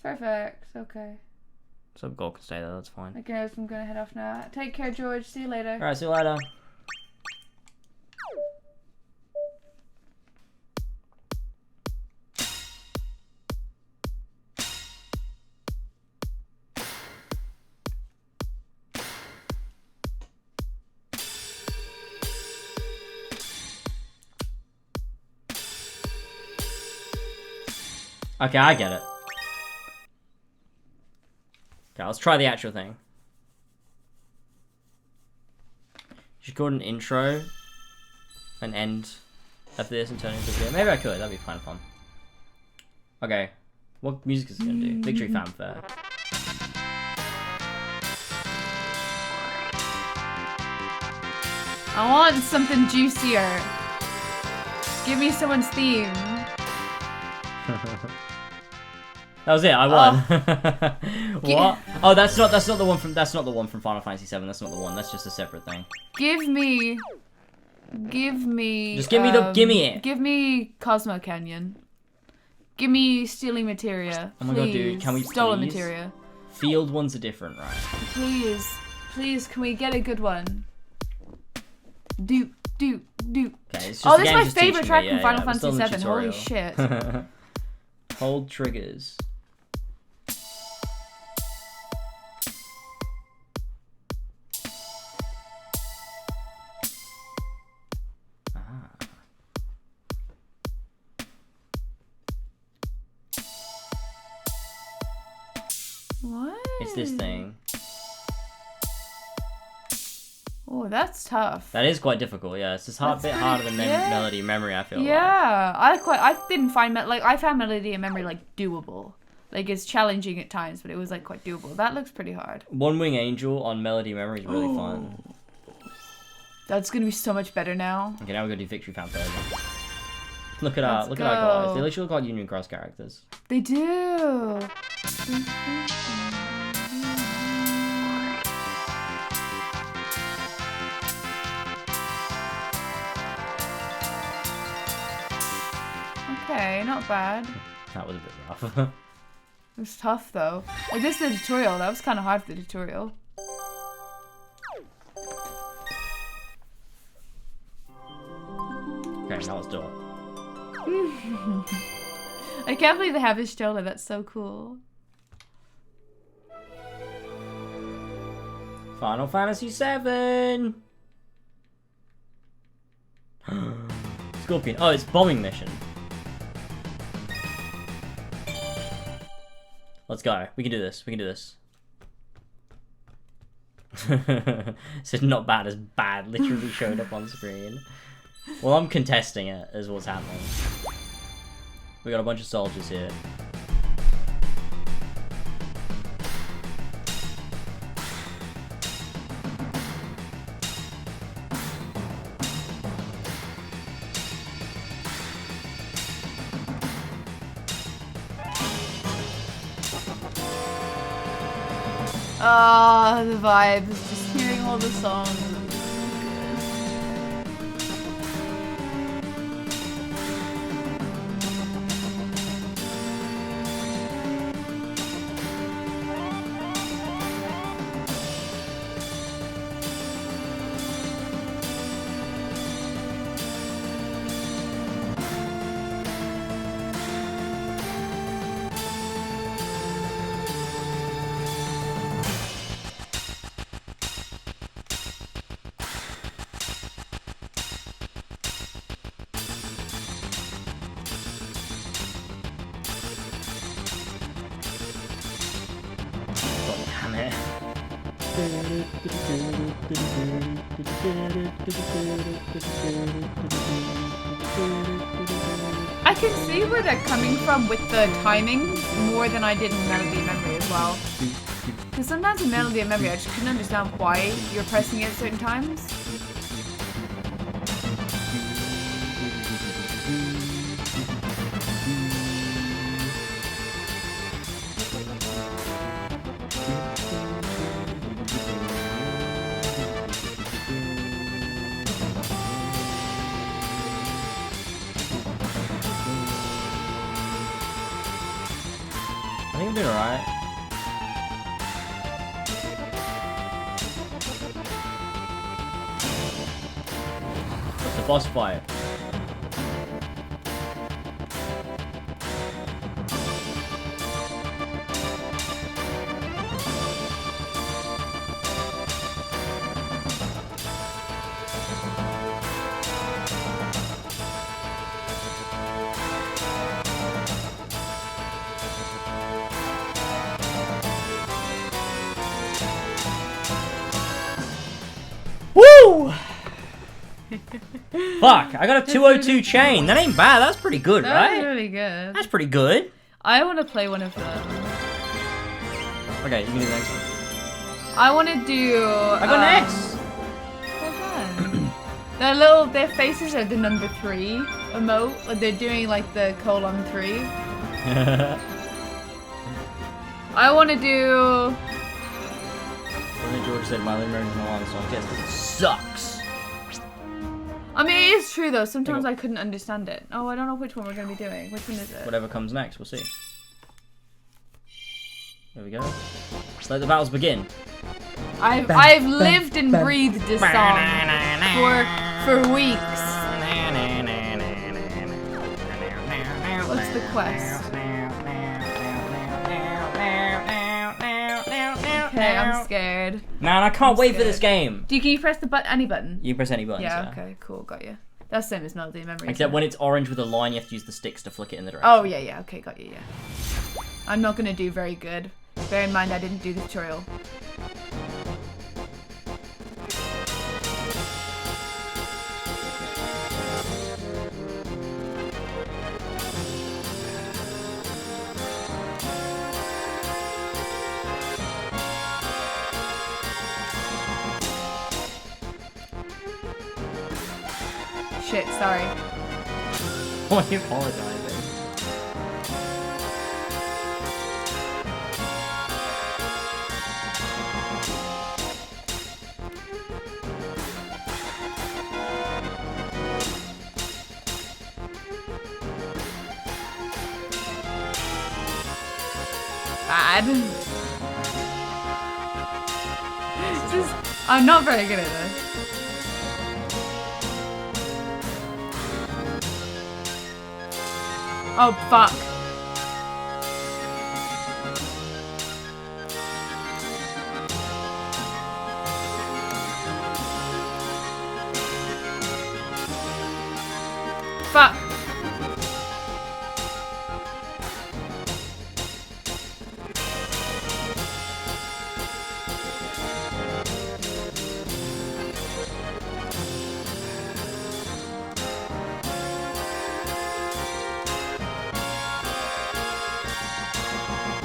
Perfect. Okay. Sub goal can stay there. That's fine. I guess I'm gonna head off now. Take care, George. See you later. All right. See you later. Okay, I get it. Okay, let's try the actual thing. You should call it an intro, an end of this and turn it into a video. Maybe I could, that'd be kind of fun. Okay, what music is it gonna do? Victory fanfare. I want something juicier. Give me someone's theme. That was it. I won. What? Oh, that's not the one from Final Fantasy VII. That's not the one. That's just a separate thing. Give me. Just give me it. Give me Cosmo Canyon. Give me Stealing Materia. Oh my god, dude, can we Stolen please? Materia. Field ones are different, right? Please, can we get a good one? Do. Okay, it's just Oh, the this is game's my just favorite teaching track me. from Final I'm still in the Fantasy VII. Holy tutorial. shit. Hold triggers. What? It's this thing. Oh, that's tough. That is quite difficult, yeah. It's just a bit harder than Melody and Memory, I feel like. Yeah, I didn't find I found Melody and Memory like doable. Like it's challenging at times, but it was like quite doable. That looks pretty hard. One Wing Angel on Melody and Memory is really fun. That's gonna be so much better now. Okay, now we're gonna do Victory Fanfare again. Look at our guys. They literally look like Union Cross characters. They do. Okay, not bad. That was a bit rough. It was tough though. Like this is the tutorial. That was kind of hard for the tutorial. Okay, now let's do it. I can't believe they have his shoulder. That's so cool. Final Fantasy VII. Scorpion. Oh, it's bombing mission. Let's go. We can do this. We can do this. Said not bad as bad literally showed up on screen. Well, I'm contesting it, is what's happening. We got a bunch of soldiers here. Ah, the vibes. Just hearing all the songs. I can see where they're coming from with the timings more than I did in Melody and Memory as well. Because sometimes in Melody and Memory I just couldn't understand why you're pressing it at certain times. I think I'm doing alright. What's the boss fight? Woo! Fuck, I got a 202 chain. That ain't bad. That's pretty good, right? That's really good. That's pretty good. I want to play one of them. Okay, you can do the next one. I want to do. I got next. Their faces are the number 3 emote. Like they're doing like the :3. I want to do. George said my living room is no longer song. Yes, because it sucks. I mean, it is true though. Sometimes I couldn't understand it. Oh, I don't know which one we're going to be doing. Which one is it? Whatever comes next, we'll see. There we go. Let the battles begin. I've lived and breathed this song for weeks. What's the quest? Okay, I'm scared. Man, I can't wait for this game. Can you press the button? Any button? You can press any button. Yeah. Okay. Cool. Got you. That's the same as Melody Memory. Except when it's orange with a line, you have to use the sticks to flick it in the direction. Oh yeah, yeah. Okay, got you. Yeah. I'm not gonna do very good. Bear in mind, I didn't do the tutorial. Shit, sorry. Why are you apologizing? Bad. I'm not very good at this. Oh, fuck. Fuck.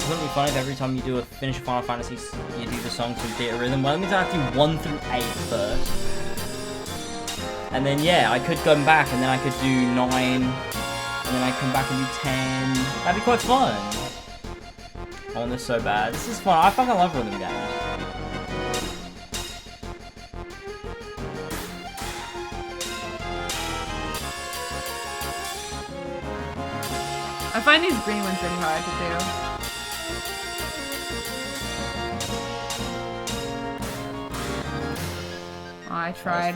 Wouldn't it be funny if every time you do finish a Final Fantasy, you do the song to Theatre Rhythm? Well, that means I have to do 1 through 8 first. And then, yeah, I could go back and then I could do 9. And then I come back and do 10. That'd be quite fun. I want this so bad. This is fun. I fucking love rhythm games. I find these green ones really hard to do. Oh, I tried.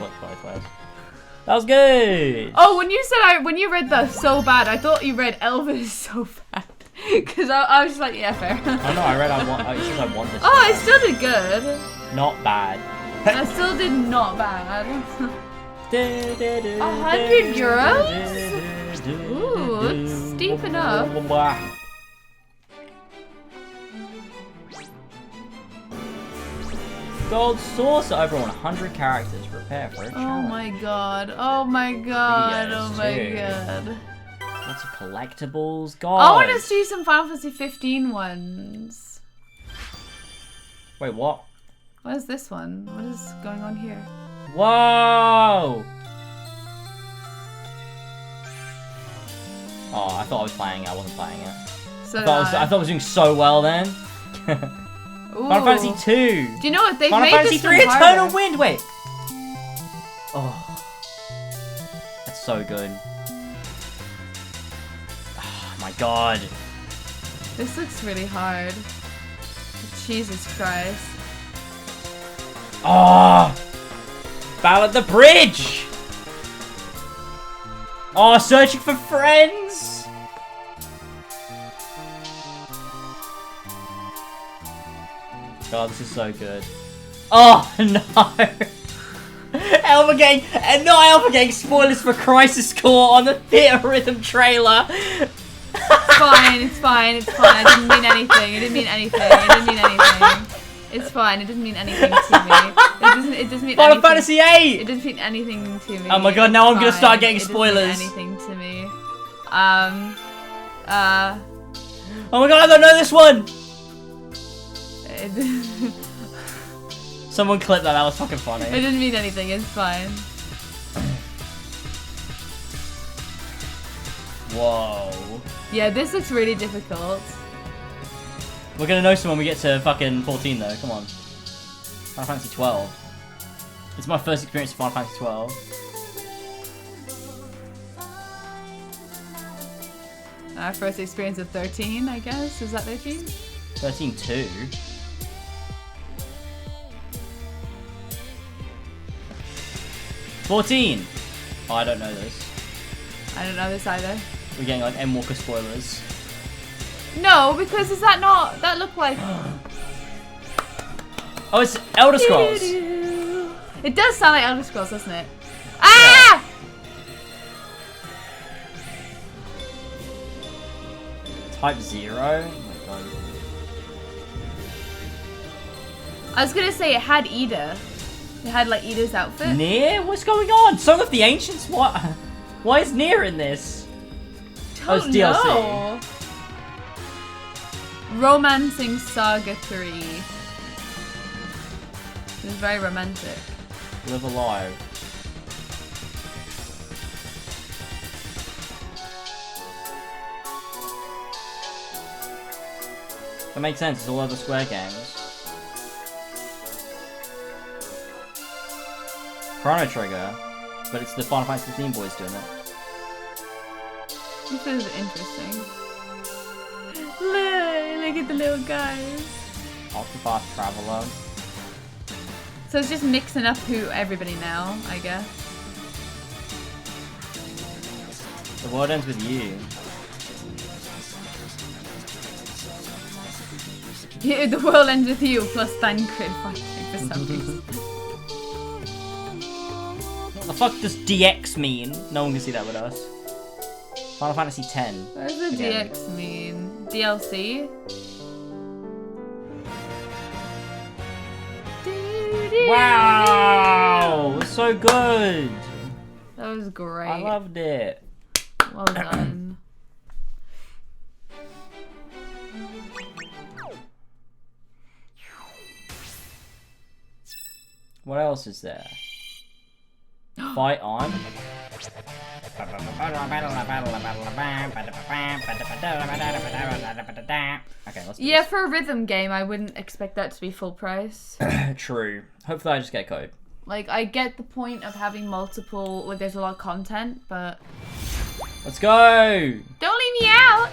That was good. Oh, when you said when you read the so bad, I thought you read Elva is so bad. Because I was just like, yeah, fair. Oh no, I read I want this. Oh, I still did good. Not bad. I still did not bad. 100 euros? Ooh, it's steep enough. Gold saucer over 100 characters. Prepare for a challenge. Oh my god. Oh my god. Videos Oh my too. god. Lots of collectibles. God. I want to see some Final Fantasy 15 ones. Wait, what? What is this one? What is going on here? Whoa! Oh, I thought I was playing it. I wasn't playing it. So I thought I was doing so well then. Final Fantasy 2. Do you know what they've Final made Fantasy this 3 one harder. Eternal Wind. Wait. Oh, that's so good. Oh my god. This looks really hard. Jesus Christ. Oh, Battle at the Bridge. Oh, Searching for Friends. God, this is so good. Oh no! Elva getting spoilers for Crisis Core on the Theatre Rhythm trailer. It's fine, it's fine, it's fine. I didn't mean anything. I didn't mean anything. I didn't mean anything. It's fine. It doesn't mean anything to me. It doesn't mean Final anything. Fantasy VIII! It doesn't mean anything to me. Oh my god, now I'm gonna start getting It doesn't spoilers. mean anything to me. Oh my god, I don't know this one! Someone clip that, that was fucking funny. It didn't mean anything, it's fine. Whoa. Yeah, this looks really difficult. We're gonna know some when we get to fucking 14 though, come on. Final Fantasy 12. It's my first experience of Final Fantasy 12. Our first experience of 13, I guess. Is that 13? 13-2. $14. Oh, I don't know this. I don't know this either. We're getting like Endwalker spoilers. No, because is that not... That looked like... Oh, it's Elder Scrolls. It does sound like Elder Scrolls, doesn't it? Ah! Type 0? Oh my god. I was gonna say it had Ida. It had like Ida's outfit. Nier? What's going on? Song of the Ancients? What? Why is Nier in this? Oh, it's DLC. Know. Romancing Saga 3. It was very romantic. Live Alive. That makes sense, it's all other Square games. Chrono Trigger, but it's the Final Fantasy 15 boys doing it. This is interesting. Look at the little guys. Octopath Traveler. So it's just mixing up who everybody now, I guess. The world ends with you. Yeah, the world ends with you plus Thancred fighting for some reason. What the fuck does DX mean? No one can see that with us. Final Fantasy X. What does the DX mean? DLC? Wow! It's so good! That was great. I loved it. Well done. What else is there? Fight on. Okay, let's do Yeah, for a rhythm game, I wouldn't expect that to be full price. this. True. Hopefully I just get code. Like, I get the point of having multiple, like, there's a lot of content, but... Let's go! Don't leave me out!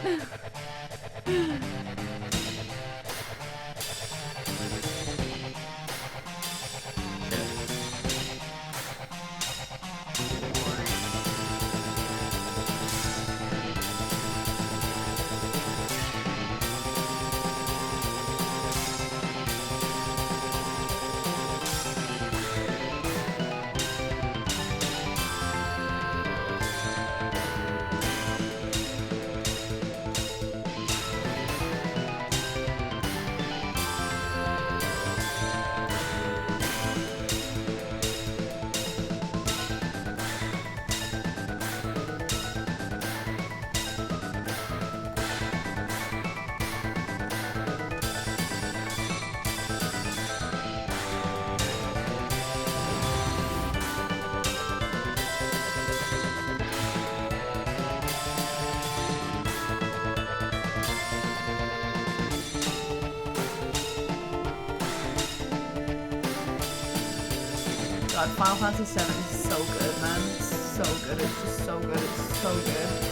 God, Final Fantasy 7 is so good, man. It's so good. It's just so good. It's so good.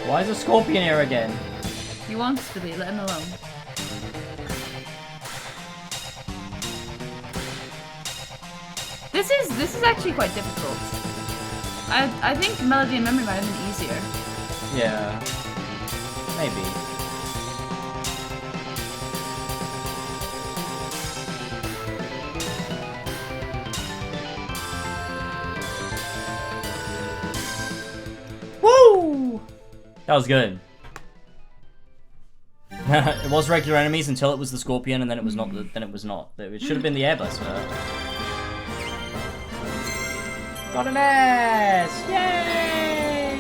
Why is a scorpion here again? He wants to be. Let him alone. This is actually quite difficult. I think Melody and Memory might have been easier. Yeah. Maybe. Woo! That was good. It was regular enemies until it was the Scorpion, and then it was not. Then it was not. It should have been the Airbus. Got an S! Yay!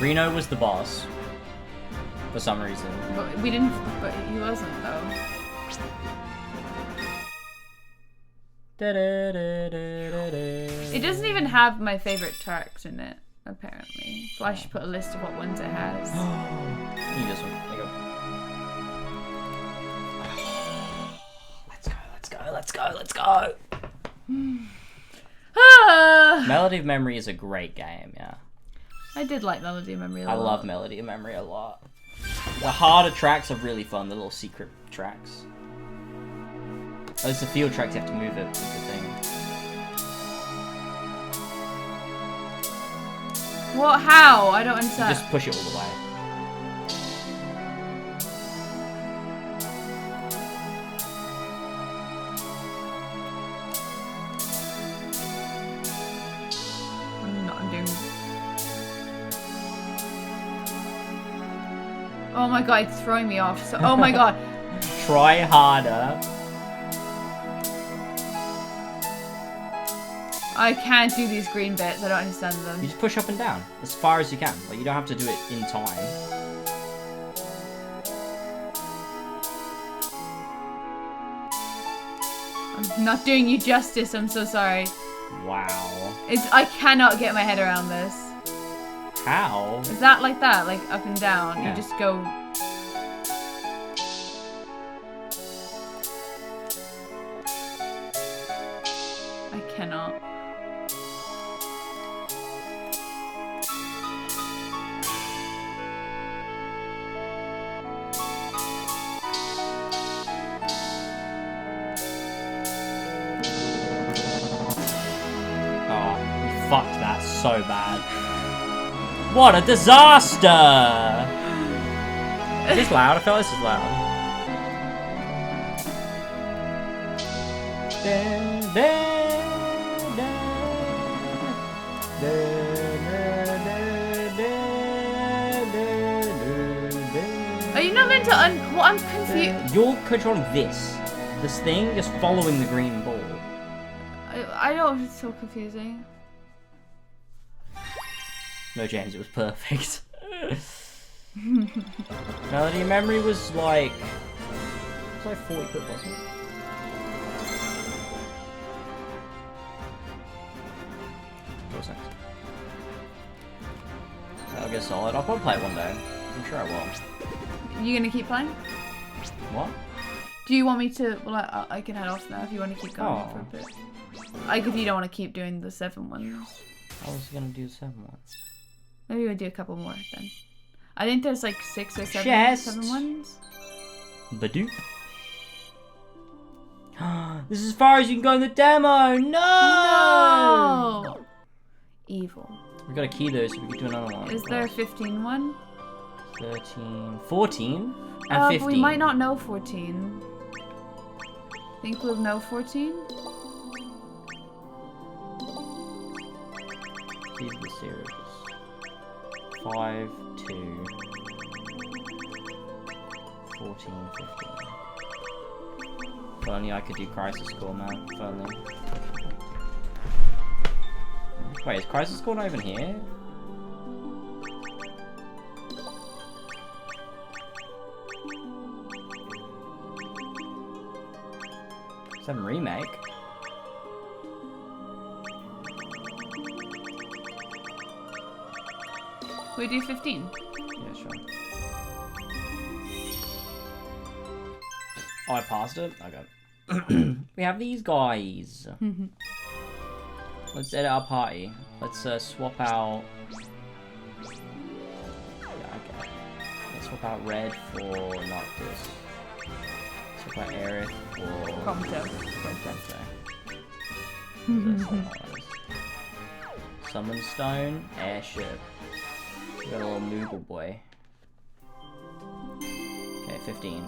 Reno was the boss for some reason. But we didn't. But he wasn't though. It doesn't even have my favorite tracks in it, apparently. So I should put a list of what ones it has. You this one. There you go. Let's go. Melody of Memory is a great game, yeah. I did like Melody of Memory a lot. I love Melody of Memory a lot. The harder tracks are really fun, the little secret tracks. Oh, it's the field tracks, you have to move it with the thing. What? How? I don't understand. You just push it all the way. I'm not doing. Oh my god, it's throwing me off. So, oh my god. Try harder. I can't do these green bits. I don't understand them. You just push up and down as far as you can. Like, you don't have to do it in time. I'm not doing you justice. I'm so sorry. Wow. I cannot get my head around this. How? Is that like that? Like up and down? Yeah. You just go... I cannot. Oh, you fucked that so bad. What a disaster! Is this loud? I feel like this is loud. Are you not meant to Well, I'm confused. You're controlling this. This thing is following the green ball. I don't. It's so confusing. No, James, it was perfect. Melody Memory was like... It was like 40 quid, wasn't it? I'll get solid. I'll probably play it one day. I'm sure I will. You gonna keep playing? What? Do you want me to? Well, I can head off now if you want to keep going for a bit. Like if you don't want to keep doing the 7 ones. I was gonna do 7 ones. Maybe we'll do a couple more then. I think there's like 6 or 7 ones. Badoo. This is as far as you can go in the demo. No! Evil. We got a key though, so we can do another one. Is there a 15 one? 13, 14, and 15. But we might not know 14. Think we'll know 14? These are the series. 5, 2, 14, 15. If only I could do Crisis Core, man. If only. Wait, is Crisis Core not even here? Is that a remake? We do 15. Yeah, sure. Oh, I passed it? Okay. We have these guys. Let's edit our party. Let's swap out... Yeah, okay. Let's swap out Red for Noctis. Swap out Aerith for... Prompto. Prompto. Summon Stone, Airship. We got a little Moogle boy. Okay, 15.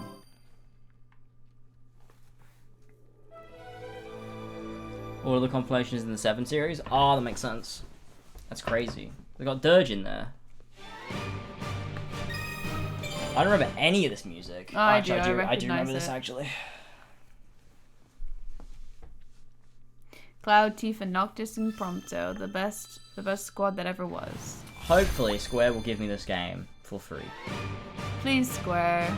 All of the compilations in the 7 series? Oh, that makes sense. That's crazy. We got Dirge in there. I don't remember any of this music. Oh, I do remember recognize this it. actually. Cloud, Tifa, Noctis, and Prompto, the best squad that ever was. Hopefully Square will give me this game for free. Please, Square.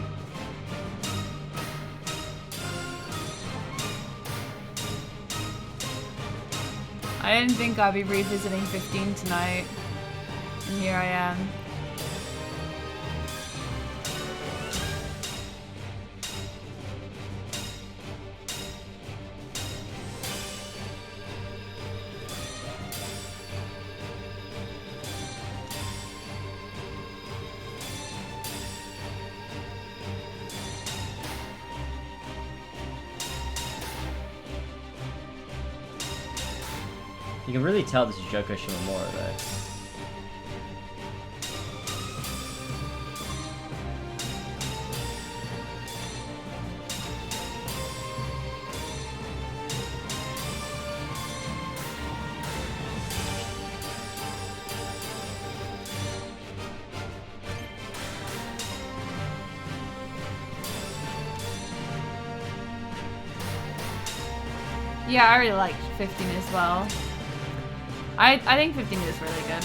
I didn't think I'd be revisiting 15 tonight, and here I am. You can really tell this is Joko Shimomura though. Yeah, I really liked 15 as well. I think 15 is really good.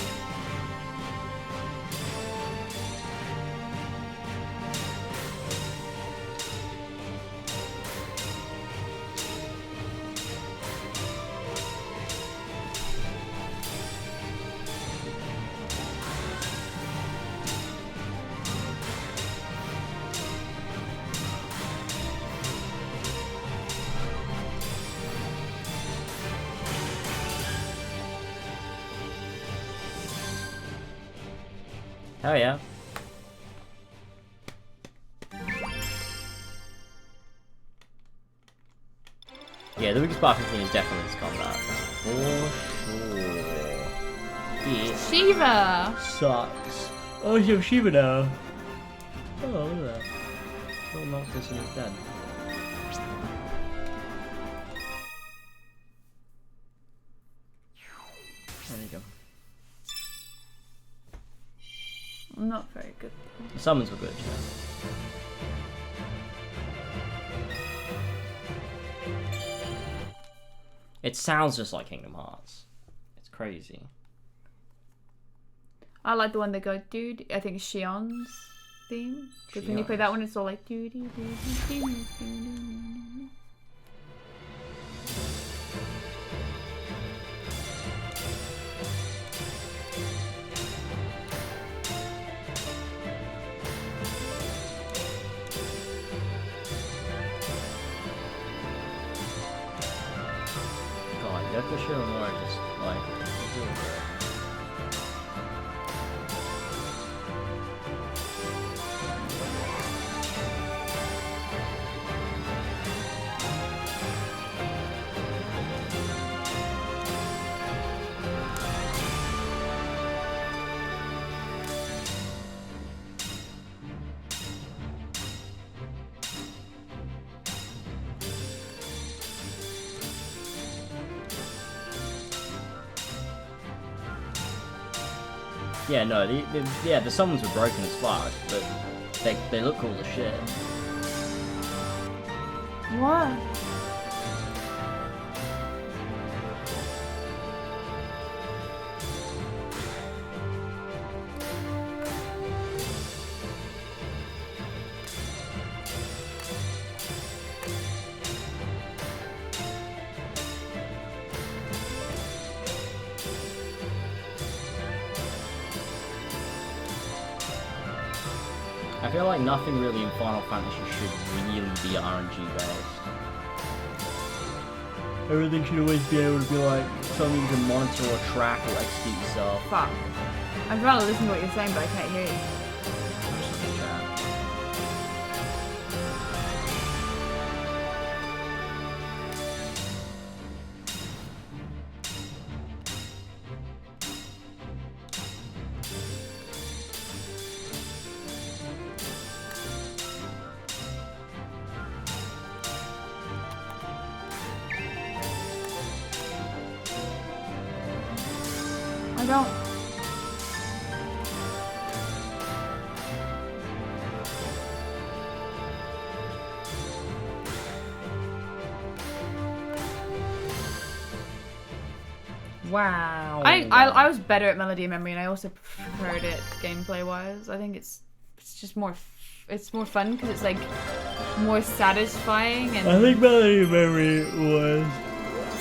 Oh yeah. Yeah, the weakest part of 15 is definitely this combat. For sure. It Shiva! sucks. Oh, you have Shiva now. Oh, look at that. Well, not this one is dead. There you go. Not very good. The summons were good, yeah. It sounds just like Kingdom Hearts. It's crazy. I like the one that goes dude. I think it's Shion's theme. Because when you play that one, it's all like doo doo doo doo doo doo. God, Yoko Shimomura just like yeah, no, the summons were broken as fuck, but they look cool as shit. What? I feel like nothing really in Final Fantasy should really be RNG based. Everything should always be able to be like something you can monitor or track or execute yourself. Fuck. I'd rather listen to what you're saying, but I can't hear you. I don't. Wow. I was better at melody and memory, and I also preferred it gameplay wise. I think it's just more it's more fun because it's like more satisfying. And I think melody and memory was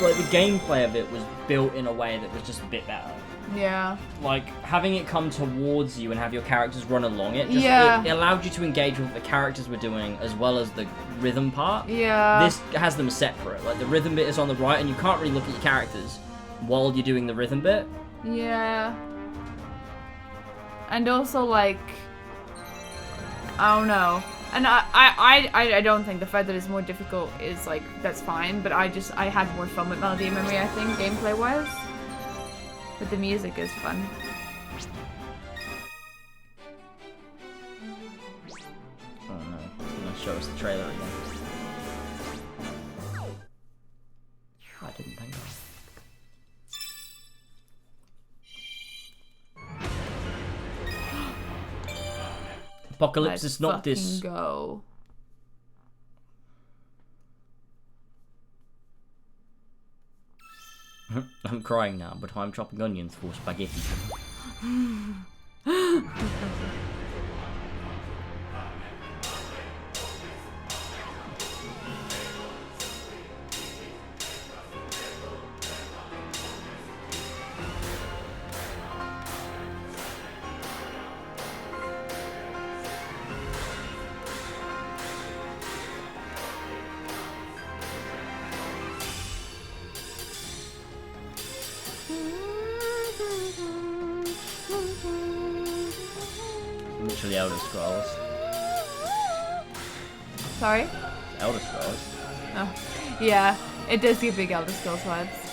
like the gameplay of it was built in a way that was just a bit better. Yeah. Like having it come towards you and have your characters run along it. Just, Yeah. It allowed you to engage with what the characters were doing as well as the rhythm part. Yeah. This has them separate. Like the rhythm bit is on the right, and you can't really look at your characters while you're doing the rhythm bit. Yeah. And also like, I don't know. And I don't think the fact that it's more difficult is like, that's fine, but I had more fun with melody and memory, I think, gameplay wise. But the music is fun. Oh no, it's gonna show us the trailer again. I didn't think of. Apocalypse is not this. Go. I'm crying now, but I'm chopping onions for spaghetti. Literally Elder Scrolls. Sorry? Elder Scrolls. Oh. Yeah, it does give big Elder Scrolls vibes.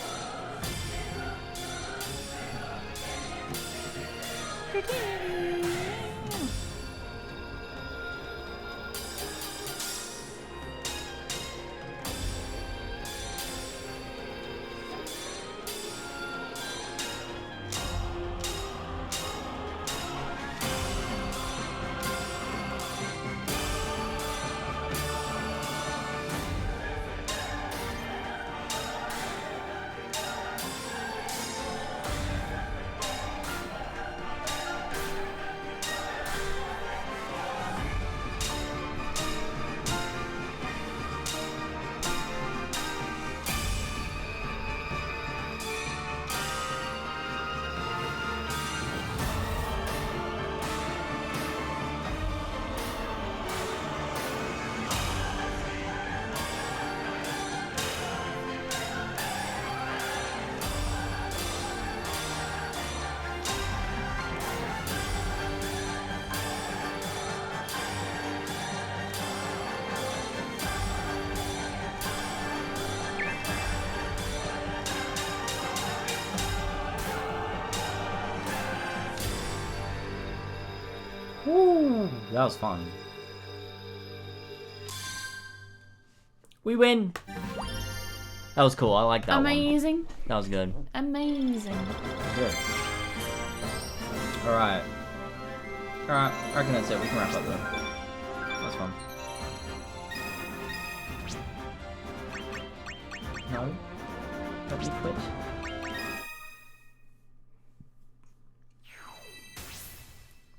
Woo! That was fun. We win! That was cool, I like that Amazing. one. That was good. Amazing. Good. Alright. Alright, I reckon that's it. We can wrap up then. That's fun. No? Let me quit.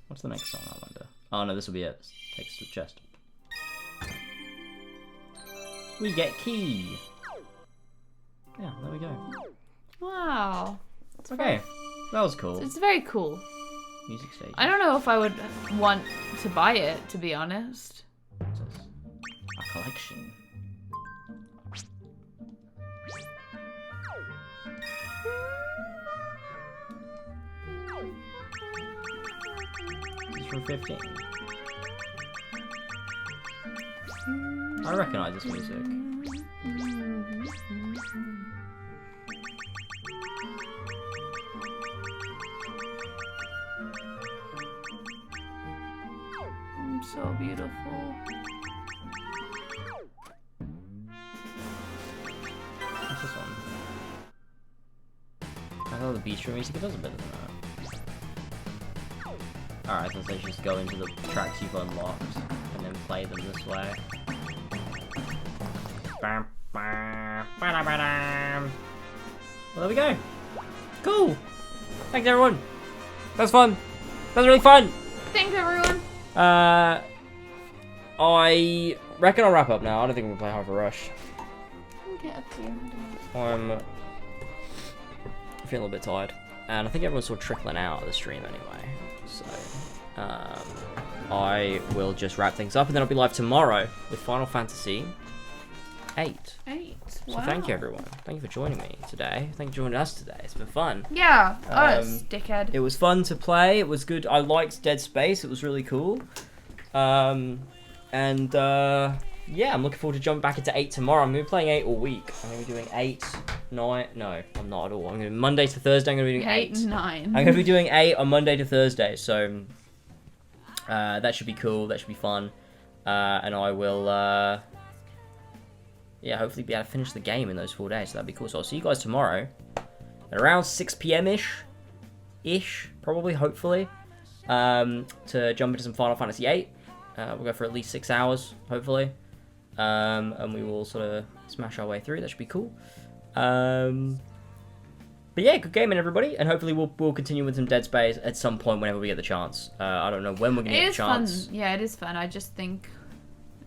What's the next song, I wonder? Oh no, this will be it. Takes to the chest. We get key! Yeah, there we go. Wow. Okay, that was cool. It's very cool. Music stage. I don't know if I would want to buy it, to be honest. What's this? A collection. This is for 15. I recognize this music. So beautiful. What's this one? I thought the bistro music, it does a better than that. Alright, so let's just go into the tracks you've unlocked and then play them this way. Well, there we go. Cool. Thanks, everyone. That was fun. That was really fun. Thanks, everyone. I reckon I'll wrap up now. I don't think we're gonna play Hyper Rush. Okay, up to you. I'm feeling a bit tired, and I think everyone's sort of trickling out of the stream anyway. So, I will just wrap things up, and then I'll be live tomorrow with Final Fantasy VIII. So thank you, everyone. Thank you for joining me today. Thank you for joining us today. It's been fun. Yeah, us, dickhead. It was fun to play. It was good. I liked Dead Space. It was really cool. Yeah, I'm looking forward to jumping back into 8 tomorrow. I'm going to be playing 8 all week. I'm going to be doing 8, 9... No, I'm not at all. I'm going to be Monday to Thursday. I'm going to be doing 8. 8, 9. I'm going to be doing 8 on Monday to Thursday. So, that should be cool. That should be fun. And I will, yeah, hopefully be able to finish the game in those 4 days. So that'd be cool. So I'll see you guys tomorrow at around 6 p.m.-ish. Probably, hopefully. To jump into some Final Fantasy VIII. We'll go for at least 6 hours, hopefully. And we will sort of smash our way through. That should be cool. But yeah, good gaming, everybody. And hopefully we'll continue with some Dead Space at some point whenever we get the chance. I don't know when we're going to get the chance. Fun. Yeah, it is fun. I just think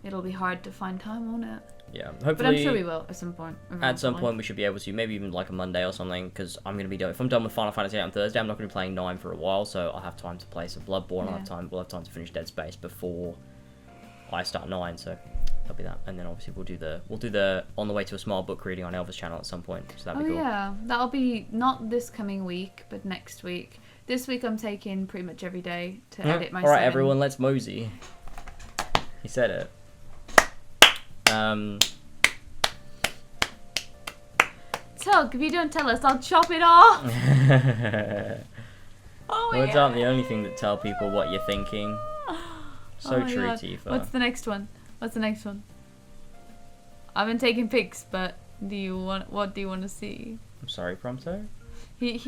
it'll be hard to find time on it. Yeah, hopefully. But I'm sure we will at some point. At some point we should be able to. Maybe even like a Monday or something. Because I'm going to be doing... If I'm done with Final Fantasy VIII on Thursday, I'm not going to be playing 9 for a while. So I'll have time to play some Bloodborne. Yeah. We'll have time to finish Dead Space before I start 9. So... that'll be that, and then obviously we'll do the on the way to a small book reading on Elva's channel at some point. So that'd be cool. Yeah, that'll be not this coming week, but next week. This week I'm taking pretty much every day to edit my. All right, everyone, let's mosey. He said it. Tug, if you don't tell us, I'll chop it off. Words aren't the only thing that tell people what you're thinking. So true, Tifa. What's the next one? What's the next one? I've been taking pics, but what do you want to see? I'm sorry, Prompto? He's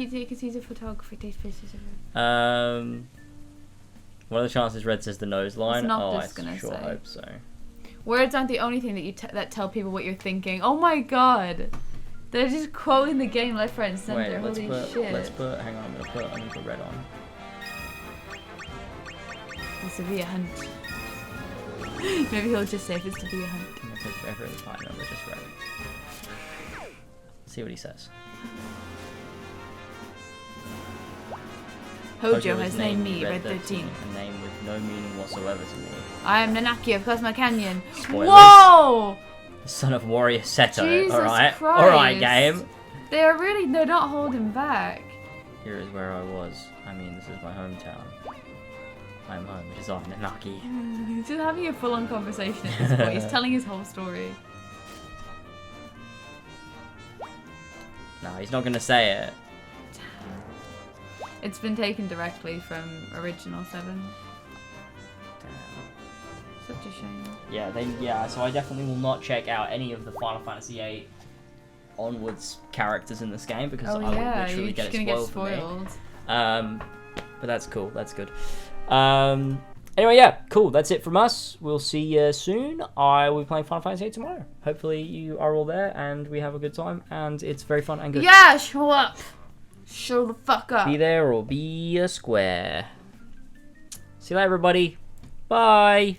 a photographer, takes pictures of it. What are the chances Red says the nose line? Oh, I sure hope so. Words aren't the only thing that that tell people what you're thinking. Oh my god. They're just quoting the game left, right, and center. Wait, Holy shit. let's put, hang on, I'm gonna put red on. It's to be a hunt. Maybe he'll just say if it's to be a hunt. I'm gonna take every other part number, just red. See what he says. Hojo has named me Red 13. A name with no meaning whatsoever to me. I am Nanaki of Cosmo Canyon. Spoilers. Whoa! Son of Warrior Seto. Jesus Alright. Christ. Alright, game. They're not holding back. Here is where I was. I mean, this is my hometown. I'm home. It is on Nanaki. He's just having a full-on conversation at this point. He's telling his whole story. No, he's not going to say it. It's been taken directly from original 7. Such a shame. Yeah, so I definitely will not check out any of the Final Fantasy VIII onwards characters in this game because I will literally get it spoiled for me. But that's cool. That's good. Anyway, yeah, cool. That's it from us. We'll see you soon. I will be playing Final Fantasy VIII tomorrow. Hopefully you are all there and we have a good time and it's very fun and good. Yeah, show up. Show the fuck up. Be there or be a square. See you later, everybody. Bye.